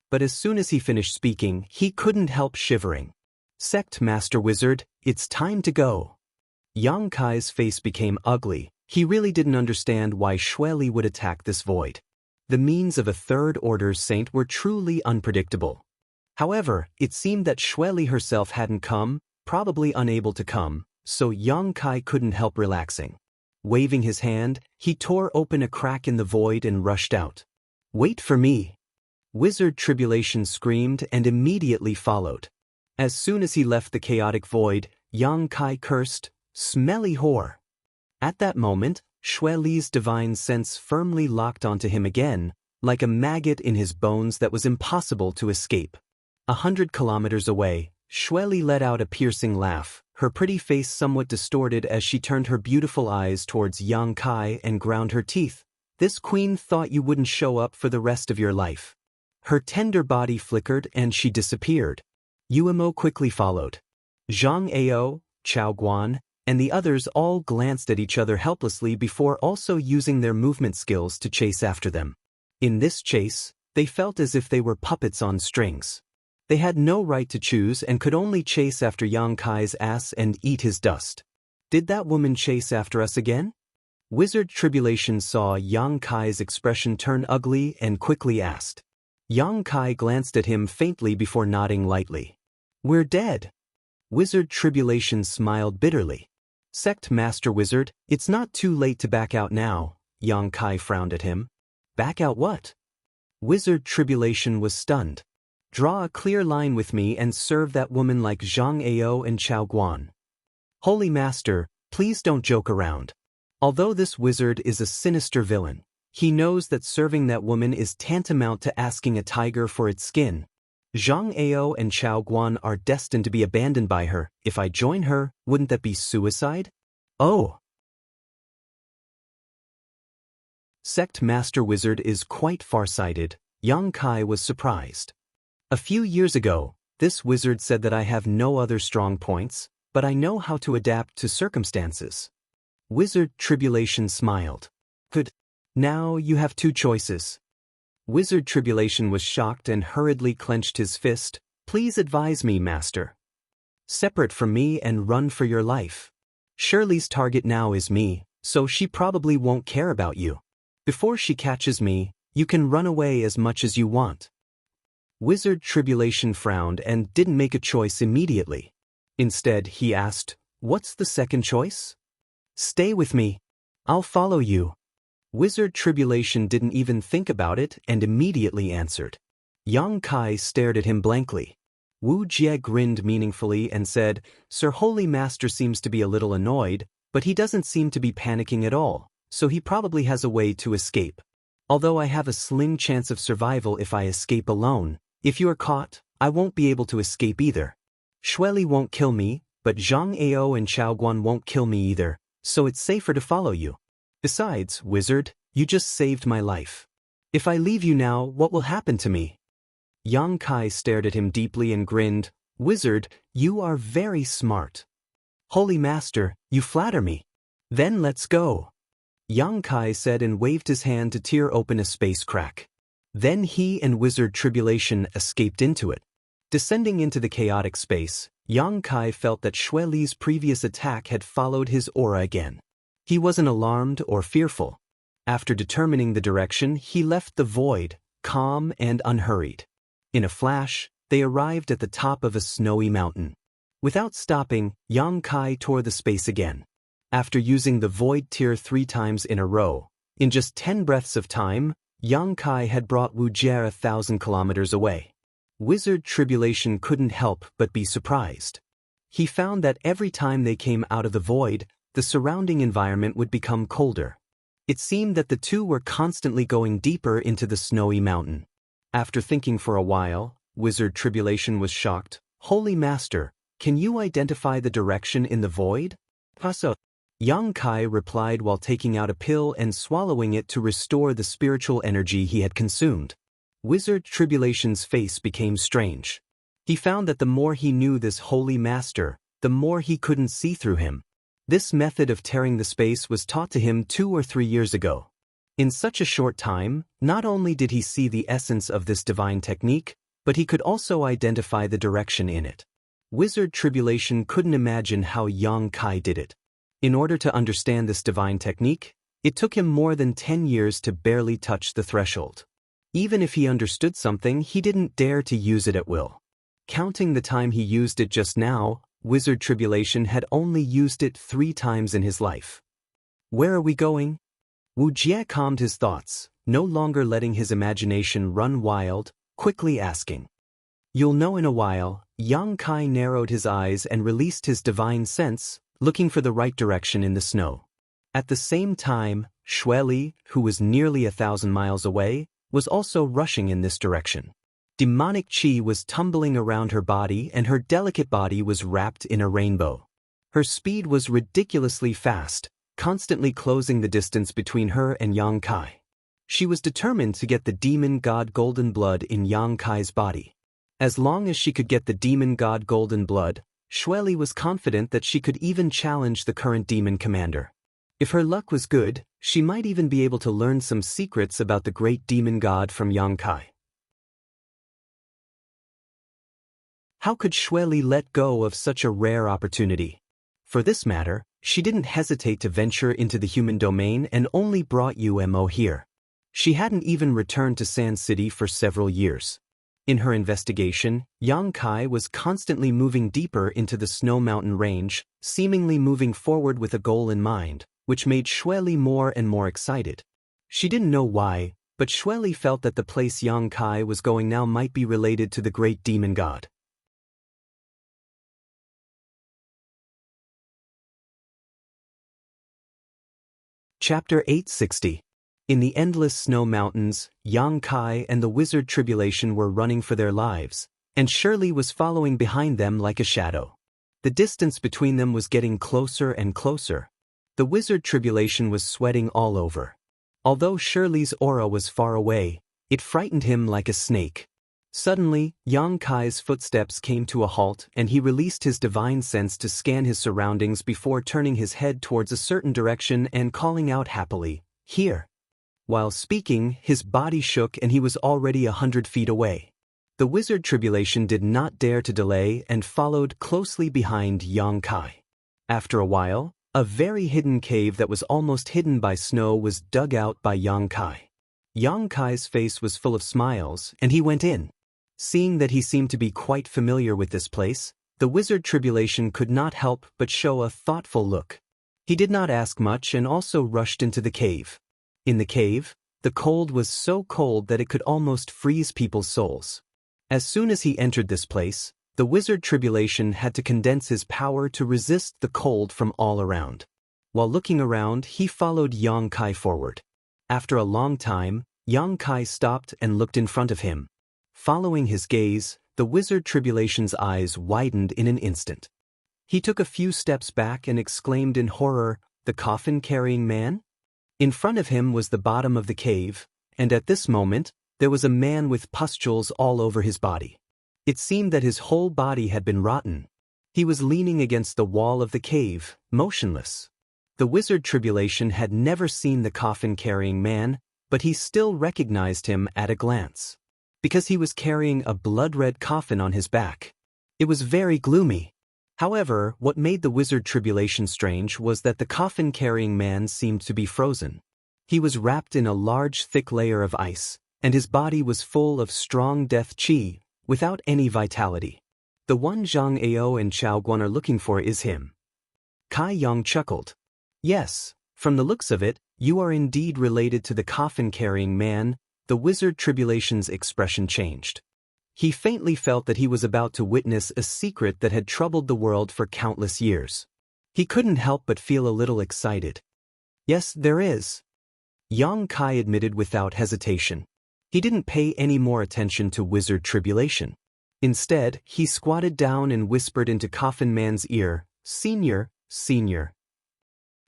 But as soon as he finished speaking, he couldn't help shivering. "Sect Master Wizard, it's time to go." Yang Kai's face became ugly. He really didn't understand why Xueli would attack this void. The means of a third-order saint were truly unpredictable. However, it seemed that Xueli herself hadn't come, probably unable to come, so Yang Kai couldn't help relaxing. Waving his hand, he tore open a crack in the void and rushed out. "Wait for me!" Wizard Tribulation screamed and immediately followed. As soon as he left the chaotic void, Yang Kai cursed, "Smelly whore." At that moment, Xue Li's divine sense firmly locked onto him again, like a maggot in his bones that was impossible to escape. 100 kilometers away, Xue Li let out a piercing laugh, her pretty face somewhat distorted as she turned her beautiful eyes towards Yang Kai and ground her teeth. "This queen thought you wouldn't show up for the rest of your life." Her tender body flickered and she disappeared. Yuemo quickly followed. Zhang Ao, Chao Guan, and the others all glanced at each other helplessly before also using their movement skills to chase after them. In this chase, they felt as if they were puppets on strings. They had no right to choose and could only chase after Yang Kai's ass and eat his dust. "Did that woman chase after us again?" Wizard Tribulation saw Yang Kai's expression turn ugly and quickly asked. Yang Kai glanced at him faintly before nodding lightly. "We're dead." Wizard Tribulation smiled bitterly. "Sect Master Wizard, it's not too late to back out now." Yang Kai frowned at him. "Back out what?" Wizard Tribulation was stunned. "Draw a clear line with me and serve that woman like Zhang Ao and Chao Guan." "Holy Master, please don't joke around." Although this wizard is a sinister villain, he knows that serving that woman is tantamount to asking a tiger for its skin. Zhang Ao and Chao Guan are destined to be abandoned by her. If I join her, wouldn't that be suicide? Oh. Sect Master Wizard is quite far-sighted. Yang Kai was surprised. A few years ago, this wizard said that I have no other strong points, but I know how to adapt to circumstances. Wizard Tribulation smiled. "Good. Now you have two choices." Wizard Tribulation was shocked and hurriedly clenched his fist. "Please advise me, Master." "Separate from me and run for your life. Shirley's target now is me, so she probably won't care about you. Before she catches me, you can run away as much as you want." Wizard Tribulation frowned and didn't make a choice immediately. Instead, he asked, "What's the second choice?" "Stay with me. I'll follow you." Wizard Tribulation didn't even think about it and immediately answered. Yang Kai stared at him blankly. Wu Jie grinned meaningfully and said, "Sir Holy Master seems to be a little annoyed, but he doesn't seem to be panicking at all, so he probably has a way to escape. Although I have a slim chance of survival if I escape alone, if you are caught, I won't be able to escape either. Xue Li won't kill me, but Zhang Ao and Chao Guan won't kill me either, so it's safer to follow you. Besides, wizard, you just saved my life. If I leave you now, what will happen to me?" Yang Kai stared at him deeply and grinned. "Wizard, you are very smart." "Holy Master, you flatter me." "Then let's go," Yang Kai said and waved his hand to tear open a space crack. Then he and Wizard Tribulation escaped into it. Descending into the chaotic space, Yang Kai felt that Xue Li's previous attack had followed his aura again. He wasn't alarmed or fearful. After determining the direction, he left the void, calm and unhurried. In a flash, they arrived at the top of a snowy mountain. Without stopping, Yang Kai tore the space again. After using the void tier 3 times in a row, in just 10 breaths of time, Yang Kai had brought Wu Jie 1,000 kilometers away. Wizard Tribulation couldn't help but be surprised. He found that every time they came out of the void, the surrounding environment would become colder. It seemed that the two were constantly going deeper into the snowy mountain. After thinking for a while, Wizard Tribulation was shocked. "Holy Master, can you identify the direction in the void?" "Paso." Yang Kai replied while taking out a pill and swallowing it to restore the spiritual energy he had consumed. Wizard Tribulation's face became strange. He found that the more he knew this Holy Master, the more he couldn't see through him. This method of tearing the space was taught to him 2 or 3 years ago. In such a short time, not only did he see the essence of this divine technique, but he could also identify the direction in it. Wizard Tribulation couldn't imagine how Yang Kai did it. In order to understand this divine technique, it took him more than 10 years to barely touch the threshold. Even if he understood something, he didn't dare to use it at will. Counting the time he used it just now, Wizard Tribulation had only used it 3 times in his life. "Where are we going?" Wu Jie calmed his thoughts, no longer letting his imagination run wild, quickly asking. You'll know in a while. Yang Kai narrowed his eyes and released his divine sense, looking for the right direction in the snow. At the same time, Xueli, who was nearly 1,000 miles away, was also rushing in this direction. Demonic chi was tumbling around her body and her delicate body was wrapped in a rainbow. Her speed was ridiculously fast, constantly closing the distance between her and Yang Kai. She was determined to get the demon god golden blood in Yang Kai's body. As long as she could get the demon god golden blood, Xueli was confident that she could even challenge the current demon commander. If her luck was good, she might even be able to learn some secrets about the great demon god from Yang Kai. How could Xueli let go of such a rare opportunity? For this matter, she didn't hesitate to venture into the human domain and only brought Umo here. She hadn't even returned to Sand City for several years. In her investigation, Yang Kai was constantly moving deeper into the Snow Mountain range, seemingly moving forward with a goal in mind, which made Xueli more and more excited. She didn't know why, but Xueli felt that the place Yang Kai was going now might be related to the great demon god. Chapter 860. In the endless snow mountains, Yang Kai and the wizard Tribulation were running for their lives, and Shirley was following behind them like a shadow. The distance between them was getting closer and closer. The wizard Tribulation was sweating all over. Although Shirley's aura was far away, it frightened him like a snake. Suddenly, Yang Kai's footsteps came to a halt and he released his divine sense to scan his surroundings before turning his head towards a certain direction and calling out happily, "Here." While speaking, his body shook and he was already 100 feet away. The wizard Tribulation did not dare to delay and followed closely behind Yang Kai. After a while, a very hidden cave that was almost hidden by snow was dug out by Yang Kai. Yang Kai's face was full of smiles and he went in. Seeing that he seemed to be quite familiar with this place, the wizard Tribulation could not help but show a thoughtful look. He did not ask much and also rushed into the cave. In the cave, the cold was so cold that it could almost freeze people's souls. As soon as he entered this place, the wizard Tribulation had to condense his power to resist the cold from all around. While looking around, he followed Yang Kai forward. After a long time, Yang Kai stopped and looked in front of him. Following his gaze, the wizard Tribulation's eyes widened in an instant. He took a few steps back and exclaimed in horror, "The coffin-carrying man?" In front of him was the bottom of the cave, and at this moment, there was a man with pustules all over his body. It seemed that his whole body had been rotten. He was leaning against the wall of the cave, motionless. The wizard Tribulation had never seen the coffin-carrying man, but he still recognized him at a glance. Because he was carrying a blood-red coffin on his back. It was very gloomy. However, what made the wizard Tribulation strange was that the coffin-carrying man seemed to be frozen. He was wrapped in a large thick layer of ice, and his body was full of strong death chi, without any vitality. "The one Zhang Ao and Chao Guan are looking for is him." Kai Yang chuckled. "Yes, from the looks of it, you are indeed related to the coffin-carrying man." The wizard Tribulation's expression changed. He faintly felt that he was about to witness a secret that had troubled the world for countless years. He couldn't help but feel a little excited. "Yes, there is," Yang Kai admitted without hesitation. He didn't pay any more attention to wizard Tribulation. Instead, he squatted down and whispered into Coffin Man's ear, "Senior, Senior."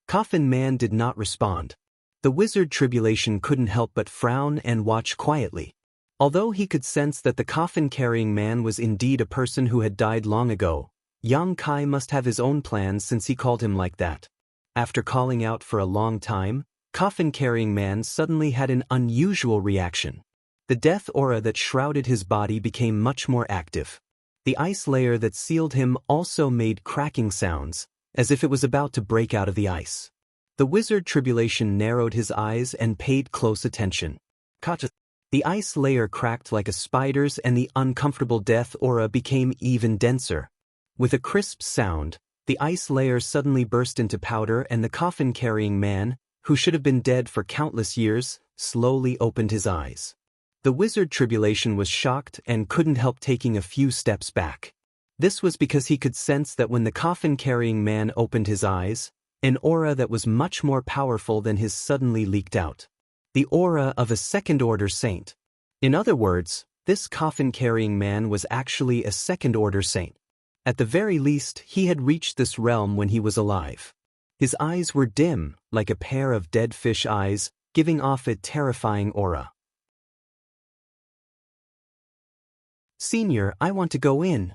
Coffin Man did not respond. The wizard Tribulation couldn't help but frown and watch quietly. Although he could sense that the coffin-carrying man was indeed a person who had died long ago, Yang Kai must have his own plans since he called him like that. After calling out for a long time, coffin-carrying man suddenly had an unusual reaction. The death aura that shrouded his body became much more active. The ice layer that sealed him also made cracking sounds, as if it was about to break out of the ice. The wizard Tribulation narrowed his eyes and paid close attention. The ice layer cracked like a spider's and the uncomfortable death aura became even denser. With a crisp sound, the ice layer suddenly burst into powder and the coffin-carrying man, who should have been dead for countless years, slowly opened his eyes. The wizard Tribulation was shocked and couldn't help taking a few steps back. This was because he could sense that when the coffin-carrying man opened his eyes, an aura that was much more powerful than his suddenly leaked out. The aura of a second-order saint. In other words, this coffin-carrying man was actually a second-order saint. At the very least, he had reached this realm when he was alive. His eyes were dim, like a pair of dead fish eyes, giving off a terrifying aura. "Senior, I want to go in."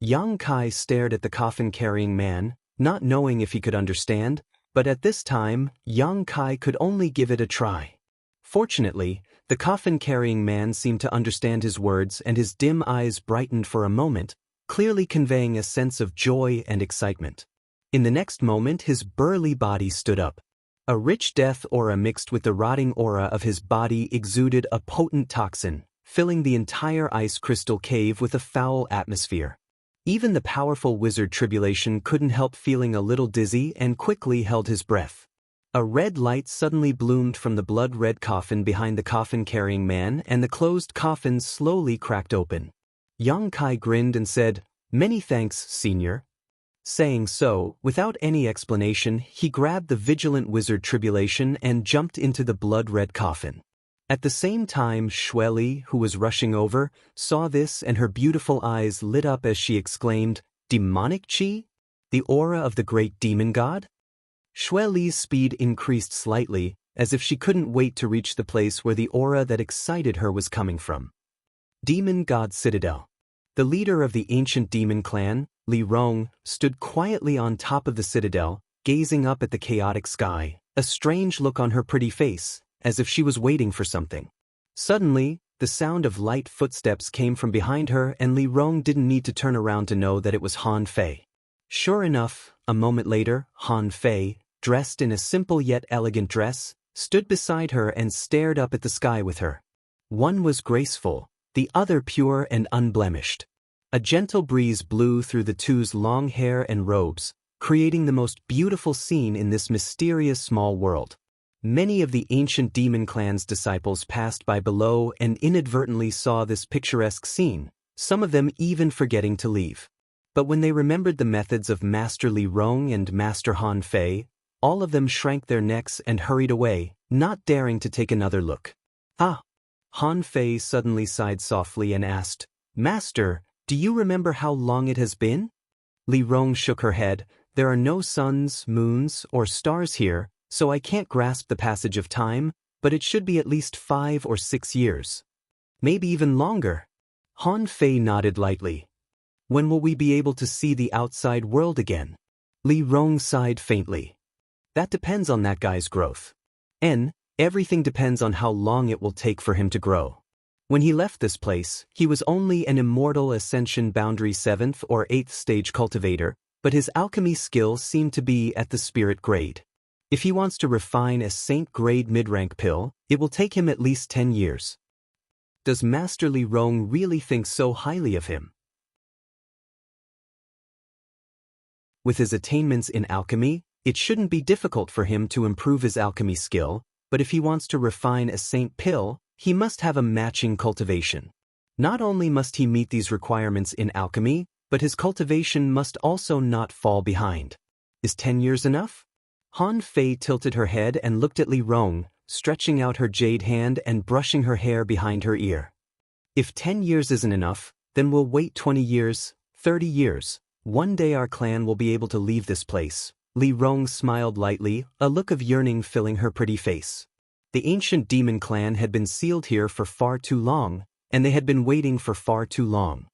Yang Kai stared at the coffin-carrying man, not knowing if he could understand, but at this time, Yang Kai could only give it a try. Fortunately, the coffin-carrying man seemed to understand his words and his dim eyes brightened for a moment, clearly conveying a sense of joy and excitement. In the next moment, his burly body stood up. A rich death aura mixed with the rotting aura of his body exuded a potent toxin, filling the entire ice crystal cave with a foul atmosphere. Even the powerful wizard Tribulation couldn't help feeling a little dizzy and quickly held his breath. A red light suddenly bloomed from the blood-red coffin behind the coffin-carrying man, and the closed coffin slowly cracked open. Yang Kai grinned and said, "Many thanks, Senior." Saying so, without any explanation, he grabbed the vigilant wizard Tribulation and jumped into the blood-red coffin. At the same time, Xueli, who was rushing over, saw this and her beautiful eyes lit up as she exclaimed, "Demonic chi? The aura of the great demon god?" Xueli's speed increased slightly, as if she couldn't wait to reach the place where the aura that excited her was coming from. Demon God Citadel. The leader of the ancient demon clan, Li Rong, stood quietly on top of the citadel, gazing up at the chaotic sky, a strange look on her pretty face, as if she was waiting for something. Suddenly, the sound of light footsteps came from behind her and Li Rong didn't need to turn around to know that it was Han Fei. Sure enough, a moment later, Han Fei, dressed in a simple yet elegant dress, stood beside her and stared up at the sky with her. One was graceful, the other pure and unblemished. A gentle breeze blew through the two's long hair and robes, creating the most beautiful scene in this mysterious small world. Many of the ancient demon clan's disciples passed by below and inadvertently saw this picturesque scene, some of them even forgetting to leave. But when they remembered the methods of Master Li Rong and Master Han Fei, all of them shrank their necks and hurried away, not daring to take another look. "Ah!" Han Fei suddenly sighed softly and asked, "Master, do you remember how long it has been?" Li Rong shook her head. "There are no suns, moons, or stars here, so I can't grasp the passage of time, but it should be at least 5 or 6 years. Maybe even longer." Han Fei nodded lightly. "When will we be able to see the outside world again?" Li Rong sighed faintly. "That depends on that guy's growth. Everything depends on how long it will take for him to grow. When he left this place, he was only an immortal Ascension Boundary 7th or 8th stage cultivator, but his alchemy skill seemed to be at the spirit grade. If he wants to refine a saint grade mid-rank pill, it will take him at least 10 years. Does Master Li Rong really think so highly of him? With his attainments in alchemy, it shouldn't be difficult for him to improve his alchemy skill, but if he wants to refine a saint pill, he must have a matching cultivation. Not only must he meet these requirements in alchemy, but his cultivation must also not fall behind. Is 10 years enough? Han Fei tilted her head and looked at Li Rong, stretching out her jade hand and brushing her hair behind her ear. If 10 years isn't enough, then we'll wait 20 years, 30 years. One day our clan will be able to leave this place. Li Rong smiled lightly, a look of yearning filling her pretty face. The ancient demon clan had been sealed here for far too long, and they had been waiting for far too long.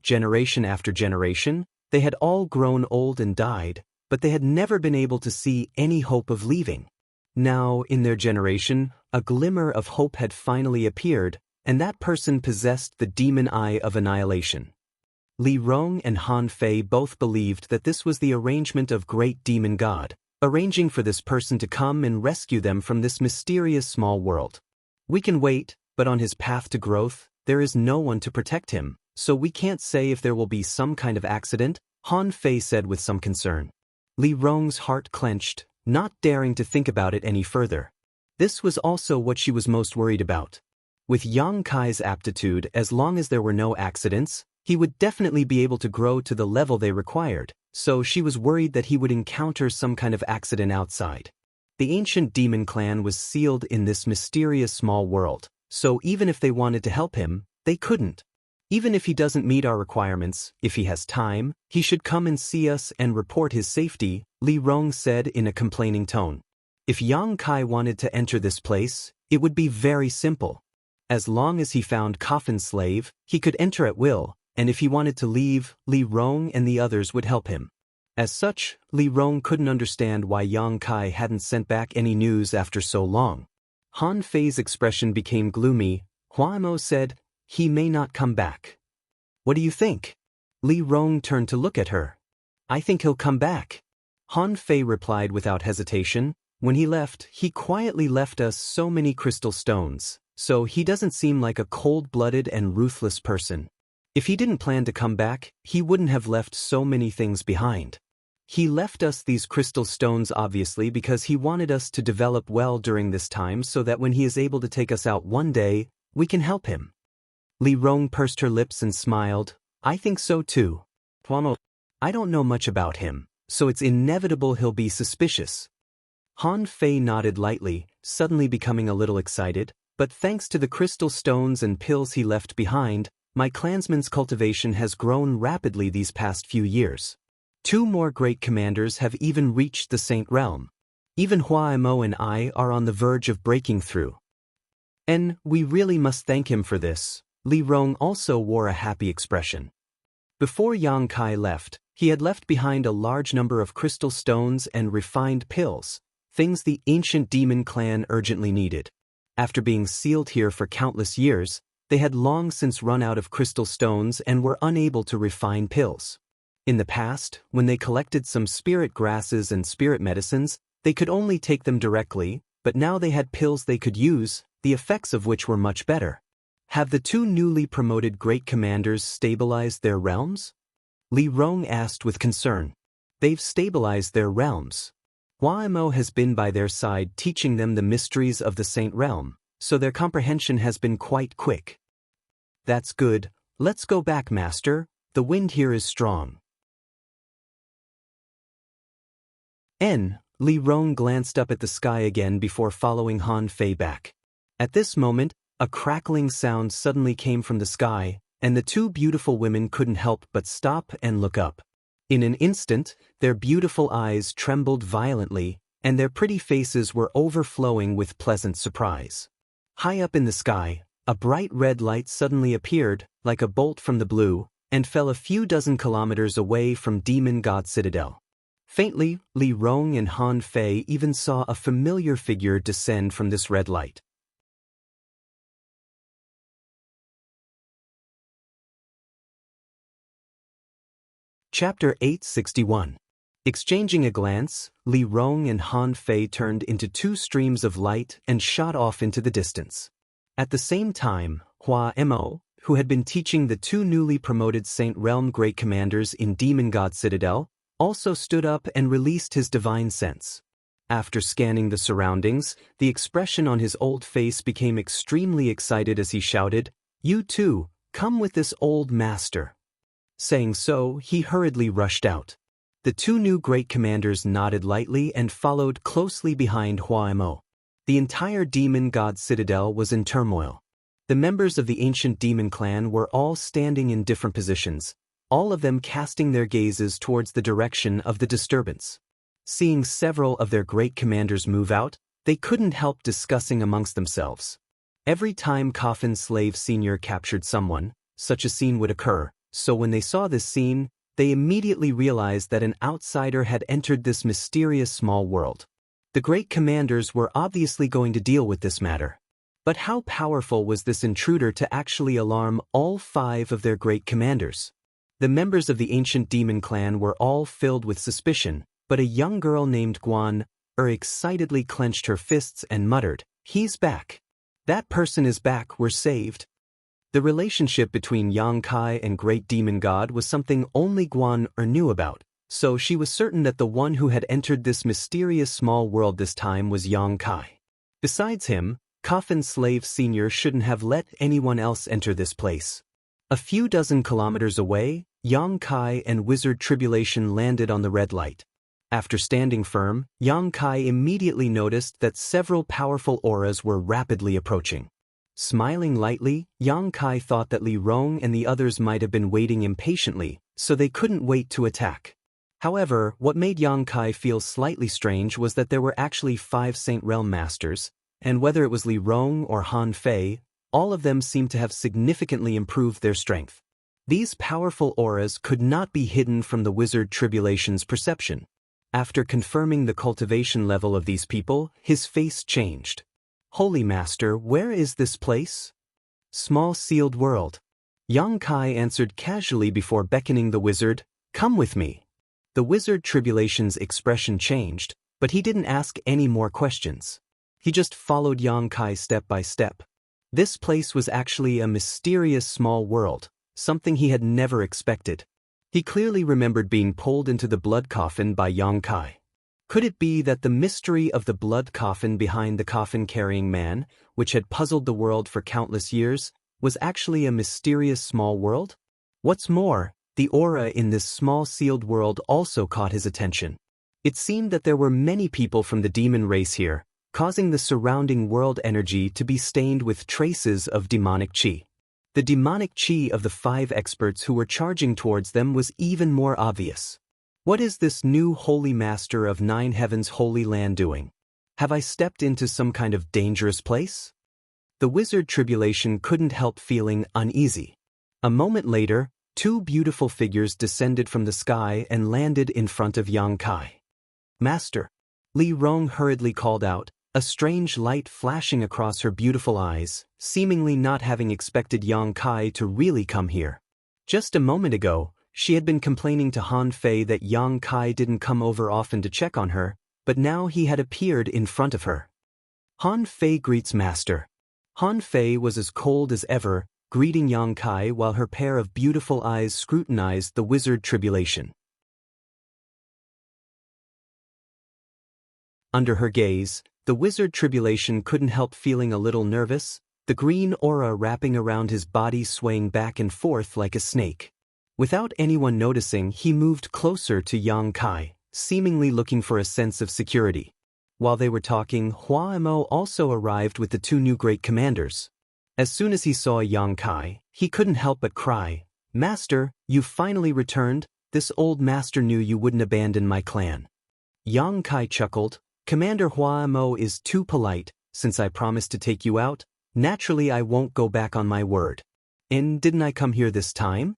Generation after generation, they had all grown old and died, but they had never been able to see any hope of leaving. Now, in their generation, a glimmer of hope had finally appeared, and that person possessed the demon eye of annihilation. Li Rong and Han Fei both believed that this was the arrangement of great demon god, arranging for this person to come and rescue them from this mysterious small world. We can wait, but on his path to growth, there is no one to protect him, so we can't say if there will be some kind of accident, Han Fei said with some concern. Li Rong's heart clenched, not daring to think about it any further. This was also what she was most worried about. With Yang Kai's aptitude, as long as there were no accidents, he would definitely be able to grow to the level they required, so she was worried that he would encounter some kind of accident outside. The ancient demon clan was sealed in this mysterious small world, so even if they wanted to help him, they couldn't. Even if he doesn't meet our requirements, if he has time, he should come and see us and report his safety, Li Rong said in a complaining tone. If Yang Kai wanted to enter this place, it would be very simple. As long as he found Coffin's slave, he could enter at will, and if he wanted to leave, Li Rong and the others would help him. As such, Li Rong couldn't understand why Yang Kai hadn't sent back any news after so long. Han Fei's expression became gloomy. Hua Mo said, "He may not come back." "What do you think?" Li Rong turned to look at her. "I think he'll come back." Han Fei replied without hesitation. "When he left, he quietly left us so many crystal stones, so he doesn't seem like a cold-blooded and ruthless person. If he didn't plan to come back, he wouldn't have left so many things behind. He left us these crystal stones obviously because he wanted us to develop well during this time so that when he is able to take us out one day, we can help him." Li Rong pursed her lips and smiled. "I think so too. I don't know much about him, so it's inevitable he'll be suspicious." Han Fei nodded lightly, suddenly becoming a little excited. "But thanks to the crystal stones and pills he left behind, my clansman's cultivation has grown rapidly these past few years. 2 more great commanders have even reached the Saint Realm. Even Hua Mo and I are on the verge of breaking through. And we really must thank him for this." Li Rong also wore a happy expression. Before Yang Kai left, he had left behind a large number of crystal stones and refined pills, things the ancient demon clan urgently needed. After being sealed here for countless years, they had long since run out of crystal stones and were unable to refine pills. In the past, when they collected some spirit grasses and spirit medicines, they could only take them directly, but now they had pills they could use, the effects of which were much better. "Have the 2 newly promoted great commanders stabilized their realms?" Li Rong asked with concern. "They've stabilized their realms. Hua Mo has been by their side teaching them the mysteries of the Saint Realm, so their comprehension has been quite quick." "That's good. Let's go back, Master. The wind here is strong." Li Rong glanced up at the sky again before following Han Fei back. At this moment, a crackling sound suddenly came from the sky, and the 2 beautiful women couldn't help but stop and look up. In an instant, their beautiful eyes trembled violently, and their pretty faces were overflowing with pleasant surprise. High up in the sky, a bright red light suddenly appeared, like a bolt from the blue, and fell a few dozen kilometers away from Demon God Citadel. Faintly, Li Rong and Han Fei even saw a familiar figure descend from this red light. Chapter 861. Exchanging a glance, Li Rong and Han Fei turned into 2 streams of light and shot off into the distance. At the same time, Hua Mo, who had been teaching the 2 newly promoted Saint Realm Great Commanders in Demon God Citadel, also stood up and released his divine sense. After scanning the surroundings, the expression on his old face became extremely excited as he shouted, "You too, come with this old master." Saying so, he hurriedly rushed out. The 2 new great commanders nodded lightly and followed closely behind Hua Mo. The entire Demon God Citadel was in turmoil. The members of the ancient demon clan were all standing in different positions, all of them casting their gazes towards the direction of the disturbance. Seeing several of their great commanders move out, they couldn't help discussing amongst themselves. Every time Coffin's slave senior captured someone, such a scene would occur, so when they saw this scene, they immediately realized that an outsider had entered this mysterious small world. The great commanders were obviously going to deal with this matter. But how powerful was this intruder to actually alarm all 5 of their great commanders? The members of the ancient demon clan were all filled with suspicion, but a young girl named Guan excitedly clenched her fists and muttered, "He's back. That person is back, we're saved." The relationship between Yang Kai and Great Demon God was something only Guan knew about, so she was certain that the one who had entered this mysterious small world this time was Yang Kai. Besides him, Coffin Slave Sr. shouldn't have let anyone else enter this place. A few dozen kilometers away, Yang Kai and Wizard Tribulation landed on the red light. After standing firm, Yang Kai immediately noticed that several powerful auras were rapidly approaching. Smiling lightly, Yang Kai thought that Li Rong and the others might have been waiting impatiently, so they couldn't wait to attack. However, what made Yang Kai feel slightly strange was that there were actually 5 Saint Realm Masters, and whether it was Li Rong or Han Fei, all of them seemed to have significantly improved their strength. These powerful auras could not be hidden from the Wizard Tribulation's perception. After confirming the cultivation level of these people, his face changed. Holy Master, where is this place? Small sealed world. Yang Kai answered casually before beckoning the wizard, "Come with me." The Wizard Tribulation's expression changed, but he didn't ask any more questions. He just followed Yang Kai step by step. This place was actually a mysterious small world, something he had never expected. He clearly remembered being pulled into the blood coffin by Yang Kai. Could it be that the mystery of the blood coffin behind the coffin-carrying man, which had puzzled the world for countless years, was actually a mysterious small world? What's more, the aura in this small sealed world also caught his attention. It seemed that there were many people from the demon race here, causing the surrounding world energy to be stained with traces of demonic chi. The demonic chi of the 5 experts who were charging towards them was even more obvious. What is this new Holy Master of 9 Heavens Holy Land doing? Have I stepped into some kind of dangerous place? The Wizard Tribulation couldn't help feeling uneasy. A moment later, 2 beautiful figures descended from the sky and landed in front of Yang Kai. "Master," Li Rong hurriedly called out, a strange light flashing across her beautiful eyes, seemingly not having expected Yang Kai to really come here. Just a moment ago, she had been complaining to Han Fei that Yang Kai didn't come over often to check on her, but now he had appeared in front of her. Han Fei greets Master. Han Fei was as cold as ever, greeting Yang Kai while her pair of beautiful eyes scrutinized the Wizard Tribulation. Under her gaze, the Wizard Tribulation couldn't help feeling a little nervous, the green aura wrapping around his body swaying back and forth like a snake. Without anyone noticing, he moved closer to Yang Kai, seemingly looking for a sense of security. While they were talking, Hua Mo also arrived with the 2 new great commanders. As soon as he saw Yang Kai, he couldn't help but cry, "Master, you finally returned. This old master knew you wouldn't abandon my clan." Yang Kai chuckled, "Commander Hua Mo is too polite. Since I promised to take you out, naturally I won't go back on my word. And didn't I come here this time?"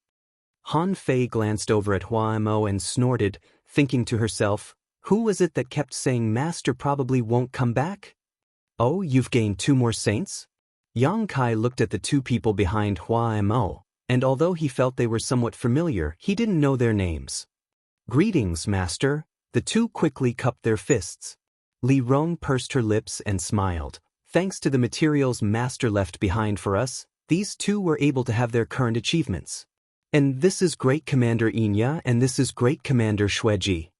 Han Fei glanced over at Hua Mo and snorted, thinking to herself, who was it that kept saying Master probably won't come back? "Oh, you've gained 2 more saints?" Yang Kai looked at the 2 people behind Hua Mo, and although he felt they were somewhat familiar, he didn't know their names. "Greetings, Master." The 2 quickly cupped their fists. Li Rong pursed her lips and smiled. Thanks to the materials Master left behind for us, these 2 were able to have their current achievements. "And this is Great Commander Inya and this is Great Commander Xueji."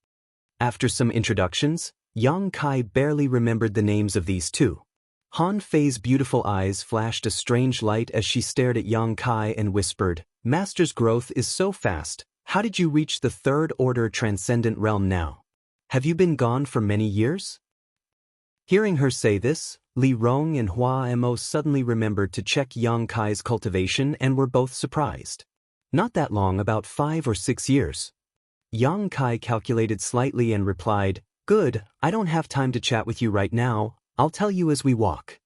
After some introductions, Yang Kai barely remembered the names of these 2. Han Fei's beautiful eyes flashed a strange light as she stared at Yang Kai and whispered, "Master's growth is so fast. How did you reach the 3rd Order Transcendent Realm now? Have you been gone for many years?" Hearing her say this, Li Rong and Hua Mo suddenly remembered to check Yang Kai's cultivation and were both surprised. "Not that long, about 5 or 6 years." Yang Kai calculated slightly and replied, "Good, I don't have time to chat with you right now, I'll tell you as we walk."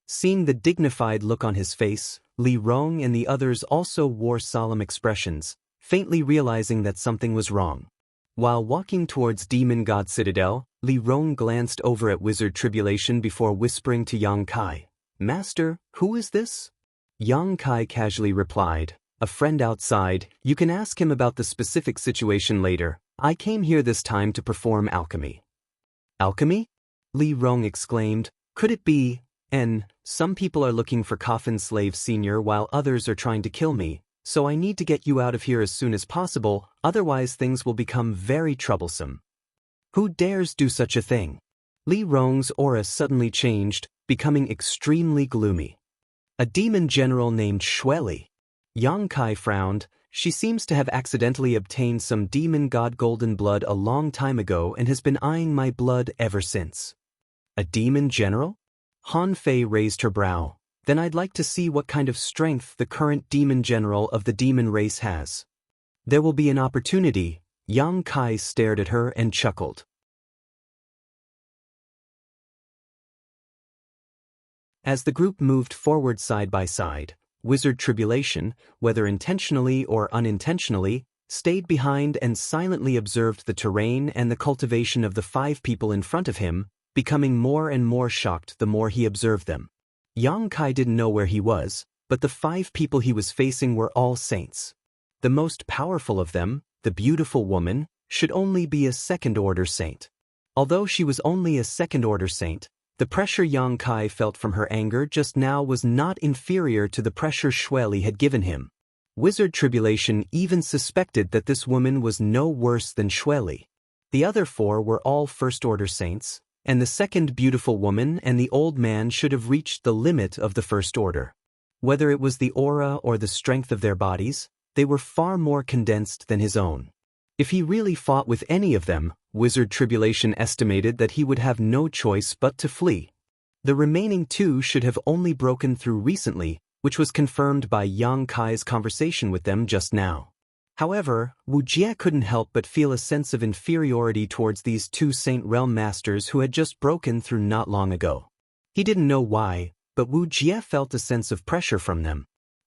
Seeing the dignified look on his face, Li Rong and the others also wore solemn expressions, faintly realizing that something was wrong. While walking towards Demon God Citadel, Li Rong glanced over at Wizard Tribulation before whispering to Yang Kai, "Master, who is this?" Yang Kai casually replied, "A friend outside. You can ask him about the specific situation later. I came here this time to perform alchemy." "Alchemy?" Li Rong exclaimed. "Could it be, some people are looking for Coffin Slave Sr. while others are trying to kill me, so I need to get you out of here as soon as possible, otherwise things will become very troublesome." "Who dares do such a thing?" Li Rong's aura suddenly changed, becoming extremely gloomy. A demon general named Shueli. Yang Kai frowned. She seems to have accidentally obtained some demon god golden blood a long time ago and has been eyeing my blood ever since. A demon general? Han Fei raised her brow. Then I'd like to see what kind of strength the current demon general of the demon race has. There will be an opportunity. Yang Kai stared at her and chuckled. As the group moved forward side by side, Wizard Tribulation, whether intentionally or unintentionally, stayed behind and silently observed the terrain and the cultivation of the 5 people in front of him, becoming more and more shocked the more he observed them. Yang Kai didn't know where he was, but the 5 people he was facing were all saints. The most powerful of them, the beautiful woman, should only be a second-order saint. Although she was only a second-order saint, the pressure Yang Kai felt from her anger just now was not inferior to the pressure Shueli had given him. Wizard Tribulation even suspected that this woman was no worse than Shueli. The other 4 were all first-order saints, and the second beautiful woman and the old man should have reached the limit of the first order. Whether it was the aura or the strength of their bodies, they were far more condensed than his own. If he really fought with any of them, Wizard Tribulation estimated that he would have no choice but to flee. The remaining 2 should have only broken through recently, which was confirmed by Yang Kai's conversation with them just now. However, Wu Jie couldn't help but feel a sense of inferiority towards these 2 Saint Realm Masters who had just broken through not long ago. He didn't know why, but Wu Jie felt a sense of pressure from them.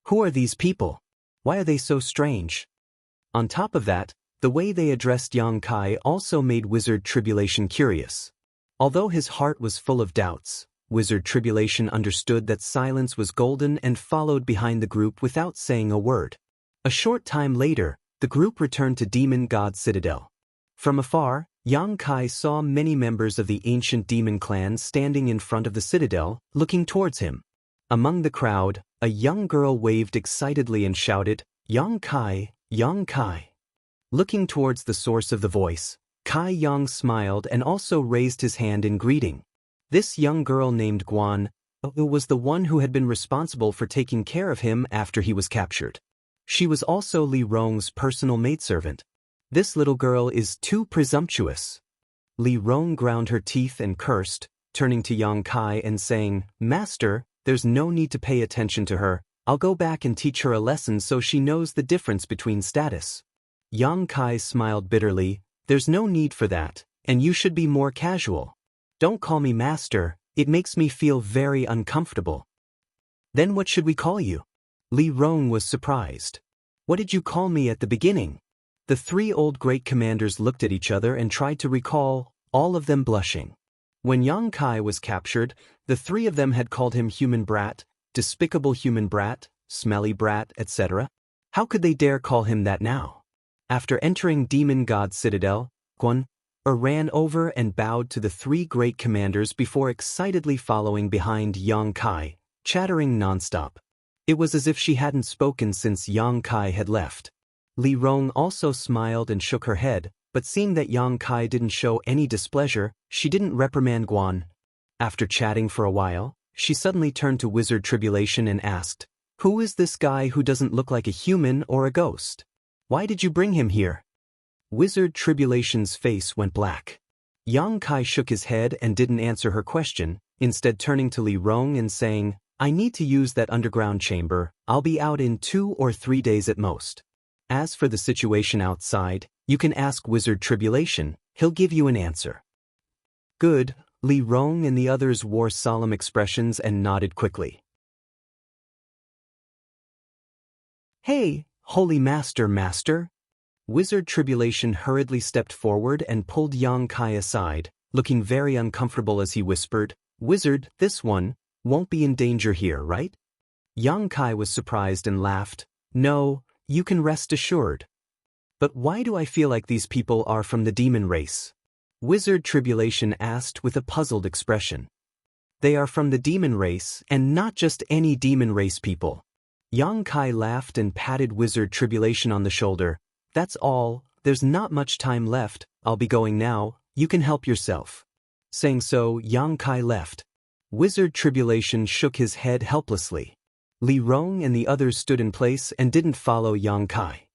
Who are these people? Why are they so strange? On top of that, the way they addressed Yang Kai also made Wizard Tribulation curious. Although his heart was full of doubts, Wizard Tribulation understood that silence was golden and followed behind the group without saying a word. A short time later, the group returned to Demon God Citadel. From afar, Yang Kai saw many members of the ancient demon clan standing in front of the citadel, looking towards him. Among the crowd, a young girl waved excitedly and shouted, "Yang Kai, Yang Kai." Looking towards the source of the voice, Kai Yang smiled and also raised his hand in greeting. This young girl named Guan was the one who had been responsible for taking care of him after he was captured. She was also Li Rong's personal maidservant. This little girl is too presumptuous. Li Rong ground her teeth and cursed, turning to Yang Kai and saying, "Master, there's no need to pay attention to her. I'll go back and teach her a lesson so she knows the difference between status." Yang Kai smiled bitterly. "There's no need for that, and you should be more casual. Don't call me master, it makes me feel very uncomfortable." "Then what should we call you?" Li Rong was surprised. "What did you call me at the beginning?" The 3 old great commanders looked at each other and tried to recall, all of them blushing. When Yang Kai was captured, the 3 of them had called him human brat, despicable human brat, smelly brat, etc. How could they dare call him that now? After entering Demon God Citadel, Guan ran over and bowed to the 3 great commanders before excitedly following behind Yang Kai, chattering nonstop. It was as if she hadn't spoken since Yang Kai had left. Li Rong also smiled and shook her head, but seeing that Yang Kai didn't show any displeasure, she didn't reprimand Guan. After chatting for a while, she suddenly turned to Wizard Tribulation and asked, "Who is this guy who doesn't look like a human or a ghost? Why did you bring him here?" Wizard Tribulation's face went black. Yang Kai shook his head and didn't answer her question, instead turning to Li Rong and saying, "I need to use that underground chamber. I'll be out in 2 or 3 days at most. As for the situation outside, you can ask Wizard Tribulation, he'll give you an answer." "Good." Li Rong and the others wore solemn expressions and nodded quickly. "Hey, Holy Master. Wizard Tribulation hurriedly stepped forward and pulled Yang Kai aside, looking very uncomfortable as he whispered, "Wizard, this one won't be in danger here, right?" Yang Kai was surprised and laughed. "No, you can rest assured." "But why do I feel like these people are from the demon race?" Wizard Tribulation asked with a puzzled expression. "They are from the demon race, and not just any demon race people." Yang Kai laughed and patted Wizard Tribulation on the shoulder. "That's all, there's not much time left, I'll be going now, you can help yourself." Saying so, Yang Kai left. Wizard Tribulation shook his head helplessly. Li Rong and the others stood in place and didn't follow Yang Kai.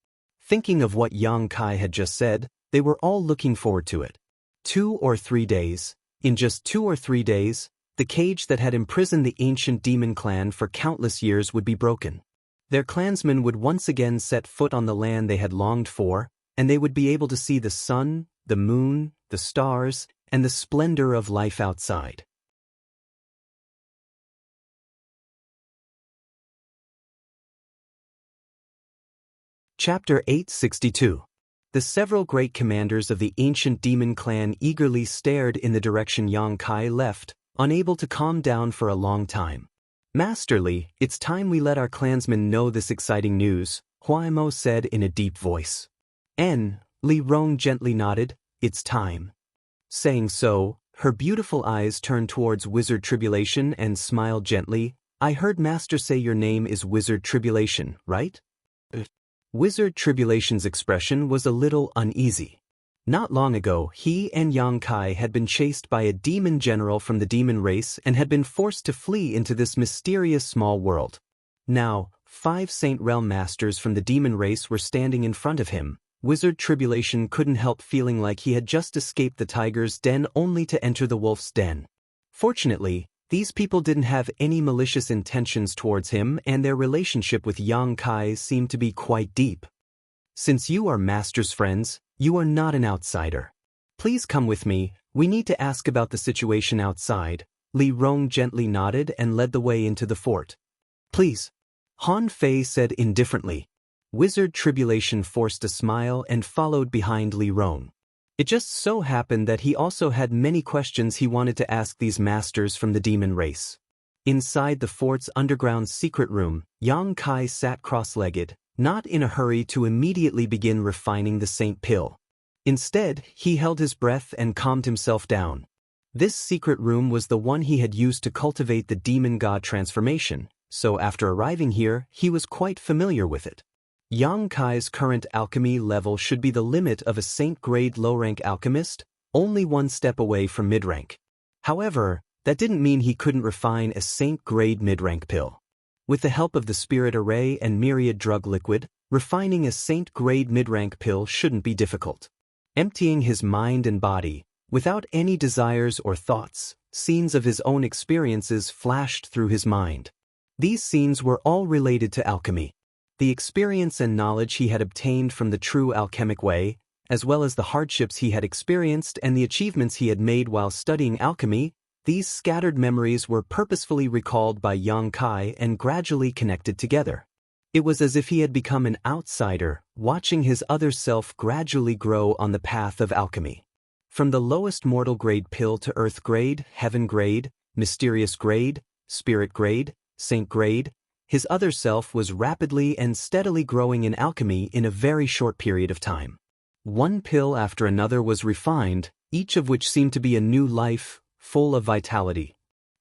Thinking of what Yang Kai had just said, they were all looking forward to it. 2 or 3 days. In just 2 or 3 days, the cage that had imprisoned the ancient demon clan for countless years would be broken. Their clansmen would once again set foot on the land they had longed for, and they would be able to see the sun, the moon, the stars, and the splendor of life outside. Chapter 862. The several great commanders of the ancient demon clan eagerly stared in the direction Yang Kai left, unable to calm down for a long time. Master Li, it's time we let our clansmen know this exciting news, Huaimo said in a deep voice. Li Rong gently nodded, it's time. Saying so, her beautiful eyes turned towards Wizard Tribulation and smiled gently. I heard Master say your name is Wizard Tribulation, right? Wizard Tribulation's expression was a little uneasy. Not long ago, he and Yang Kai had been chased by a demon general from the demon race and had been forced to flee into this mysterious small world. Now, 5 Saint Realm Masters from the demon race were standing in front of him. Wizard Tribulation couldn't help feeling like he had just escaped the tiger's den only to enter the wolf's den. Fortunately, these people didn't have any malicious intentions towards him, and their relationship with Yang Kai seemed to be quite deep. Since you are Master's friends, you are not an outsider. Please come with me, we need to ask about the situation outside. Li Rong gently nodded and led the way into the fort. Please. Han Fei said indifferently. Wizard Tribulation forced a smile and followed behind Li Rong. It just so happened that he also had many questions he wanted to ask these masters from the demon race. Inside the fort's underground secret room, Yang Kai sat cross-legged, not in a hurry to immediately begin refining the Saint Pill. Instead, he held his breath and calmed himself down. This secret room was the one he had used to cultivate the demon god transformation, so after arriving here, he was quite familiar with it. Yang Kai's current alchemy level should be the limit of a Saint-grade low-rank alchemist, only 1 step away from mid-rank. However, that didn't mean he couldn't refine a Saint-grade mid-rank pill. With the help of the Spirit Array and Myriad Drug Liquid, refining a Saint-grade mid-rank pill shouldn't be difficult. Emptying his mind and body, without any desires or thoughts, scenes of his own experiences flashed through his mind. These scenes were all related to alchemy. The experience and knowledge he had obtained from the true alchemic way, as well as the hardships he had experienced and the achievements he had made while studying alchemy, these scattered memories were purposefully recalled by Yang Kai and gradually connected together. It was as if he had become an outsider, watching his other self gradually grow on the path of alchemy. From the lowest mortal grade pill to earth grade, heaven grade, mysterious grade, spirit grade, saint grade, his other self was rapidly and steadily growing in alchemy in a very short period of time. One pill after another was refined, each of which seemed to be a new life, full of vitality.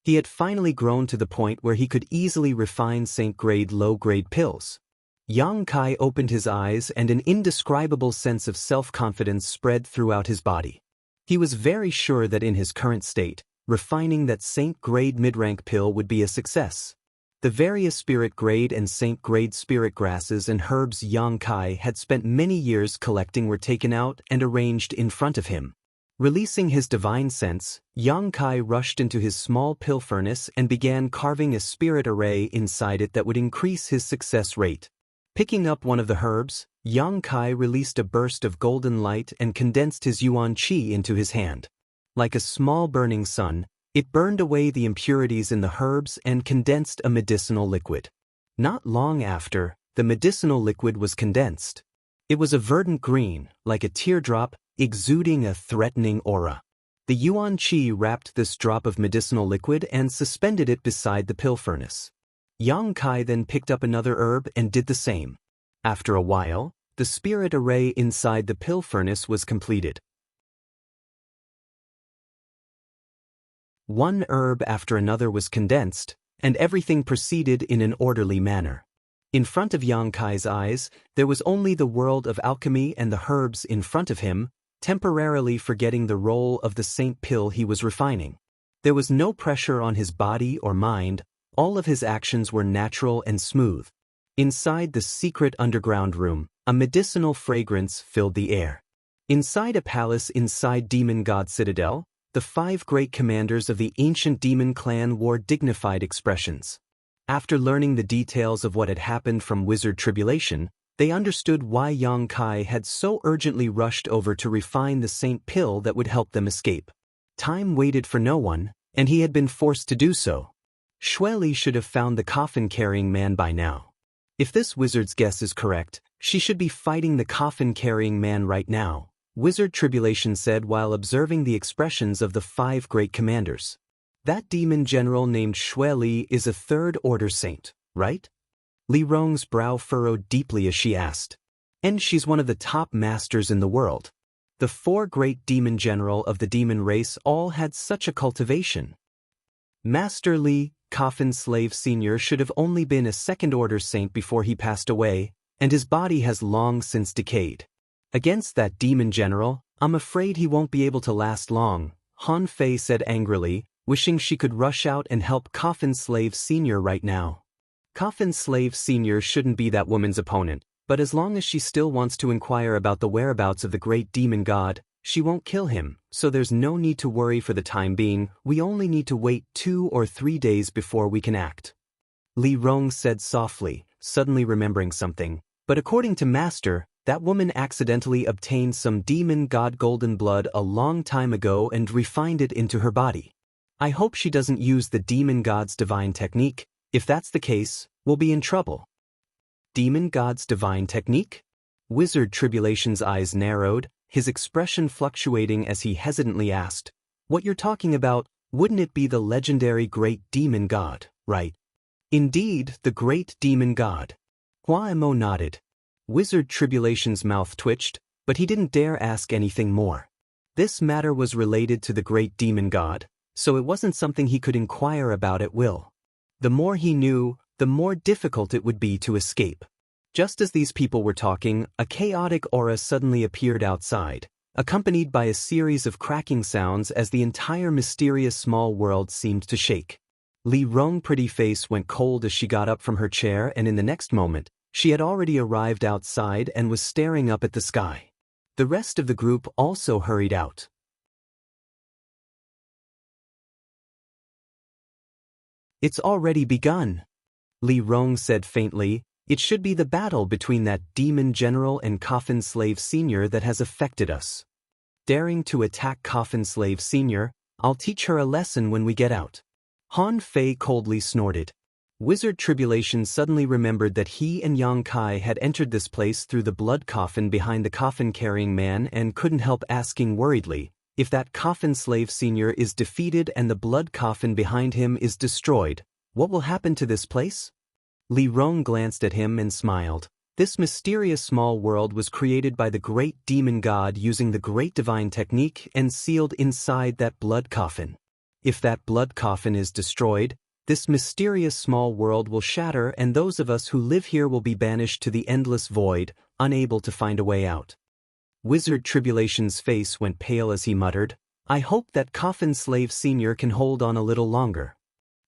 He had finally grown to the point where he could easily refine Saint-grade low-grade pills. Yang Kai opened his eyes and an indescribable sense of self-confidence spread throughout his body. He was very sure that in his current state, refining that Saint-grade mid-rank pill would be a success. The various spirit-grade and Saint-grade spirit grasses and herbs Yang Kai had spent many years collecting were taken out and arranged in front of him. Releasing his divine sense, Yang Kai rushed into his small pill furnace and began carving a spirit array inside it that would increase his success rate. Picking up one of the herbs, Yang Kai released a burst of golden light and condensed his yuan qi into his hand. Like a small burning sun, it burned away the impurities in the herbs and condensed a medicinal liquid. Not long after, the medicinal liquid was condensed. It was a verdant green, like a teardrop, exuding a threatening aura. The yuan qi wrapped this drop of medicinal liquid and suspended it beside the pill furnace. Yang Kai then picked up another herb and did the same. After a while, the spirit array inside the pill furnace was completed. One herb after another was condensed, and everything proceeded in an orderly manner. In front of Yang Kai's eyes, there was only the world of alchemy and the herbs in front of him, temporarily forgetting the role of the saint pill he was refining. There was no pressure on his body or mind, all of his actions were natural and smooth. Inside the secret underground room, a medicinal fragrance filled the air. Inside a palace inside Demon God Citadel, the 5 great commanders of the ancient demon clan wore dignified expressions. After learning the details of what had happened from Wizard Tribulation, they understood why Yang Kai had so urgently rushed over to refine the saint pill that would help them escape. Time waited for no one, and he had been forced to do so. Xueli should have found the coffin-carrying man by now. If this wizard's guess is correct, she should be fighting the coffin-carrying man right now, Wizard Tribulation said while observing the expressions of the 5 great commanders. That demon general named Xueli is a 3rd order saint, right? Li Rong's brow furrowed deeply as she asked. And she's one of the top masters in the world. The 4 great demon general of the demon race all had such a cultivation. Master Li, Coffin Slave Senior, should have only been a 2nd order saint before he passed away, and his body has long since decayed. Against that demon general, I'm afraid he won't be able to last long, Han Fei said angrily, wishing she could rush out and help Coffin Slave Senior right now. Coffin Slave Senior shouldn't be that woman's opponent, but as long as she still wants to inquire about the whereabouts of the great demon god, she won't kill him, so there's no need to worry for the time being. We only need to wait 2 or 3 days before we can act. Li Rong said softly, suddenly remembering something, but according to Master, that woman accidentally obtained some demon god golden blood a long time ago and refined it into her body. I hope she doesn't use the demon god's divine technique. If that's the case, we'll be in trouble. Demon god's divine technique? Wizard Tribulation's eyes narrowed, his expression fluctuating as he hesitantly asked, "What you're talking about, wouldn't it be the legendary great demon god, right?" "Indeed, the great demon god." Hua Mo nodded. Wizard Tribulation's mouth twitched, but he didn't dare ask anything more. This matter was related to the great demon god, so it wasn't something he could inquire about at will. The more he knew, the more difficult it would be to escape. Just as these people were talking, a chaotic aura suddenly appeared outside, accompanied by a series of cracking sounds as the entire mysterious small world seemed to shake. Li Rong's pretty face went cold as she got up from her chair, and in the next moment, she had already arrived outside and was staring up at the sky. The rest of the group also hurried out. "It's already begun," Li Rong said faintly. "It should be the battle between that demon general and Coffin Slave Senior that has affected us. Daring to attack Coffin Slave Senior, I'll teach her a lesson when we get out." Han Fei coldly snorted. Wizard Tribulation suddenly remembered that he and Yang Kai had entered this place through the blood coffin behind the coffin-carrying man and couldn't help asking worriedly, if that Coffin Slave Senior is defeated and the blood coffin behind him is destroyed, what will happen to this place? Li Rong glanced at him and smiled. This mysterious small world was created by the great demon god using the great divine technique and sealed inside that blood coffin. If that blood coffin is destroyed, this mysterious small world will shatter and those of us who live here will be banished to the endless void, unable to find a way out. Wizard Tribulation's face went pale as he muttered, "I hope that Coffin Slave Senior can hold on a little longer."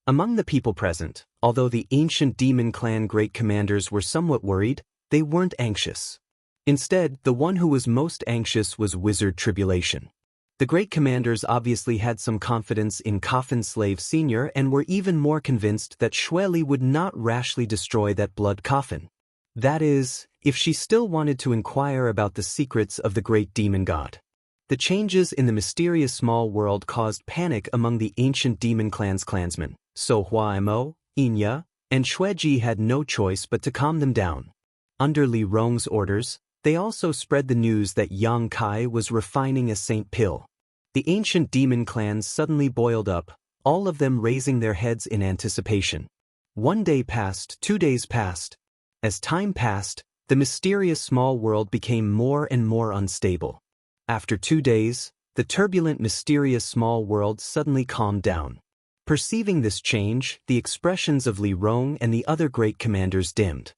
Among the people present, although the ancient demon clan great commanders were somewhat worried, they weren't anxious. Instead, the one who was most anxious was Wizard Tribulation. The great commanders obviously had some confidence in Coffin Slave Senior and were even more convinced that Xueli would not rashly destroy that blood coffin. That is, if she still wanted to inquire about the secrets of the great demon god. The changes in the mysterious small world caused panic among the ancient demon clan's clansmen, so Hua Mo, Inya, and Xueji had no choice but to calm them down. Under Li Rong's orders, they also spread the news that Yang Kai was refining a saint pill. The ancient demon clans suddenly boiled up, all of them raising their heads in anticipation. 1 day passed, 2 days passed. As time passed, the mysterious small world became more and more unstable. After 2 days, the turbulent mysterious small world suddenly calmed down. Perceiving this change, the expressions of Li Rong and the other great commanders dimmed.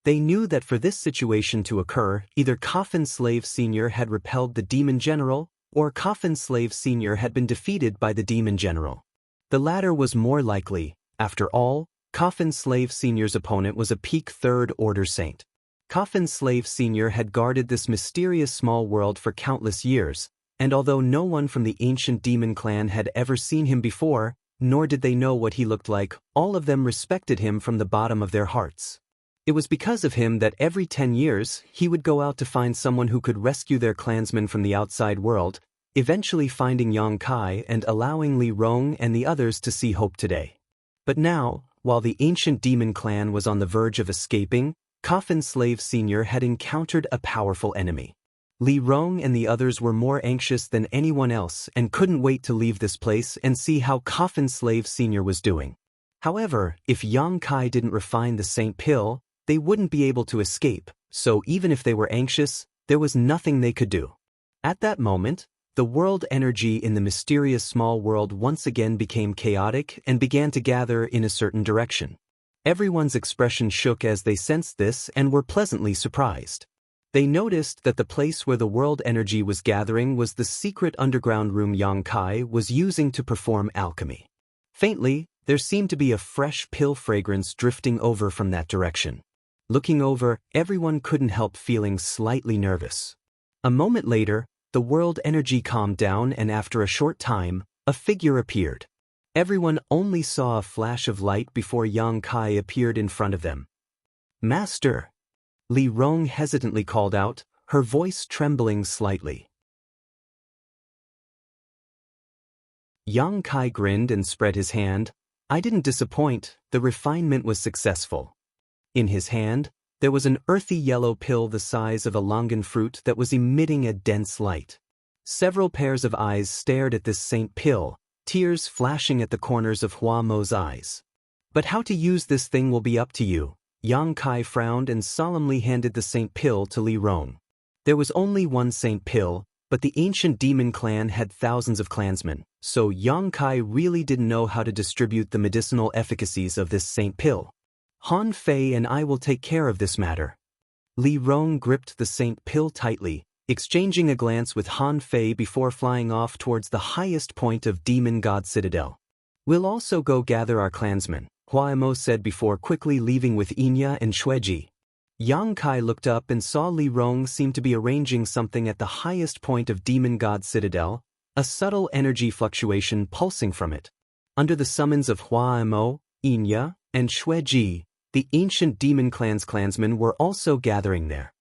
They knew that for this situation to occur, either Coffin Slave Sr. had repelled the Demon General, or Coffin Slave Sr. had been defeated by the Demon General. The latter was more likely. After all, Coffin Slave Sr.'s opponent was a peak Third Order Saint. Coffin Slave Sr. had guarded this mysterious small world for countless years, and although no one from the ancient demon clan had ever seen him before, nor did they know what he looked like, all of them respected him from the bottom of their hearts. It was because of him that every 10 years, he would go out to find someone who could rescue their clansmen from the outside world, eventually finding Yang Kai and allowing Li Rong and the others to see hope today. But now, while the ancient demon clan was on the verge of escaping, Coffin Slave Sr. had encountered a powerful enemy. Li Rong and the others were more anxious than anyone else and couldn't wait to leave this place and see how Coffin Slave Sr. was doing. However, if Yang Kai didn't refine the Saint Pill, they wouldn't be able to escape, so even if they were anxious, there was nothing they could do. At that moment, the world energy in the mysterious small world once again became chaotic and began to gather in a certain direction. Everyone's expression shook as they sensed this and were pleasantly surprised. They noticed that the place where the world energy was gathering was the secret underground room Yang Kai was using to perform alchemy. Faintly, there seemed to be a fresh pill fragrance drifting over from that direction. Looking over, everyone couldn't help feeling slightly nervous. A moment later, the world energy calmed down and after a short time, a figure appeared. Everyone only saw a flash of light before Yang Kai appeared in front of them. "Master!" Li Rong hesitantly called out, her voice trembling slightly. Yang Kai grinned and spread his hand. "I didn't disappoint, the refinement was successful." In his hand, there was an earthy yellow pill the size of a longan fruit that was emitting a dense light. Several pairs of eyes stared at this Saint Pill, tears flashing at the corners of Hua Mo's eyes. "But how to use this thing will be up to you." Yang Kai frowned and solemnly handed the Saint Pill to Li Rong. There was only one Saint Pill, but the ancient demon clan had thousands of clansmen, so Yang Kai really didn't know how to distribute the medicinal efficacies of this Saint Pill. "Han Fei and I will take care of this matter." Li Rong gripped the Saint Pill tightly, exchanging a glance with Han Fei before flying off towards the highest point of Demon God Citadel. "We'll also go gather our clansmen," Hua Mo said before quickly leaving with Inya and Xueji. Yang Kai looked up and saw Li Rong seem to be arranging something at the highest point of Demon God Citadel, a subtle energy fluctuation pulsing from it. Under the summons of Hua Mo, Inya, and Xueji, the ancient demon clan's clansmen were also gathering there.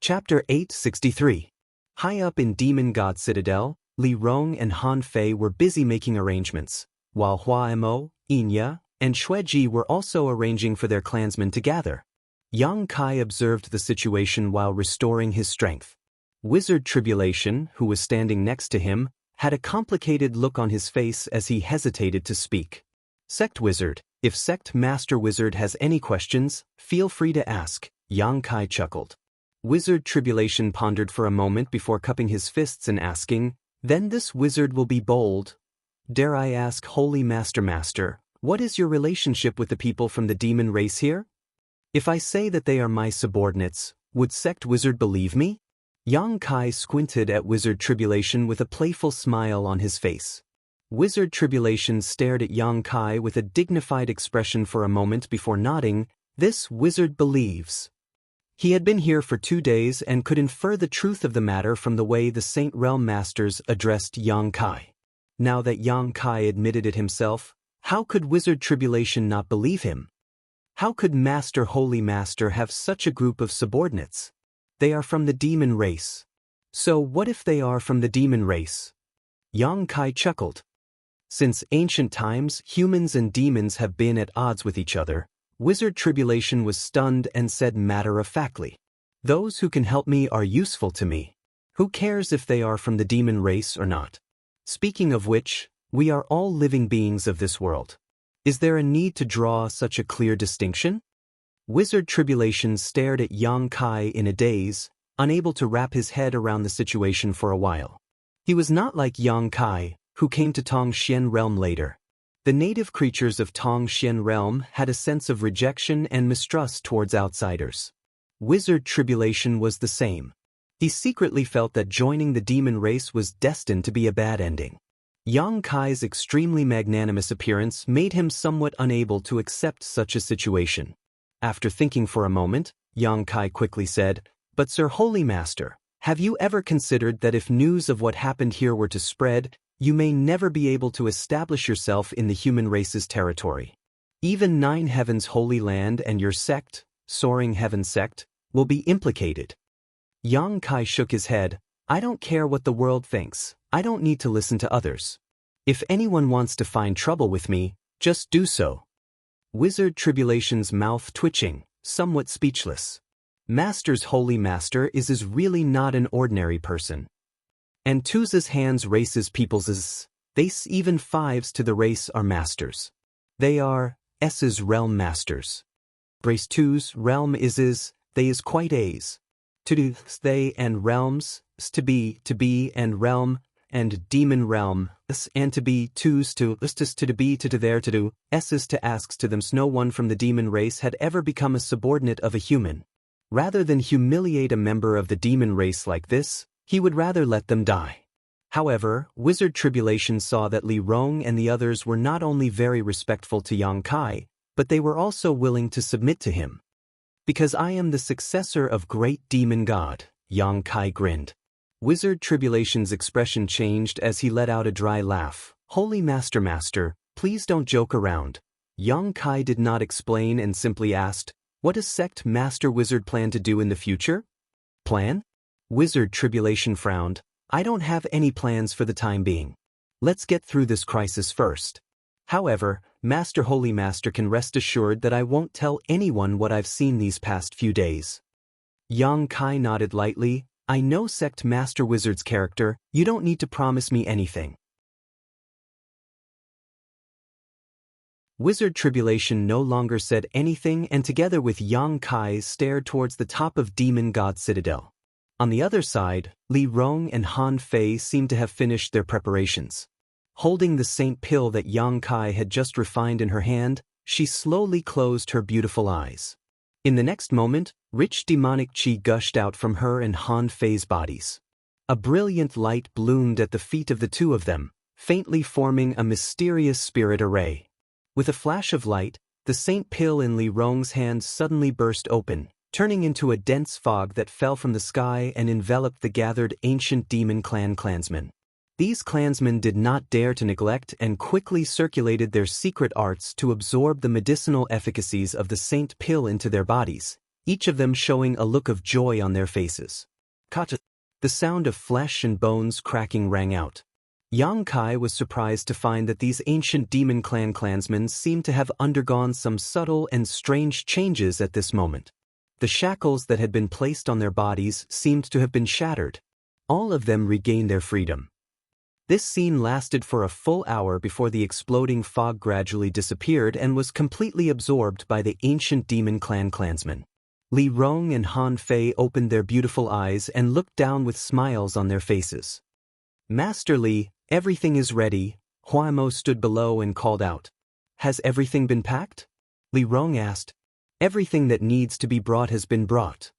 Chapter 863. High up in Demon God Citadel, Li Rong and Han Fei were busy making arrangements, while Hua Mo, Inya, and Xueji were also arranging for their clansmen to gather. Yang Kai observed the situation while restoring his strength. Wizard Tribulation, who was standing next to him, had a complicated look on his face as he hesitated to speak. "Sect Wizard, if Sect Master Wizard has any questions, feel free to ask," Yang Kai chuckled. Wizard Tribulation pondered for a moment before cupping his fists and asking, "Then this wizard will be bold. Dare I ask, Holy Master, what is your relationship with the people from the demon race here? If I say that they are my subordinates, would Sect Wizard believe me?" Yang Kai squinted at Wizard Tribulation with a playful smile on his face. Wizard Tribulation stared at Yang Kai with a dignified expression for a moment before nodding. This wizard believes. He had been here for 2 days and could infer the truth of the matter from the way the Saint Realm Masters addressed Yang Kai. Now that Yang Kai admitted it himself, how could Wizard Tribulation not believe him? How could Holy Master have such a group of subordinates? They are from the demon race. So what if they are from the demon race? Yang Kai chuckled. Since ancient times, humans and demons have been at odds with each other. Wizard Tribulation was stunned and said matter-of-factly, "Those who can help me are useful to me. Who cares if they are from the demon race or not? Speaking of which, we are all living beings of this world. Is there a need to draw such a clear distinction?" Wizard Tribulation stared at Yang Kai in a daze. unable to wrap his head around the situation for a while. He was not like Yang Kai, who came to Tongxian realm later. The native creatures of Tongxian realm had a sense of rejection and mistrust towards outsiders. Wizard Tribulation was the same. He secretly felt that joining the demon race was destined to be a bad ending. Yang Kai's extremely magnanimous appearance made him somewhat unable to accept such a situation. After thinking for a moment, Yang Kai quickly said, "But Sir Holy Master, have you ever considered that if news of what happened here were to spread, you may never be able to establish yourself in the human race's territory? Even Nine Heavens Holy Land and your sect, Soaring Heaven Sect, will be implicated." Yang Kai shook his head. "I don't care what the world thinks. I don't need to listen to others. If anyone wants to find trouble with me, just do so." Wizard Tribulation's mouth twitching, somewhat speechless. Master's Holy Master is really not an ordinary person. And two's hands races people's, they even fives to the race are masters. They are S's realm masters. Brace two's realm is they is quite a's. To they and realms, to be and realm, and demon realm, and to be two's to be to there to do, s's to asks to them's. No one from the demon race had ever become a subordinate of a human. Rather than humiliate a member of the demon race like this, he would rather let them die. However, Wizard Tribulation saw that Li Rong and the others were not only very respectful to Yang Kai, but they were also willing to submit to him. "Because I am the successor of great demon god," Yang Kai grinned. Wizard Tribulation's expression changed as he let out a dry laugh. "Holy Master, please don't joke around." Yang Kai did not explain and simply asked, "What does Sect Master Wizard plan to do in the future?" "Plan?" Wizard Tribulation frowned. "I don't have any plans for the time being. Let's get through this crisis first. However, Master Holy Master can rest assured that I won't tell anyone what I've seen these past few days." Yang Kai nodded lightly. "I know Sect Master Wizard's character, you don't need to promise me anything." Wizard Tribulation no longer said anything and together with Yang Kai stared towards the top of Demon God Citadel. On the other side, Li Rong and Han Fei seemed to have finished their preparations. Holding the saint pill that Yang Kai had just refined in her hand, she slowly closed her beautiful eyes. In the next moment, rich demonic chi gushed out from her and Han Fei's bodies. A brilliant light bloomed at the feet of the two of them, faintly forming a mysterious spirit array. With a flash of light, the saint pill in Li Rong's hand suddenly burst open, turning into a dense fog that fell from the sky and enveloped the gathered ancient demon clansmen. These clansmen did not dare to neglect and quickly circulated their secret arts to absorb the medicinal efficacies of the saint pill into their bodies, each of them showing a look of joy on their faces. Kata! The sound of flesh and bones cracking rang out. Yang Kai was surprised to find that these ancient demon clansmen seemed to have undergone some subtle and strange changes at this moment. The shackles that had been placed on their bodies seemed to have been shattered. All of them regained their freedom. This scene lasted for a full hour before the exploding fog gradually disappeared and was completely absorbed by the ancient demon clansmen. Li Rong and Han Fei opened their beautiful eyes and looked down with smiles on their faces. "Master Li, everything is ready." Hua Mo stood below and called out. "Has everything been packed?" Li Rong asked. "Everything that needs to be brought has been brought."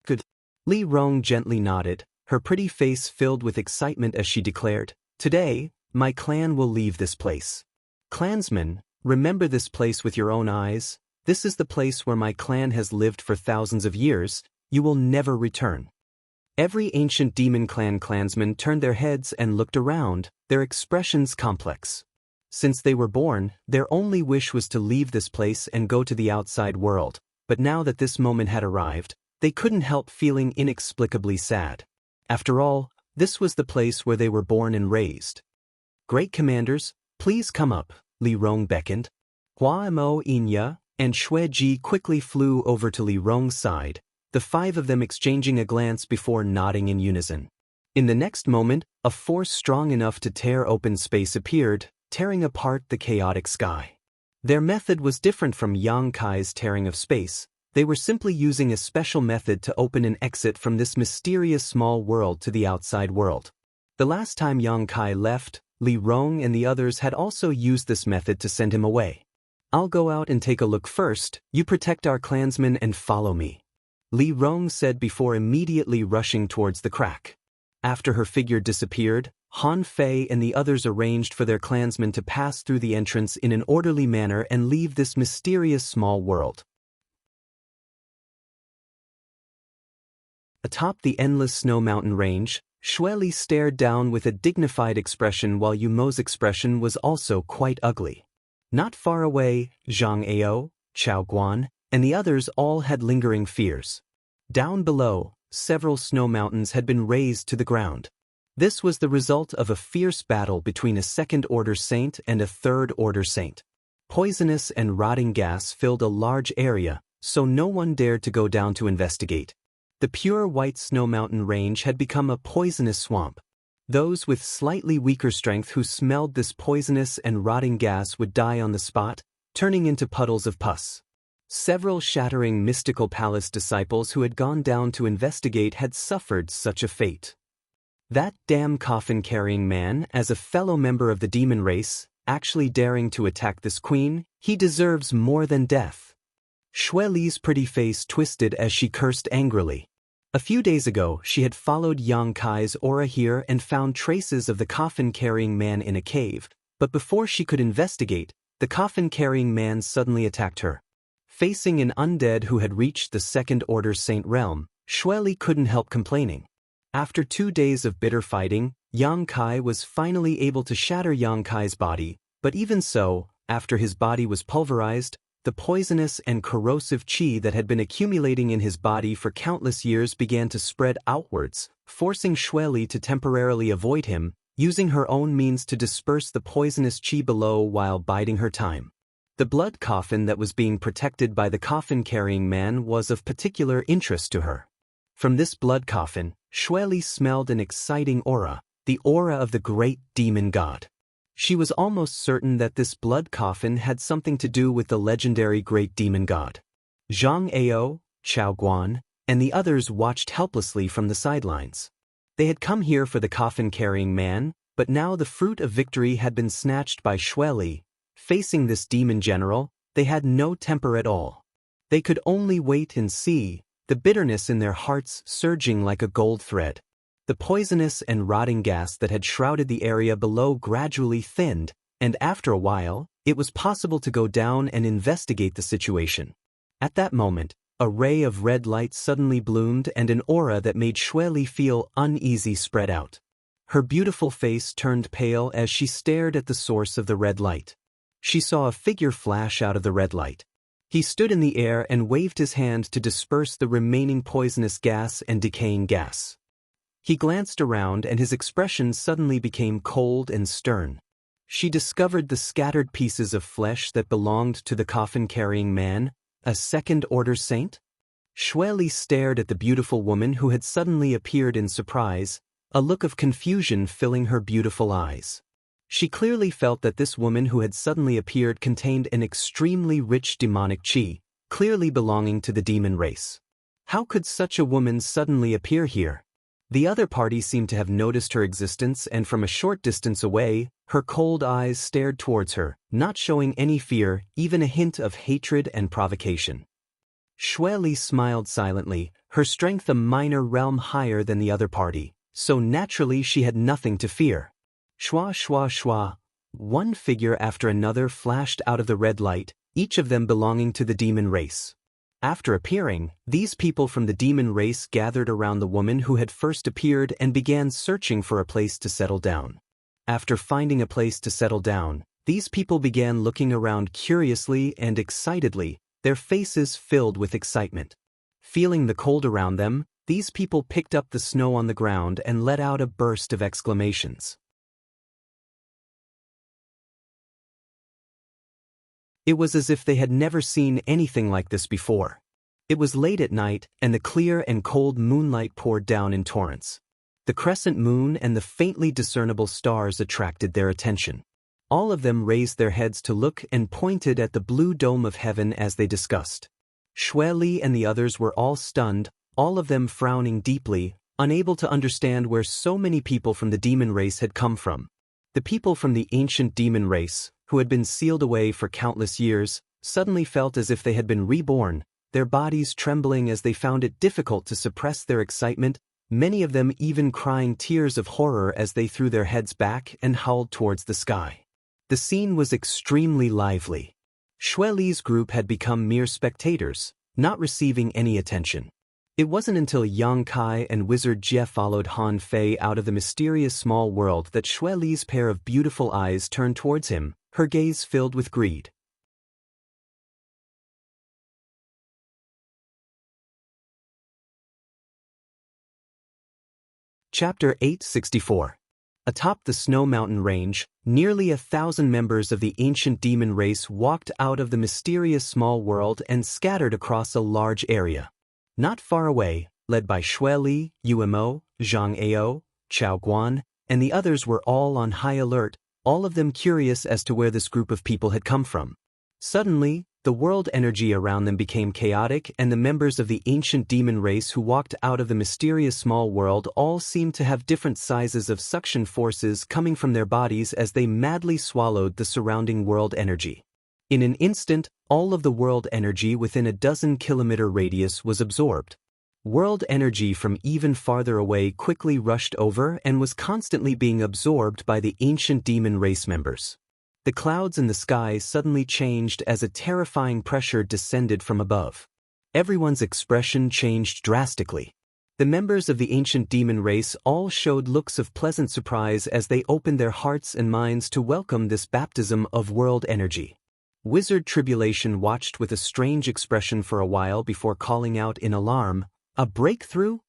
"Good." Li Rong gently nodded, her pretty face filled with excitement as she declared, "Today, my clan will leave this place. Clansmen, remember this place with your own eyes. This is the place where my clan has lived for thousands of years. You will never return." Every ancient demon clansman turned their heads and looked around, their expressions complex. Since they were born, their only wish was to leave this place and go to the outside world, but now that this moment had arrived, they couldn't help feeling inexplicably sad. After all, this was the place where they were born and raised. "Great commanders, please come up," Li Rong beckoned. Hua Mo, Inya, and Xue Ji quickly flew over to Li Rong's side, the five of them exchanging a glance before nodding in unison. In the next moment, a force strong enough to tear open space appeared, tearing apart the chaotic sky. Their method was different from Yang Kai's tearing of space. They were simply using a special method to open an exit from this mysterious small world to the outside world. The last time Yang Kai left, Li Rong and the others had also used this method to send him away. "I'll go out and take a look first, you protect our clansmen and follow me," Li Rong said before immediately rushing towards the crack. After her figure disappeared, Han Fei and the others arranged for their clansmen to pass through the entrance in an orderly manner and leave this mysterious small world. Atop the endless snow mountain range, Xueli stared down with a dignified expression while Yu Mo's expression was also quite ugly. Not far away, Zhang Ao, Chao Guan, and the others all had lingering fears. Down below, several snow mountains had been razed to the ground. This was the result of a fierce battle between a second-order saint and a third-order saint. Poisonous and rotting gas filled a large area, so no one dared to go down to investigate. The pure white snow mountain range had become a poisonous swamp. Those with slightly weaker strength who smelled this poisonous and rotting gas would die on the spot, turning into puddles of pus. Several shattering mystical palace disciples who had gone down to investigate had suffered such a fate. That damn coffin-carrying man, as a fellow member of the demon race, actually daring to attack this queen, he deserves more than death. Xueli's pretty face twisted as she cursed angrily. A few days ago, she had followed Yang Kai's aura here and found traces of the coffin-carrying man in a cave, but before she could investigate, the coffin-carrying man suddenly attacked her. Facing an undead who had reached the second-order saint realm, Xueli couldn't help complaining. After 2 days of bitter fighting, Yang Kai was finally able to shatter Yang Kai's body, but even so, after his body was pulverized, the poisonous and corrosive qi that had been accumulating in his body for countless years began to spread outwards, forcing Xueli to temporarily avoid him, using her own means to disperse the poisonous qi below while biding her time. The blood coffin that was being protected by the coffin-carrying man was of particular interest to her. From this blood coffin, Xueli smelled an exciting aura, the aura of the great demon god. She was almost certain that this blood coffin had something to do with the legendary great demon god. Zhang Ao, Chao Guan, and the others watched helplessly from the sidelines. They had come here for the coffin-carrying man, but now the fruit of victory had been snatched by Xueli. Facing this demon general, they had no temper at all. They could only wait and see, the bitterness in their hearts surging like a gold thread. The poisonous and rotting gas that had shrouded the area below gradually thinned, and after a while, it was possible to go down and investigate the situation. At that moment, a ray of red light suddenly bloomed and an aura that made Xueli feel uneasy spread out. Her beautiful face turned pale as she stared at the source of the red light. She saw a figure flash out of the red light. He stood in the air and waved his hand to disperse the remaining poisonous gas and decaying gas. He glanced around and his expression suddenly became cold and stern. She discovered the scattered pieces of flesh that belonged to the coffin-carrying man, a second-order saint? Xueli stared at the beautiful woman who had suddenly appeared in surprise, a look of confusion filling her beautiful eyes. She clearly felt that this woman who had suddenly appeared contained an extremely rich demonic qi, clearly belonging to the demon race. How could such a woman suddenly appear here? The other party seemed to have noticed her existence, and from a short distance away, her cold eyes stared towards her, not showing any fear, even a hint of hatred and provocation. Xueli smiled silently, her strength a minor realm higher than the other party, so naturally she had nothing to fear. Shwa shwa shwa. One figure after another flashed out of the red light, each of them belonging to the demon race. After appearing, these people from the demon race gathered around the woman who had first appeared and began searching for a place to settle down. After finding a place to settle down, these people began looking around curiously and excitedly, their faces filled with excitement. Feeling the cold around them, these people picked up the snow on the ground and let out a burst of exclamations. It was as if they had never seen anything like this before. It was late at night, and the clear and cold moonlight poured down in torrents. The crescent moon and the faintly discernible stars attracted their attention. All of them raised their heads to look and pointed at the blue dome of heaven as they discussed. Xue Li and the others were all stunned, all of them frowning deeply, unable to understand where so many people from the demon race had come from. The people from the ancient demon race, who had been sealed away for countless years, suddenly felt as if they had been reborn, their bodies trembling as they found it difficult to suppress their excitement, many of them even crying tears of horror as they threw their heads back and howled towards the sky. The scene was extremely lively. Xue Li's group had become mere spectators, not receiving any attention. It wasn't until Yang Kai and Wizard Jie followed Han Fei out of the mysterious small world that Xue Li's pair of beautiful eyes turned towards him, her gaze filled with greed. Chapter 864. Atop the Snow Mountain Range, nearly 1,000 members of the ancient demon race walked out of the mysterious small world and scattered across a large area. Not far away, led by Xue Li, Umo, Zhang Ao, Chao Guan, and the others were all on high alert, all of them curious as to where this group of people had come from. Suddenly, the world energy around them became chaotic, and the members of the ancient demon race who walked out of the mysterious small world all seemed to have different sizes of suction forces coming from their bodies as they madly swallowed the surrounding world energy. In an instant, all of the world energy within a 12-kilometer radius was absorbed. World energy from even farther away quickly rushed over and was constantly being absorbed by the ancient demon race members. The clouds in the sky suddenly changed as a terrifying pressure descended from above. Everyone's expression changed drastically. The members of the ancient demon race all showed looks of pleasant surprise as they opened their hearts and minds to welcome this baptism of world energy. Wizard Tribulation watched with a strange expression for a while before calling out in alarm, "A breakthrough?"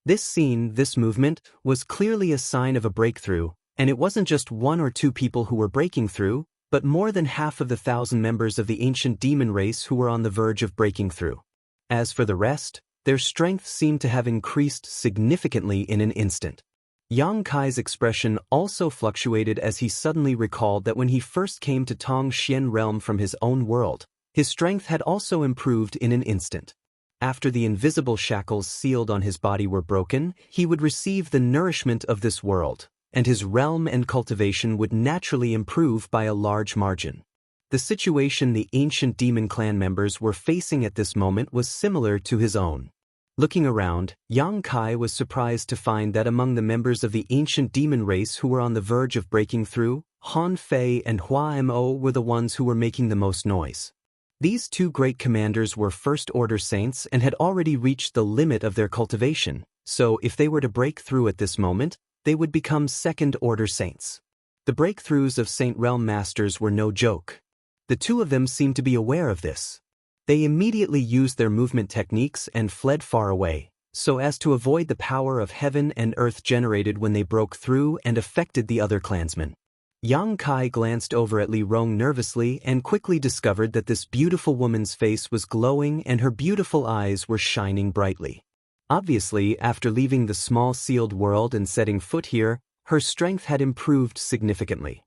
This scene, this movement, was clearly a sign of a breakthrough, and it wasn't just one or two people who were breaking through, but more than half of the 1,000 members of the ancient demon race who were on the verge of breaking through. As for the rest, their strength seemed to have increased significantly in an instant. Yang Kai's expression also fluctuated as he suddenly recalled that when he first came to Tong Xian realm from his own world, his strength had also improved in an instant. After the invisible shackles sealed on his body were broken, he would receive the nourishment of this world, and his realm and cultivation would naturally improve by a large margin. The situation the ancient demon clan members were facing at this moment was similar to his own. Looking around, Yang Kai was surprised to find that among the members of the ancient demon race who were on the verge of breaking through, Han Fei and Hua Mo were the ones who were making the most noise. These two great commanders were first-order saints and had already reached the limit of their cultivation, so if they were to break through at this moment, they would become second-order saints. The breakthroughs of Saint Realm Masters were no joke. The two of them seemed to be aware of this. They immediately used their movement techniques and fled far away, so as to avoid the power of heaven and earth generated when they broke through and affected the other clansmen. Yang Kai glanced over at Li Rong nervously and quickly discovered that this beautiful woman's face was glowing and her beautiful eyes were shining brightly. Obviously, after leaving the small sealed world and setting foot here, her strength had improved significantly.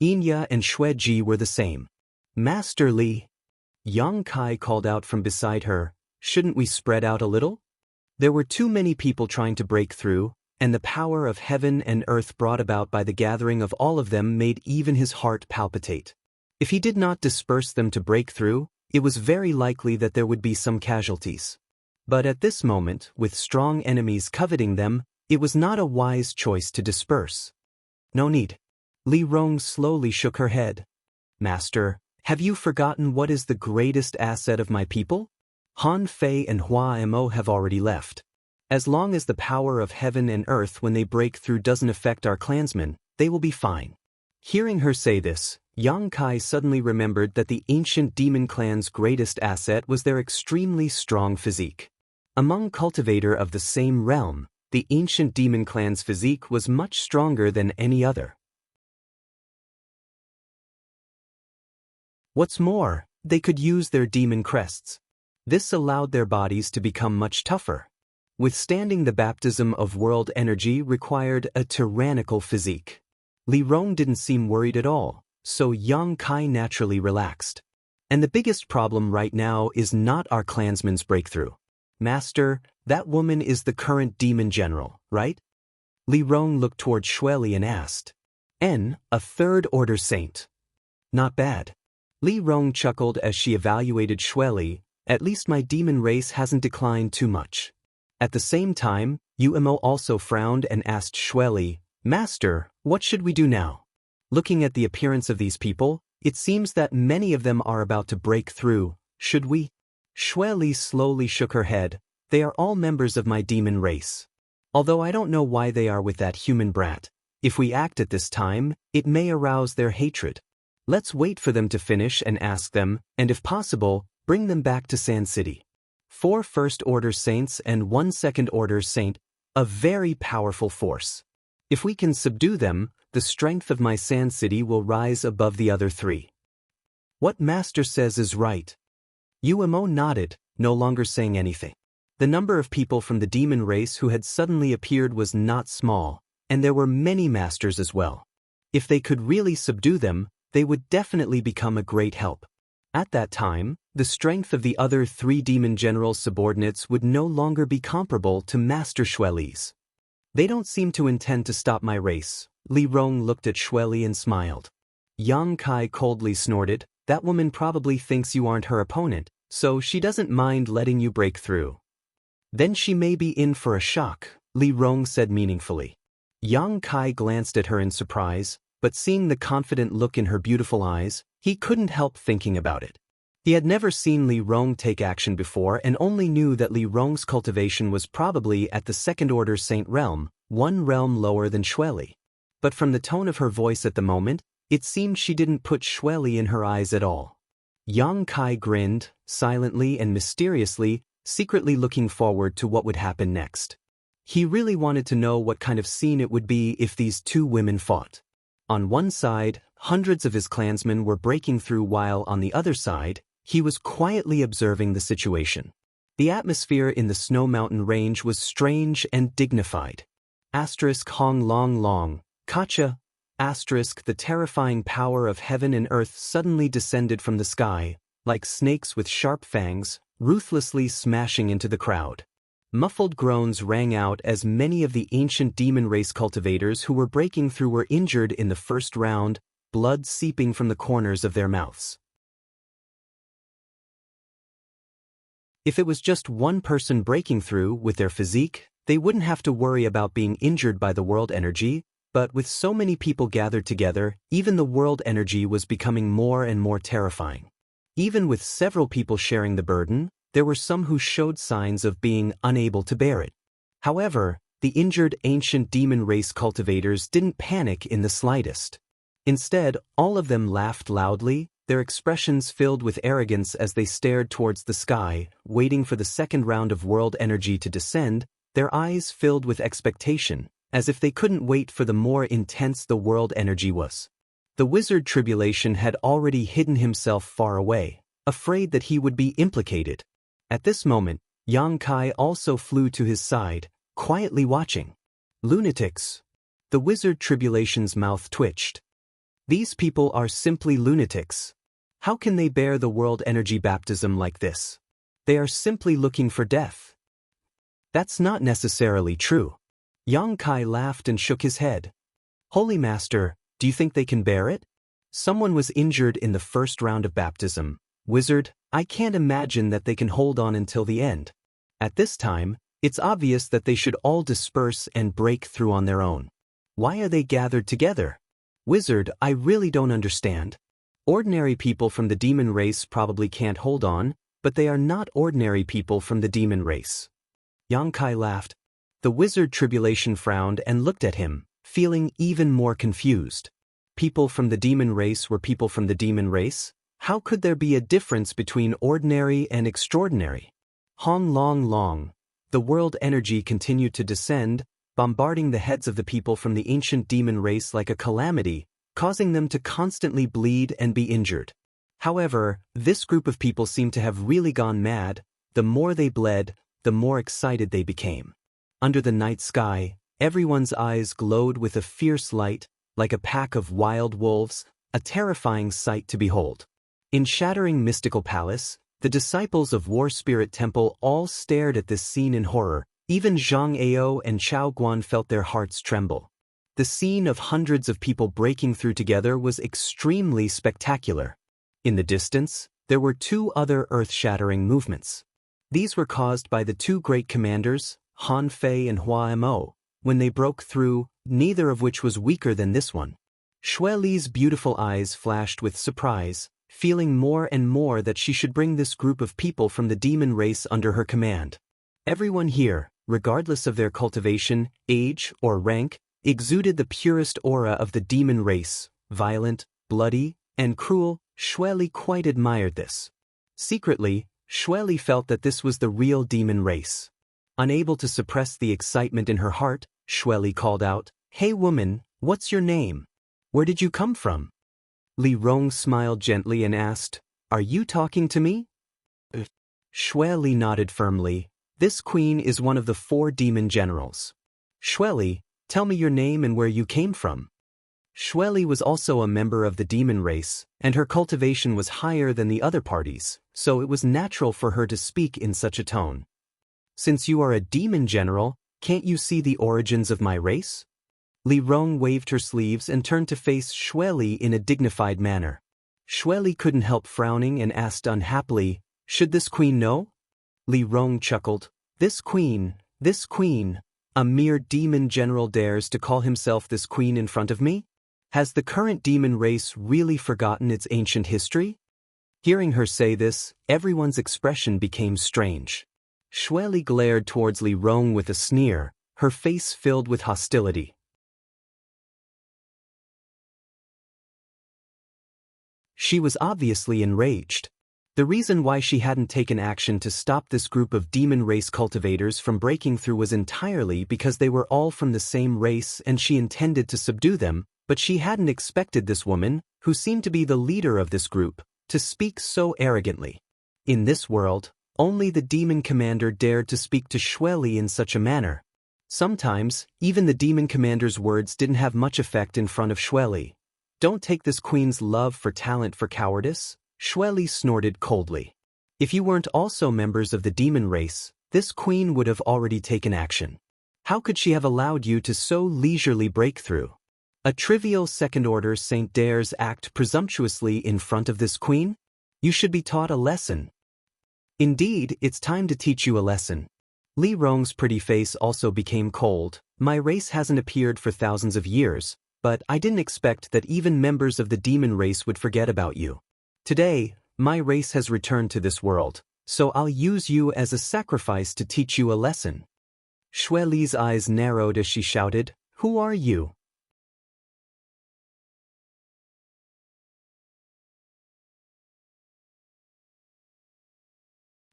Inya and Xue Ji were the same. "Master Li," Yang Kai called out from beside her, "shouldn't we spread out a little?" There were too many people trying to break through, and the power of heaven and earth brought about by the gathering of all of them made even his heart palpitate. If he did not disperse them to break through, it was very likely that there would be some casualties. But at this moment, with strong enemies coveting them, it was not a wise choice to disperse. "No need." Li Rong slowly shook her head. "Master, have you forgotten what is the greatest asset of my people? Han Fei and Hua Mo have already left. As long as the power of heaven and earth when they break through doesn't affect our clansmen, they will be fine." Hearing her say this, Yang Kai suddenly remembered that the ancient demon clan's greatest asset was their extremely strong physique. Among cultivator of the same realm, the ancient demon clan's physique was much stronger than any other. What's more, they could use their demon crests. This allowed their bodies to become much tougher. Withstanding the baptism of world energy required a tyrannical physique. Li Rong didn't seem worried at all, so Yang Kai naturally relaxed. And the biggest problem right now is not our clansman's breakthrough. Master, that woman is the current demon general, right? Li Rong looked toward Xueli and asked. A third-order saint. Not bad. Li Rong chuckled as she evaluated Xueli. At least my demon race hasn't declined too much. At the same time, Umo also frowned and asked Xueli, Master, what should we do now? Looking at the appearance of these people, it seems that many of them are about to break through. Should we? Xueli slowly shook her head. They are all members of my demon race. Although I don't know why they are with that human brat. If we act at this time, it may arouse their hatred. Let's wait for them to finish and ask them, and if possible, bring them back to Sand City. 4 first-order saints and 1 second-order saint, a very powerful force. If we can subdue them, the strength of my Sand City will rise above the other 3. What Master says is right. Umo nodded, no longer saying anything. The number of people from the demon race who had suddenly appeared was not small, and there were many masters as well. If they could really subdue them, they would definitely become a great help. At that time, the strength of the other 3 demon general subordinates would no longer be comparable to Master Xueli's. They don't seem to intend to stop my race. Li Rong looked at Xueli and smiled. Yang Kai coldly snorted, that woman probably thinks you aren't her opponent, so she doesn't mind letting you break through. Then she may be in for a shock, Li Rong said meaningfully. Yang Kai glanced at her in surprise, but seeing the confident look in her beautiful eyes, he couldn't help thinking about it. He had never seen Li Rong take action before and only knew that Li Rong's cultivation was probably at the second-order saint realm, 1 realm lower than Xueli. But from the tone of her voice at the moment, it seemed she didn't put Xueli in her eyes at all. Yang Kai grinned, silently and mysteriously, secretly looking forward to what would happen next. He really wanted to know what kind of scene it would be if these 2 women fought. On one side, hundreds of his clansmen were breaking through while on the other side, he was quietly observing the situation. The atmosphere in the Snow Mountain range was strange and dignified. Hong Long Long, Kacha, the terrifying power of heaven and earth suddenly descended from the sky, like snakes with sharp fangs, ruthlessly smashing into the crowd. Muffled groans rang out as many of the ancient demon race cultivators who were breaking through were injured in the first round, blood seeping from the corners of their mouths. If it was just one person breaking through with their physique, they wouldn't have to worry about being injured by the world energy, but with so many people gathered together, even the world energy was becoming more and more terrifying. Even with several people sharing the burden, there were some who showed signs of being unable to bear it. However, the injured ancient demon race cultivators didn't panic in the slightest. Instead, all of them laughed loudly, their expressions filled with arrogance as they stared towards the sky, waiting for the second round of world energy to descend, their eyes filled with expectation, as if they couldn't wait for the more intense the world energy was. The wizard Tribulation had already hidden himself far away, afraid that he would be implicated. At this moment, Yang Kai also flew to his side, quietly watching. Lunatics. The wizard Tribulation's mouth twitched. These people are simply lunatics. How can they bear the world energy baptism like this? They are simply looking for death. That's not necessarily true. Yang Kai laughed and shook his head. Holy Master, do you think they can bear it? Someone was injured in the first round of baptism. Wizard, I can't imagine that they can hold on until the end. At this time, it's obvious that they should all disperse and break through on their own. Why are they gathered together? Wizard, I really don't understand. Ordinary people from the demon race probably can't hold on, but they are not ordinary people from the demon race. Yang Kai laughed. The wizard Tribulation frowned and looked at him, feeling even more confused. People from the demon race were people from the demon race? How could there be a difference between ordinary and extraordinary? Hong Long Long. The world energy continued to descend, bombarding the heads of the people from the ancient demon race like a calamity, causing them to constantly bleed and be injured. However, this group of people seemed to have really gone mad. The more they bled, the more excited they became. Under the night sky, everyone's eyes glowed with a fierce light, like a pack of wild wolves, a terrifying sight to behold. In shattering mystical palace, the disciples of War Spirit Temple all stared at this scene in horror. Even Zhang Ao and Chao Guan felt their hearts tremble. The scene of hundreds of people breaking through together was extremely spectacular. In the distance, there were two other earth-shattering movements. These were caused by the two great commanders, Han Fei and Hua Mo, when they broke through, neither of which was weaker than this one. Xue Li's beautiful eyes flashed with surprise, feeling more and more that she should bring this group of people from the demon race under her command. Everyone here, regardless of their cultivation, age, or rank, exuded the purest aura of the demon race, violent, bloody, and cruel. Xue Li quite admired this. Secretly, Xue Li felt that this was the real demon race. Unable to suppress the excitement in her heart, Xue Li called out, "Hey woman, what's your name? Where did you come from?" Li Rong smiled gently and asked, "Are you talking to me?" Xue Li nodded firmly. "This queen is one of the 4 demon generals. Xue Li, tell me your name and where you came from." Xue Li was also a member of the demon race, and her cultivation was higher than the other parties, so it was natural for her to speak in such a tone. "Since you are a demon general, can't you see the origins of my race?" Li Rong waved her sleeves and turned to face Xue Li in a dignified manner. Xue Li couldn't help frowning and asked unhappily, "Should this queen know?" Li Rong chuckled, This queen, a mere demon general dares to call himself this queen in front of me? Has the current demon race really forgotten its ancient history?" Hearing her say this, everyone's expression became strange. Xue Li glared towards Li Rong with a sneer, her face filled with hostility. She was obviously enraged. The reason why she hadn't taken action to stop this group of demon race cultivators from breaking through was entirely because they were all from the same race and she intended to subdue them, but she hadn't expected this woman, who seemed to be the leader of this group, to speak so arrogantly. In this world, only the demon commander dared to speak to Xue Li in such a manner. Sometimes, even the demon commander's words didn't have much effect in front of Xue Li. "Don't take this queen's love for talent for cowardice," Xue Li snorted coldly. "If you weren't also members of the demon race, this queen would have already taken action. How could she have allowed you to so leisurely break through? A trivial second-order saint dares act presumptuously in front of this queen? You should be taught a lesson." "Indeed, it's time to teach you a lesson." Li Rong's pretty face also became cold. "My race hasn't appeared for thousands of years, but I didn't expect that even members of the demon race would forget about you. Today, my race has returned to this world, so I'll use you as a sacrifice to teach you a lesson." Xue Li's eyes narrowed as she shouted, "Who are you?"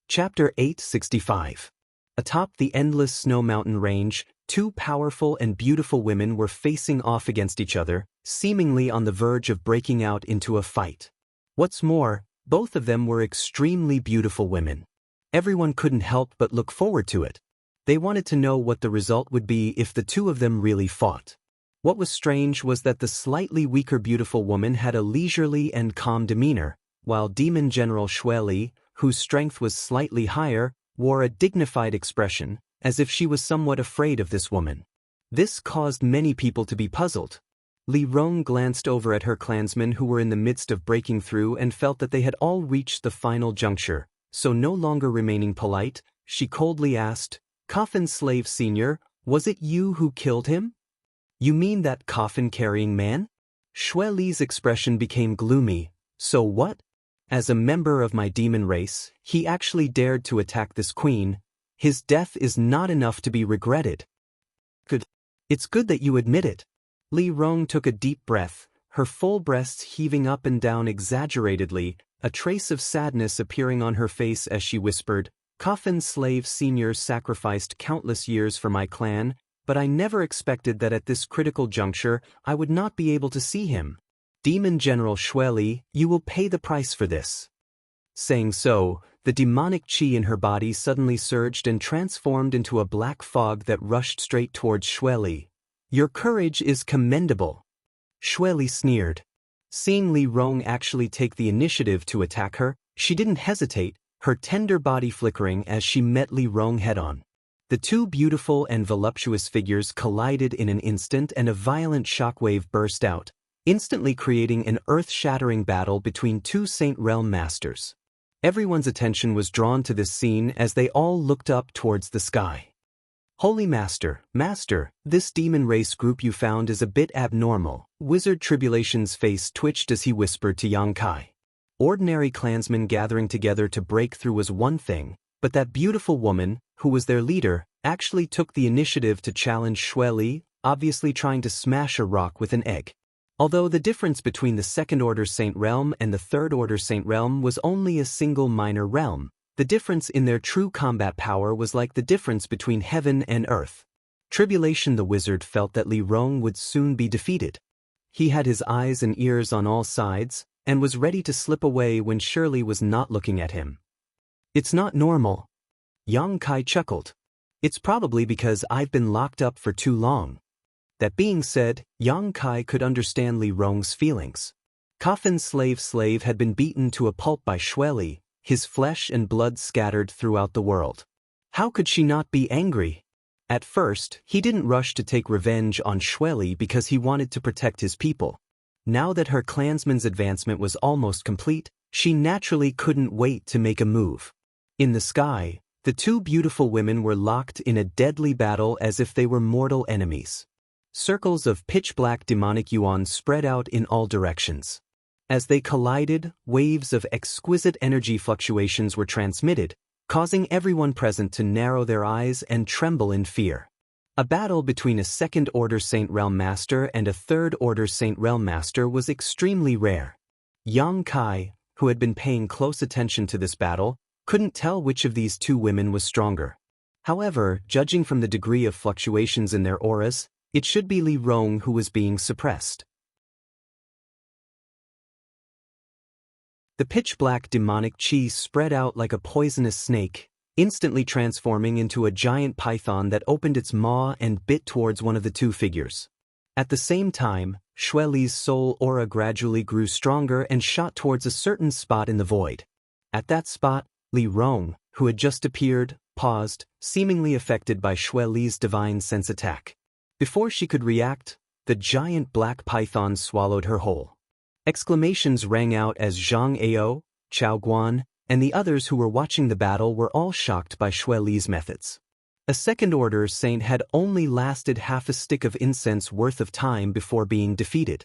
Chapter 865. Atop the endless snow mountain range, 2 powerful and beautiful women were facing off against each other, seemingly on the verge of breaking out into a fight. What's more, both of them were extremely beautiful women. Everyone couldn't help but look forward to it. They wanted to know what the result would be if the 2 of them really fought. What was strange was that the slightly weaker beautiful woman had a leisurely and calm demeanor, while Demon General Xue Li, whose strength was slightly higher, wore a dignified expression, as if she was somewhat afraid of this woman. This caused many people to be puzzled. Li Rong glanced over at her clansmen who were in the midst of breaking through and felt that they had all reached the final juncture, so no longer remaining polite, she coldly asked, "Coffin Slave Senior, was it you who killed him?" "You mean that coffin-carrying man?" Xue Li's expression became gloomy. "So what? As a member of my demon race, he actually dared to attack this queen. His death is not enough to be regretted." "Good. It's good that you admit it." Li Rong took a deep breath, her full breasts heaving up and down exaggeratedly, a trace of sadness appearing on her face as she whispered, "Coffin Slave Senior sacrificed countless years for my clan, but I never expected that at this critical juncture I would not be able to see him. Demon General Xue Li, you will pay the price for this." Saying so, the demonic qi in her body suddenly surged and transformed into a black fog that rushed straight towards Xue Li. "Your courage is commendable." Xue Li sneered. Seeing Li Rong actually take the initiative to attack her, she didn't hesitate, her tender body flickering as she met Li Rong head-on. The two beautiful and voluptuous figures collided in an instant and a violent shockwave burst out, instantly creating an earth-shattering battle between two Saint Realm masters. Everyone's attention was drawn to this scene as they all looked up towards the sky. Holy Master, this demon race group you found is a bit abnormal. Wizard Tribulation's face twitched as he whispered to Yang Kai. Ordinary clansmen gathering together to break through was one thing, but that beautiful woman, who was their leader, actually took the initiative to challenge Xue Li, obviously trying to smash a rock with an egg. Although the difference between the Second Order Saint Realm and the Third Order Saint Realm was only a single minor realm, the difference in their true combat power was like the difference between heaven and earth. Tribulation the wizard felt that Li Rong would soon be defeated. He had his eyes and ears on all sides, and was ready to slip away when Shirley was not looking at him. It's not normal. Yang Kai chuckled. It's probably because I've been locked up for too long. That being said, Yang Kai could understand Li Rong's feelings. Coffin Slave had been beaten to a pulp by Xue Li, his flesh and blood scattered throughout the world. How could she not be angry? At first, he didn't rush to take revenge on Xue Li because he wanted to protect his people. Now that her clansman's advancement was almost complete, she naturally couldn't wait to make a move. In the sky, the two beautiful women were locked in a deadly battle as if they were mortal enemies. Circles of pitch-black demonic yuan spread out in all directions. As they collided, waves of exquisite energy fluctuations were transmitted, causing everyone present to narrow their eyes and tremble in fear. A battle between a Second-Order Saint Realm Master and a Third-Order Saint Realm Master was extremely rare. Yang Kai, who had been paying close attention to this battle, couldn't tell which of these two women was stronger. However, judging from the degree of fluctuations in their auras, it should be Li Rong who was being suppressed. The pitch-black demonic chi spread out like a poisonous snake, instantly transforming into a giant python that opened its maw and bit towards one of the two figures. At the same time, Xue Li's soul aura gradually grew stronger and shot towards a certain spot in the void. At that spot, Li Rong, who had just appeared, paused, seemingly affected by Xue Li's divine sense attack. Before she could react, the giant black python swallowed her whole. Exclamations rang out as Zhang Ao, Chao Guan, and the others who were watching the battle were all shocked by Xue Li's methods. A second-order saint had only lasted half a stick of incense worth of time before being defeated.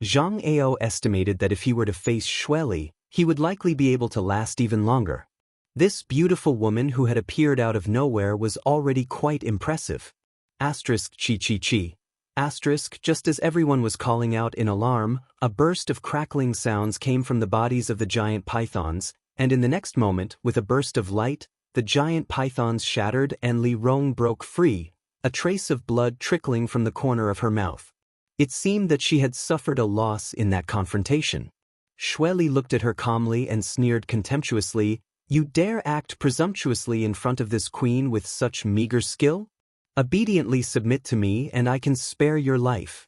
Zhang Ao estimated that if he were to face Xue Li, he would likely be able to last even longer. This beautiful woman who had appeared out of nowhere was already quite impressive. Asterisk chi chi chi. Asterisk, just as everyone was calling out in alarm, a burst of crackling sounds came from the bodies of the giant pythons, and in the next moment, with a burst of light, the giant pythons shattered and Li Rong broke free, a trace of blood trickling from the corner of her mouth. It seemed that she had suffered a loss in that confrontation. Xue Li looked at her calmly and sneered contemptuously, "You dare act presumptuously in front of this queen with such meager skill? Obediently submit to me and I can spare your life."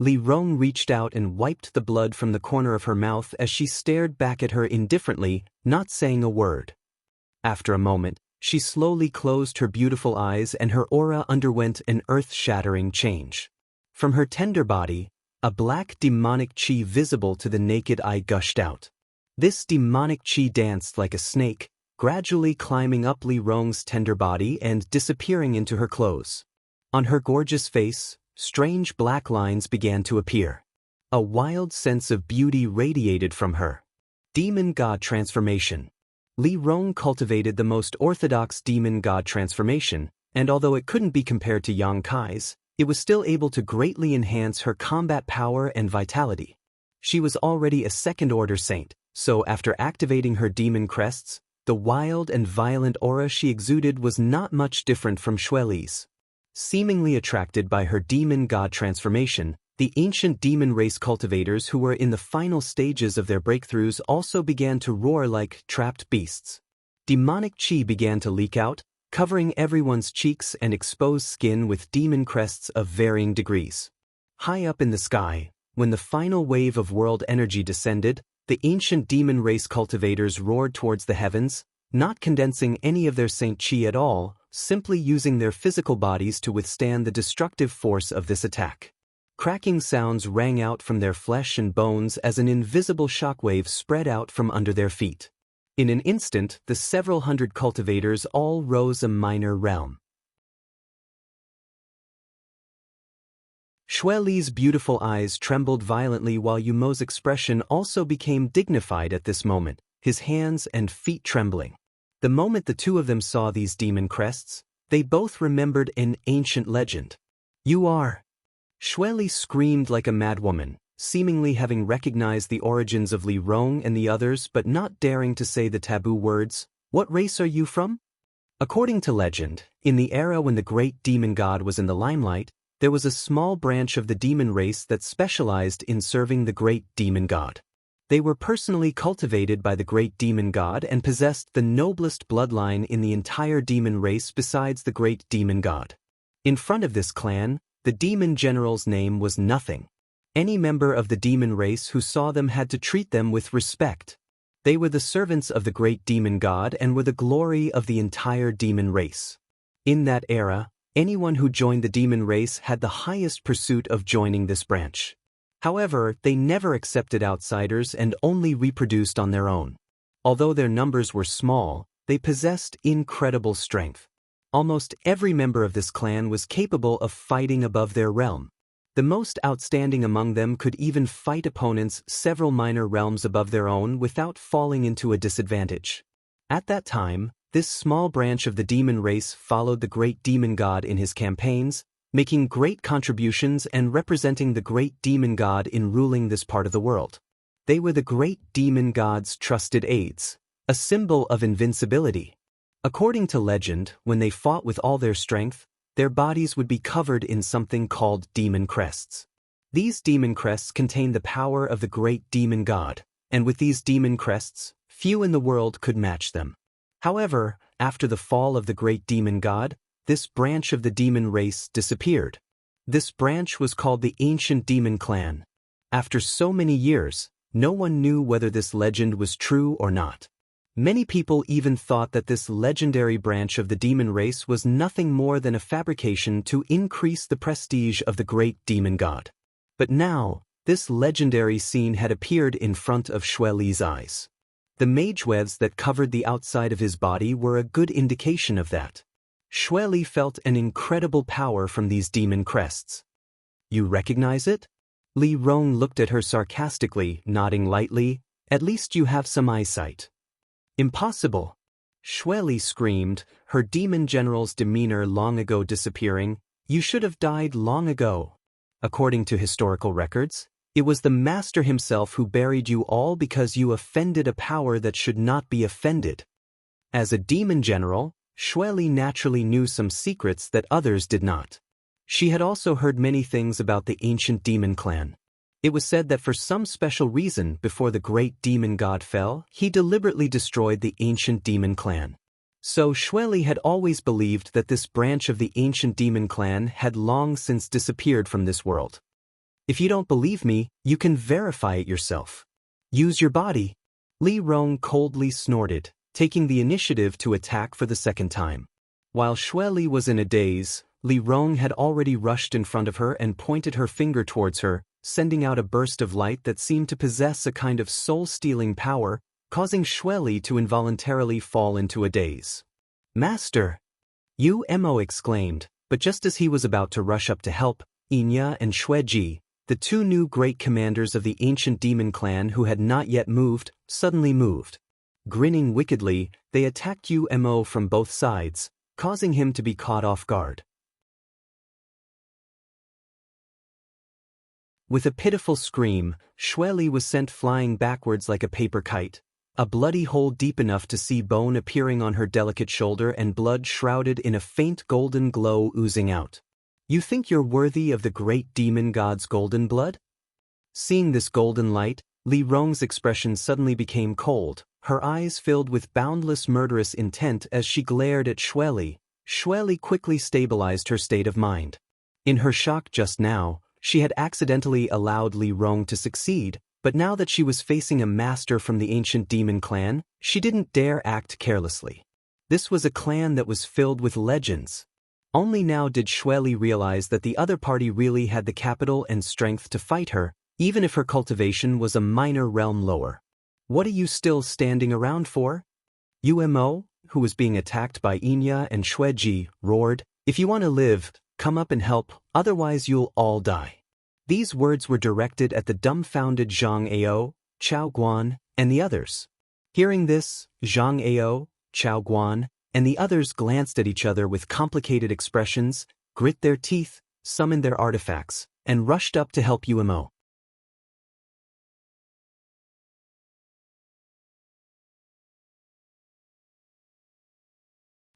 Li Rong reached out and wiped the blood from the corner of her mouth as she stared back at her indifferently, not saying a word. After a moment, she slowly closed her beautiful eyes and her aura underwent an earth-shattering change. From her tender body, a black demonic chi visible to the naked eye gushed out. This demonic chi danced like a snake, gradually climbing up Li Rong's tender body and disappearing into her clothes. On her gorgeous face, strange black lines began to appear. A wild sense of beauty radiated from her. Demon God transformation. Li Rong cultivated the most orthodox demon god transformation, and although it couldn't be compared to Yang Kai's, it was still able to greatly enhance her combat power and vitality. She was already a second-order saint, so after activating her demon crests, the wild and violent aura she exuded was not much different from Xue Li's. Seemingly attracted by her demon god transformation, the ancient demon race cultivators who were in the final stages of their breakthroughs also began to roar like trapped beasts. Demonic chi began to leak out, covering everyone's cheeks and exposed skin with demon crests of varying degrees. High up in the sky, when the final wave of world energy descended, the ancient demon race cultivators roared towards the heavens, not condensing any of their Saint Chi at all, simply using their physical bodies to withstand the destructive force of this attack. Cracking sounds rang out from their flesh and bones as an invisible shockwave spread out from under their feet. In an instant, the several hundred cultivators all rose a minor realm. Xue Li's beautiful eyes trembled violently while Yumo's expression also became dignified at this moment, his hands and feet trembling. The moment the two of them saw these demon crests, they both remembered an ancient legend. "You are..." Xue Li screamed like a madwoman, seemingly having recognized the origins of Li Rong and the others but not daring to say the taboo words. "What race are you from?" According to legend, in the era when the great demon god was in the limelight, there was a small branch of the demon race that specialized in serving the great demon god. They were personally cultivated by the great demon god and possessed the noblest bloodline in the entire demon race besides the great demon god. In front of this clan, the demon general's name was nothing. Any member of the demon race who saw them had to treat them with respect. They were the servants of the great demon god and were the glory of the entire demon race. In that era, anyone who joined the demon race had the highest pursuit of joining this branch. However, they never accepted outsiders and only reproduced on their own. Although their numbers were small, they possessed incredible strength. Almost every member of this clan was capable of fighting above their realm. The most outstanding among them could even fight opponents several minor realms above their own without falling into a disadvantage. At that time, this small branch of the demon race followed the great demon god in his campaigns, making great contributions and representing the great demon god in ruling this part of the world. They were the great demon god's trusted aides, a symbol of invincibility. According to legend, when they fought with all their strength, their bodies would be covered in something called demon crests. These demon crests contained the power of the great demon god, and with these demon crests, few in the world could match them. However, after the fall of the great demon god, this branch of the demon race disappeared. This branch was called the Ancient Demon Clan. After so many years, no one knew whether this legend was true or not. Many people even thought that this legendary branch of the demon race was nothing more than a fabrication to increase the prestige of the great demon god. But now, this legendary scene had appeared in front of Xue Li's eyes. The mage webs that covered the outside of his body were a good indication of that. Xue Li felt an incredible power from these demon crests. "You recognize it?" Li Rong looked at her sarcastically, nodding lightly. "At least you have some eyesight." "Impossible!" Xue Li screamed, her demon general's demeanor long ago disappearing. "You should have died long ago. According to historical records, it was the master himself who buried you all because you offended a power that should not be offended." As a demon general, Xue Li naturally knew some secrets that others did not. She had also heard many things about the ancient demon clan. It was said that for some special reason before the great demon god fell, he deliberately destroyed the ancient demon clan. So Xue Li had always believed that this branch of the ancient demon clan had long since disappeared from this world. "If you don't believe me, you can verify it yourself. Use your body." Li Rong coldly snorted, taking the initiative to attack for the second time. While Xue Li was in a daze, Li Rong had already rushed in front of her and pointed her finger towards her, sending out a burst of light that seemed to possess a kind of soul-stealing power, causing Xue Li to involuntarily fall into a daze. "Master!" Yu Mo exclaimed, but just as he was about to rush up to help, Inya and Xue Ji, the two new great commanders of the ancient demon clan who had not yet moved, suddenly moved. Grinning wickedly, they attacked Yu Mo from both sides, causing him to be caught off guard. With a pitiful scream, Xue Li was sent flying backwards like a paper kite, a bloody hole deep enough to see bone appearing on her delicate shoulder and blood shrouded in a faint golden glow oozing out. "You think you're worthy of the great demon god's golden blood?" Seeing this golden light, Li Rong's expression suddenly became cold, her eyes filled with boundless murderous intent as she glared at Xue Li. Xue Li quickly stabilized her state of mind. In her shock just now, She had accidentally allowed Li Rong to succeed, but now that she was facing a master from the ancient demon clan, she didn't dare act carelessly. This was a clan that was filled with legends. Only now did Xueli realize that the other party really had the capital and strength to fight her, even if her cultivation was a minor realm lower. "What are you still standing around for?" Umo, who was being attacked by Inya and Xueji, roared, "If you want to live, come up and help, otherwise you'll all die." These words were directed at the dumbfounded Zhang Ao, Chao Guan, and the others. Hearing this, Zhang Ao, Chao Guan, and the others glanced at each other with complicated expressions, grit their teeth, summoned their artifacts, and rushed up to help Umo.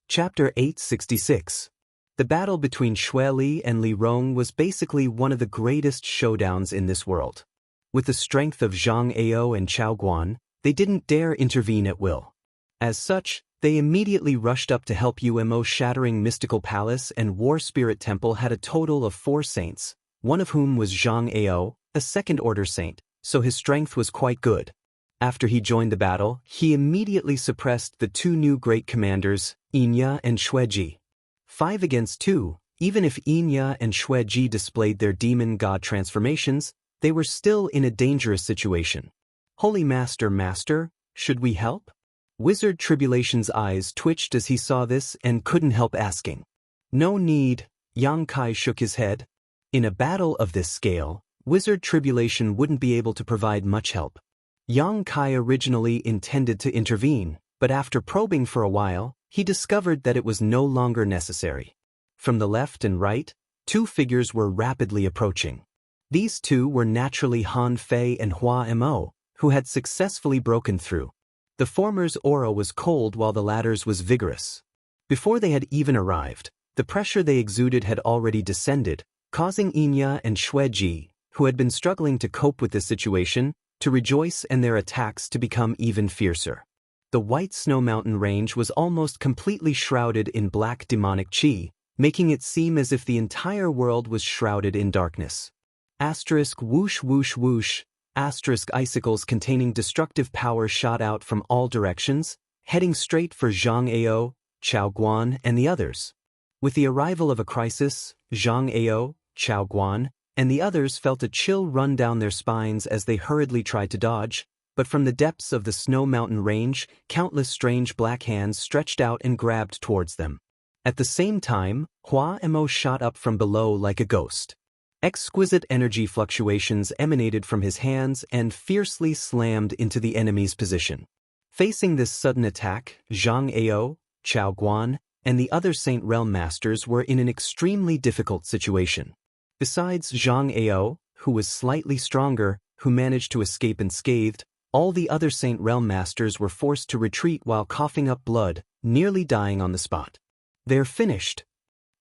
Chapter 866. The battle between Xueli and Li Rong was basically one of the greatest showdowns in this world. With the strength of Zhang Ao and Chao Guan, they didn't dare intervene at will. As such, they immediately rushed up to help Umo. Shattering Mystical Palace and War Spirit Temple had a total of 4 saints, one of whom was Zhang Ao, a second-order saint, so his strength was quite good. After he joined the battle, he immediately suppressed the 2 new great commanders, Inya and Xueji. 5 against 2, even if Inya and Xueji displayed their demon god transformations, they were still in a dangerous situation. "Holy Master, should we help?" Wizard Tribulation's eyes twitched as he saw this and couldn't help asking. "No need," Yang Kai shook his head. In a battle of this scale, Wizard Tribulation wouldn't be able to provide much help. Yang Kai originally intended to intervene, but after probing for a while, he discovered that it was no longer necessary. From the left and right, 2 figures were rapidly approaching. These 2 were naturally Han Fei and Hua Mo, who had successfully broken through. The former's aura was cold while the latter's was vigorous. Before they had even arrived, the pressure they exuded had already descended, causing Inya and Xueji, who had been struggling to cope with this situation, to rejoice and their attacks to become even fiercer. The White Snow Mountain range was almost completely shrouded in black demonic chi, making it seem as if the entire world was shrouded in darkness. Asterisk whoosh whoosh whoosh, asterisk icicles containing destructive power shot out from all directions, heading straight for Zhang Ao, Chao Guan, and the others. With the arrival of a crisis, Zhang Ao, Chao Guan, and the others felt a chill run down their spines as they hurriedly tried to dodge, but from the depths of the Snow Mountain range, countless strange black hands stretched out and grabbed towards them. At the same time, Hua Mo shot up from below like a ghost. Exquisite energy fluctuations emanated from his hands and fiercely slammed into the enemy's position. Facing this sudden attack, Zhang Ao, Chao Guan, and the other Saint Realm Masters were in an extremely difficult situation. Besides Zhang Ao, who was slightly stronger, who managed to escape unscathed, all the other Saint Realm Masters were forced to retreat while coughing up blood, nearly dying on the spot. "They're finished."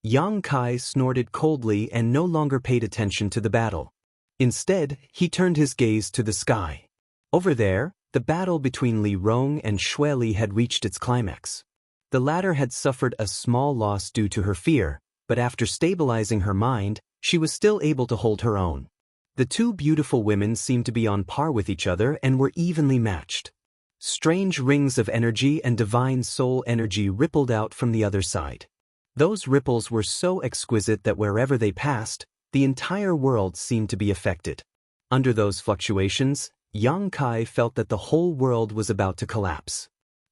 Yang Kai snorted coldly and no longer paid attention to the battle. Instead, he turned his gaze to the sky. Over there, the battle between Li Rong and Xueli had reached its climax. The latter had suffered a small loss due to her fear, but after stabilizing her mind, she was still able to hold her own. The 2 beautiful women seemed to be on par with each other and were evenly matched. Strange rings of energy and divine soul energy rippled out from the other side. Those ripples were so exquisite that wherever they passed, the entire world seemed to be affected. Under those fluctuations, Yang Kai felt that the whole world was about to collapse.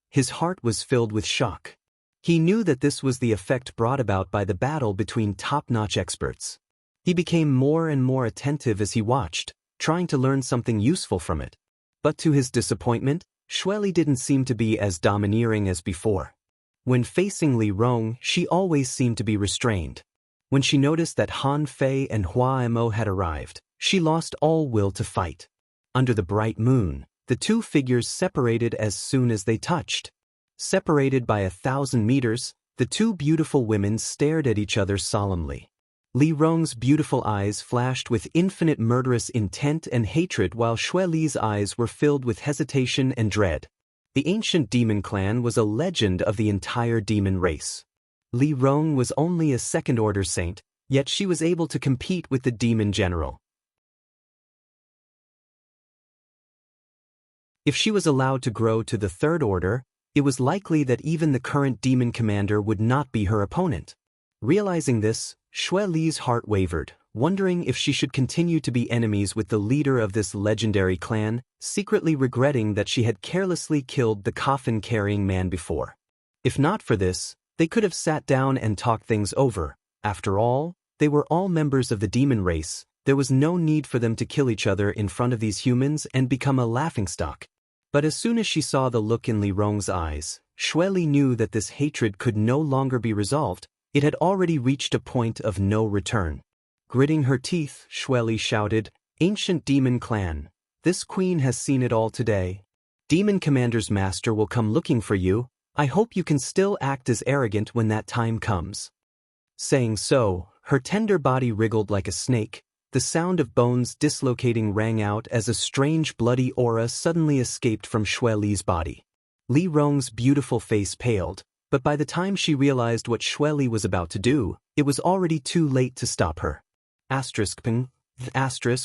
His heart was filled with shock. He knew that this was the effect brought about by the battle between top-notch experts. He became more and more attentive as he watched, trying to learn something useful from it. But to his disappointment, Xueli didn't seem to be as domineering as before. When facing Li Rong, she always seemed to be restrained. When she noticed that Han Fei and Hua Mo had arrived, she lost all will to fight. Under the bright moon, the 2 figures separated as soon as they touched. Separated by 1,000 meters, the 2 beautiful women stared at each other solemnly. Li Rong's beautiful eyes flashed with infinite murderous intent and hatred while Xueli's eyes were filled with hesitation and dread. The ancient demon clan was a legend of the entire demon race. Li Rong was only a second-order saint, Yet she was able to compete with the demon general. If she was allowed to grow to the third order, it was likely that even the current demon commander would not be her opponent. Realizing this, Xue Li's heart wavered, wondering if she should continue to be enemies with the leader of this legendary clan, secretly regretting that she had carelessly killed the coffin-carrying man before. If not for this, they could have sat down and talked things over. After all, they were all members of the demon race. There was no need for them to kill each other in front of these humans and become a laughingstock. But as soon as she saw the look in Li Rong's eyes, Xue Li knew that this hatred could no longer be resolved. It had already reached a point of no return. Gritting her teeth, Xue Li shouted, "Ancient demon clan, this queen has seen it all today. Demon Commander's master will come looking for you. I hope you can still act as arrogant when that time comes." Saying so, her tender body wriggled like a snake. The sound of bones dislocating rang out as a strange bloody aura suddenly escaped from Xue Li's body. Li Rong's beautiful face paled, but by the time she realized what Xue Li was about to do, it was already too late to stop her. Ping,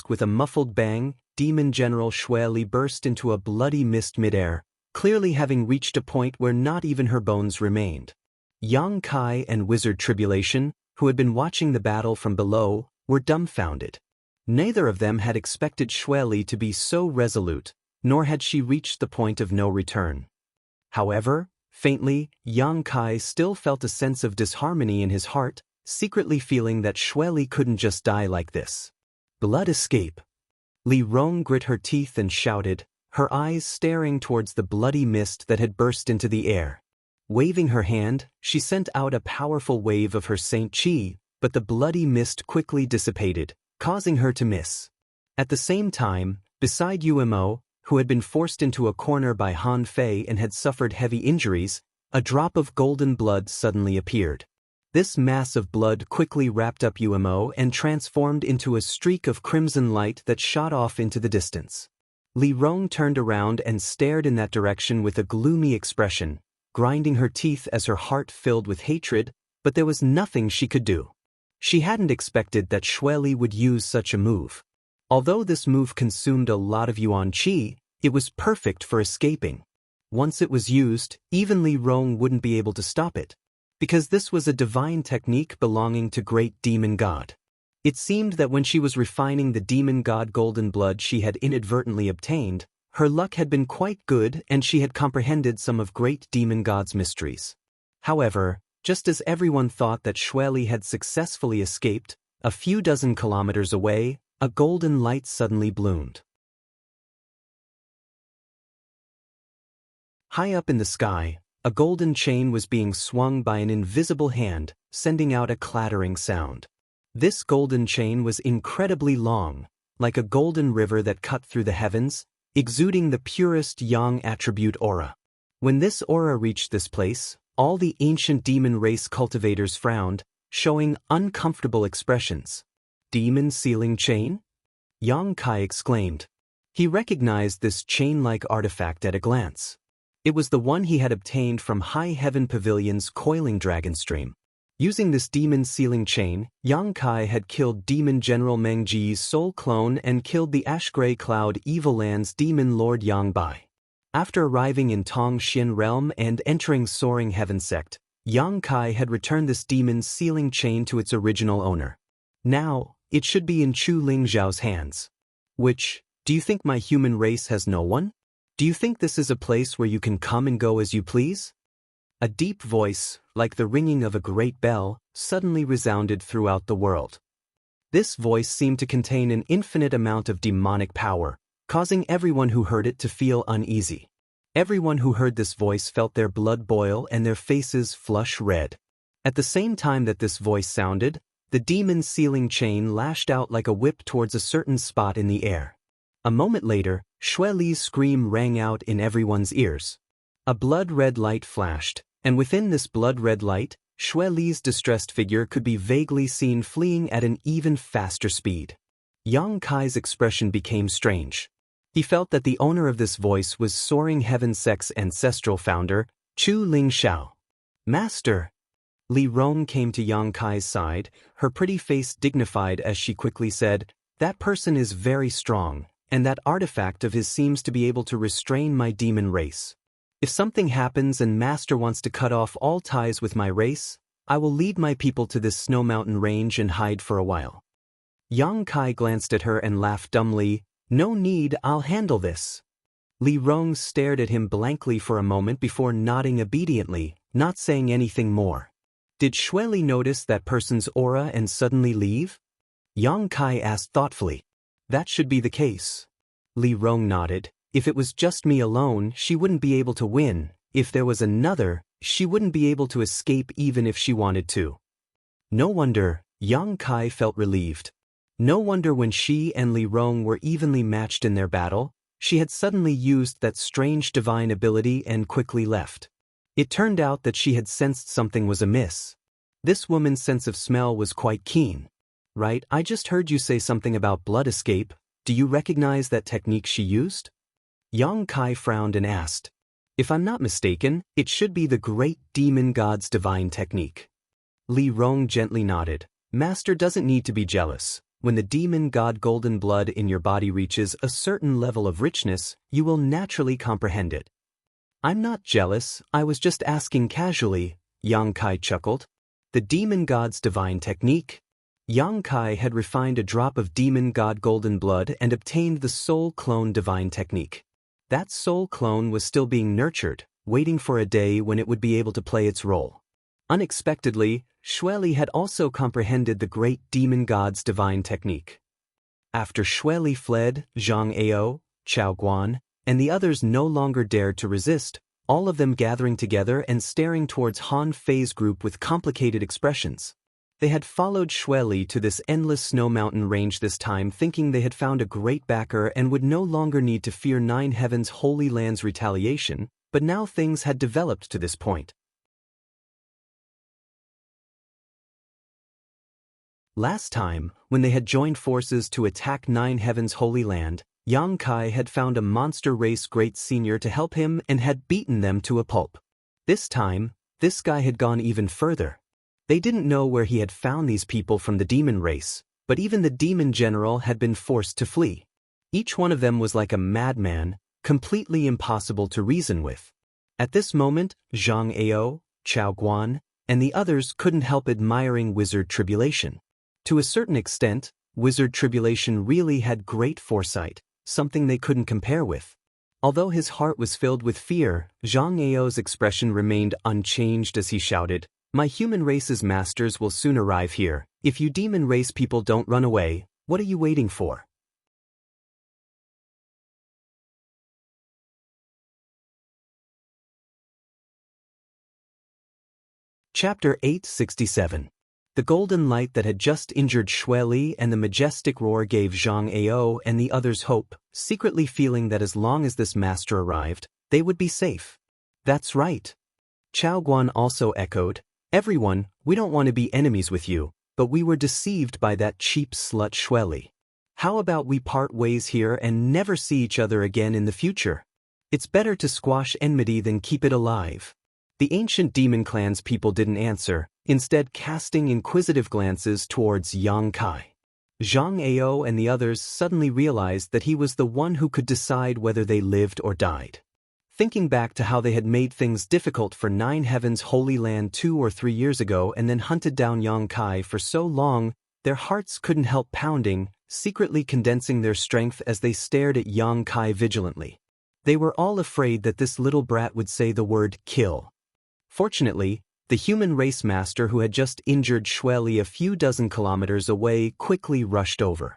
with a muffled bang, Demon General Xue Li burst into a bloody mist midair, clearly having reached a point where not even her bones remained. Yang Kai and Wizard Tribulation, who had been watching the battle from below, were dumbfounded. Neither of them had expected Xue Li to be so resolute, nor had she reached the point of no return. However, faintly, Yang Kai still felt a sense of disharmony in his heart, secretly feeling that Xue Li couldn't just die like this. Blood escape. Li Rong grit her teeth and shouted, her eyes staring towards the bloody mist that had burst into the air. Waving her hand, she sent out a powerful wave of her Saint Qi, but the bloody mist quickly dissipated, causing her to miss. At the same time, beside Umo, who had been forced into a corner by Han Fei and had suffered heavy injuries, a drop of golden blood suddenly appeared. This mass of blood quickly wrapped up Umo and transformed into a streak of crimson light that shot off into the distance. Li Rong turned around and stared in that direction with a gloomy expression, grinding her teeth as her heart filled with hatred, but there was nothing she could do. She hadn't expected that Xue Li would use such a move. Although this move consumed a lot of Yuan Qi, it was perfect for escaping. Once it was used, even Li Rong wouldn't be able to stop it, because this was a divine technique belonging to great demon god. It seemed that when she was refining the demon god golden blood she had inadvertently obtained, her luck had been quite good and she had comprehended some of great demon god's mysteries. However, just as everyone thought that Xue Li had successfully escaped, a few dozen kilometers away, a golden light suddenly bloomed. High up in the sky, a golden chain was being swung by an invisible hand, sending out a clattering sound. This golden chain was incredibly long, like a golden river that cut through the heavens, exuding the purest yang attribute aura. When this aura reached this place, all the ancient demon race cultivators frowned, showing uncomfortable expressions. Demon sealing chain? Yang Kai exclaimed. He recognized this chain-like artifact at a glance. It was the one he had obtained from High Heaven Pavilion's coiling dragon stream. Using this demon sealing chain, Yang Kai had killed Demon General Meng Ji's soul clone and killed the Ash-Gray Cloud Evil Land's demon lord Yang Bai. After arriving in Tong Xin realm and entering Soaring Heaven sect, Yang Kai had returned this demon sealing chain to its original owner. Now, it should be in Chu Lingzhao's hands. Which, do you think my human race has no one? Do you think this is a place where you can come and go as you please? A deep voice, like the ringing of a great bell, suddenly resounded throughout the world. This voice seemed to contain an infinite amount of demonic power, causing everyone who heard it to feel uneasy. Everyone who heard this voice felt their blood boil and their faces flush red. At the same time that this voice sounded, the demon sealing chain lashed out like a whip towards a certain spot in the air. A moment later, Xue Li's scream rang out in everyone's ears. A blood-red light flashed, and within this blood-red light, Xue Li's distressed figure could be vaguely seen fleeing at an even faster speed. Yang Kai's expression became strange. He felt that the owner of this voice was Soaring Heaven Sect's ancestral founder, Chu Lingzhao. Master! Li Rong came to Yang Kai's side, her pretty face dignified as she quickly said, "That person is very strong, and that artifact of his seems to be able to restrain my demon race. If something happens and Master wants to cut off all ties with my race, I will lead my people to this snow mountain range and hide for a while." Yang Kai glanced at her and laughed dumbly, "No need, I'll handle this." Li Rong stared at him blankly for a moment before nodding obediently, not saying anything more. Did Xueli notice that person's aura and suddenly leave? Yang Kai asked thoughtfully. That should be the case. Li Rong nodded. If it was just me alone, she wouldn't be able to win. If there was another, she wouldn't be able to escape even if she wanted to. No wonder, Yang Kai felt relieved. No wonder when she and Li Rong were evenly matched in their battle, she had suddenly used that strange divine ability and quickly left. It turned out that she had sensed something was amiss. This woman's sense of smell was quite keen. Right, I just heard you say something about blood escape. Do you recognize that technique she used? Yang Kai frowned and asked. If I'm not mistaken, it should be the great demon god's divine technique. Li Rong gently nodded. Master doesn't need to be jealous. When the demon god golden blood in your body reaches a certain level of richness, you will naturally comprehend it. I'm not jealous, I was just asking casually, Yang Kai chuckled. The demon god's divine technique. Yang Kai had refined a drop of demon god golden blood and obtained the soul clone divine technique. That soul clone was still being nurtured, waiting for a day when it would be able to play its role. Unexpectedly, Xueli had also comprehended the great demon god's divine technique. After Xueli fled, Zhang Ao, Chao Guan, and the others no longer dared to resist, all of them gathering together and staring towards Han Fei's group with complicated expressions. They had followed Xueli to this endless snow mountain range this time thinking they had found a great backer and would no longer need to fear Nine Heaven's Holy Land's retaliation, but now things had developed to this point. Last time, when they had joined forces to attack Nine Heaven's Holy Land, Yang Kai had found a monster race great senior to help him and had beaten them to a pulp. This time, this guy had gone even further. They didn't know where he had found these people from the demon race, but even the demon general had been forced to flee. Each one of them was like a madman, completely impossible to reason with. At this moment, Zhang Ao, Chao Guan, and the others couldn't help admiring Wizard Tribulation. To a certain extent, Wizard Tribulation really had great foresight, something they couldn't compare with. Although his heart was filled with fear, Zhang Ao's expression remained unchanged as he shouted, "My human race's masters will soon arrive here. If you demon race people don't run away, what are you waiting for?" Chapter 867. The golden light that had just injured Xueli and the majestic roar gave Zhang Ao and the others hope, secretly feeling that as long as this master arrived, they would be safe. That's right. Chao Guan also echoed, "Everyone, we don't want to be enemies with you, but we were deceived by that cheap slut Xueli. How about we part ways here and never see each other again in the future? It's better to squash enmity than keep it alive." The ancient demon clan's people didn't answer, instead casting inquisitive glances towards Yang Kai. Zhang Ao and the others suddenly realized that he was the one who could decide whether they lived or died. Thinking back to how they had made things difficult for Nine Heaven's Holy Land 2 or 3 years ago and then hunted down Yang Kai for so long, their hearts couldn't help pounding, secretly condensing their strength as they stared at Yang Kai vigilantly. They were all afraid that this little brat would say the word kill. Fortunately, the human race master who had just injured Xueli a few dozen kilometers away quickly rushed over.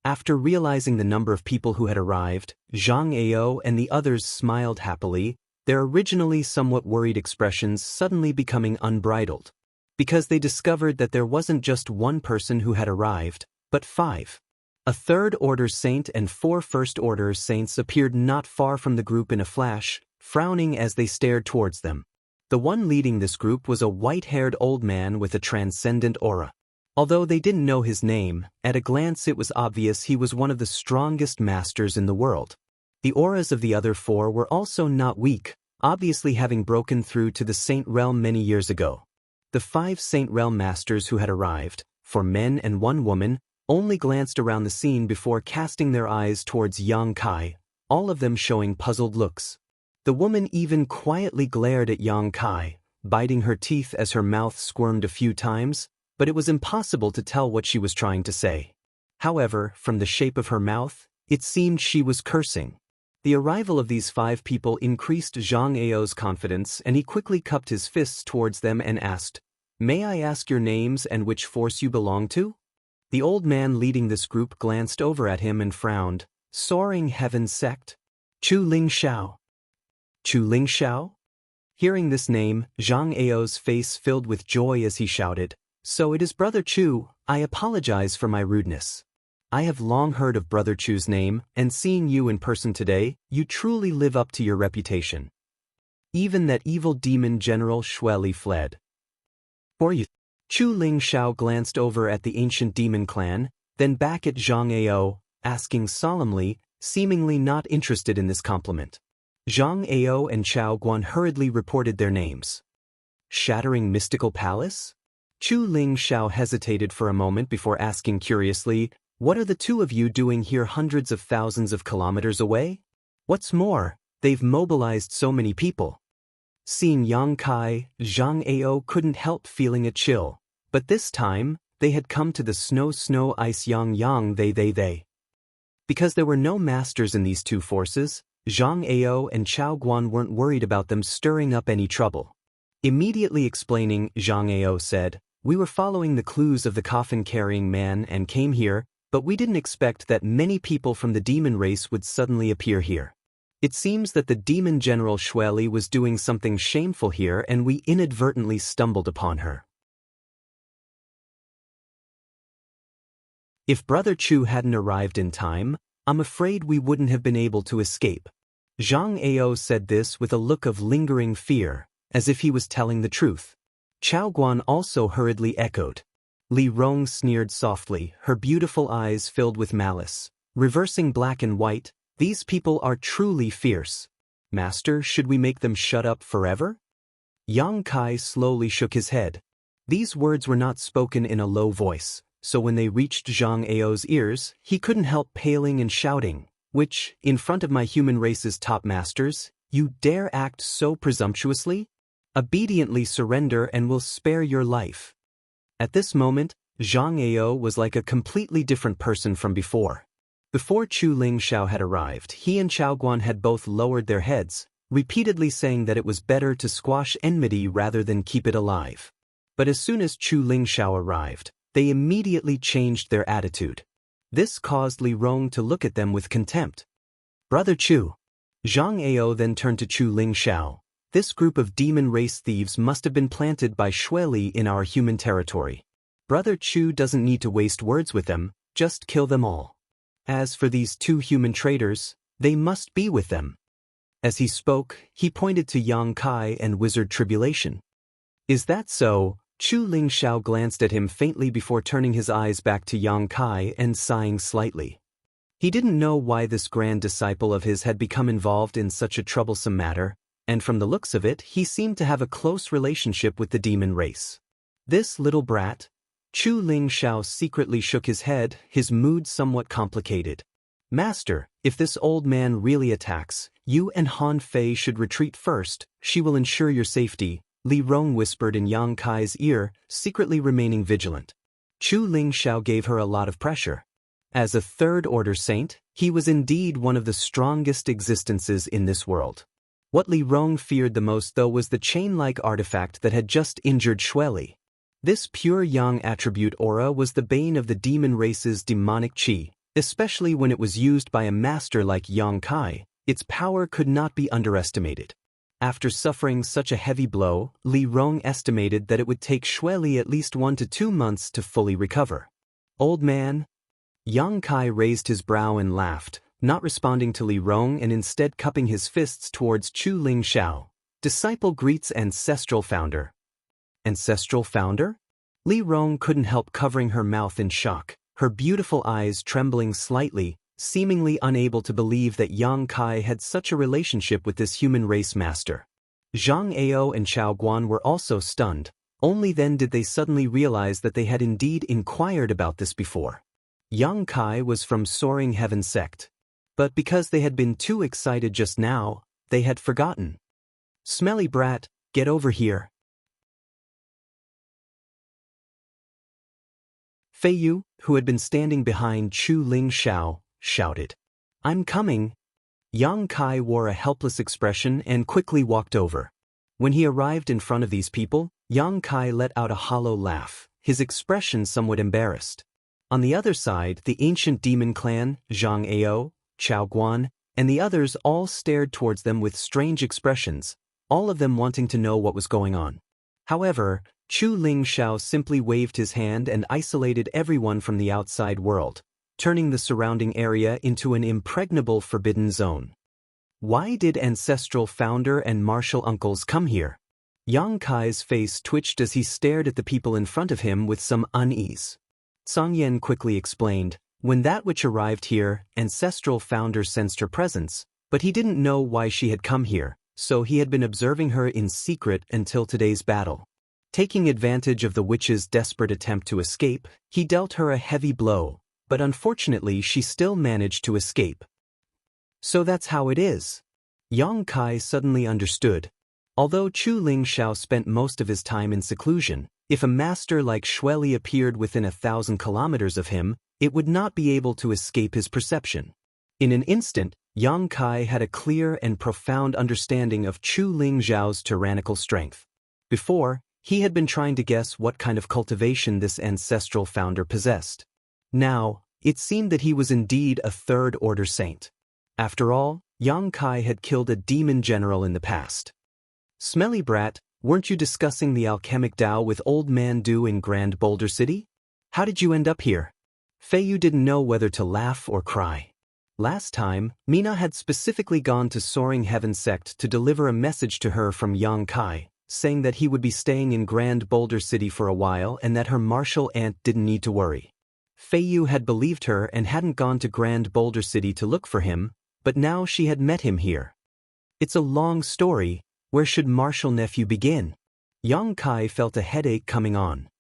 After realizing the number of people who had arrived, Zhang Ao and the others smiled happily, their originally somewhat worried expressions suddenly becoming unbridled. Because they discovered that there wasn't just one person who had arrived, but 5. A third-order saint and 4 first-order saints appeared not far from the group in a flash, frowning as they stared towards them. The one leading this group was a white-haired old man with a transcendent aura. Although they didn't know his name, at a glance it was obvious he was one of the strongest masters in the world. The auras of the other 4 were also not weak, obviously having broken through to the saint realm many years ago. The 5 Saint Realm masters who had arrived, 4 men and 1 woman, only glanced around the scene before casting their eyes towards Yang Kai, all of them showing puzzled looks. The woman even quietly glared at Yang Kai, biting her teeth as her mouth squirmed a few times, but it was impossible to tell what she was trying to say. However, from the shape of her mouth, it seemed she was cursing. The arrival of these 5 people increased Zhang Ao's confidence, and he quickly cupped his fists towards them and asked, "May I ask your names and which force you belong to?" The old man leading this group glanced over at him and frowned. "Soaring Heaven Sect? Chu Ling Xiao." Chu Ling Xiao? Hearing this name, Zhang Ao's face filled with joy as he shouted, "So it is Brother Chu. I apologize for my rudeness. I have long heard of Brother Chu's name, and seeing you in person today, you truly live up to your reputation. Even that evil demon General Xue Li fled. For you." Chu Ling Xiao glanced over at the ancient demon clan, then back at Zhang Ao, asking solemnly, seemingly not interested in this compliment. Zhang Ao and Chao Guan hurriedly reported their names. Shattering Mystical Palace? Chu Ling Xiao hesitated for a moment before asking curiously, "What are the 2 of you doing here hundreds of thousands of kilometers away? What's more, they've mobilized so many people." Seeing Yang Kai, Zhang Ao couldn't help feeling a chill, but this time, they had come to the snow ice yang they. Because there were no masters in these 2 forces, Zhang Ao and Chao Guan weren't worried about them stirring up any trouble. Immediately explaining, Zhang Ao said, "We were following the clues of the coffin-carrying man and came here, but we didn't expect that many people from the demon race would suddenly appear here. It seems that the demon General Xue Li was doing something shameful here and we inadvertently stumbled upon her. If Brother Chu hadn't arrived in time, I'm afraid we wouldn't have been able to escape." Zhang Ao said this with a look of lingering fear, as if he was telling the truth. Chao Guan also hurriedly echoed. Li Rong sneered softly, her beautiful eyes filled with malice. Reversing black and white, "These people are truly fierce. Master, should we make them shut up forever?" Yang Kai slowly shook his head. These words were not spoken in a low voice, so when they reached Zhang Ao's ears, he couldn't help paling and shouting, "Which, in front of my human race's top masters, you dare act so presumptuously? Obediently surrender and we'll spare your life." At this moment, Zhang Ao was like a completely different person from before. Before Chu Ling Xiao had arrived, he and Chao Guan had both lowered their heads, repeatedly saying that it was better to squash enmity rather than keep it alive. But as soon as Chu Ling Xiao arrived, they immediately changed their attitude. This caused Li Rong to look at them with contempt. "Brother Chu." Zhang Ao then turned to Chu Ling Xiao. "This group of demon race thieves must have been planted by Xue Li in our human territory. Brother Chu doesn't need to waste words with them, just kill them all. As for these 2 human traitors, they must be with them." As he spoke, he pointed to Yang Kai and Wizard Tribulation. "Is that so?" Chu Ling Xiao glanced at him faintly before turning his eyes back to Yang Kai and sighing slightly. He didn't know why this grand disciple of his had become involved in such a troublesome matter, and from the looks of it, he seemed to have a close relationship with the demon race. This little brat? Chu Ling Xiao secretly shook his head, his mood somewhat complicated. "Master, if this old man really attacks, you and Han Fei should retreat first. She will ensure your safety," Li Rong whispered in Yang Kai's ear, secretly remaining vigilant. Chu Ling Xiao gave her a lot of pressure. As a third-order saint, he was indeed one of the strongest existences in this world. What Li Rong feared the most though was the chain-like artifact that had just injured Xue Li. This pure yang attribute aura was the bane of the demon race's demonic qi, especially when it was used by a master like Yang Kai. Its power could not be underestimated. After suffering such a heavy blow, Li Rong estimated that it would take Xue Li at least 1 to 2 months to fully recover. "Old man?" Yang Kai raised his brow and laughed, not responding to Li Rong and instead cupping his fists towards Chu Ling Xiao. "Disciple greets ancestral founder." "Ancestral founder?" Li Rong couldn't help covering her mouth in shock, her beautiful eyes trembling slightly, seemingly unable to believe that Yang Kai had such a relationship with this human race master. Zhang Ao and Chao Guan were also stunned, Only then did they suddenly realize that they had indeed inquired about this before. Yang Kai was from Soaring Heaven sect. But because they had been too excited just now, they had forgotten. "Smelly brat, get over here." Fei Yu, who had been standing behind Chu Ling Xiao, shouted, "I'm coming." Yang Kai wore a helpless expression and quickly walked over. When he arrived in front of these people, Yang Kai let out a hollow laugh, his expression somewhat embarrassed. On the other side, the ancient demon clan, Zhang Ao, Chao Guan, and the others all stared towards them with strange expressions, all of them wanting to know what was going on. However, Chu Ling Xiao simply waved his hand and isolated everyone from the outside world, turning the surrounding area into an impregnable forbidden zone. Why did ancestral founder and martial uncles come here? Yang Kai's face twitched as he stared at the people in front of him with some unease. Song Yan quickly explained, when that witch arrived here, ancestral founder sensed her presence, but he didn't know why she had come here, so he had been observing her in secret until today's battle. Taking advantage of the witch's desperate attempt to escape, he dealt her a heavy blow, but unfortunately she still managed to escape. So that's how it is. Yang Kai suddenly understood. Although Chu Ling Xiao spent most of his time in seclusion, if a master like Shueli appeared within 1,000 kilometers of him, it would not be able to escape his perception. In an instant, Yang Kai had a clear and profound understanding of Chu Ling Xiao's tyrannical strength. Before, he had been trying to guess what kind of cultivation this ancestral founder possessed. Now, it seemed that he was indeed a third-order saint. After all, Yang Kai had killed a demon general in the past. "Smelly brat, weren't you discussing the alchemic Tao with Old Man Du in Grand Boulder City? How did you end up here?" Fei Yu didn't know whether to laugh or cry. Last time, Mina had specifically gone to Soaring Heaven sect to deliver a message to her from Yang Kai, saying that he would be staying in Grand Boulder City for a while and that her martial aunt didn't need to worry. Fei Yu had believed her and hadn't gone to Grand Boulder City to look for him, but now she had met him here. It's a long story. Where should martial nephew begin? Yang Kai felt a headache coming on.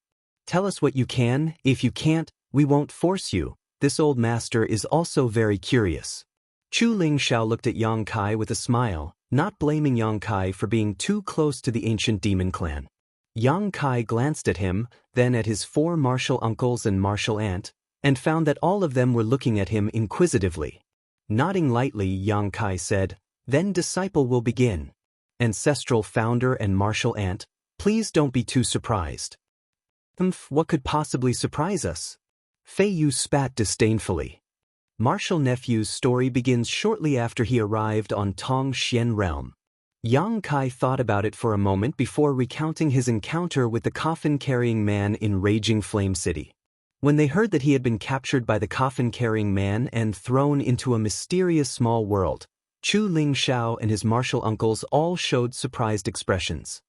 "Tell us what you can. If you can't, we won't force you." This old master is also very curious. Chu Ling Xiao looked at Yang Kai with a smile, not blaming Yang Kai for being too close to the ancient demon clan. Yang Kai glanced at him, then at his 4 martial uncles and martial aunt, and found that all of them were looking at him inquisitively. Nodding lightly, Yang Kai said, "Then disciple will begin. Ancestral founder and martial aunt, please don't be too surprised." What could possibly surprise us?" Fei Yu spat disdainfully. Martial nephew's story begins shortly after he arrived on Tong Xian realm. Yang Kai thought about it for a moment before recounting his encounter with the coffin-carrying man in Raging Flame City. When they heard that he had been captured by the coffin-carrying man and thrown into a mysterious small world, Chu Ling Xiao and his martial uncles all showed surprised expressions.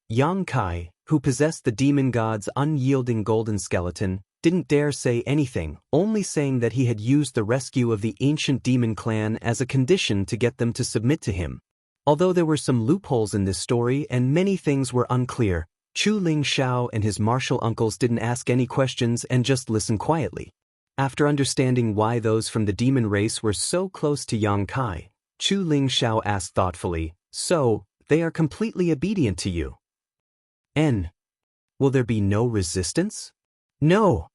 Yang Kai, who possessed the demon god's unyielding golden skeleton, didn't dare say anything, only saying that he had used the rescue of the ancient demon clan as a condition to get them to submit to him. Although there were some loopholes in this story and many things were unclear, Chu Ling Xiao and his martial uncles didn't ask any questions and just listened quietly. After understanding why those from the demon race were so close to Yang Kai, Chu Ling Xiao asked thoughtfully, "So, they are completely obedient to you? Will there be no resistance?" "No,"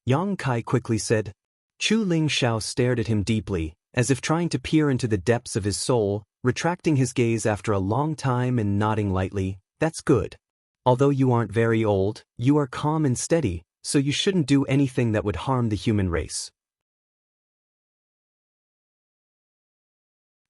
Yang Kai quickly said. Chu Ling Xiao stared at him deeply, as if trying to peer into the depths of his soul, retracting his gaze after a long time and nodding lightly. "That's good. Although you aren't very old, you are calm and steady, so you shouldn't do anything that would harm the human race.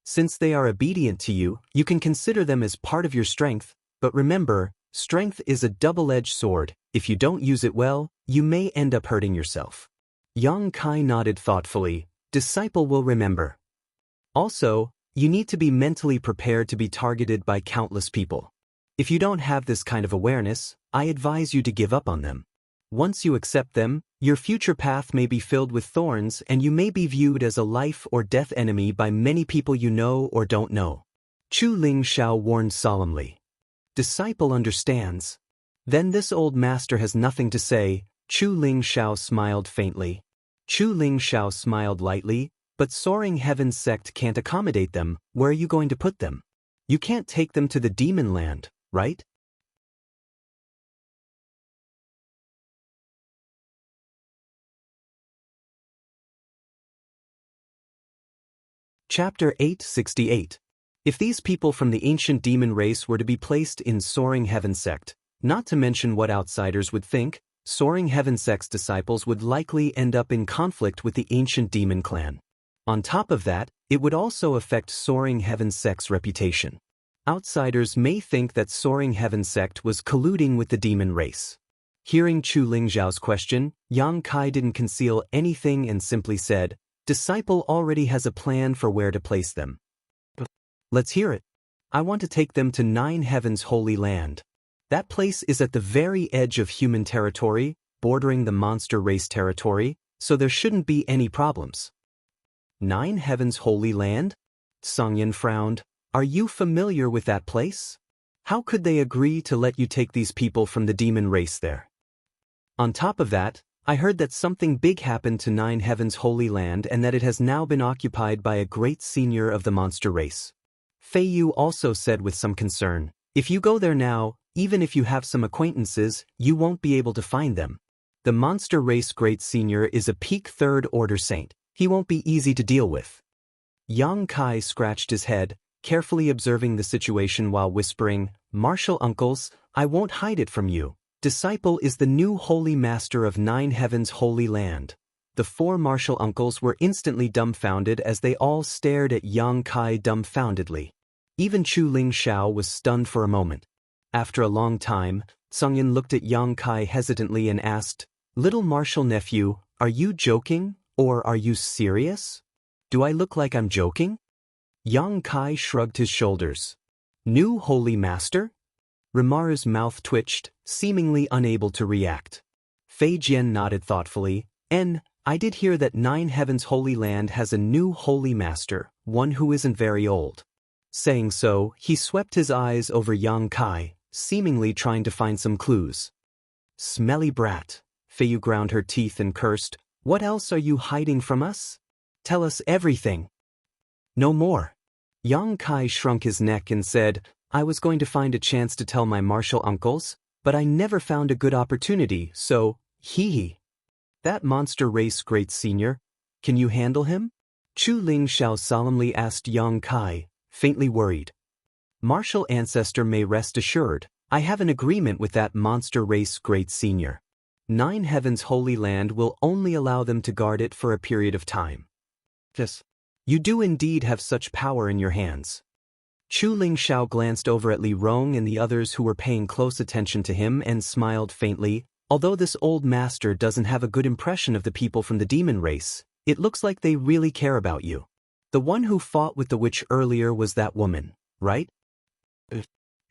Since they are obedient to you, you can consider them as part of your strength, but remember, strength is a double-edged sword. If you don't use it well, you may end up hurting yourself." Yang Kai nodded thoughtfully. "Disciple will remember. Also, you need to be mentally prepared to be targeted by countless people. If you don't have this kind of awareness, I advise you to give up on them. Once you accept them, your future path may be filled with thorns and you may be viewed as a life or death enemy by many people you know or don't know." Chu Ling Xiao warned solemnly. "Disciple understands." Then this old master has nothing to say, Chu Ling Shao smiled faintly. Chu Ling Shao smiled lightly, but Soaring Heaven's sect can't accommodate them. Where are you going to put them? You can't take them to the demon land, right? Chapter 868. If these people from the ancient demon race were to be placed in Soaring Heaven sect, not to mention what outsiders would think, Soaring Heaven sect's disciples would likely end up in conflict with the ancient demon clan. On top of that, it would also affect Soaring Heaven sect's reputation. Outsiders may think that Soaring Heaven sect was colluding with the demon race. Hearing Chu Lingzhao's question, Yang Kai didn't conceal anything and simply said, "Disciple already has a plan for where to place them." Let's hear it. I want to take them to Nine Heavens' holy land. That place is at the very edge of human territory, bordering the monster race territory, so there shouldn't be any problems. Nine Heavens' holy land? Songyan frowned. Are you familiar with that place? How could they agree to let you take these people from the demon race there? On top of that, I heard that something big happened to Nine Heavens' holy land and that it has now been occupied by a great senior of the monster race. Fei Yu also said with some concern, if you go there now, even if you have some acquaintances, you won't be able to find them. The monster race great senior is a peak third order saint. He won't be easy to deal with. Yang Kai scratched his head, carefully observing the situation while whispering, Martial uncles, I won't hide it from you. Disciple is the new holy master of Nine Heavens' holy land. The four martial uncles were instantly dumbfounded as they all stared at Yang Kai dumbfoundedly. Even Chu Ling Shao was stunned for a moment. After a long time, Songyan looked at Yang Kai hesitantly and asked, Little martial nephew, are you joking, or are you serious? Do I look like I'm joking? Yang Kai shrugged his shoulders. New holy master? Rimaru's mouth twitched, seemingly unable to react. Fei Jian nodded thoughtfully. I did hear that Nine Heavens' holy land has a new holy master, one who isn't very old. Saying so, he swept his eyes over Yang Kai, seemingly trying to find some clues. Smelly brat. Fei Yu ground her teeth and cursed. What else are you hiding from us? Tell us everything. No more. Yang Kai shrunk his neck and said, I was going to find a chance to tell my martial uncles, but I never found a good opportunity, so, hee. That monster race great senior, can you handle him? Chu Ling Shao solemnly asked Yang Kai, faintly worried. Martial ancestor may rest assured, I have an agreement with that monster race great senior. Nine Heavens' holy land will only allow them to guard it for a period of time. Yes. You do indeed have such power in your hands. Chu Ling Shao glanced over at Li Rong and the others who were paying close attention to him and smiled faintly. Although this old master doesn't have a good impression of the people from the demon race, it looks like they really care about you. The one who fought with the witch earlier was that woman, right?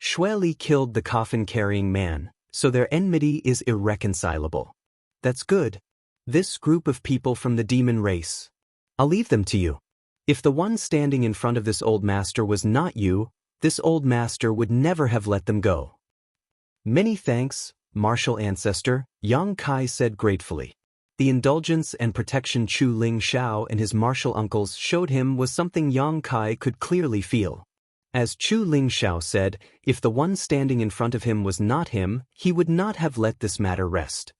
Xue Li killed the coffin-carrying man, so their enmity is irreconcilable. That's good. This group of people from the demon race. I'll leave them to you. If the one standing in front of this old master was not you, this old master would never have let them go. Many thanks, martial ancestor, Yang Kai said gratefully. The indulgence and protection Chu Ling Shao and his martial uncles showed him was something Yang Kai could clearly feel. As Chu Ling Shao said, if the one standing in front of him was not him, he would not have let this matter rest.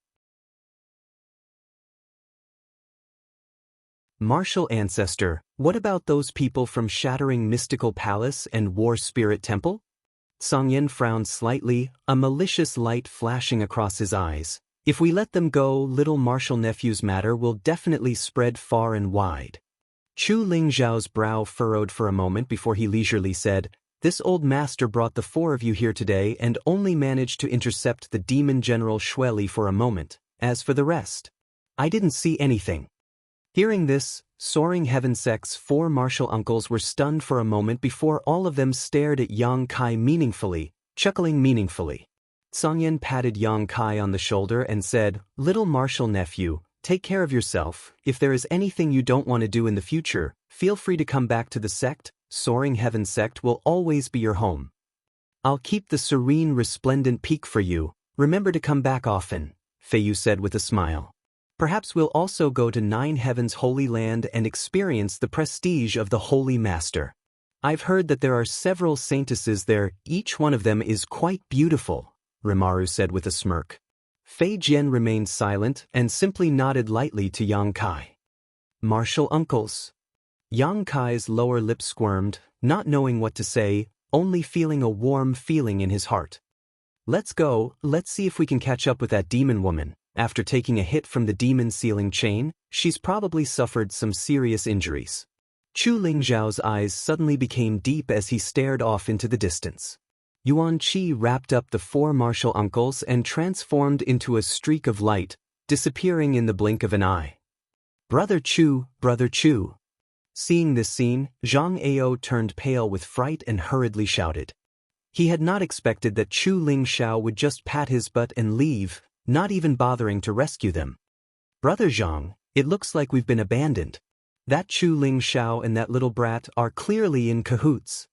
Martial ancestor, what about those people from Shattering Mystical Palace and War Spirit Temple? Songyan frowned slightly, a malicious light flashing across his eyes. If we let them go, little martial nephew's matter will definitely spread far and wide. Chu Lingzhao's brow furrowed for a moment before he leisurely said, This old master brought the four of you here today and only managed to intercept the demon general Xue Li for a moment. As for the rest, I didn't see anything. Hearing this, Soaring Heaven sect's four martial uncles were stunned for a moment before all of them stared at Yang Kai meaningfully, chuckling meaningfully. Songyan patted Yang Kai on the shoulder and said, Little martial nephew, take care of yourself. If there is anything you don't want to do in the future, feel free to come back to the sect. Soaring Heaven sect will always be your home. I'll keep the serene resplendent peak for you, Remember to come back often, Feiyu said with a smile. Perhaps we'll also go to Nine Heaven's Holy Land and experience the prestige of the Holy Master. I've heard that there are several saintesses there, each one of them is quite beautiful, Rimaru said with a smirk. Fei Jian remained silent and simply nodded lightly to Yang Kai. Martial uncles. Yang Kai's lower lip squirmed, not knowing what to say, only feeling a warm feeling in his heart. Let's go, let's see if we can catch up with that demon woman. After taking a hit from the demon sealing chain, she's probably suffered some serious injuries. Chu Lingzhao's eyes suddenly became deep as he stared off into the distance. Yuan Qi wrapped up the four martial uncles and transformed into a streak of light, disappearing in the blink of an eye. Brother Chu, Brother Chu. Seeing this scene, Zhang Ao turned pale with fright and hurriedly shouted. He had not expected that Chu Lingzhao would just pat his butt and leave, not even bothering to rescue them. Brother Zhang, it looks like we've been abandoned. That Chu Lingzhao and that little brat are clearly in cahoots.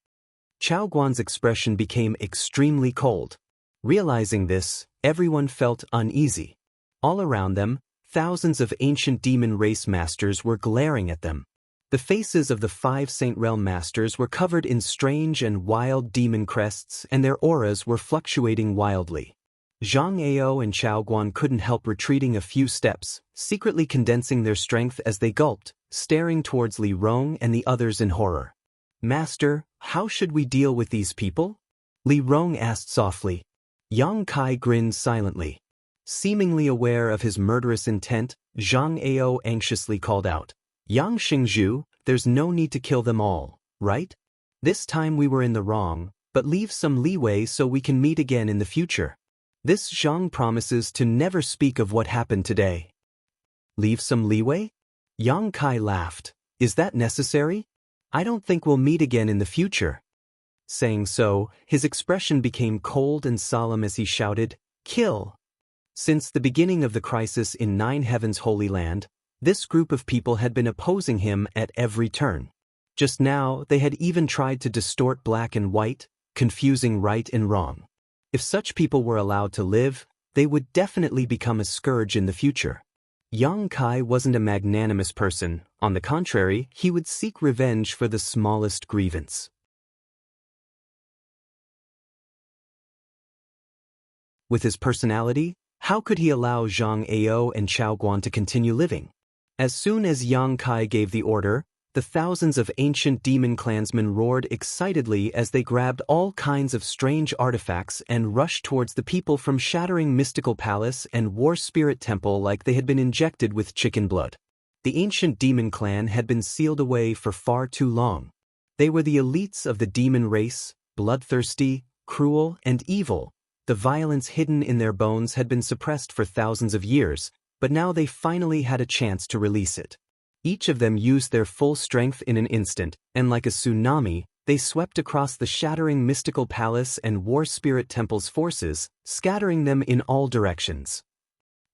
Chao Guan's expression became extremely cold. Realizing this, everyone felt uneasy. All around them, thousands of ancient demon race masters were glaring at them. The faces of the 5 Saint Realm masters were covered in strange and wild demon crests, and their auras were fluctuating wildly. Zhang Ao and Chao Guan couldn't help retreating a few steps, secretly condensing their strength as they gulped, staring towards Li Rong and the others in horror. Master, how should we deal with these people? Li Rong asked softly. Yang Kai grinned silently. Seemingly aware of his murderous intent, Zhang Ao anxiously called out. Yang Xingzhu, there's no need to kill them all, right? This time we were in the wrong, but leave some leeway so we can meet again in the future. This Zhang promises to never speak of what happened today. Leave some leeway? Yang Kai laughed. Is that necessary? I don't think we'll meet again in the future. Saying so, his expression became cold and solemn as he shouted, Kill! Since the beginning of the crisis in Nine Heaven's Holy Land, this group of people had been opposing him at every turn. Just now, they had even tried to distort black and white, confusing right and wrong. If such people were allowed to live, they would definitely become a scourge in the future. Yang Kai wasn't a magnanimous person. On the contrary, he would seek revenge for the smallest grievance. With his personality, how could he allow Zhang Ao and Chao Guan to continue living? As soon as Yang Kai gave the order, the thousands of ancient demon clansmen roared excitedly as they grabbed all kinds of strange artifacts and rushed towards the people from Shattering Mystical Palace and War Spirit Temple like they had been injected with chicken blood. The ancient demon clan had been sealed away for far too long. They were the elites of the demon race, bloodthirsty, cruel, and evil. The violence hidden in their bones had been suppressed for thousands of years, but now they finally had a chance to release it. Each of them used their full strength in an instant, and like a tsunami, they swept across the Shattering Mystical Palace and War Spirit Temple's forces, scattering them in all directions.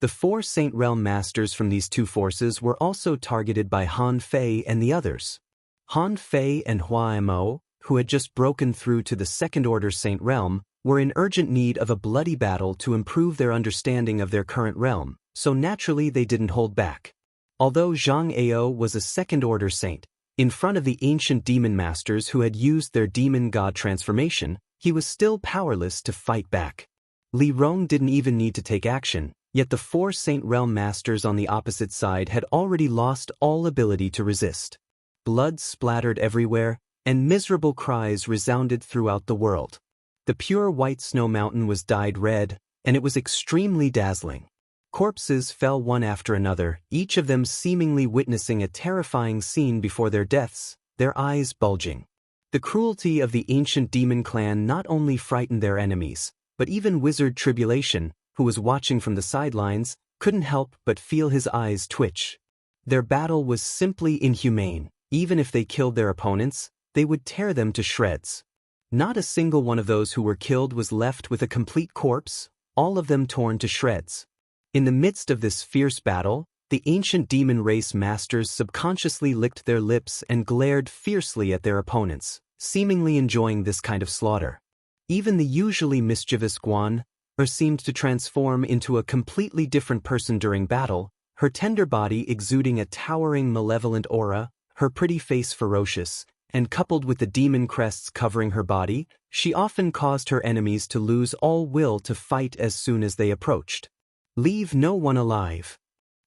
The 4 Saint Realm masters from these two forces were also targeted by Han Fei and the others. Han Fei and Hua Mo, who had just broken through to the Second Order Saint Realm, were in urgent need of a bloody battle to improve their understanding of their current realm, so naturally they didn't hold back. Although Zhang Ao was a second-order saint, in front of the ancient demon masters who had used their demon god transformation, he was still powerless to fight back. Li Rong didn't even need to take action, yet the 4 Saint Realm masters on the opposite side had already lost all ability to resist. Blood splattered everywhere, and miserable cries resounded throughout the world. The pure white snow mountain was dyed red, and it was extremely dazzling. Corpses fell one after another, each of them seemingly witnessing a terrifying scene before their deaths, their eyes bulging. The cruelty of the ancient demon clan not only frightened their enemies, but even Wizard Tribulation, who was watching from the sidelines, couldn't help but feel his eyes twitch. Their battle was simply inhumane. Even if they killed their opponents, they would tear them to shreds. Not a single one of those who were killed was left with a complete corpse, all of them torn to shreds. In the midst of this fierce battle, the ancient demon race masters subconsciously licked their lips and glared fiercely at their opponents, seemingly enjoying this kind of slaughter. Even the usually mischievous Guan, or seemed to transform into a completely different person during battle, her tender body exuding a towering malevolent aura, her pretty face ferocious, and coupled with the demon crests covering her body, she often caused her enemies to lose all will to fight as soon as they approached. "Leave no one alive,"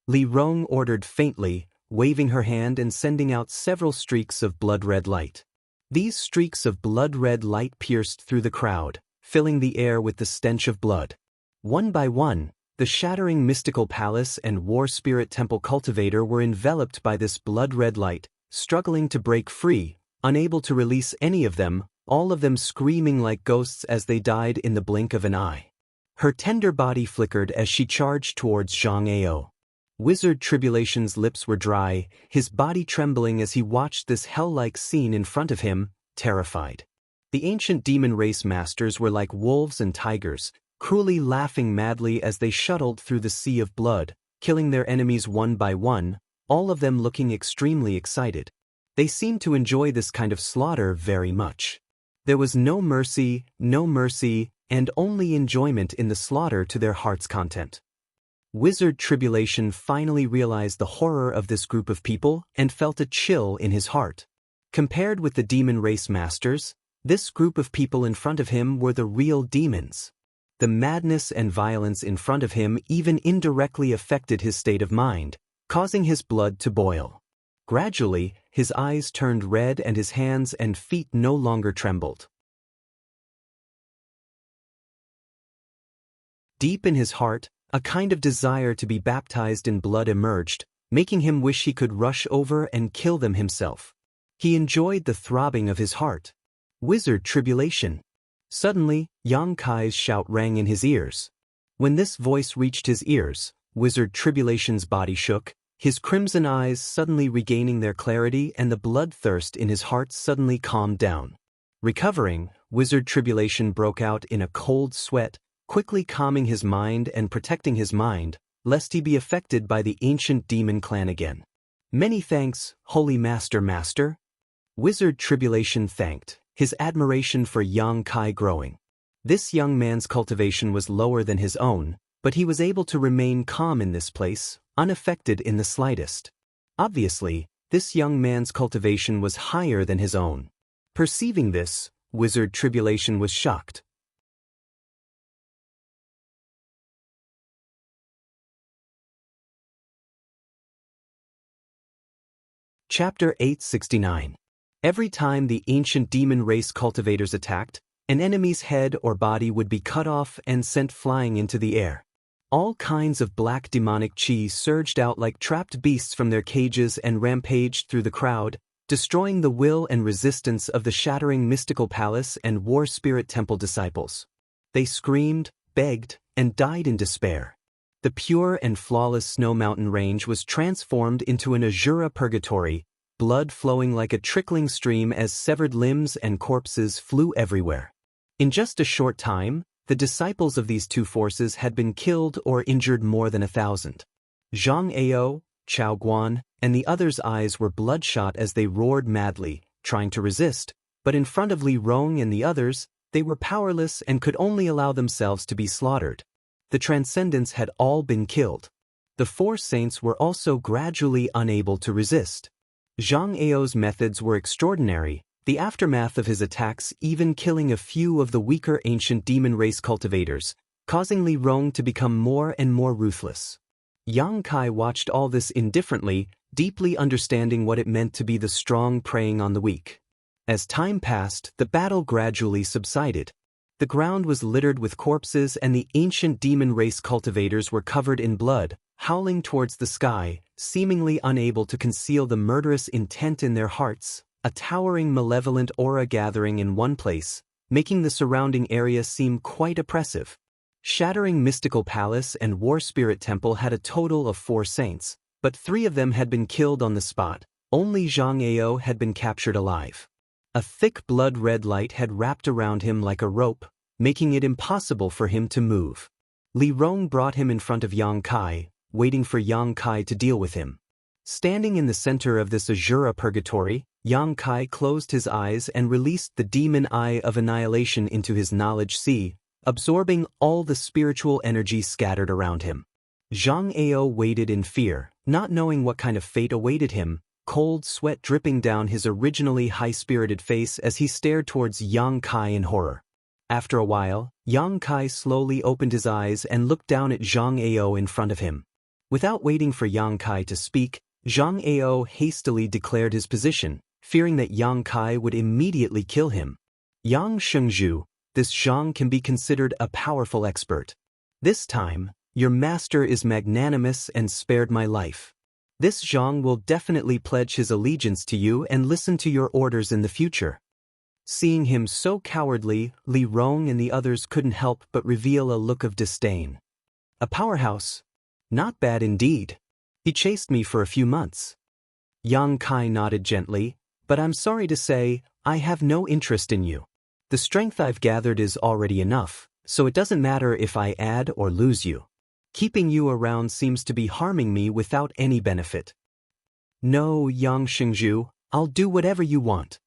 Li Rong ordered faintly, waving her hand and sending out several streaks of blood-red light. These streaks of blood-red light pierced through the crowd, filling the air with the stench of blood. One by one, the shattering mystical palace and war spirit temple cultivator were enveloped by this blood-red light, struggling to break free, unable to release any of them, all of them screaming like ghosts as they died in the blink of an eye. Her tender body flickered as she charged towards Zhang Ao. Wizard Tribulation's lips were dry, his body trembling as he watched this hell-like scene in front of him, terrified. The ancient demon race masters were like wolves and tigers, cruelly laughing madly as they shuttled through the sea of blood, killing their enemies one by one, all of them looking extremely excited. They seemed to enjoy this kind of slaughter very much. There was no mercy, and only enjoyment in the slaughter to their heart's content. Wizard Tribulation finally realized the horror of this group of people and felt a chill in his heart. Compared with the demon race masters, this group of people in front of him were the real demons. The madness and violence in front of him even indirectly affected his state of mind, causing his blood to boil. Gradually, his eyes turned red and his hands and feet no longer trembled. Deep in his heart, a kind of desire to be baptized in blood emerged, making him wish he could rush over and kill them himself. He enjoyed the throbbing of his heart. Wizard Tribulation. Suddenly, Yang Kai's shout rang in his ears. When this voice reached his ears, Wizard Tribulation's body shook, his crimson eyes suddenly regaining their clarity and the bloodthirst in his heart suddenly calmed down. Recovering, Wizard Tribulation broke out in a cold sweat, quickly calming his mind and protecting his mind, lest he be affected by the ancient demon clan again. "Many thanks, Holy Master. Wizard Tribulation thanked, his admiration for Yang Kai growing. This young man's cultivation was lower than his own, but he was able to remain calm in this place, unaffected in the slightest. Obviously, this young man's cultivation was higher than his own. Perceiving this, Wizard Tribulation was shocked. Chapter 869. Every time the ancient demon race cultivators attacked, an enemy's head or body would be cut off and sent flying into the air. All kinds of black demonic chi surged out like trapped beasts from their cages and rampaged through the crowd, destroying the will and resistance of the shattering mystical palace and war spirit temple disciples. They screamed, begged, and died in despair. The pure and flawless snow mountain range was transformed into an Azura purgatory, blood flowing like a trickling stream as severed limbs and corpses flew everywhere. In just a short time, the disciples of these two forces had been killed or injured more than 1,000. Zhang Ao, Chao Guan, and the others' eyes were bloodshot as they roared madly, trying to resist, but in front of Li Rong and the others, they were powerless and could only allow themselves to be slaughtered. The Transcendents had all been killed. The four saints were also gradually unable to resist. Zhang Ao's methods were extraordinary, the aftermath of his attacks even killing a few of the weaker ancient demon race cultivators, causing Li Rong to become more and more ruthless. Yang Kai watched all this indifferently, deeply understanding what it meant to be the strong preying on the weak. As time passed, the battle gradually subsided. The ground was littered with corpses and the ancient demon race cultivators were covered in blood, howling towards the sky, seemingly unable to conceal the murderous intent in their hearts, a towering malevolent aura gathering in one place, making the surrounding area seem quite oppressive. Shattering Mystical Palace and War Spirit Temple had a total of 4 saints, but 3 of them had been killed on the spot. Only Zhang Ao had been captured alive. A thick blood-red light had wrapped around him like a rope, making it impossible for him to move. Li Rong brought him in front of Yang Kai, waiting for Yang Kai to deal with him. Standing in the center of this Azura purgatory, Yang Kai closed his eyes and released the demon eye of annihilation into his knowledge sea, absorbing all the spiritual energy scattered around him. Zhang Ao waited in fear, not knowing what kind of fate awaited him, cold sweat dripping down his originally high-spirited face as he stared towards Yang Kai in horror. After a while, Yang Kai slowly opened his eyes and looked down at Zhang Ao in front of him. Without waiting for Yang Kai to speak, Zhang Ao hastily declared his position, fearing that Yang Kai would immediately kill him. Yang Shengzhu, this Zhang can be considered a powerful expert. This time, your master is magnanimous and spared my life. This Zhang will definitely pledge his allegiance to you and listen to your orders in the future. Seeing him so cowardly, Li Rong and the others couldn't help but reveal a look of disdain. A powerhouse? Not bad indeed. He chased me for a few months. Yang Kai nodded gently, but I'm sorry to say, I have no interest in you. The strength I've gathered is already enough, so it doesn't matter if I add or lose you. Keeping you around seems to be harming me without any benefit. No, Yang Shengzhu, I'll do whatever you want.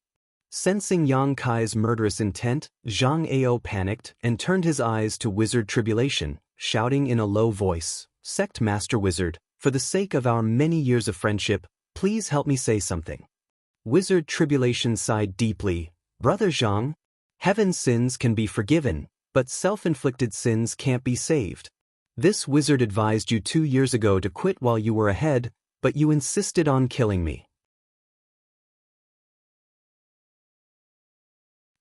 Sensing Yang Kai's murderous intent, Zhang Ao panicked and turned his eyes to Wizard Tribulation, shouting in a low voice, Sect Master Wizard, for the sake of our many years of friendship, please help me say something. Wizard Tribulation sighed deeply. Brother Zhang, heaven's sins can be forgiven, but self-inflicted sins can't be saved. This wizard advised you 2 years ago to quit while you were ahead, but you insisted on killing me.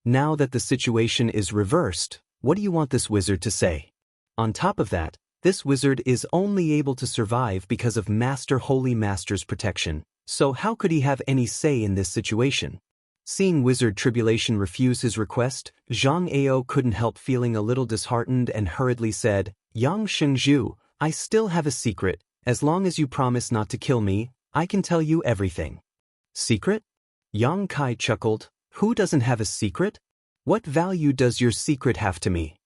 Now that the situation is reversed, what do you want this wizard to say? On top of that, this wizard is only able to survive because of Master Holy Master's protection, so how could he have any say in this situation? Seeing Wizard Tribulation refuse his request, Zhang Ao couldn't help feeling a little disheartened and hurriedly said, Yang Shengzhu, I still have a secret. As long as you promise not to kill me, I can tell you everything. Secret? Yang Kai chuckled. Who doesn't have a secret? What value does your secret have to me?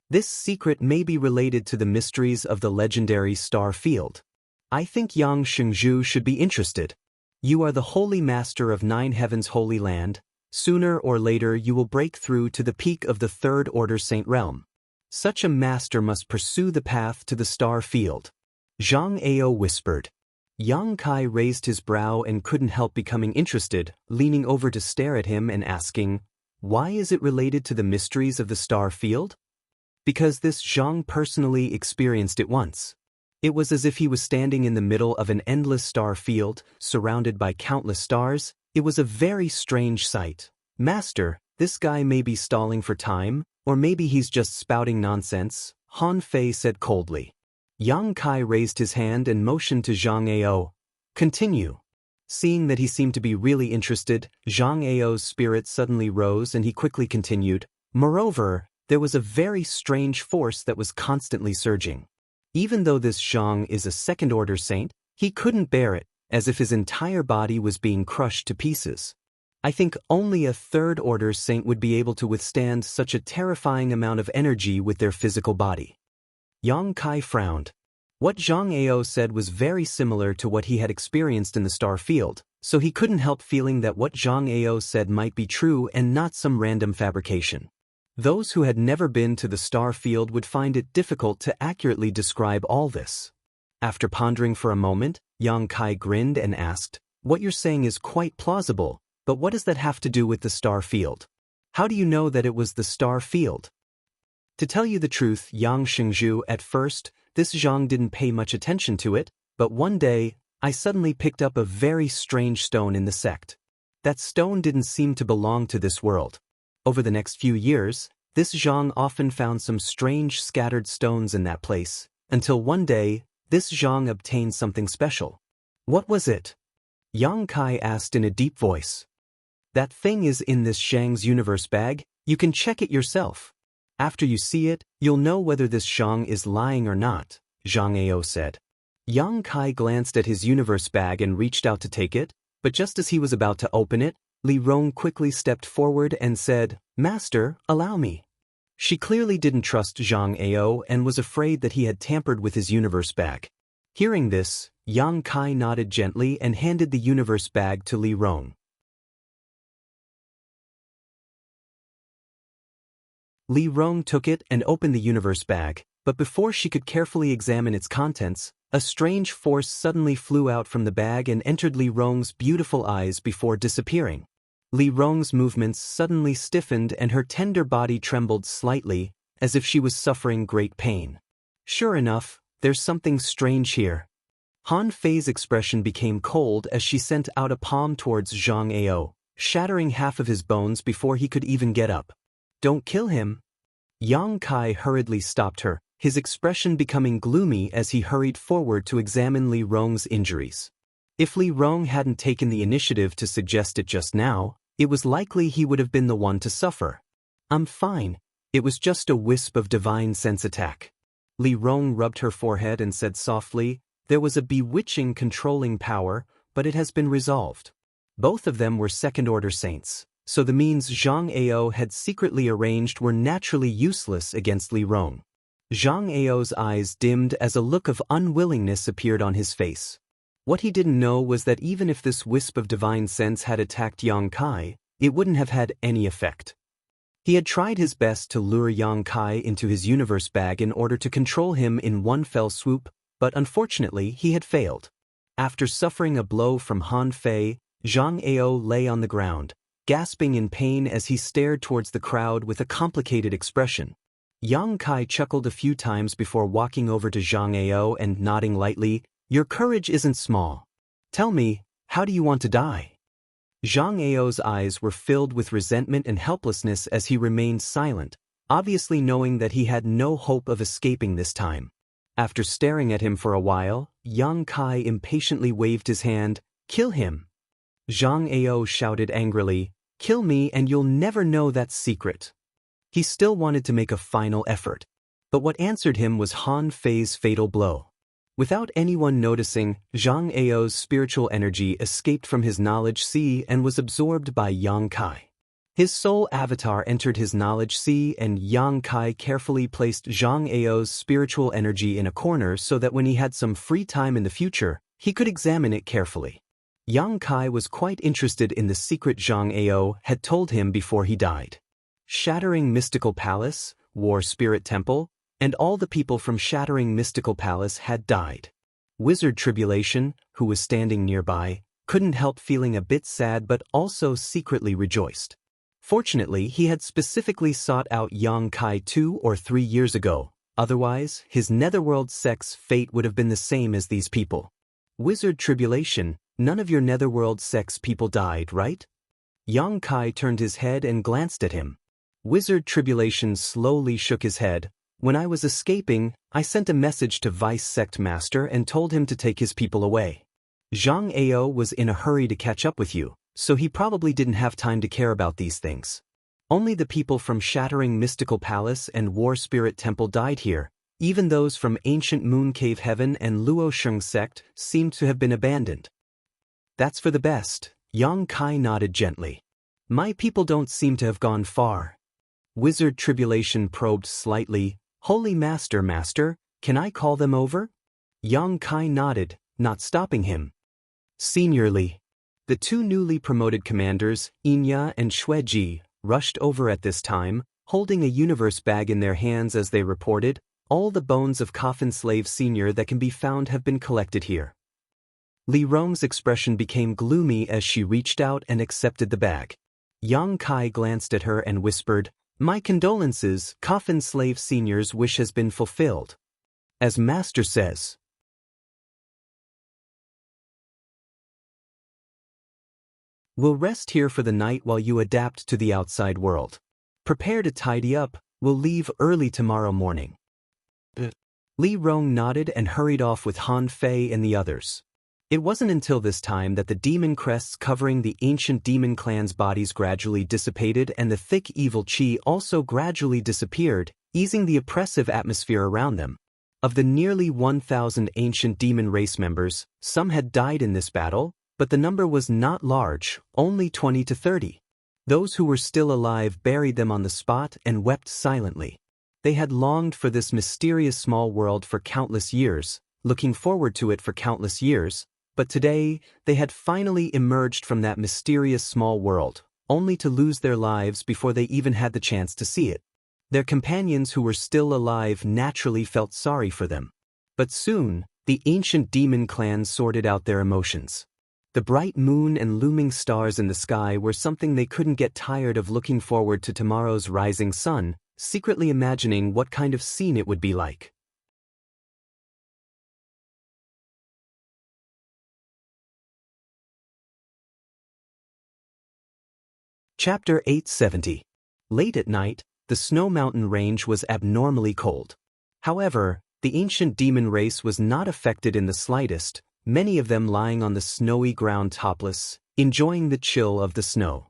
This secret may be related to the mysteries of the legendary star field. I think Yang Shengzhu should be interested. You are the Holy Master of 9 Heavens' Holy Land. Sooner or later you will break through to the peak of the Third Order Saint Realm. Such a master must pursue the path to the star field. Zhang Ao whispered. Yang Kai raised his brow and couldn't help becoming interested, leaning over to stare at him and asking, why is it related to the mysteries of the star field? Because this Zhang personally experienced it once. It was as if he was standing in the middle of an endless star field, surrounded by countless stars. It was a very strange sight. Master, this guy may be stalling for time, or maybe he's just spouting nonsense, Han Fei said coldly. Yang Kai raised his hand and motioned to Zhang Ao. Continue. Seeing that he seemed to be really interested, Zhang Ao's spirit suddenly rose and he quickly continued. Moreover, there was a very strange force that was constantly surging. Even though this Zhang is a second-order saint, he couldn't bear it, as if his entire body was being crushed to pieces. I think only a third-order saint would be able to withstand such a terrifying amount of energy with their physical body. Yang Kai frowned. What Zhang Ao said was very similar to what he had experienced in the star field, so he couldn't help feeling that what Zhang Ao said might be true and not some random fabrication. Those who had never been to the star field would find it difficult to accurately describe all this. After pondering for a moment, Yang Kai grinned and asked, what you're saying is quite plausible, but what does that have to do with the star field? How do you know that it was the star field? To tell you the truth, Yang Shengzhu, at first, this Zhang didn't pay much attention to it, but one day, I suddenly picked up a very strange stone in the sect. That stone didn't seem to belong to this world. Over the next few years, this Zhang often found some strange scattered stones in that place, until one day, this Zhang obtained something special. What was it? Yang Kai asked in a deep voice. That thing is in this Zhang's universe bag, you can check it yourself. After you see it, you'll know whether this Zhang is lying or not, Zhang Ao said. Yang Kai glanced at his universe bag and reached out to take it, but just as he was about to open it, Li Rong quickly stepped forward and said, Master, allow me. She clearly didn't trust Zhang Ao and was afraid that he had tampered with his universe bag. Hearing this, Yang Kai nodded gently and handed the universe bag to Li Rong. Li Rong took it and opened the universe bag, but before she could carefully examine its contents, a strange force suddenly flew out from the bag and entered Li Rong's beautiful eyes before disappearing. Li Rong's movements suddenly stiffened and her tender body trembled slightly, as if she was suffering great pain. Sure enough, there's something strange here. Han Fei's expression became cold as she sent out a palm towards Zhang Ao, shattering half of his bones before he could even get up. Don't kill him. Yang Kai hurriedly stopped her, his expression becoming gloomy as he hurried forward to examine Li Rong's injuries. If Li Rong hadn't taken the initiative to suggest it just now, it was likely he would have been the one to suffer. I'm fine. It was just a wisp of divine sense attack. Li Rong rubbed her forehead and said softly, there was a bewitching controlling power, but it has been resolved. Both of them were second-order saints, so the means Zhang Ao had secretly arranged were naturally useless against Li Rong. Zhang Ao's eyes dimmed as a look of unwillingness appeared on his face. What he didn't know was that even if this wisp of divine sense had attacked Yang Kai, it wouldn't have had any effect. He had tried his best to lure Yang Kai into his universe bag in order to control him in one fell swoop, but unfortunately he had failed. After suffering a blow from Han Fei, Zhang Ao lay on the ground, gasping in pain as he stared towards the crowd with a complicated expression. Yang Kai chuckled a few times before walking over to Zhang Ao and nodding lightly, your courage isn't small. Tell me, how do you want to die? Zhang Ao's eyes were filled with resentment and helplessness as he remained silent, obviously knowing that he had no hope of escaping this time. After staring at him for a while, Yang Kai impatiently waved his hand, kill him. Zhang Ao shouted angrily, kill me and you'll never know that secret. He still wanted to make a final effort. But what answered him was Han Fei's fatal blow. Without anyone noticing, Zhang Ao's spiritual energy escaped from his knowledge sea and was absorbed by Yang Kai. His soul avatar entered his knowledge sea and Yang Kai carefully placed Zhang Ao's spiritual energy in a corner so that when he had some free time in the future, he could examine it carefully. Yang Kai was quite interested in the secret Zhang Ao had told him before he died. Shattering Mystical Palace, War Spirit Temple, and all the people from Shattering Mystical Palace had died. Wizard Tribulation, who was standing nearby, couldn't help feeling a bit sad but also secretly rejoiced. Fortunately, he had specifically sought out Yang Kai 2 or 3 years ago, otherwise, his Netherworld sect's fate would have been the same as these people. Wizard Tribulation, none of your Netherworld sect's people died, right? Yang Kai turned his head and glanced at him. Wizard Tribulation slowly shook his head. When I was escaping, I sent a message to Vice Sect Master and told him to take his people away. Zhang Ao was in a hurry to catch up with you, so he probably didn't have time to care about these things. Only the people from Shattering Mystical Palace and War Spirit Temple died here. Even those from Ancient Moon Cave Heaven and Luo Sheng Sect seemed to have been abandoned. That's for the best, Yang Kai nodded gently. My people don't seem to have gone far. Wizard Tribulation probed slightly. Holy Master, can I call them over? Yang Kai nodded, not stopping him. Seniorly. The two newly promoted commanders, Inya and Xueji, rushed over at this time, holding a universe bag in their hands as they reported, all the bones of Coffin Slave Senior that can be found have been collected here. Li Rong's expression became gloomy as she reached out and accepted the bag. Yang Kai glanced at her and whispered, my condolences, Coffin Slave Senior's wish has been fulfilled. As Master says. We'll rest here for the night while you adapt to the outside world. Prepare to tidy up, we'll leave early tomorrow morning. Li Rong nodded and hurried off with Han Fei and the others. It wasn't until this time that the demon crests covering the ancient demon clan's bodies gradually dissipated and the thick evil chi also gradually disappeared, easing the oppressive atmosphere around them. Of the nearly 1,000 ancient demon race members, some had died in this battle, but the number was not large, only 20 to 30. Those who were still alive buried them on the spot and wept silently. They had longed for this mysterious small world for countless years, looking forward to it for countless years, but today, they had finally emerged from that mysterious small world, only to lose their lives before they even had the chance to see it. Their companions who were still alive naturally felt sorry for them. But soon, the ancient demon clan sorted out their emotions. The bright moon and looming stars in the sky were something they couldn't get tired of looking forward to tomorrow's rising sun, secretly imagining what kind of scene it would be like. Chapter 870. Late at night, the snow mountain range was abnormally cold. However, the ancient demon race was not affected in the slightest, many of them lying on the snowy ground topless, enjoying the chill of the snow.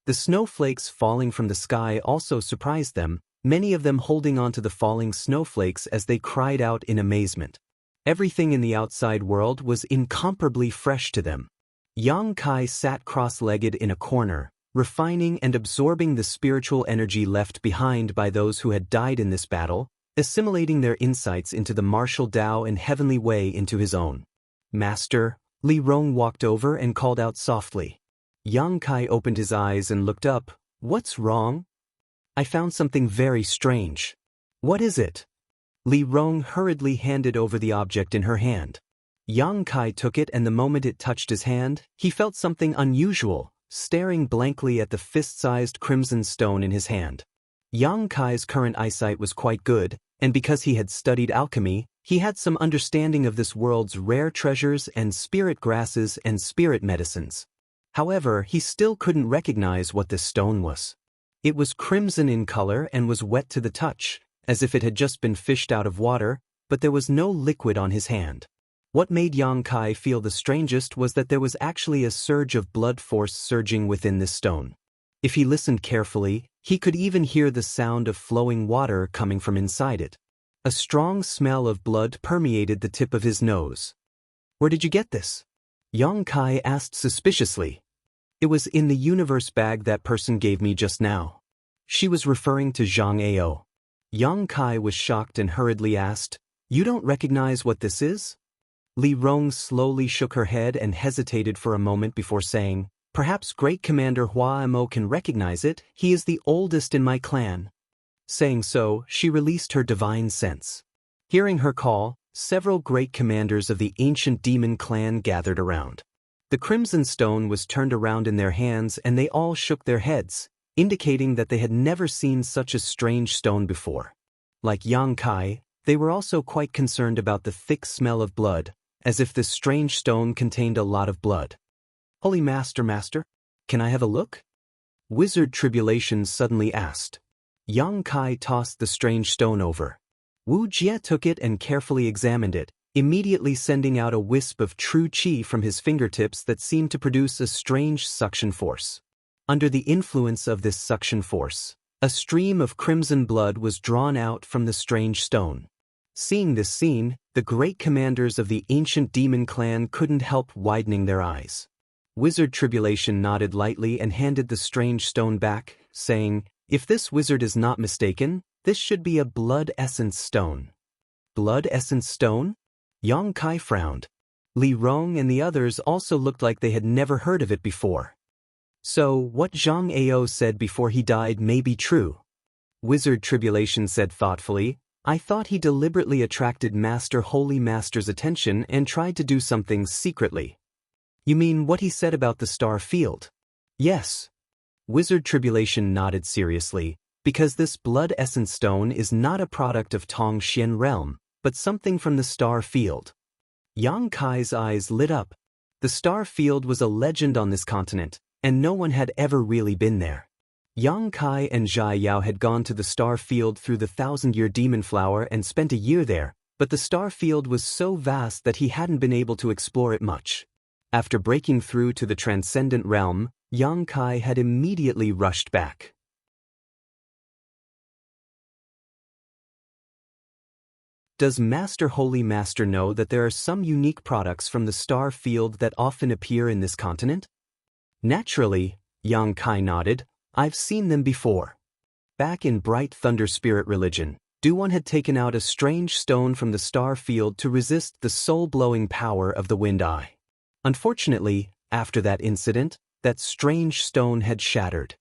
The snowflakes falling from the sky also surprised them, many of them holding onto the falling snowflakes as they cried out in amazement. Everything in the outside world was incomparably fresh to them. Yang Kai sat cross-legged in a corner, refining and absorbing the spiritual energy left behind by those who had died in this battle, assimilating their insights into the martial Tao and heavenly way into his own. Master, Li Rong walked over and called out softly. Yang Kai opened his eyes and looked up. What's wrong? I found something very strange. What is it? Li Rong hurriedly handed over the object in her hand. Yang Kai took it, and the moment it touched his hand, he felt something unusual, staring blankly at the fist-sized crimson stone in his hand. Yang Kai's current eyesight was quite good, and because he had studied alchemy, he had some understanding of this world's rare treasures and spirit grasses and spirit medicines. However, he still couldn't recognize what this stone was. It was crimson in color and was wet to the touch, as if it had just been fished out of water, but there was no liquid on his hand. What made Yang Kai feel the strangest was that there was actually a surge of blood force surging within this stone. If he listened carefully, he could even hear the sound of flowing water coming from inside it. A strong smell of blood permeated the tip of his nose. Where did you get this? Yang Kai asked suspiciously. It was in the universe bag that person gave me just now. She was referring to Zhang Ao. Yang Kai was shocked and hurriedly asked, You don't recognize what this is? Li Rong slowly shook her head and hesitated for a moment before saying, Perhaps Great Commander Hua Mo can recognize it, he is the oldest in my clan. Saying so, she released her divine sense. Hearing her call, several great commanders of the ancient demon clan gathered around. The crimson stone was turned around in their hands and they all shook their heads, indicating that they had never seen such a strange stone before. Like Yang Kai, they were also quite concerned about the thick smell of blood, as if this strange stone contained a lot of blood. Holy Master, can I have a look? Wizard Tribulation suddenly asked. Yang Kai tossed the strange stone over. Wu Jie took it and carefully examined it, immediately sending out a wisp of true qi from his fingertips that seemed to produce a strange suction force. Under the influence of this suction force, a stream of crimson blood was drawn out from the strange stone. Seeing this scene, the great commanders of the ancient demon clan couldn't help widening their eyes. Wizard Tribulation nodded lightly and handed the strange stone back, saying, If this wizard is not mistaken, this should be a blood essence stone. Blood essence stone? Yang Kai frowned. Li Rong and the others also looked like they had never heard of it before. So, what Zhang Ao said before he died may be true. Wizard Tribulation said thoughtfully, I thought he deliberately attracted Holy Master's attention and tried to do something secretly. You mean what he said about the star field? Yes. Wizard Tribulation nodded seriously, because this blood essence stone is not a product of Tong Xian realm, but something from the star field. Yang Kai's eyes lit up. The star field was a legend on this continent, and no one had ever really been there. Yang Kai and Zhai Yao had gone to the star field through the 1,000-year demon flower and spent a year there, but the star field was so vast that he hadn't been able to explore it much. After breaking through to the transcendent realm, Yang Kai had immediately rushed back. Does Holy Master know that there are some unique products from the star field that often appear in this continent? Naturally, Yang Kai nodded. I've seen them before. Back in Bright Thunder Spirit religion, Duan had taken out a strange stone from the star field to resist the soul-blowing power of the Wind Eye. Unfortunately, after that incident, that strange stone had shattered.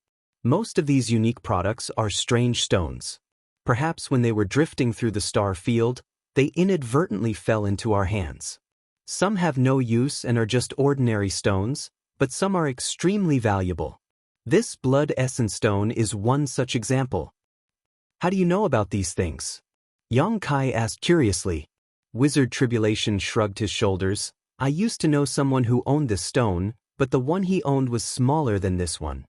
Most of these unique products are strange stones. Perhaps when they were drifting through the star field, they inadvertently fell into our hands. Some have no use and are just ordinary stones, but some are extremely valuable. This blood essence stone is one such example. How do you know about these things? Yang Kai asked curiously. Wizard Tribulation shrugged his shoulders. I used to know someone who owned this stone, but the one he owned was smaller than this one.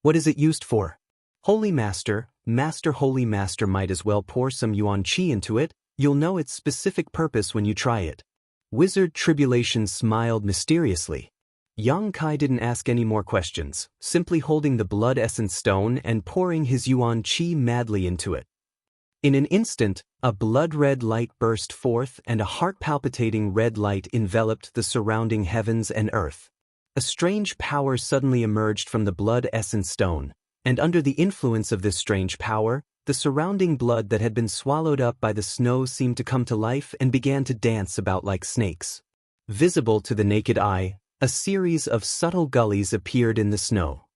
What is it used for? Holy Master, Holy Master might as well pour some yuan qi into it. You'll know its specific purpose when you try it. Wizard Tribulation smiled mysteriously. Yang Kai didn't ask any more questions, simply holding the blood essence stone and pouring his yuan qi madly into it. In an instant, a blood-red light burst forth and a heart-palpitating red light enveloped the surrounding heavens and earth. A strange power suddenly emerged from the blood essence stone, and under the influence of this strange power, the surrounding blood that had been swallowed up by the snow seemed to come to life and began to dance about like snakes. Visible to the naked eye, a series of subtle gullies appeared in the snow.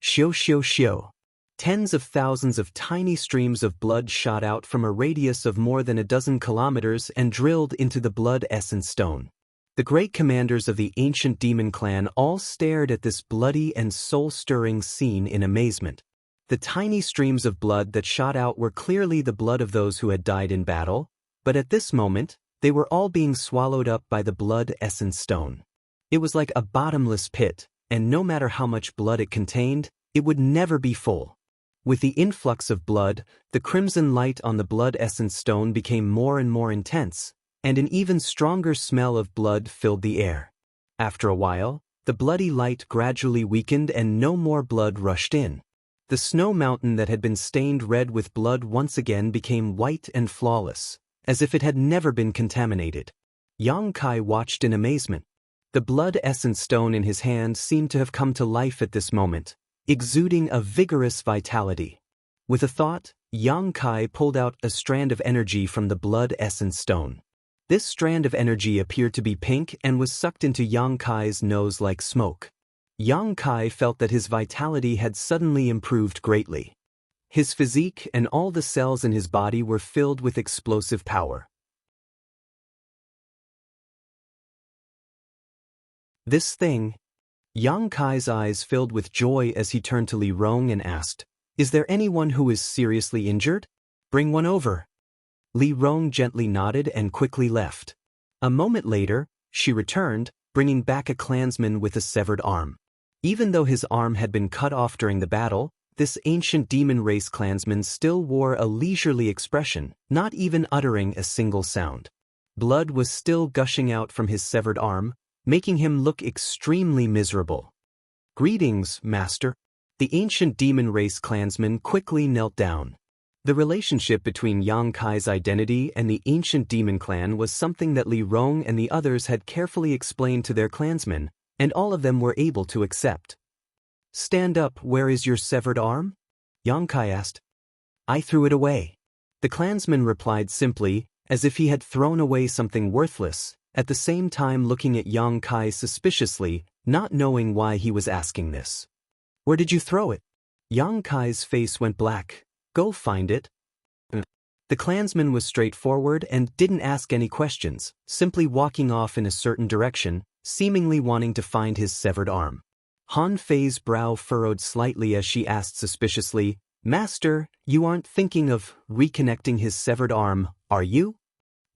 Xiu xiu xiu. Tens of thousands of tiny streams of blood shot out from a radius of more than a dozen kilometers and drilled into the blood essence stone. The great commanders of the ancient demon clan all stared at this bloody and soul-stirring scene in amazement. The tiny streams of blood that shot out were clearly the blood of those who had died in battle, but at this moment, they were all being swallowed up by the blood essence stone. It was like a bottomless pit, and no matter how much blood it contained, it would never be full. With the influx of blood, the crimson light on the blood essence stone became more and more intense, and an even stronger smell of blood filled the air. After a while, the bloody light gradually weakened and no more blood rushed in. The snow mountain that had been stained red with blood once again became white and flawless, as if it had never been contaminated. Yang Kai watched in amazement. The blood essence stone in his hand seemed to have come to life at this moment, exuding a vigorous vitality. With a thought, Yang Kai pulled out a strand of energy from the blood essence stone. This strand of energy appeared to be pink and was sucked into Yang Kai's nose like smoke. Yang Kai felt that his vitality had suddenly improved greatly. His physique and all the cells in his body were filled with explosive power. This thing. Yang Kai's eyes filled with joy as he turned to Li Rong and asked, "Is there anyone who is seriously injured? Bring one over." Li Rong gently nodded and quickly left. A moment later, she returned, bringing back a clansman with a severed arm. Even though his arm had been cut off during the battle, this ancient demon race clansman still wore a leisurely expression, not even uttering a single sound. Blood was still gushing out from his severed arm, making him look extremely miserable. "Greetings, Master." The ancient demon race clansman quickly knelt down. The relationship between Yang Kai's identity and the ancient demon clan was something that Li Rong and the others had carefully explained to their clansmen, and all of them were able to accept. "Stand up, where is your severed arm?" Yang Kai asked. "I threw it away." The clansman replied simply, as if he had thrown away something worthless, at the same time looking at Yang Kai suspiciously, not knowing why he was asking this. "Where did you throw it?" Yang Kai's face went black. "Go find it." The clansman was straightforward and didn't ask any questions, simply walking off in a certain direction, seemingly wanting to find his severed arm. Han Fei's brow furrowed slightly as she asked suspiciously, "Master, you aren't thinking of reconnecting his severed arm, are you?"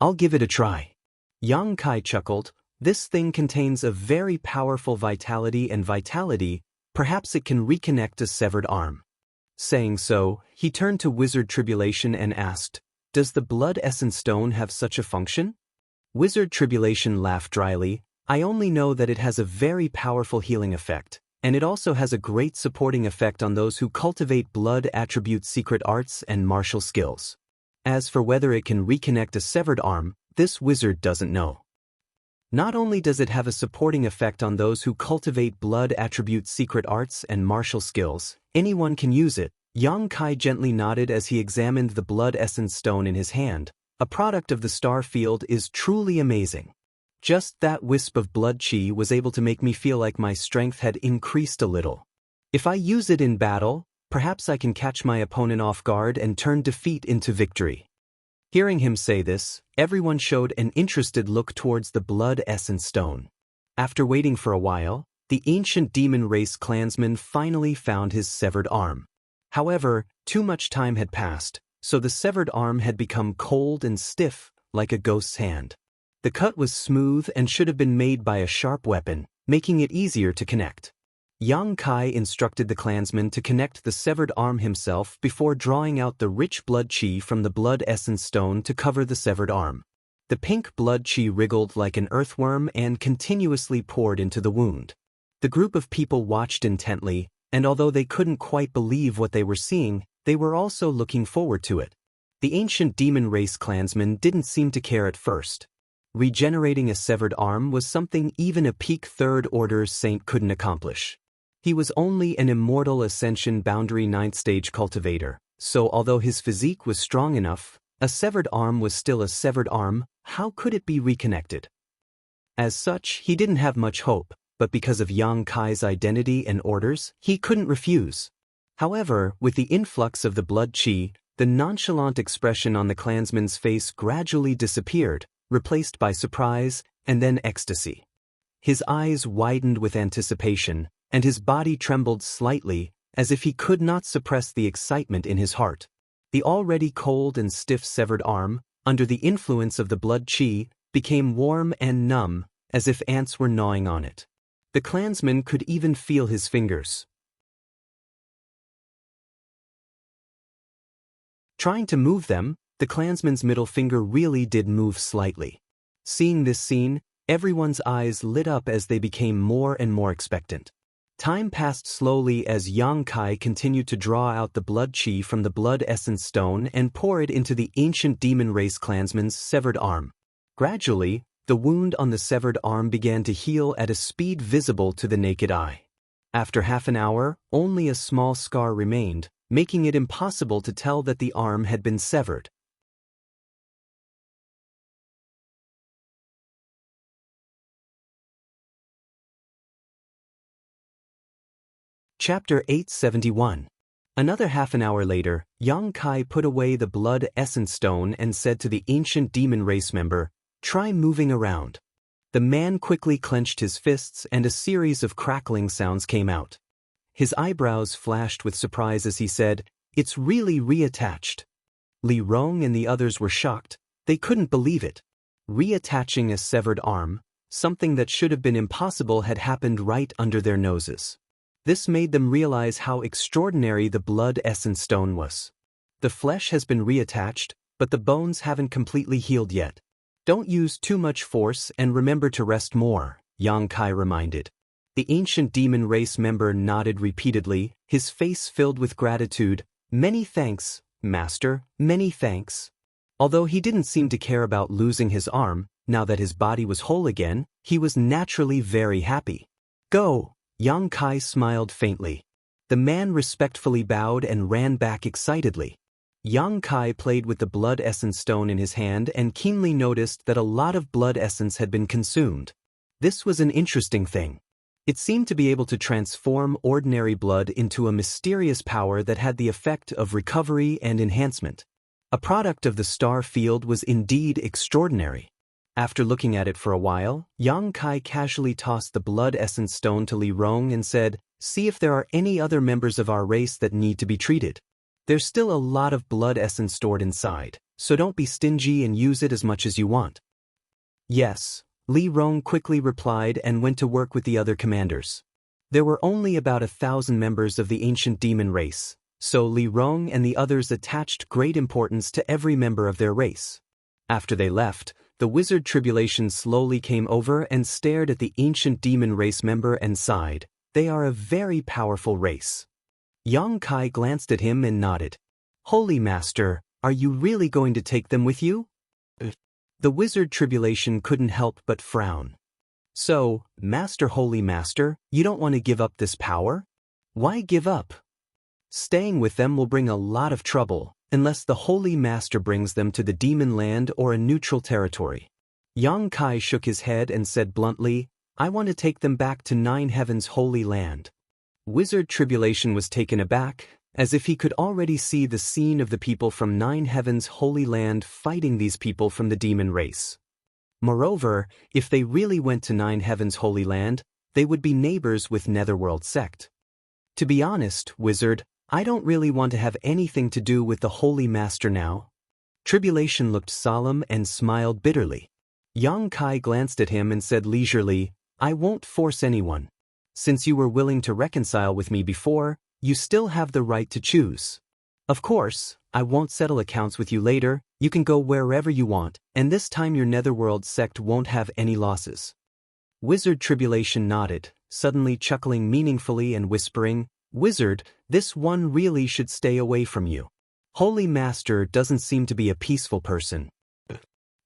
"I'll give it a try." Yang Kai chuckled. "This thing contains a very powerful vitality, perhaps it can reconnect a severed arm." Saying so, he turned to Wizard Tribulation and asked, "Does the blood essence stone have such a function?" Wizard Tribulation laughed dryly. "I only know that it has a very powerful healing effect, and it also has a great supporting effect on those who cultivate blood attribute secret arts and martial skills. As for whether it can reconnect a severed arm, this wizard doesn't know." Not only does it have a supporting effect on those who cultivate blood attribute secret arts and martial skills, anyone can use it. Yang Kai gently nodded as he examined the blood essence stone in his hand. "A product of the star field is truly amazing. Just that wisp of blood chi was able to make me feel like my strength had increased a little. If I use it in battle, perhaps I can catch my opponent off guard and turn defeat into victory." Hearing him say this, everyone showed an interested look towards the blood essence stone. After waiting for a while, the ancient demon race clansman finally found his severed arm. However, too much time had passed, so the severed arm had become cold and stiff, like a ghost's hand. The cut was smooth and should have been made by a sharp weapon, making it easier to connect. Yang Kai instructed the clansman to connect the severed arm himself before drawing out the rich blood chi from the blood essence stone to cover the severed arm. The pink blood chi wriggled like an earthworm and continuously poured into the wound. The group of people watched intently, and although they couldn't quite believe what they were seeing, they were also looking forward to it. The ancient demon race clansman didn't seem to care at first. Regenerating a severed arm was something even a peak third-order saint couldn't accomplish. He was only an immortal ascension boundary 9th stage cultivator, so although his physique was strong enough, a severed arm was still a severed arm. How could it be reconnected? As such, he didn't have much hope, but because of Yang Kai's identity and orders, he couldn't refuse. However, with the influx of the blood chi, the nonchalant expression on the clansman's face gradually disappeared, replaced by surprise and then ecstasy. His eyes widened with anticipation, and his body trembled slightly, as if he could not suppress the excitement in his heart. The already cold and stiff severed arm, under the influence of the blood chi, became warm and numb, as if ants were gnawing on it. The clansman could even feel his fingers. Trying to move them, the clansman's middle finger really did move slightly. Seeing this scene, everyone's eyes lit up as they became more and more expectant. Time passed slowly as Yang Kai continued to draw out the blood chi from the blood essence stone and pour it into the ancient demon race clansman's severed arm. Gradually, the wound on the severed arm began to heal at a speed visible to the naked eye. After half an hour, only a small scar remained, making it impossible to tell that the arm had been severed. Chapter 871. Another half an hour later, Yang Kai put away the blood essence stone and said to the ancient demon race member, "Try moving around." The man quickly clenched his fists and a series of crackling sounds came out. His eyebrows flashed with surprise as he said, "It's really reattached." Li Rong and the others were shocked. They couldn't believe it. Reattaching a severed arm, something that should have been impossible, had happened right under their noses. This made them realize how extraordinary the blood essence stone was. The flesh has been reattached, but the bones haven't completely healed yet. Don't use too much force and remember to rest more, Yang Kai reminded. The ancient demon race member nodded repeatedly, his face filled with gratitude. "Many thanks, Master, many thanks." Although he didn't seem to care about losing his arm, now that his body was whole again, he was naturally very happy. "Go!" Yang Kai smiled faintly. The man respectfully bowed and ran back excitedly. Yang Kai played with the blood essence stone in his hand and keenly noticed that a lot of blood essence had been consumed. This was an interesting thing. It seemed to be able to transform ordinary blood into a mysterious power that had the effect of recovery and enhancement. A product of the star field was indeed extraordinary. After looking at it for a while, Yang Kai casually tossed the blood essence stone to Li Rong and said, "See if there are any other members of our race that need to be treated. There's still a lot of blood essence stored inside, so don't be stingy and use it as much as you want." "Yes," Li Rong quickly replied and went to work with the other commanders. There were only about 1,000 members of the ancient demon race, so Li Rong and the others attached great importance to every member of their race. After they left, the wizard tribulation slowly came over and stared at the ancient demon race member and sighed. "They are a very powerful race." Yang Kai glanced at him and nodded. "Holy Master, are you really going to take them with you?" The wizard tribulation couldn't help but frown. "So, Master, Holy Master, you don't want to give up this power? Why give up? Staying with them will bring a lot of trouble, unless the Holy Master brings them to the demon land or a neutral territory." Yang Kai shook his head and said bluntly, "I want to take them back to Nine Heavens' holy land." Wizard tribulation was taken aback, as if he could already see the scene of the people from Nine Heavens' Holy Land fighting these people from the demon race. Moreover, if they really went to Nine Heavens' Holy Land, they would be neighbors with Netherworld sect. To be honest, wizard, I don't really want to have anything to do with the Holy Master now. Tribulation looked solemn and smiled bitterly. Yang Kai glanced at him and said leisurely, I won't force anyone. Since you were willing to reconcile with me before, you still have the right to choose. Of course, I won't settle accounts with you later, you can go wherever you want, and this time your Netherworld sect won't have any losses. Wizard Tribulation nodded, suddenly chuckling meaningfully and whispering, Wizard, this one really should stay away from you. Holy Master doesn't seem to be a peaceful person.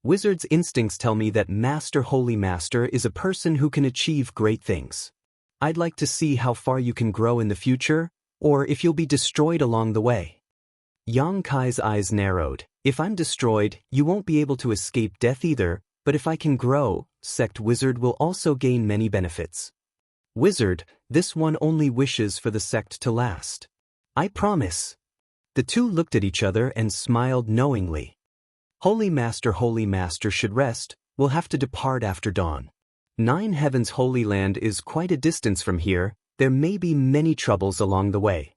Wizard's instincts tell me that Holy Master is a person who can achieve great things. I'd like to see how far you can grow in the future, or if you'll be destroyed along the way. Yang Kai's eyes narrowed. If I'm destroyed, you won't be able to escape death either, but if I can grow, Sect Wizard will also gain many benefits. Wizard, this one only wishes for the sect to last. I promise. The two looked at each other and smiled knowingly. Holy Master should rest, we'll have to depart after dawn. Nine Heavens' Holy Land is quite a distance from here, there may be many troubles along the way.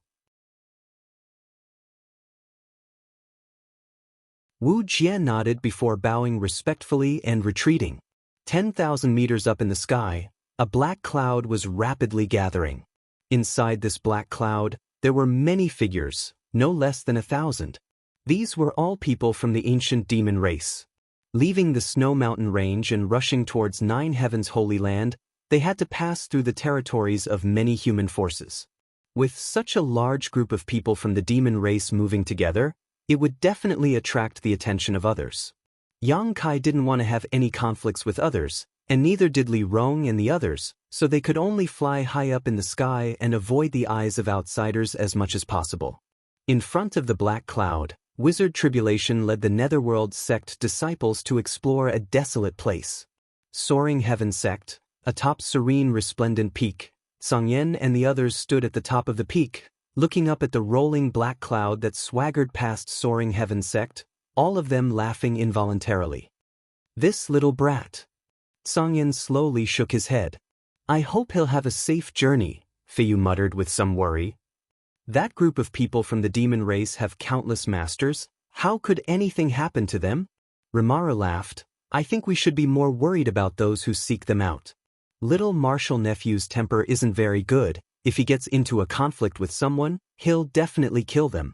Wu Jie nodded before bowing respectfully and retreating. 10,000 meters up in the sky, a black cloud was rapidly gathering. Inside this black cloud, there were many figures, no less than 1,000. These were all people from the ancient demon race. Leaving the Snow Mountain Range and rushing towards Nine Heavens' Holy Land, they had to pass through the territories of many human forces. With such a large group of people from the demon race moving together, it would definitely attract the attention of others. Yang Kai didn't want to have any conflicts with others, and neither did Li Rong and the others, so they could only fly high up in the sky and avoid the eyes of outsiders as much as possible. In front of the black cloud, Wizard Tribulation led the Netherworld sect disciples to explore a desolate place. Soaring Heaven sect, atop serene resplendent peak, Songyan and the others stood at the top of the peak, looking up at the rolling black cloud that swaggered past Soaring Heaven sect, all of them laughing involuntarily. This little brat. Songyan slowly shook his head. I hope he'll have a safe journey, Feiyu muttered with some worry. That group of people from the demon race have countless masters, how could anything happen to them? Rimara laughed, I think we should be more worried about those who seek them out. Little Marshal Nephew's temper isn't very good, if he gets into a conflict with someone, he'll definitely kill them.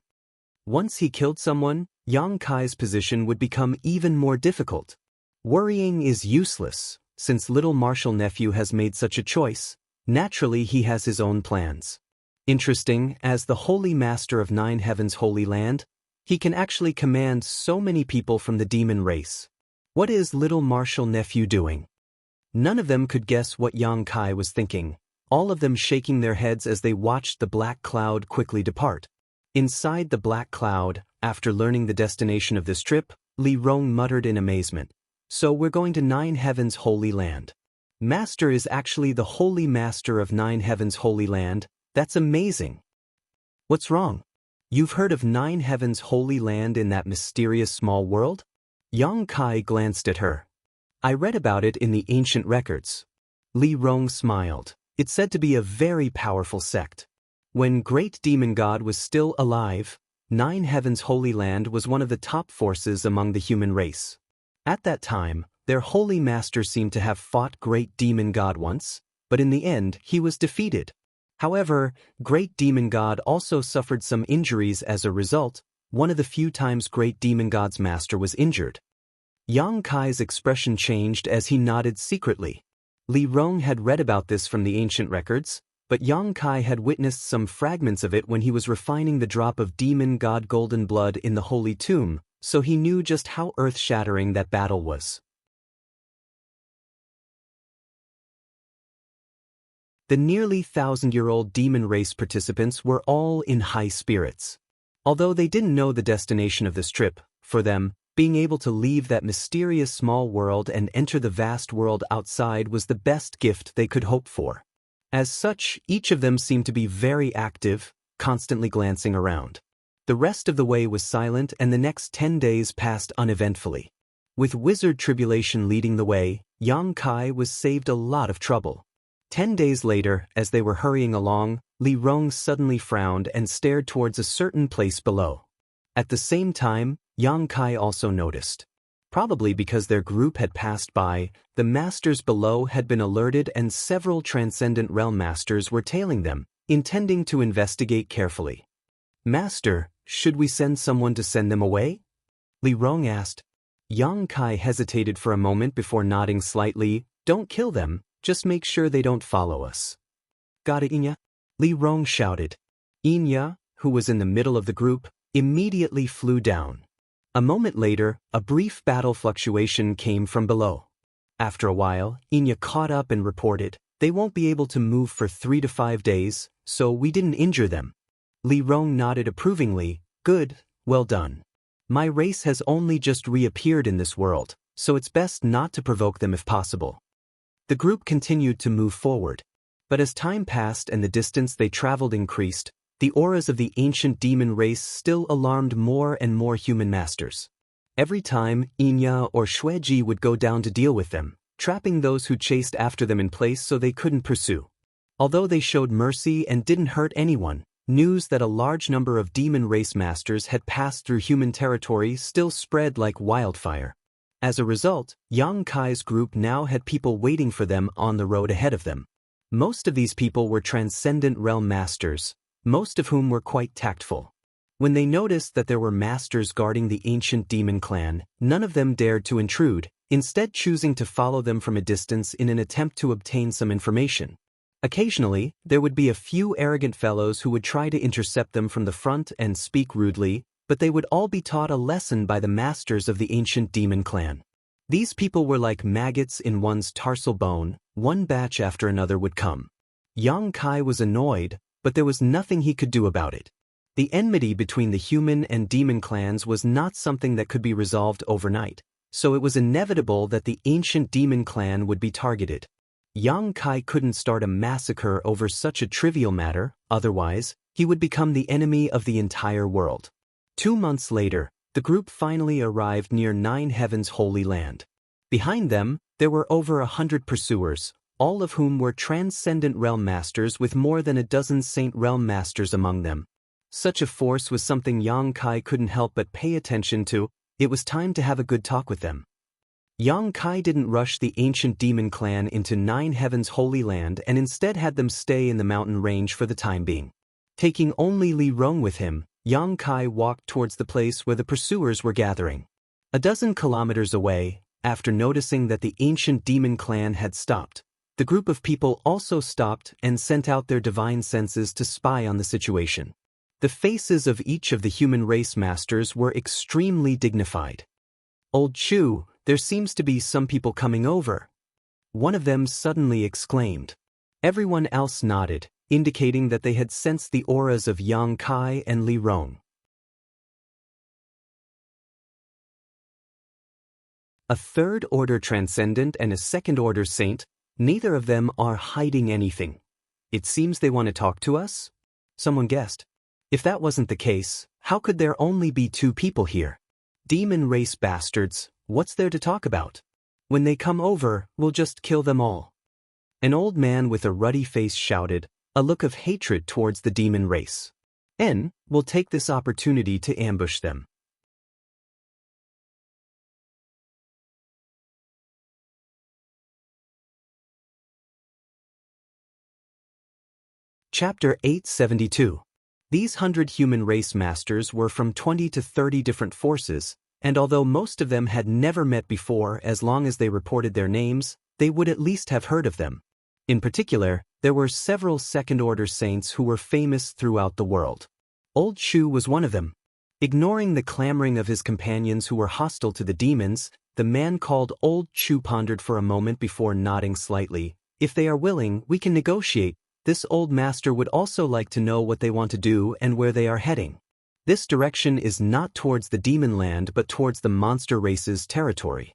Once he killed someone, Yang Kai's position would become even more difficult. Worrying is useless, since Little Marshal Nephew has made such a choice, naturally he has his own plans. Interesting, as the Holy Master of Nine Heavens' Holy Land, he can actually command so many people from the demon race. What is Little Marshal Nephew doing? None of them could guess what Yang Kai was thinking, all of them shaking their heads as they watched the black cloud quickly depart. Inside the black cloud, after learning the destination of this trip, Li Rong muttered in amazement. So we're going to Nine Heavens' Holy Land. Master is actually the Holy Master of Nine Heavens' Holy Land. That's amazing. What's wrong? You've heard of Nine Heavens' Holy Land in that mysterious small world? Yang Kai glanced at her. I read about it in the ancient records. Li Rong smiled. It's said to be a very powerful sect. When Great Demon God was still alive, Nine Heavens' Holy Land was one of the top forces among the human race. At that time, their Holy Master seemed to have fought Great Demon God once, but in the end he was defeated. However, Great Demon God also suffered some injuries as a result, one of the few times Great Demon God's master was injured. Yang Kai's expression changed as he nodded secretly. Li Rong had read about this from the ancient records, but Yang Kai had witnessed some fragments of it when he was refining the drop of Demon God golden blood in the Holy Tomb, so he knew just how earth-shattering that battle was. The nearly 1,000-year-old demon race participants were all in high spirits. Although they didn't know the destination of this trip, for them, being able to leave that mysterious small world and enter the vast world outside was the best gift they could hope for. As such, each of them seemed to be very active, constantly glancing around. The rest of the way was silent and the next 10 days passed uneventfully. With wizard tribulation leading the way, Yang Kai was saved a lot of trouble. 10 days later, as they were hurrying along, Li Rong suddenly frowned and stared towards a certain place below. At the same time, Yang Kai also noticed. Probably because their group had passed by, the masters below had been alerted and several Transcendent Realm masters were tailing them, intending to investigate carefully. "Master, should we send someone to send them away?" Li Rong asked. Yang Kai hesitated for a moment before nodding slightly. "Don't kill them, just make sure they don't follow us." "Got it, Inya?" Li Rong shouted. Inya, who was in the middle of the group, immediately flew down. A moment later, a brief battle fluctuation came from below. After a while, Inya caught up and reported, "They won't be able to move for 3 to 5 days, so we didn't injure them." Li Rong nodded approvingly. "Good, well done. My race has only just reappeared in this world, so it's best not to provoke them if possible." The group continued to move forward. But as time passed and the distance they traveled increased, the auras of the ancient demon race still alarmed more and more human masters. Every time, Inya or Xueji would go down to deal with them, trapping those who chased after them in place so they couldn't pursue. Although they showed mercy and didn't hurt anyone, news that a large number of demon race masters had passed through human territory still spread like wildfire. As a result, Yang Kai's group now had people waiting for them on the road ahead of them. Most of these people were Transcendent Realm masters, most of whom were quite tactful. When they noticed that there were masters guarding the ancient demon clan, none of them dared to intrude, instead choosing to follow them from a distance in an attempt to obtain some information. Occasionally, there would be a few arrogant fellows who would try to intercept them from the front and speak rudely, but they would all be taught a lesson by the masters of the ancient demon clan. These people were like maggots in one's tarsal bone, one batch after another would come. Yang Kai was annoyed, but there was nothing he could do about it. The enmity between the human and demon clans was not something that could be resolved overnight, so it was inevitable that the ancient demon clan would be targeted. Yang Kai couldn't start a massacre over such a trivial matter, otherwise, he would become the enemy of the entire world. 2 months later, the group finally arrived near Nine Heavens' Holy Land. Behind them, there were over 100 pursuers, all of whom were Transcendent Realm Masters with more than a dozen Saint Realm Masters among them. Such a force was something Yang Kai couldn't help but pay attention to. It was time to have a good talk with them. Yang Kai didn't rush the ancient demon clan into Nine Heavens' Holy Land and instead had them stay in the mountain range for the time being. Taking only Li Rong with him, Yang Kai walked towards the place where the pursuers were gathering. A dozen kilometers away, after noticing that the ancient demon clan had stopped, the group of people also stopped and sent out their divine senses to spy on the situation. The faces of each of the human race masters were extremely dignified. "Old Chu, there seems to be some people coming over," one of them suddenly exclaimed. Everyone else nodded, indicating that they had sensed the auras of Yang Kai and Li Rong. A third-order transcendent and a second-order saint, neither of them are hiding anything. "It seems they want to talk to us?" someone guessed. If that wasn't the case, how could there only be 2 people here? Demon race bastards, what's there to talk about? When they come over, we'll just kill them all. An old man with a ruddy face shouted, a look of hatred towards the demon race. We'll take this opportunity to ambush them. Chapter 872. These 100 human race masters were from 20 to 30 different forces, and although most of them had never met before, as long as they reported their names, they would at least have heard of them. In particular, there were several second-order saints who were famous throughout the world. Old Chu was one of them. Ignoring the clamoring of his companions who were hostile to the demons, the man called Old Chu pondered for a moment before nodding slightly. "If they are willing, we can negotiate. This old master would also like to know what they want to do and where they are heading. This direction is not towards the demon land but towards the monster race's territory."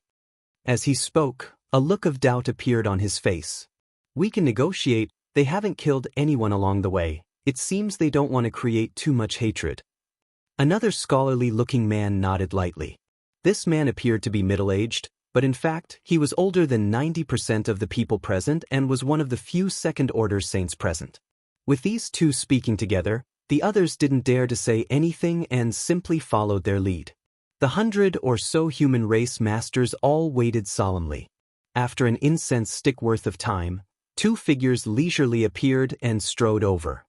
As he spoke, a look of doubt appeared on his face. "We can negotiate. They haven't killed anyone along the way. It seems they don't want to create too much hatred. Another scholarly-looking man nodded lightly. This man appeared to be middle-aged, but in fact, he was older than 90% of the people present and was one of the few second-order saints present. With these two speaking together, the others didn't dare to say anything and simply followed their lead. The 100 or so human race masters all waited solemnly. After an incense stick worth of time, two figures leisurely appeared and strode over.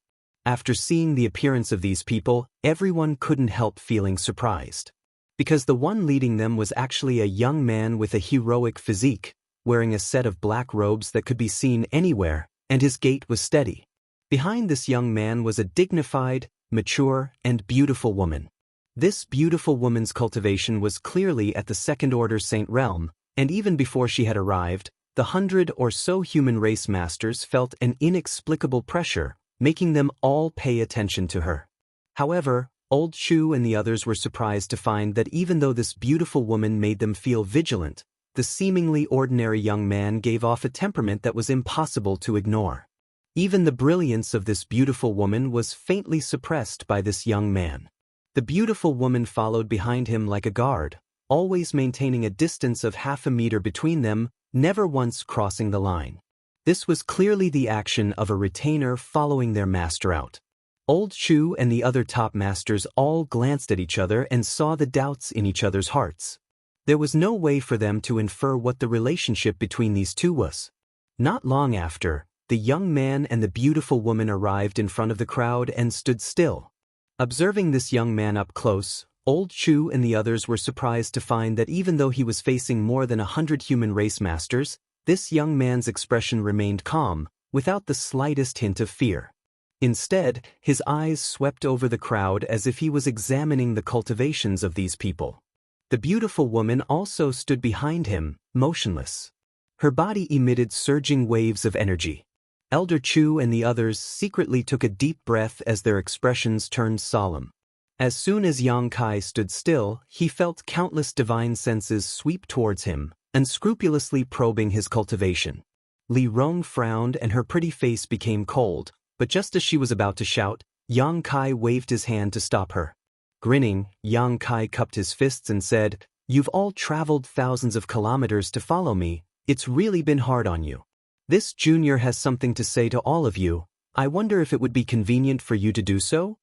After seeing the appearance of these people, everyone couldn't help feeling surprised. Because the one leading them was actually a young man with a heroic physique, wearing a set of black robes that could be seen anywhere, and his gait was steady. Behind this young man was a dignified, mature, and beautiful woman. This beautiful woman's cultivation was clearly at the second-order saint realm, and even before she had arrived, the 100 or so human race masters felt an inexplicable pressure, making them all pay attention to her. However, Old Chu and the others were surprised to find that even though this beautiful woman made them feel vigilant, the seemingly ordinary young man gave off a temperament that was impossible to ignore. Even the brilliance of this beautiful woman was faintly suppressed by this young man. The beautiful woman followed behind him like a guard, always maintaining a distance of half a meter between them, never once crossing the line. This was clearly the action of a retainer following their master out. Old Chu and the other top masters all glanced at each other and saw the doubts in each other's hearts. There was no way for them to infer what the relationship between these two was. Not long after, the young man and the beautiful woman arrived in front of the crowd and stood still. Observing this young man up close, Old Chu and the others were surprised to find that even though he was facing more than 100 human race masters, this young man's expression remained calm, without the slightest hint of fear. Instead, his eyes swept over the crowd as if he was examining the cultivations of these people. The beautiful woman also stood behind him, motionless. Her body emitted surging waves of energy. Elder Chu and the others secretly took a deep breath as their expressions turned solemn. As soon as Yang Kai stood still, he felt countless divine senses sweep towards him, unscrupulously probing his cultivation. Li Rong frowned and her pretty face became cold, but just as she was about to shout, Yang Kai waved his hand to stop her. Grinning, Yang Kai cupped his fists and said, "You've all traveled thousands of kilometers to follow me. It's really been hard on you. This junior has something to say to all of you. I wonder if it would be convenient for you to do so?"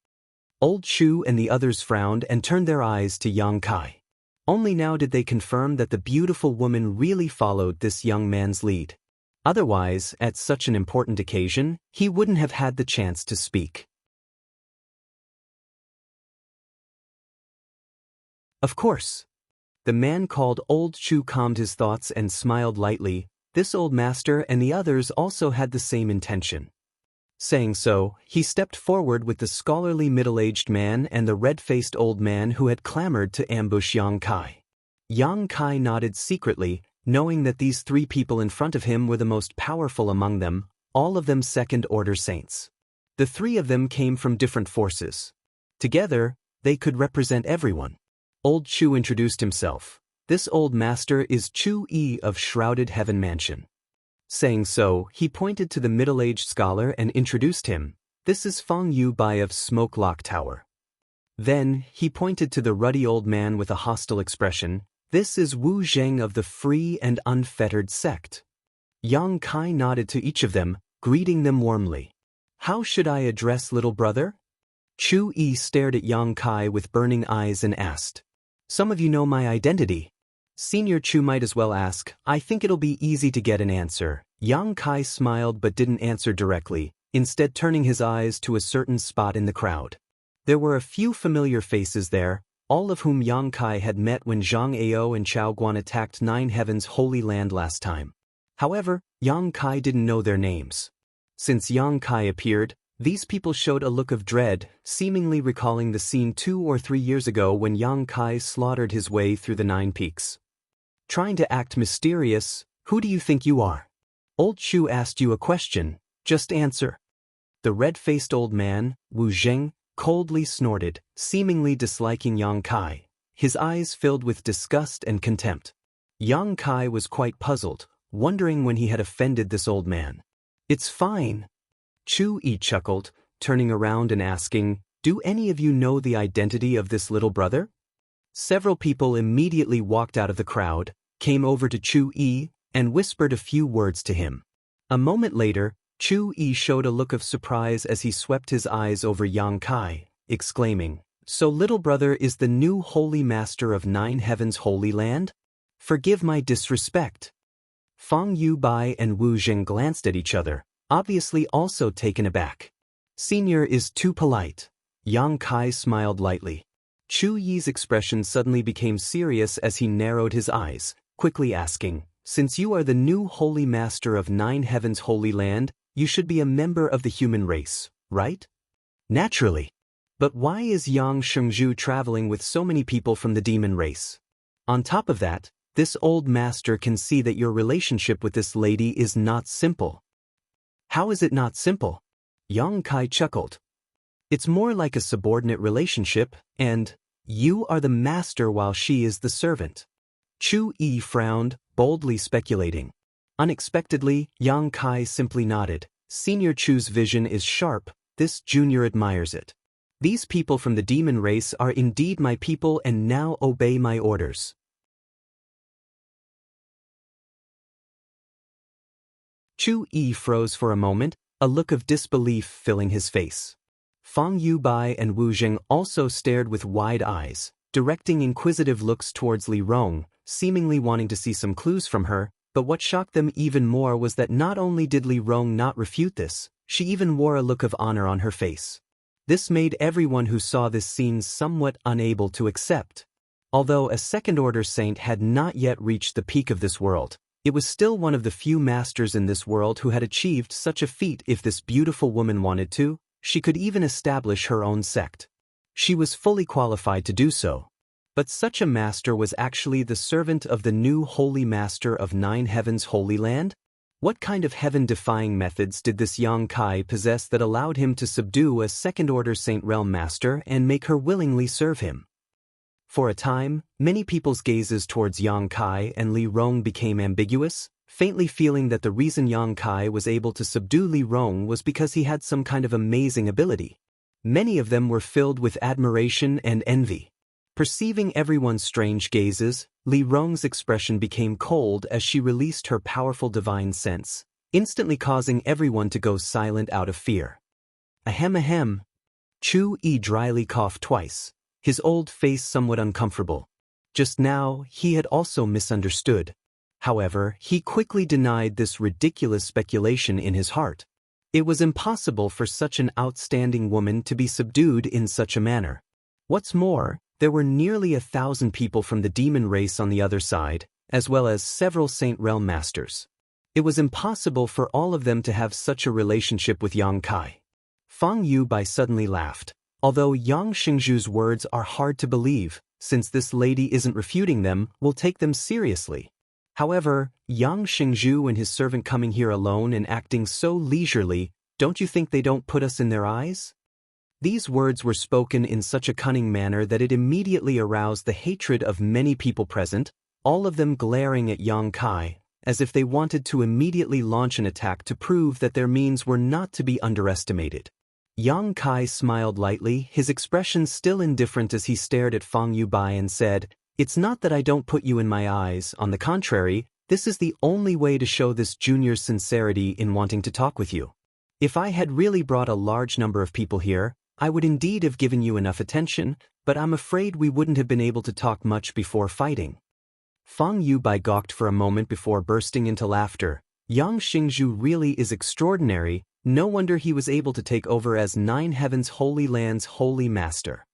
Old Chu and the others frowned and turned their eyes to Yang Kai. Only now did they confirm that the beautiful woman really followed this young man's lead. Otherwise, at such an important occasion, he wouldn't have had the chance to speak. Of course. The man called Old Chu calmed his thoughts and smiled lightly. This old master and the others also had the same intention. Saying so, he stepped forward with the scholarly middle-aged man and the red-faced old man who had clamored to ambush Yang Kai. Yang Kai nodded secretly, knowing that these three people in front of him were the most powerful among them, all of them second-order saints. The three of them came from different forces. Together, they could represent everyone. Old Chu introduced himself. "This old master is Chu Yi of Shrouded Heaven Mansion." Saying so, he pointed to the middle-aged scholar and introduced him. "This is Feng Yu Bai of Smoke Lock Tower." Then, he pointed to the ruddy old man with a hostile expression. "This is Wu Zheng of the Free and Unfettered Sect." Yang Kai nodded to each of them, greeting them warmly. "How should I address little brother?" Chu Yi stared at Yang Kai with burning eyes and asked. "Some of you know my identity." Senior Chu might as well ask. "I think it'll be easy to get an answer." Yang Kai smiled but didn't answer directly, instead turning his eyes to a certain spot in the crowd. There were a few familiar faces there, all of whom Yang Kai had met when Zhang Ao and Chao Guan attacked Nine Heaven's Holy Land last time. However, Yang Kai didn't know their names. Since Yang Kai appeared, these people showed a look of dread, seemingly recalling the scene 2 or 3 years ago when Yang Kai slaughtered his way through the Nine Peaks. Trying to act mysterious, "Who do you think you are? Old Chu asked you a question, just answer." The red-faced old man, Wu Zheng, coldly snorted, seemingly disliking Yang Kai. His eyes filled with disgust and contempt. Yang Kai was quite puzzled, wondering when he had offended this old man. "It's fine." Chu Yi chuckled, turning around and asking, "Do any of you know the identity of this little brother?" Several people immediately walked out of the crowd, came over to Chu-yi, and whispered a few words to him. A moment later, Chu-yi showed a look of surprise as he swept his eyes over Yang Kai, exclaiming, "So little brother is the new holy master of Nine Heavens Holy Land? Forgive my disrespect." Fang Yu-bai and Wu Jing glanced at each other, obviously also taken aback. "Senior is too polite." Yang Kai smiled lightly. Chu-yi's expression suddenly became serious as he narrowed his eyes, quickly asking, "Since you are the new holy master of Nine Heavens Holy Land, you should be a member of the human race, right?" "Naturally. But why is Yang Shengzhu traveling with so many people from the demon race? On top of that, this old master can see that your relationship with this lady is not simple." "How is it not simple?" Yang Kai chuckled. "It's more like a subordinate relationship, and you are the master while she is the servant." Chu-yi frowned, boldly speculating. Unexpectedly, Yang Kai simply nodded. "Senior Chu's vision is sharp, this junior admires it. These people from the demon race are indeed my people and now obey my orders." Chu-yi froze for a moment, a look of disbelief filling his face. Fang Yu-bai and Wu Jing also stared with wide eyes, directing inquisitive looks towards Li Rong, seemingly wanting to see some clues from her, but what shocked them even more was that not only did Li Rong not refute this, she even wore a look of honor on her face. This made everyone who saw this scene somewhat unable to accept. Although a second-order saint had not yet reached the peak of this world, it was still one of the few masters in this world who had achieved such a feat. If this beautiful woman wanted to, she could even establish her own sect. She was fully qualified to do so. But such a master was actually the servant of the new holy master of Nine Heavens Holy Land? What kind of heaven-defying methods did this Yang Kai possess that allowed him to subdue a second-order Saint Realm master and make her willingly serve him? For a time, many people's gazes towards Yang Kai and Li Rong became ambiguous, faintly feeling that the reason Yang Kai was able to subdue Li Rong was because he had some kind of amazing ability. Many of them were filled with admiration and envy. Perceiving everyone's strange gazes, Li Rong's expression became cold as she released her powerful divine sense, instantly causing everyone to go silent out of fear. Ahem ahem. Chu-yi dryly coughed twice, his old face somewhat uncomfortable. Just now, he had also misunderstood. However, he quickly denied this ridiculous speculation in his heart. It was impossible for such an outstanding woman to be subdued in such a manner. What's more, there were nearly 1,000 people from the demon race on the other side, as well as several Saint Realm masters. It was impossible for all of them to have such a relationship with Yang Kai. Fang Yu-bai suddenly laughed. Although Yang Shengzhu's words are hard to believe, since this lady isn't refuting them, we'll take them seriously. However, Yang Shengzhu and his servant coming here alone and acting so leisurely, don't you think they don't put us in their eyes? These words were spoken in such a cunning manner that it immediately aroused the hatred of many people present, all of them glaring at Yang Kai, as if they wanted to immediately launch an attack to prove that their means were not to be underestimated. Yang Kai smiled lightly, his expression still indifferent as he stared at Fang Yu-bai and said, "It's not that I don't put you in my eyes, on the contrary, this is the only way to show this junior's sincerity in wanting to talk with you. If I had really brought a large number of people here, I would indeed have given you enough attention, but I'm afraid we wouldn't have been able to talk much before fighting." Fang Yu-bai gawked for a moment before bursting into laughter. Yang Shengzhu really is extraordinary, no wonder he was able to take over as Nine Heavens Holy Land's holy master.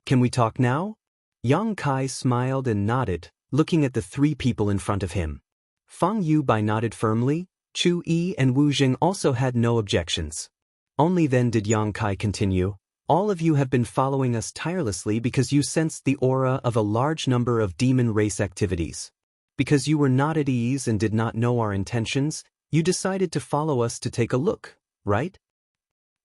"Can we talk now?" Yang Kai smiled and nodded, looking at the three people in front of him. Fang Yu-bai nodded firmly. Chu-yi and Wu Jing also had no objections. Only then did Yang Kai continue, "All of you have been following us tirelessly because you sensed the aura of a large number of demon race activities. Because you were not at ease and did not know our intentions, you decided to follow us to take a look, right?"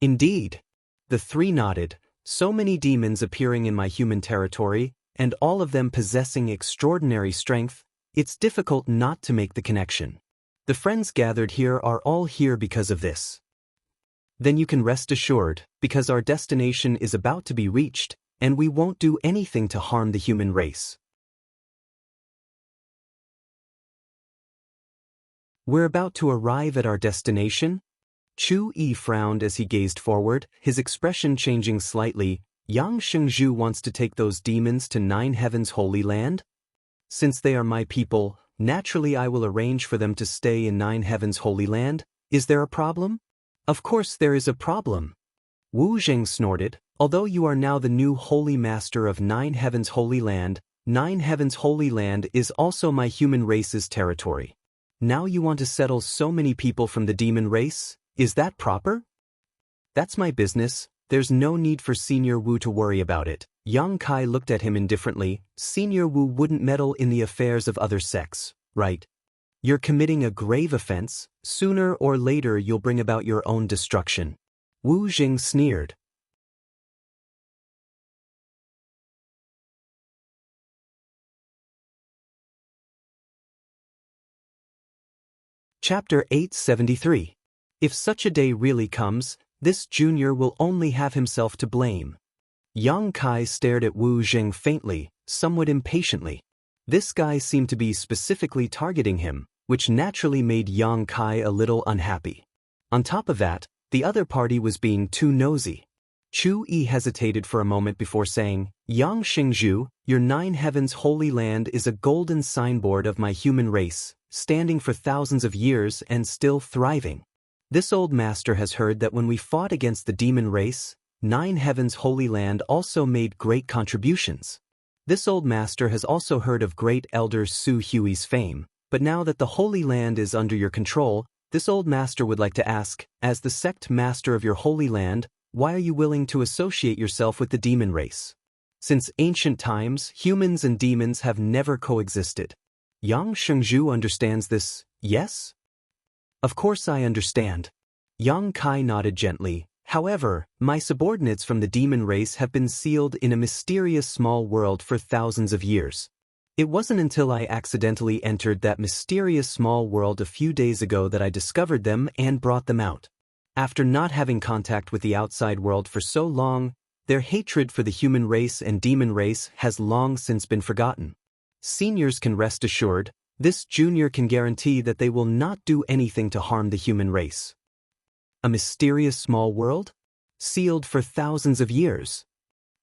"Indeed." The three nodded. So many demons appearing in my human territory, and all of them possessing extraordinary strength, it's difficult not to make the connection. The friends gathered here are all here because of this. Then you can rest assured, because our destination is about to be reached, and we won't do anything to harm the human race. We're about to arrive at our destination? Chu Yi frowned as he gazed forward, his expression changing slightly. Yang Shengzhu wants to take those demons to Nine Heavens' Holy Land? Since they are my people, naturally I will arrange for them to stay in Nine Heavens' Holy Land. Is there a problem? Of course there is a problem. Wu Zheng snorted. Although you are now the new Holy Master of Nine Heavens' Holy Land, Nine Heavens' Holy Land is also my human race's territory. Now you want to settle so many people from the demon race? Is that proper? That's my business. There's no need for Senior Wu to worry about it. Yang Kai looked at him indifferently. Senior Wu wouldn't meddle in the affairs of other sects, right? You're committing a grave offense. Sooner or later you'll bring about your own destruction. Wu Jing sneered. Chapter 873. If such a day really comes, this junior will only have himself to blame. Yang Kai stared at Wu Jing faintly, somewhat impatiently. This guy seemed to be specifically targeting him, which naturally made Yang Kai a little unhappy. On top of that, the other party was being too nosy. Chu Yi hesitated for a moment before saying, Yang Shengzhu, your Nine Heavens Holy Land is a golden signboard of my human race, standing for thousands of years and still thriving. This old master has heard that when we fought against the demon race, Nine Heavens Holy Land also made great contributions. This old master has also heard of great elder Su Hui's fame, but now that the Holy Land is under your control, this old master would like to ask, as the sect master of your Holy Land, why are you willing to associate yourself with the demon race? Since ancient times, humans and demons have never coexisted. Yang Shengzhu understands this, yes? Of course I understand. Yang Kai nodded gently. However, my subordinates from the demon race have been sealed in a mysterious small world for thousands of years. It wasn't until I accidentally entered that mysterious small world a few days ago that I discovered them and brought them out. After not having contact with the outside world for so long, their hatred for the human race and demon race has long since been forgotten. Seniors can rest assured, this junior can guarantee that they will not do anything to harm the human race. A mysterious small world? Sealed for thousands of years.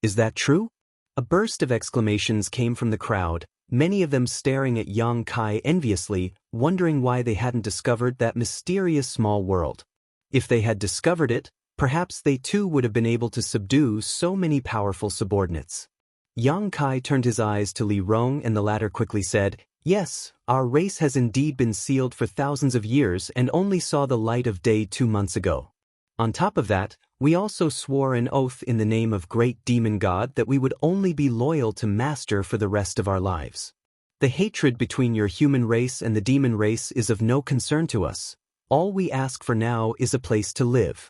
Is that true? A burst of exclamations came from the crowd, many of them staring at Yang Kai enviously, wondering why they hadn't discovered that mysterious small world. If they had discovered it, perhaps they too would have been able to subdue so many powerful subordinates. Yang Kai turned his eyes to Li Rong and the latter quickly said, Yes, our race has indeed been sealed for thousands of years and only saw the light of day 2 months ago. On top of that, we also swore an oath in the name of great demon god that we would only be loyal to Master for the rest of our lives. The hatred between your human race and the demon race is of no concern to us. All we ask for now is a place to live.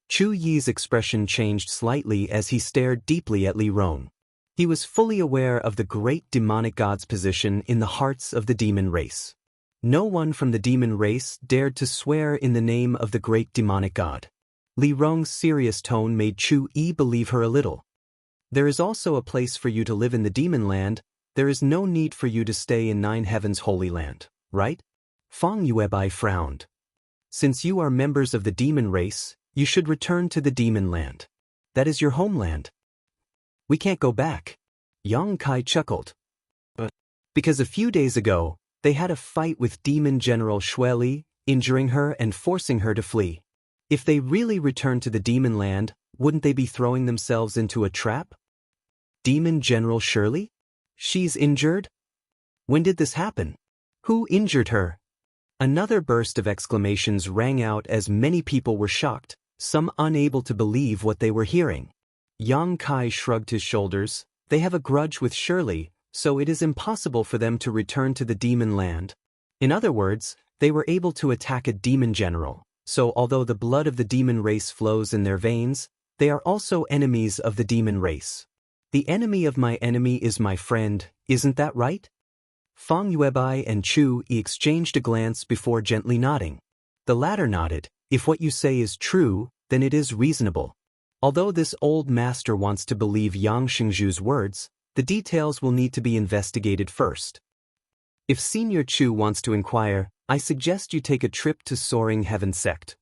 Chu Yi's expression changed slightly as he stared deeply at Li Rong. He was fully aware of the great demonic god's position in the hearts of the demon race. No one from the demon race dared to swear in the name of the great demonic god. Li Rong's serious tone made Chu Yi believe her a little. There is also a place for you to live in the demon land. There is no need for you to stay in Nine Heavens Holy Land, right? Fang Yuebai frowned. Since you are members of the demon race, you should return to the demon land. That is your homeland. We can't go back. Yang Kai chuckled. But because a few days ago, they had a fight with Demon General Shueli, injuring her and forcing her to flee. If they really returned to the demon land, wouldn't they be throwing themselves into a trap? Demon General Shirley? She's injured? When did this happen? Who injured her? Another burst of exclamations rang out as many people were shocked, some unable to believe what they were hearing. Yang Kai shrugged his shoulders. They have a grudge with Shirley, so it is impossible for them to return to the demon land. In other words, they were able to attack a demon general, so although the blood of the demon race flows in their veins, they are also enemies of the demon race. The enemy of my enemy is my friend, isn't that right? Fang Yuebai and Chu Yi exchanged a glance before gently nodding. The latter nodded. If what you say is true, then it is reasonable. Although this old master wants to believe Yang Xingzhu's words, the details will need to be investigated first. If Senior Chu wants to inquire, I suggest you take a trip to Soaring Heaven Sect.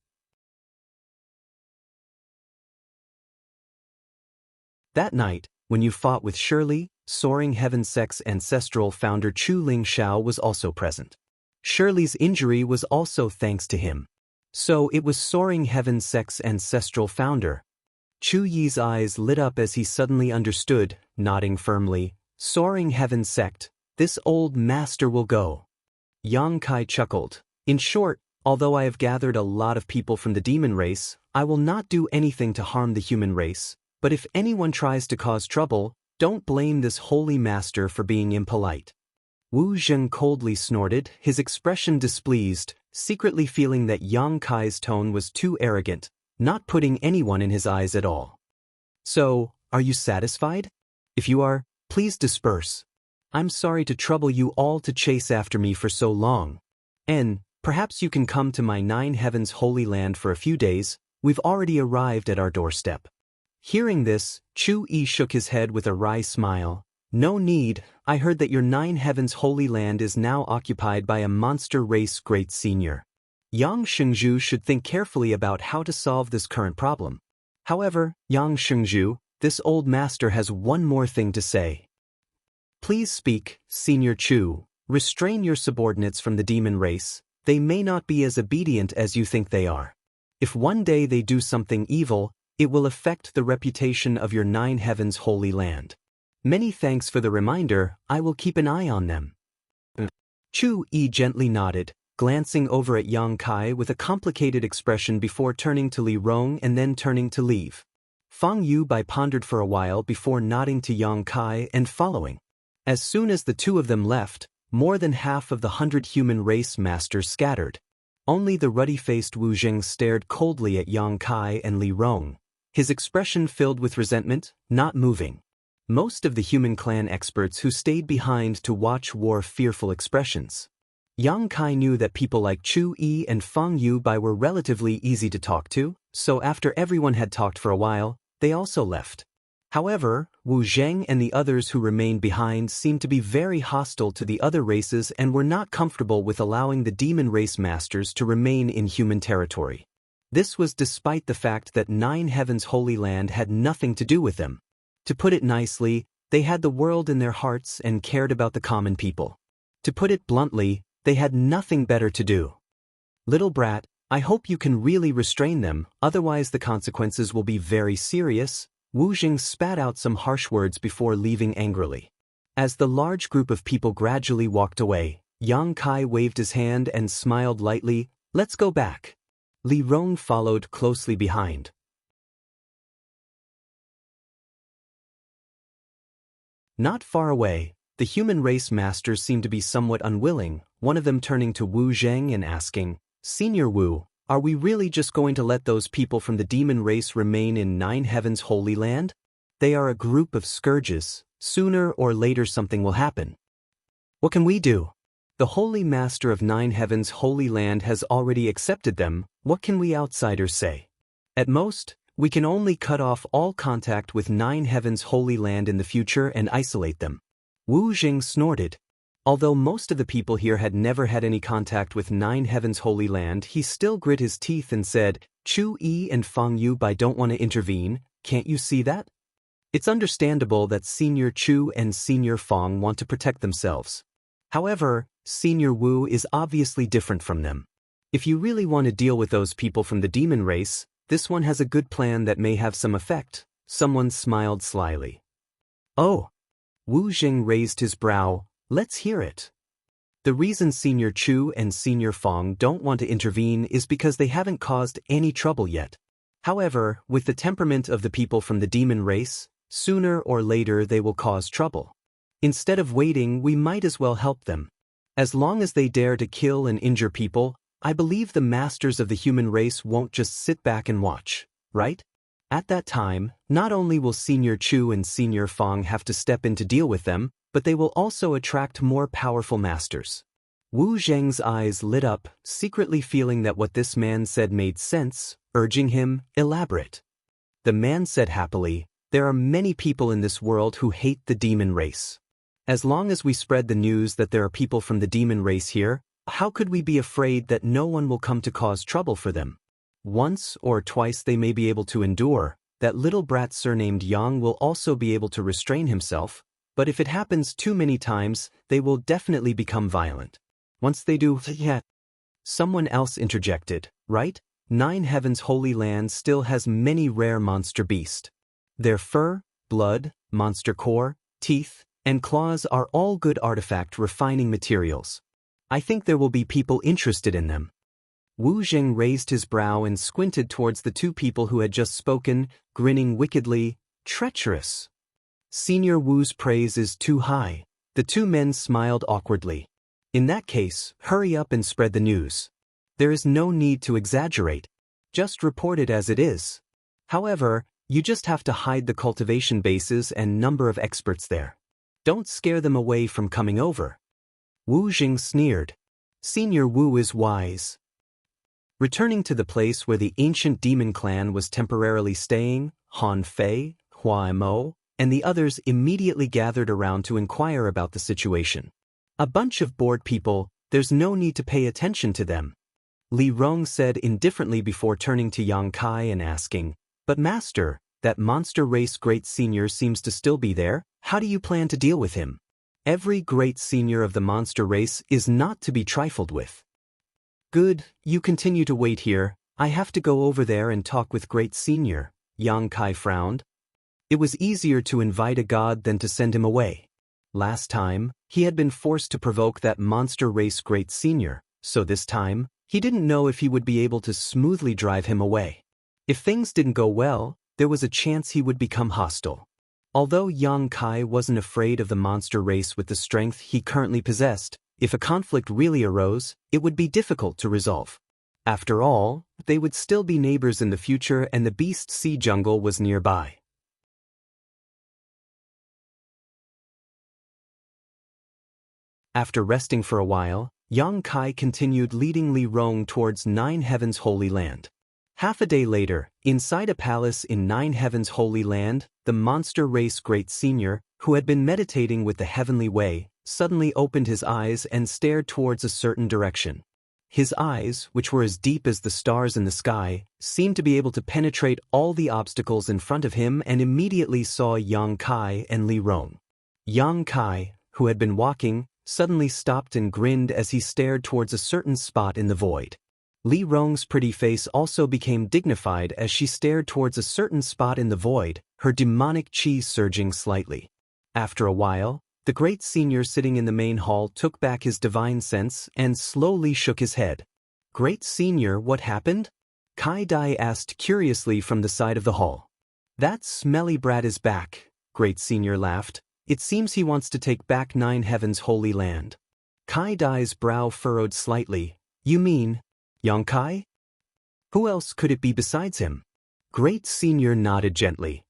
That night, when you fought with Shirley, Soaring Heaven Sect's ancestral founder Chu Ling Shao was also present. Shirley's injury was also thanks to him. So it was Soaring Heaven Sect's ancestral founder. Chu Yi's eyes lit up as he suddenly understood, nodding firmly. Soaring Heaven Sect, this old master will go. Yang Kai chuckled. In short, although I have gathered a lot of people from the demon race, I will not do anything to harm the human race, but if anyone tries to cause trouble, don't blame this holy master for being impolite. Wu Zheng coldly snorted, his expression displeased, secretly feeling that Yang Kai's tone was too arrogant, not putting anyone in his eyes at all. So, are you satisfied? If you are, please disperse. I'm sorry to trouble you all to chase after me for so long. And, perhaps you can come to my 9 Heavens Holy Land for a few days, we've already arrived at our doorstep. Hearing this, Chu Yi shook his head with a wry smile. No need, I heard that your 9 Heavens Holy Land is now occupied by a monster race great senior. Yang Xingzhu should think carefully about how to solve this current problem. However, Yang Xingzhu, this old master has one more thing to say. Please speak, Senior Chu. Restrain your subordinates from the demon race. They may not be as obedient as you think they are. If one day they do something evil, it will affect the reputation of your 9 Heavens Holy Land. Many thanks for the reminder, I will keep an eye on them. Chu Yi gently nodded, glancing over at Yang Kai with a complicated expression before turning to Li Rong and then turning to leave. Fang Yubai pondered for a while before nodding to Yang Kai and following. As soon as the two of them left, more than half of the 100 human race masters scattered. Only the ruddy-faced Wu Zheng stared coldly at Yang Kai and Li Rong, his expression filled with resentment, not moving. Most of the human clan experts who stayed behind to watch wore fearful expressions. Yang Kai knew that people like Chu Yi and Fang Yubai were relatively easy to talk to, so after everyone had talked for a while, they also left. However, Wu Zheng and the others who remained behind seemed to be very hostile to the other races and were not comfortable with allowing the demon race masters to remain in human territory. This was despite the fact that 9 Heavens Holy Land had nothing to do with them. To put it nicely, they had the world in their hearts and cared about the common people. To put it bluntly, they had nothing better to do. Little brat, I hope you can really restrain them, otherwise the consequences will be very serious. Wu Zheng spat out some harsh words before leaving angrily. As the large group of people gradually walked away, Yang Kai waved his hand and smiled lightly, let's go back. Li Rong followed closely behind. Not far away, the human race masters seemed to be somewhat unwilling, one of them turning to Wu Zheng and asking, Senior Wu, are we really just going to let those people from the demon race remain in 9 Heavens Holy Land? They are a group of scourges, sooner or later something will happen. What can we do? The Holy Master of 9 Heavens Holy Land has already accepted them, what can we outsiders say? At most, we can only cut off all contact with 9 Heavens Holy Land in the future and isolate them. Wu Zheng snorted. Although most of the people here had never had any contact with 9 Heavens Holy Land, he still grit his teeth and said, Chu Yi and Fang Yubai don't want to intervene, can't you see that? It's understandable that Senior Chu and Senior Fang want to protect themselves. However, Senior Wu is obviously different from them. If you really want to deal with those people from the demon race, this one has a good plan that may have some effect. Someone smiled slyly. Oh. Wu Zheng raised his brow. Let's hear it. The reason Senior Chu and Senior Fang don't want to intervene is because they haven't caused any trouble yet. However, with the temperament of the people from the demon race, sooner or later they will cause trouble. Instead of waiting, we might as well help them. As long as they dare to kill and injure people, I believe the masters of the human race won't just sit back and watch, right? At that time, not only will Senior Chu and Senior Fang have to step in to deal with them, but they will also attract more powerful masters. Wu Zheng's eyes lit up, secretly feeling that what this man said made sense, urging him, elaborate. The man said happily, "There are many people in this world who hate the demon race. As long as we spread the news that there are people from the demon race here, how could we be afraid that no one will come to cause trouble for them? Once or twice they may be able to endure, that little brat surnamed Yang will also be able to restrain himself, but if it happens too many times, they will definitely become violent. Once they do, yeah." Someone else interjected, "Right? Nine Heavens Holy Land still has many rare monster beasts. Their fur, blood, monster core, teeth, and claws are all good artifact refining materials. I think there will be people interested in them." Wu Zheng raised his brow and squinted towards the two people who had just spoken, grinning wickedly, "Treacherous." Senior Wu's praise is too high. The two men smiled awkwardly. "In that case, hurry up and spread the news. There is no need to exaggerate. Just report it as it is. However, you just have to hide the cultivation bases and number of experts there. Don't scare them away from coming over." Wu Jing sneered. Senior Wu is wise. Returning to the place where the ancient demon clan was temporarily staying, Han Fei, Hua Mo, and the others immediately gathered around to inquire about the situation. "A bunch of bored people, there's no need to pay attention to them," Li Rong said indifferently before turning to Yang Kai and asking, "But Master, that monster race great senior seems to still be there. How do you plan to deal with him? Every great senior of the monster race is not to be trifled with." "Good, you continue to wait here. I have to go over there and talk with great senior," Yang Kai frowned. It was easier to invite a god than to send him away. Last time, he had been forced to provoke that monster race great senior, so this time, he didn't know if he would be able to smoothly drive him away. If things didn't go well, there was a chance he would become hostile. Although Yang Kai wasn't afraid of the monster race with the strength he currently possessed, if a conflict really arose, it would be difficult to resolve. After all, they would still be neighbors in the future and the Beast Sea Jungle was nearby. After resting for a while, Yang Kai continued leading Li Rong towards Nine Heavens Holy Land. Half a day later, inside a palace in Nine Heavens Holy Land, the monster race great senior, who had been meditating with the heavenly way, suddenly opened his eyes and stared towards a certain direction. His eyes, which were as deep as the stars in the sky, seemed to be able to penetrate all the obstacles in front of him and immediately saw Yang Kai and Li Rong. Yang Kai, who had been walking, suddenly stopped and grinned as he stared towards a certain spot in the void. Li Rong's pretty face also became dignified as she stared towards a certain spot in the void, her demonic chi surging slightly. After a while, the great senior sitting in the main hall took back his divine sense and slowly shook his head. "Great senior, what happened?" Kai Dai asked curiously from the side of the hall. "That smelly brat is back," great senior laughed. "It seems he wants to take back Nine Heavens Holy Land." Kai Dai's brow furrowed slightly. "You mean Yang Kai? Who else could it be besides him?" Great senior nodded gently.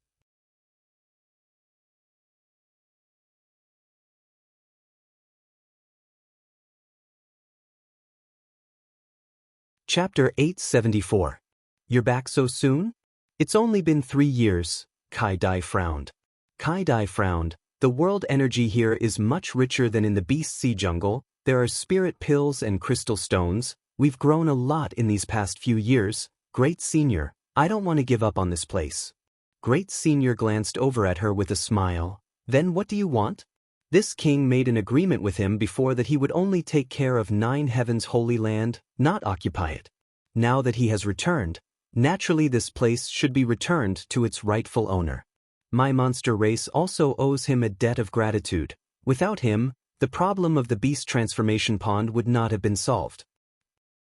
Chapter 874. You're back so soon? It's only been 3 years, Kai Dai frowned. Kai Dai frowned. The world energy here is much richer than in the Beast Sea Jungle. There are spirit pills and crystal stones. We've grown a lot in these past few years. Great senior, I don't want to give up on this place. Great senior glanced over at her with a smile. Then what do you want? This king made an agreement with him before that he would only take care of Nine Heavens Holy Land, not occupy it. Now that he has returned, naturally this place should be returned to its rightful owner. My monster race also owes him a debt of gratitude. Without him, the problem of the beast transformation pond would not have been solved.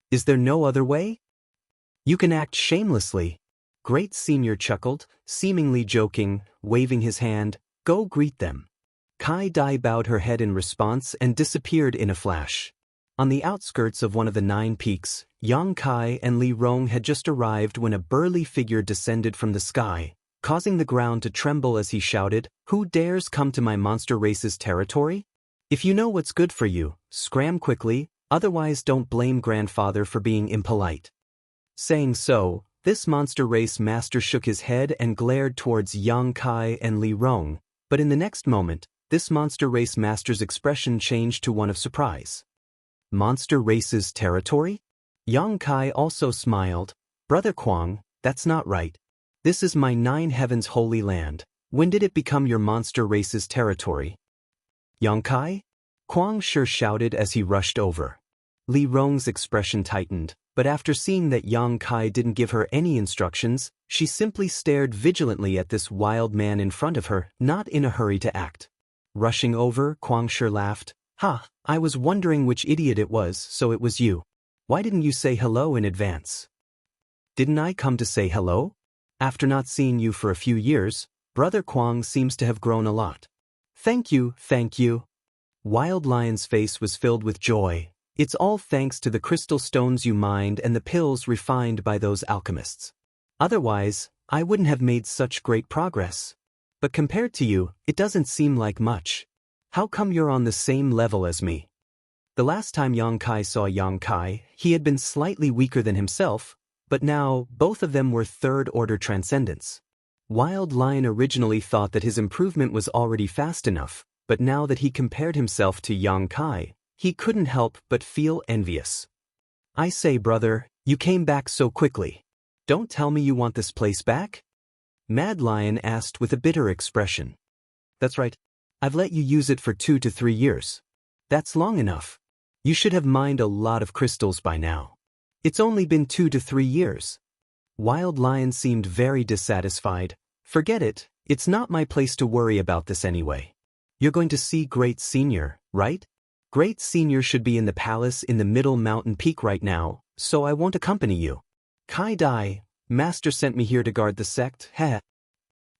Is there no other way? You can act shamelessly. Great senior chuckled, seemingly joking, waving his hand. Go greet them. Kai Dai bowed her head in response and disappeared in a flash. On the outskirts of one of the 9 peaks, Yang Kai and Li Rong had just arrived when a burly figure descended from the sky, causing the ground to tremble as he shouted, "Who dares come to my monster race's territory? If you know what's good for you, scram quickly, Otherwise don't blame grandfather for being impolite. Saying so, this monster race master shook his head and glared towards Yang Kai and Li Rong, but in the next moment, this monster race master's expression changed to one of surprise. Monster race's territory? Yang Kai also smiled. Brother Kwang, that's not right. This is my 9 heavens holy land. When did it become your monster race's territory? Yang Kai? Kwang sure shouted as he rushed over. Li Rong's expression tightened, but after seeing that Yang Kai didn't give her any instructions, she simply stared vigilantly at this wild man in front of her, not in a hurry to act. Rushing over, Kwang sure laughed. Ha, I was wondering which idiot it was, so it was you. Why didn't you say hello in advance? Didn't I come to say hello? After not seeing you for a few years, Brother Kwang seems to have grown a lot. Thank you, thank you. Wild Lion's face was filled with joy. It's all thanks to the crystal stones you mined and the pills refined by those alchemists. Otherwise, I wouldn't have made such great progress. But compared to you, it doesn't seem like much. How come you're on the same level as me? The last time Yang Kai saw Yang Kai, he had been slightly weaker than himself, but now both of them were third-order transcendents. Wild Lion originally thought that his improvement was already fast enough, but now that he compared himself to Yang Kai, he couldn't help but feel envious. I say, brother, you came back so quickly. Don't tell me you want this place back? Mad Lion asked with a bitter expression. That's right. I've let you use it for 2 to 3 years. That's long enough. You should have mined a lot of crystals by now. It's only been 2 to 3 years. Wild Lion seemed very dissatisfied. Forget it, it's not my place to worry about this anyway. You're going to see Great Senior, right? Great Senior should be in the palace in the middle mountain peak right now, so I won't accompany you. Kai Dai, Master sent me here to guard the sect, heh.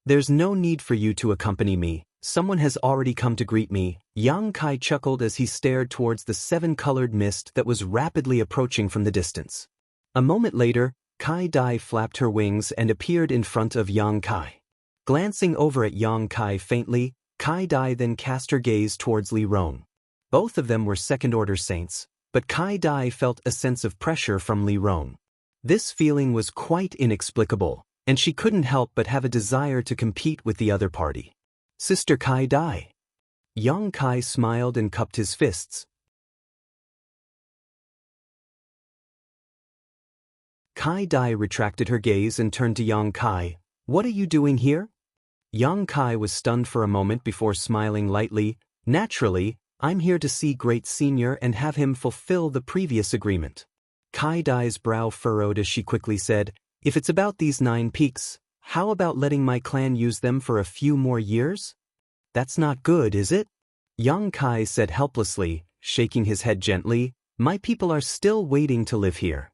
There's no need for you to accompany me. Someone has already come to greet me. Yang Kai chuckled as he stared towards the 7-colored mist that was rapidly approaching from the distance. A moment later, Kai Dai flapped her wings and appeared in front of Yang Kai. Glancing over at Yang Kai faintly, Kai Dai then cast her gaze towards Li Rong. Both of them were second-order saints, but Kai Dai felt a sense of pressure from Li Rong. This feeling was quite inexplicable, and she couldn't help but have a desire to compete with the other party. Sister Kai Dai. Yang Kai smiled and cupped his fists. Kai Dai retracted her gaze and turned to Yang Kai. What are you doing here? Yang Kai was stunned for a moment before smiling lightly. Naturally, I'm here to see Great Senior and have him fulfill the previous agreement. Kai Dai's brow furrowed as she quickly said, if it's about these 9 peaks, how about letting my clan use them for a few more years? That's not good, is it? Yang Kai said helplessly, shaking his head gently, my people are still waiting to live here.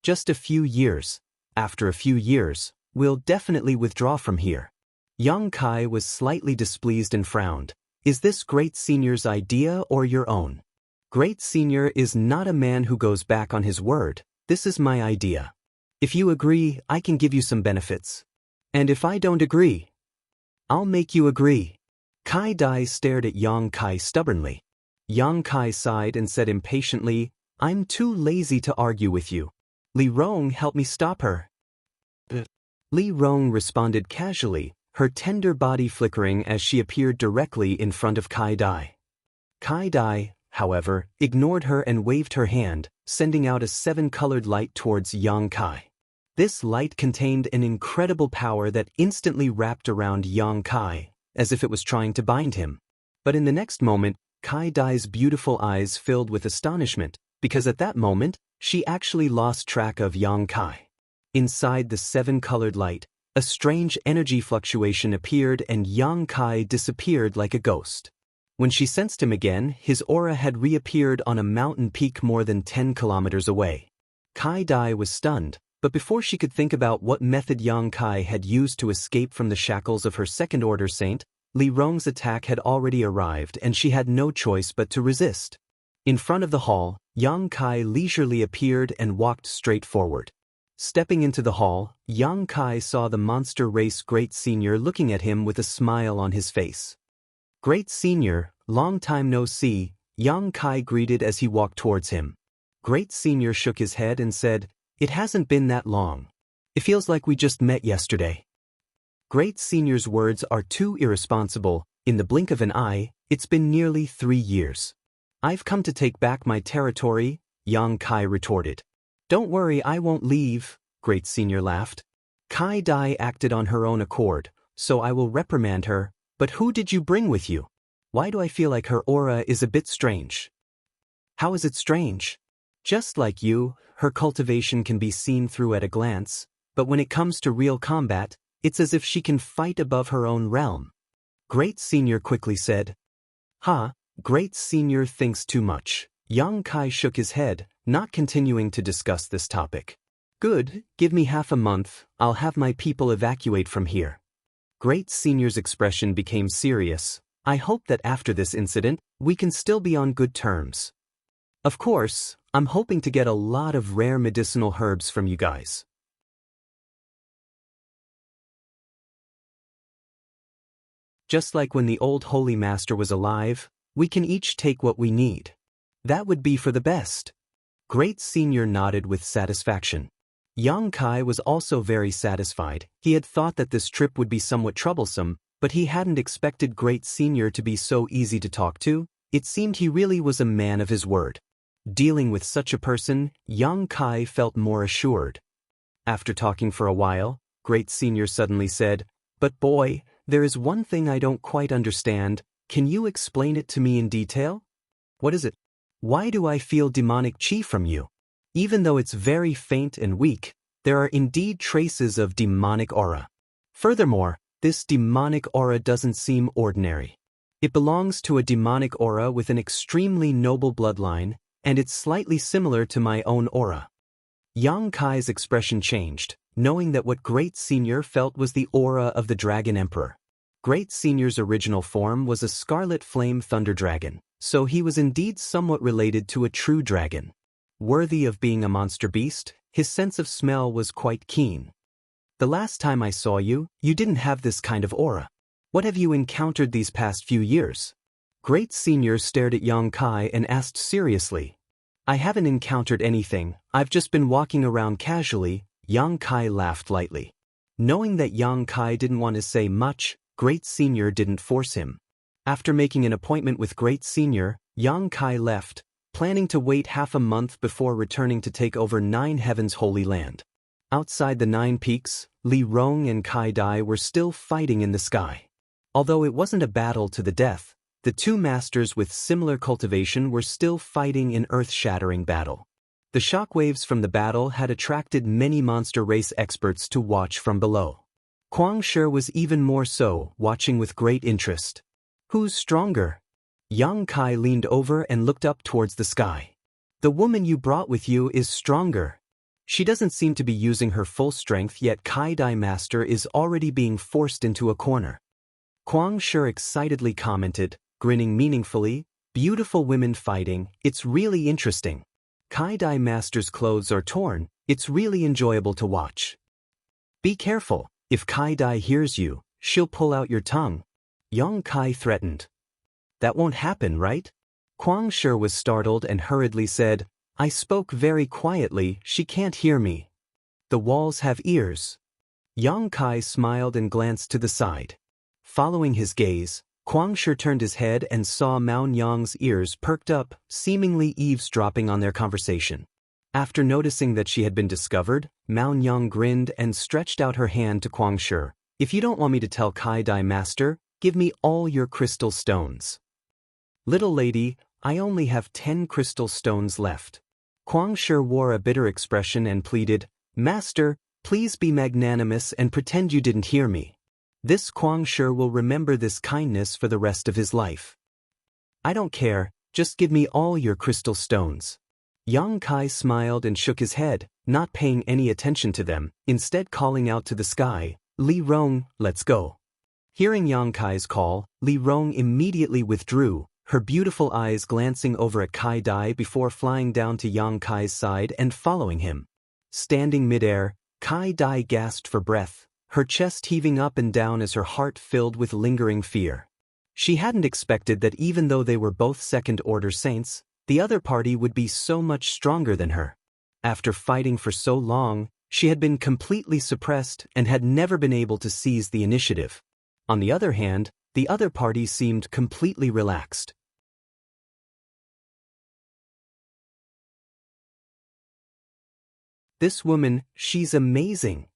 Just a few years. After a few years, we'll definitely withdraw from here. Yang Kai was slightly displeased and frowned. Is this Great Senior's idea or your own? Great Senior is not a man who goes back on his word. This is my idea. If you agree, I can give you some benefits. And if I don't agree, I'll make you agree. Kai Dai stared at Yang Kai stubbornly. Yang Kai sighed and said impatiently, I'm too lazy to argue with you. Li Rong helped me stop her. Li Rong responded casually, her tender body flickering as she appeared directly in front of Kai Dai. Kai Dai, however, ignored her and waved her hand, sending out a 7-colored light towards Yang Kai. This light contained an incredible power that instantly wrapped around Yang Kai, as if it was trying to bind him. But in the next moment, Kai Dai's beautiful eyes filled with astonishment, because at that moment, she actually lost track of Yang Kai. Inside the 7-colored light, a strange energy fluctuation appeared and Yang Kai disappeared like a ghost. When she sensed him again, his aura had reappeared on a mountain peak more than 10 kilometers away. Kai Dai was stunned, but before she could think about what method Yang Kai had used to escape from the shackles of her second-order saint, Li Rong's attack had already arrived and she had no choice but to resist. In front of the hall, Yang Kai leisurely appeared and walked straight forward. Stepping into the hall, Yang Kai saw the monster race Great Senior looking at him with a smile on his face. Great Senior, long time no see, Yang Kai greeted as he walked towards him. Great Senior shook his head and said, "It hasn't been that long. It feels like we just met yesterday." Great Senior's words are too irresponsible. In the blink of an eye, it's been nearly 3 years. "I've come to take back my territory," Yang Kai retorted. "Don't worry, I won't leave," Great Senior laughed. "Kai Dai acted on her own accord, so I will reprimand her, but who did you bring with you? Why do I feel like her aura is a bit strange?" "How is it strange?" "Just like you, her cultivation can be seen through at a glance, but when it comes to real combat, it's as if she can fight above her own realm," Great Senior quickly said. Great Senior thinks too much. Yang Kai shook his head, not continuing to discuss this topic. "Good, give me half a month, I'll have my people evacuate from here." Great Senior's expression became serious. "I hope that after this incident, we can still be on good terms. Of course, I'm hoping to get a lot of rare medicinal herbs from you guys." Just like when the old Holy Master was alive, we can each take what we need. That would be for the best. Great Senior nodded with satisfaction. Yang Kai was also very satisfied. He had thought that this trip would be somewhat troublesome, but he hadn't expected Great Senior to be so easy to talk to. It seemed he really was a man of his word. Dealing with such a person, Yang Kai felt more assured. After talking for a while, Great Senior suddenly said, "But boy, there is one thing I don't quite understand. Can you explain it to me in detail?" "What is it?" "Why do I feel demonic chi from you? Even though it's very faint and weak, there are indeed traces of demonic aura. Furthermore, this demonic aura doesn't seem ordinary. It belongs to a demonic aura with an extremely noble bloodline, and it's slightly similar to my own aura." Yang Kai's expression changed, knowing that what Great Senior felt was the aura of the Dragon Emperor. Great Senior's original form was a scarlet flame thunder dragon, so he was indeed somewhat related to a true dragon. Worthy of being a monster beast, his sense of smell was quite keen. "The last time I saw you, you didn't have this kind of aura. What have you encountered these past few years?" Great Senior stared at Yang Kai and asked seriously. "I haven't encountered anything, I've just been walking around casually," Yang Kai laughed lightly. Knowing that Yang Kai didn't want to say much, Great Senior didn't force him. After making an appointment with Great Senior, Yang Kai left, planning to wait half a month before returning to take over 9 Heaven's Holy Land. Outside the 9 peaks, Li Rong and Kai Dai were still fighting in the sky. Although it wasn't a battle to the death, the 2 masters with similar cultivation were still fighting in earth-shattering battle. The shockwaves from the battle had attracted many monster race experts to watch from below. Kuang Shi was even more so, watching with great interest. "Who's stronger?" Yang Kai leaned over and looked up towards the sky. "The woman you brought with you is stronger. She doesn't seem to be using her full strength, yet Kai Dai Master is already being forced into a corner." Kuang Shi excitedly commented, grinning meaningfully, "Beautiful women fighting, it's really interesting. Kai Dai Master's clothes are torn, it's really enjoyable to watch. Be careful, if Kai Dai hears you, she'll pull out your tongue," Yang Kai threatened. "That won't happen, right?" Kuang Shi was startled and hurriedly said, "I spoke very quietly, she can't hear me. The walls have ears." Yang Kai smiled and glanced to the side. Following his gaze, Kuang Shi turned his head and saw Mao Nyang's ears perked up, seemingly eavesdropping on their conversation. After noticing that she had been discovered, Mao Nyang grinned and stretched out her hand to Kuang Shi. "If you don't want me to tell Kai Dai Master, give me all your crystal stones." "Little lady, I only have 10 crystal stones left." Kuang Shi wore a bitter expression and pleaded, "Master, please be magnanimous and pretend you didn't hear me. This Kuang Shi will remember this kindness for the rest of his life." "I don't care, just give me all your crystal stones." Yang Kai smiled and shook his head, not paying any attention to them, instead calling out to the sky, "Li Rong, let's go." Hearing Yang Kai's call, Li Rong immediately withdrew, her beautiful eyes glancing over at Kai Dai before flying down to Yang Kai's side and following him. Standing midair, Kai Dai gasped for breath, her chest heaving up and down as her heart filled with lingering fear. She hadn't expected that even though they were both second-order saints, the other party would be so much stronger than her. After fighting for so long, she had been completely suppressed and had never been able to seize the initiative. On the other hand, the other party seemed completely relaxed. This woman, she's amazing.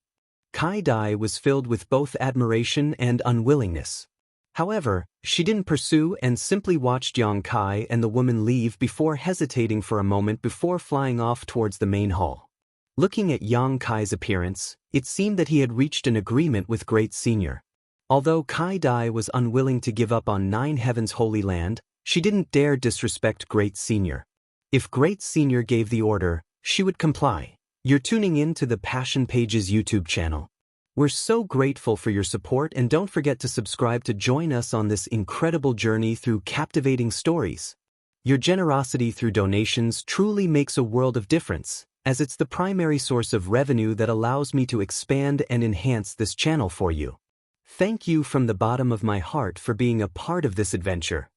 Kai Dai was filled with both admiration and unwillingness. However, she didn't pursue and simply watched Yang Kai and the woman leave before hesitating for a moment before flying off towards the main hall. Looking at Yang Kai's appearance, it seemed that he had reached an agreement with Great Senior. Although Kai Dai was unwilling to give up on Nine Heavens Holy Land, she didn't dare disrespect Great Senior. If Great Senior gave the order, she would comply. You're tuning in to the Passion Pages YouTube channel. We're so grateful for your support, and don't forget to subscribe to join us on this incredible journey through captivating stories. Your generosity through donations truly makes a world of difference, as it's the primary source of revenue that allows me to expand and enhance this channel for you. Thank you from the bottom of my heart for being a part of this adventure.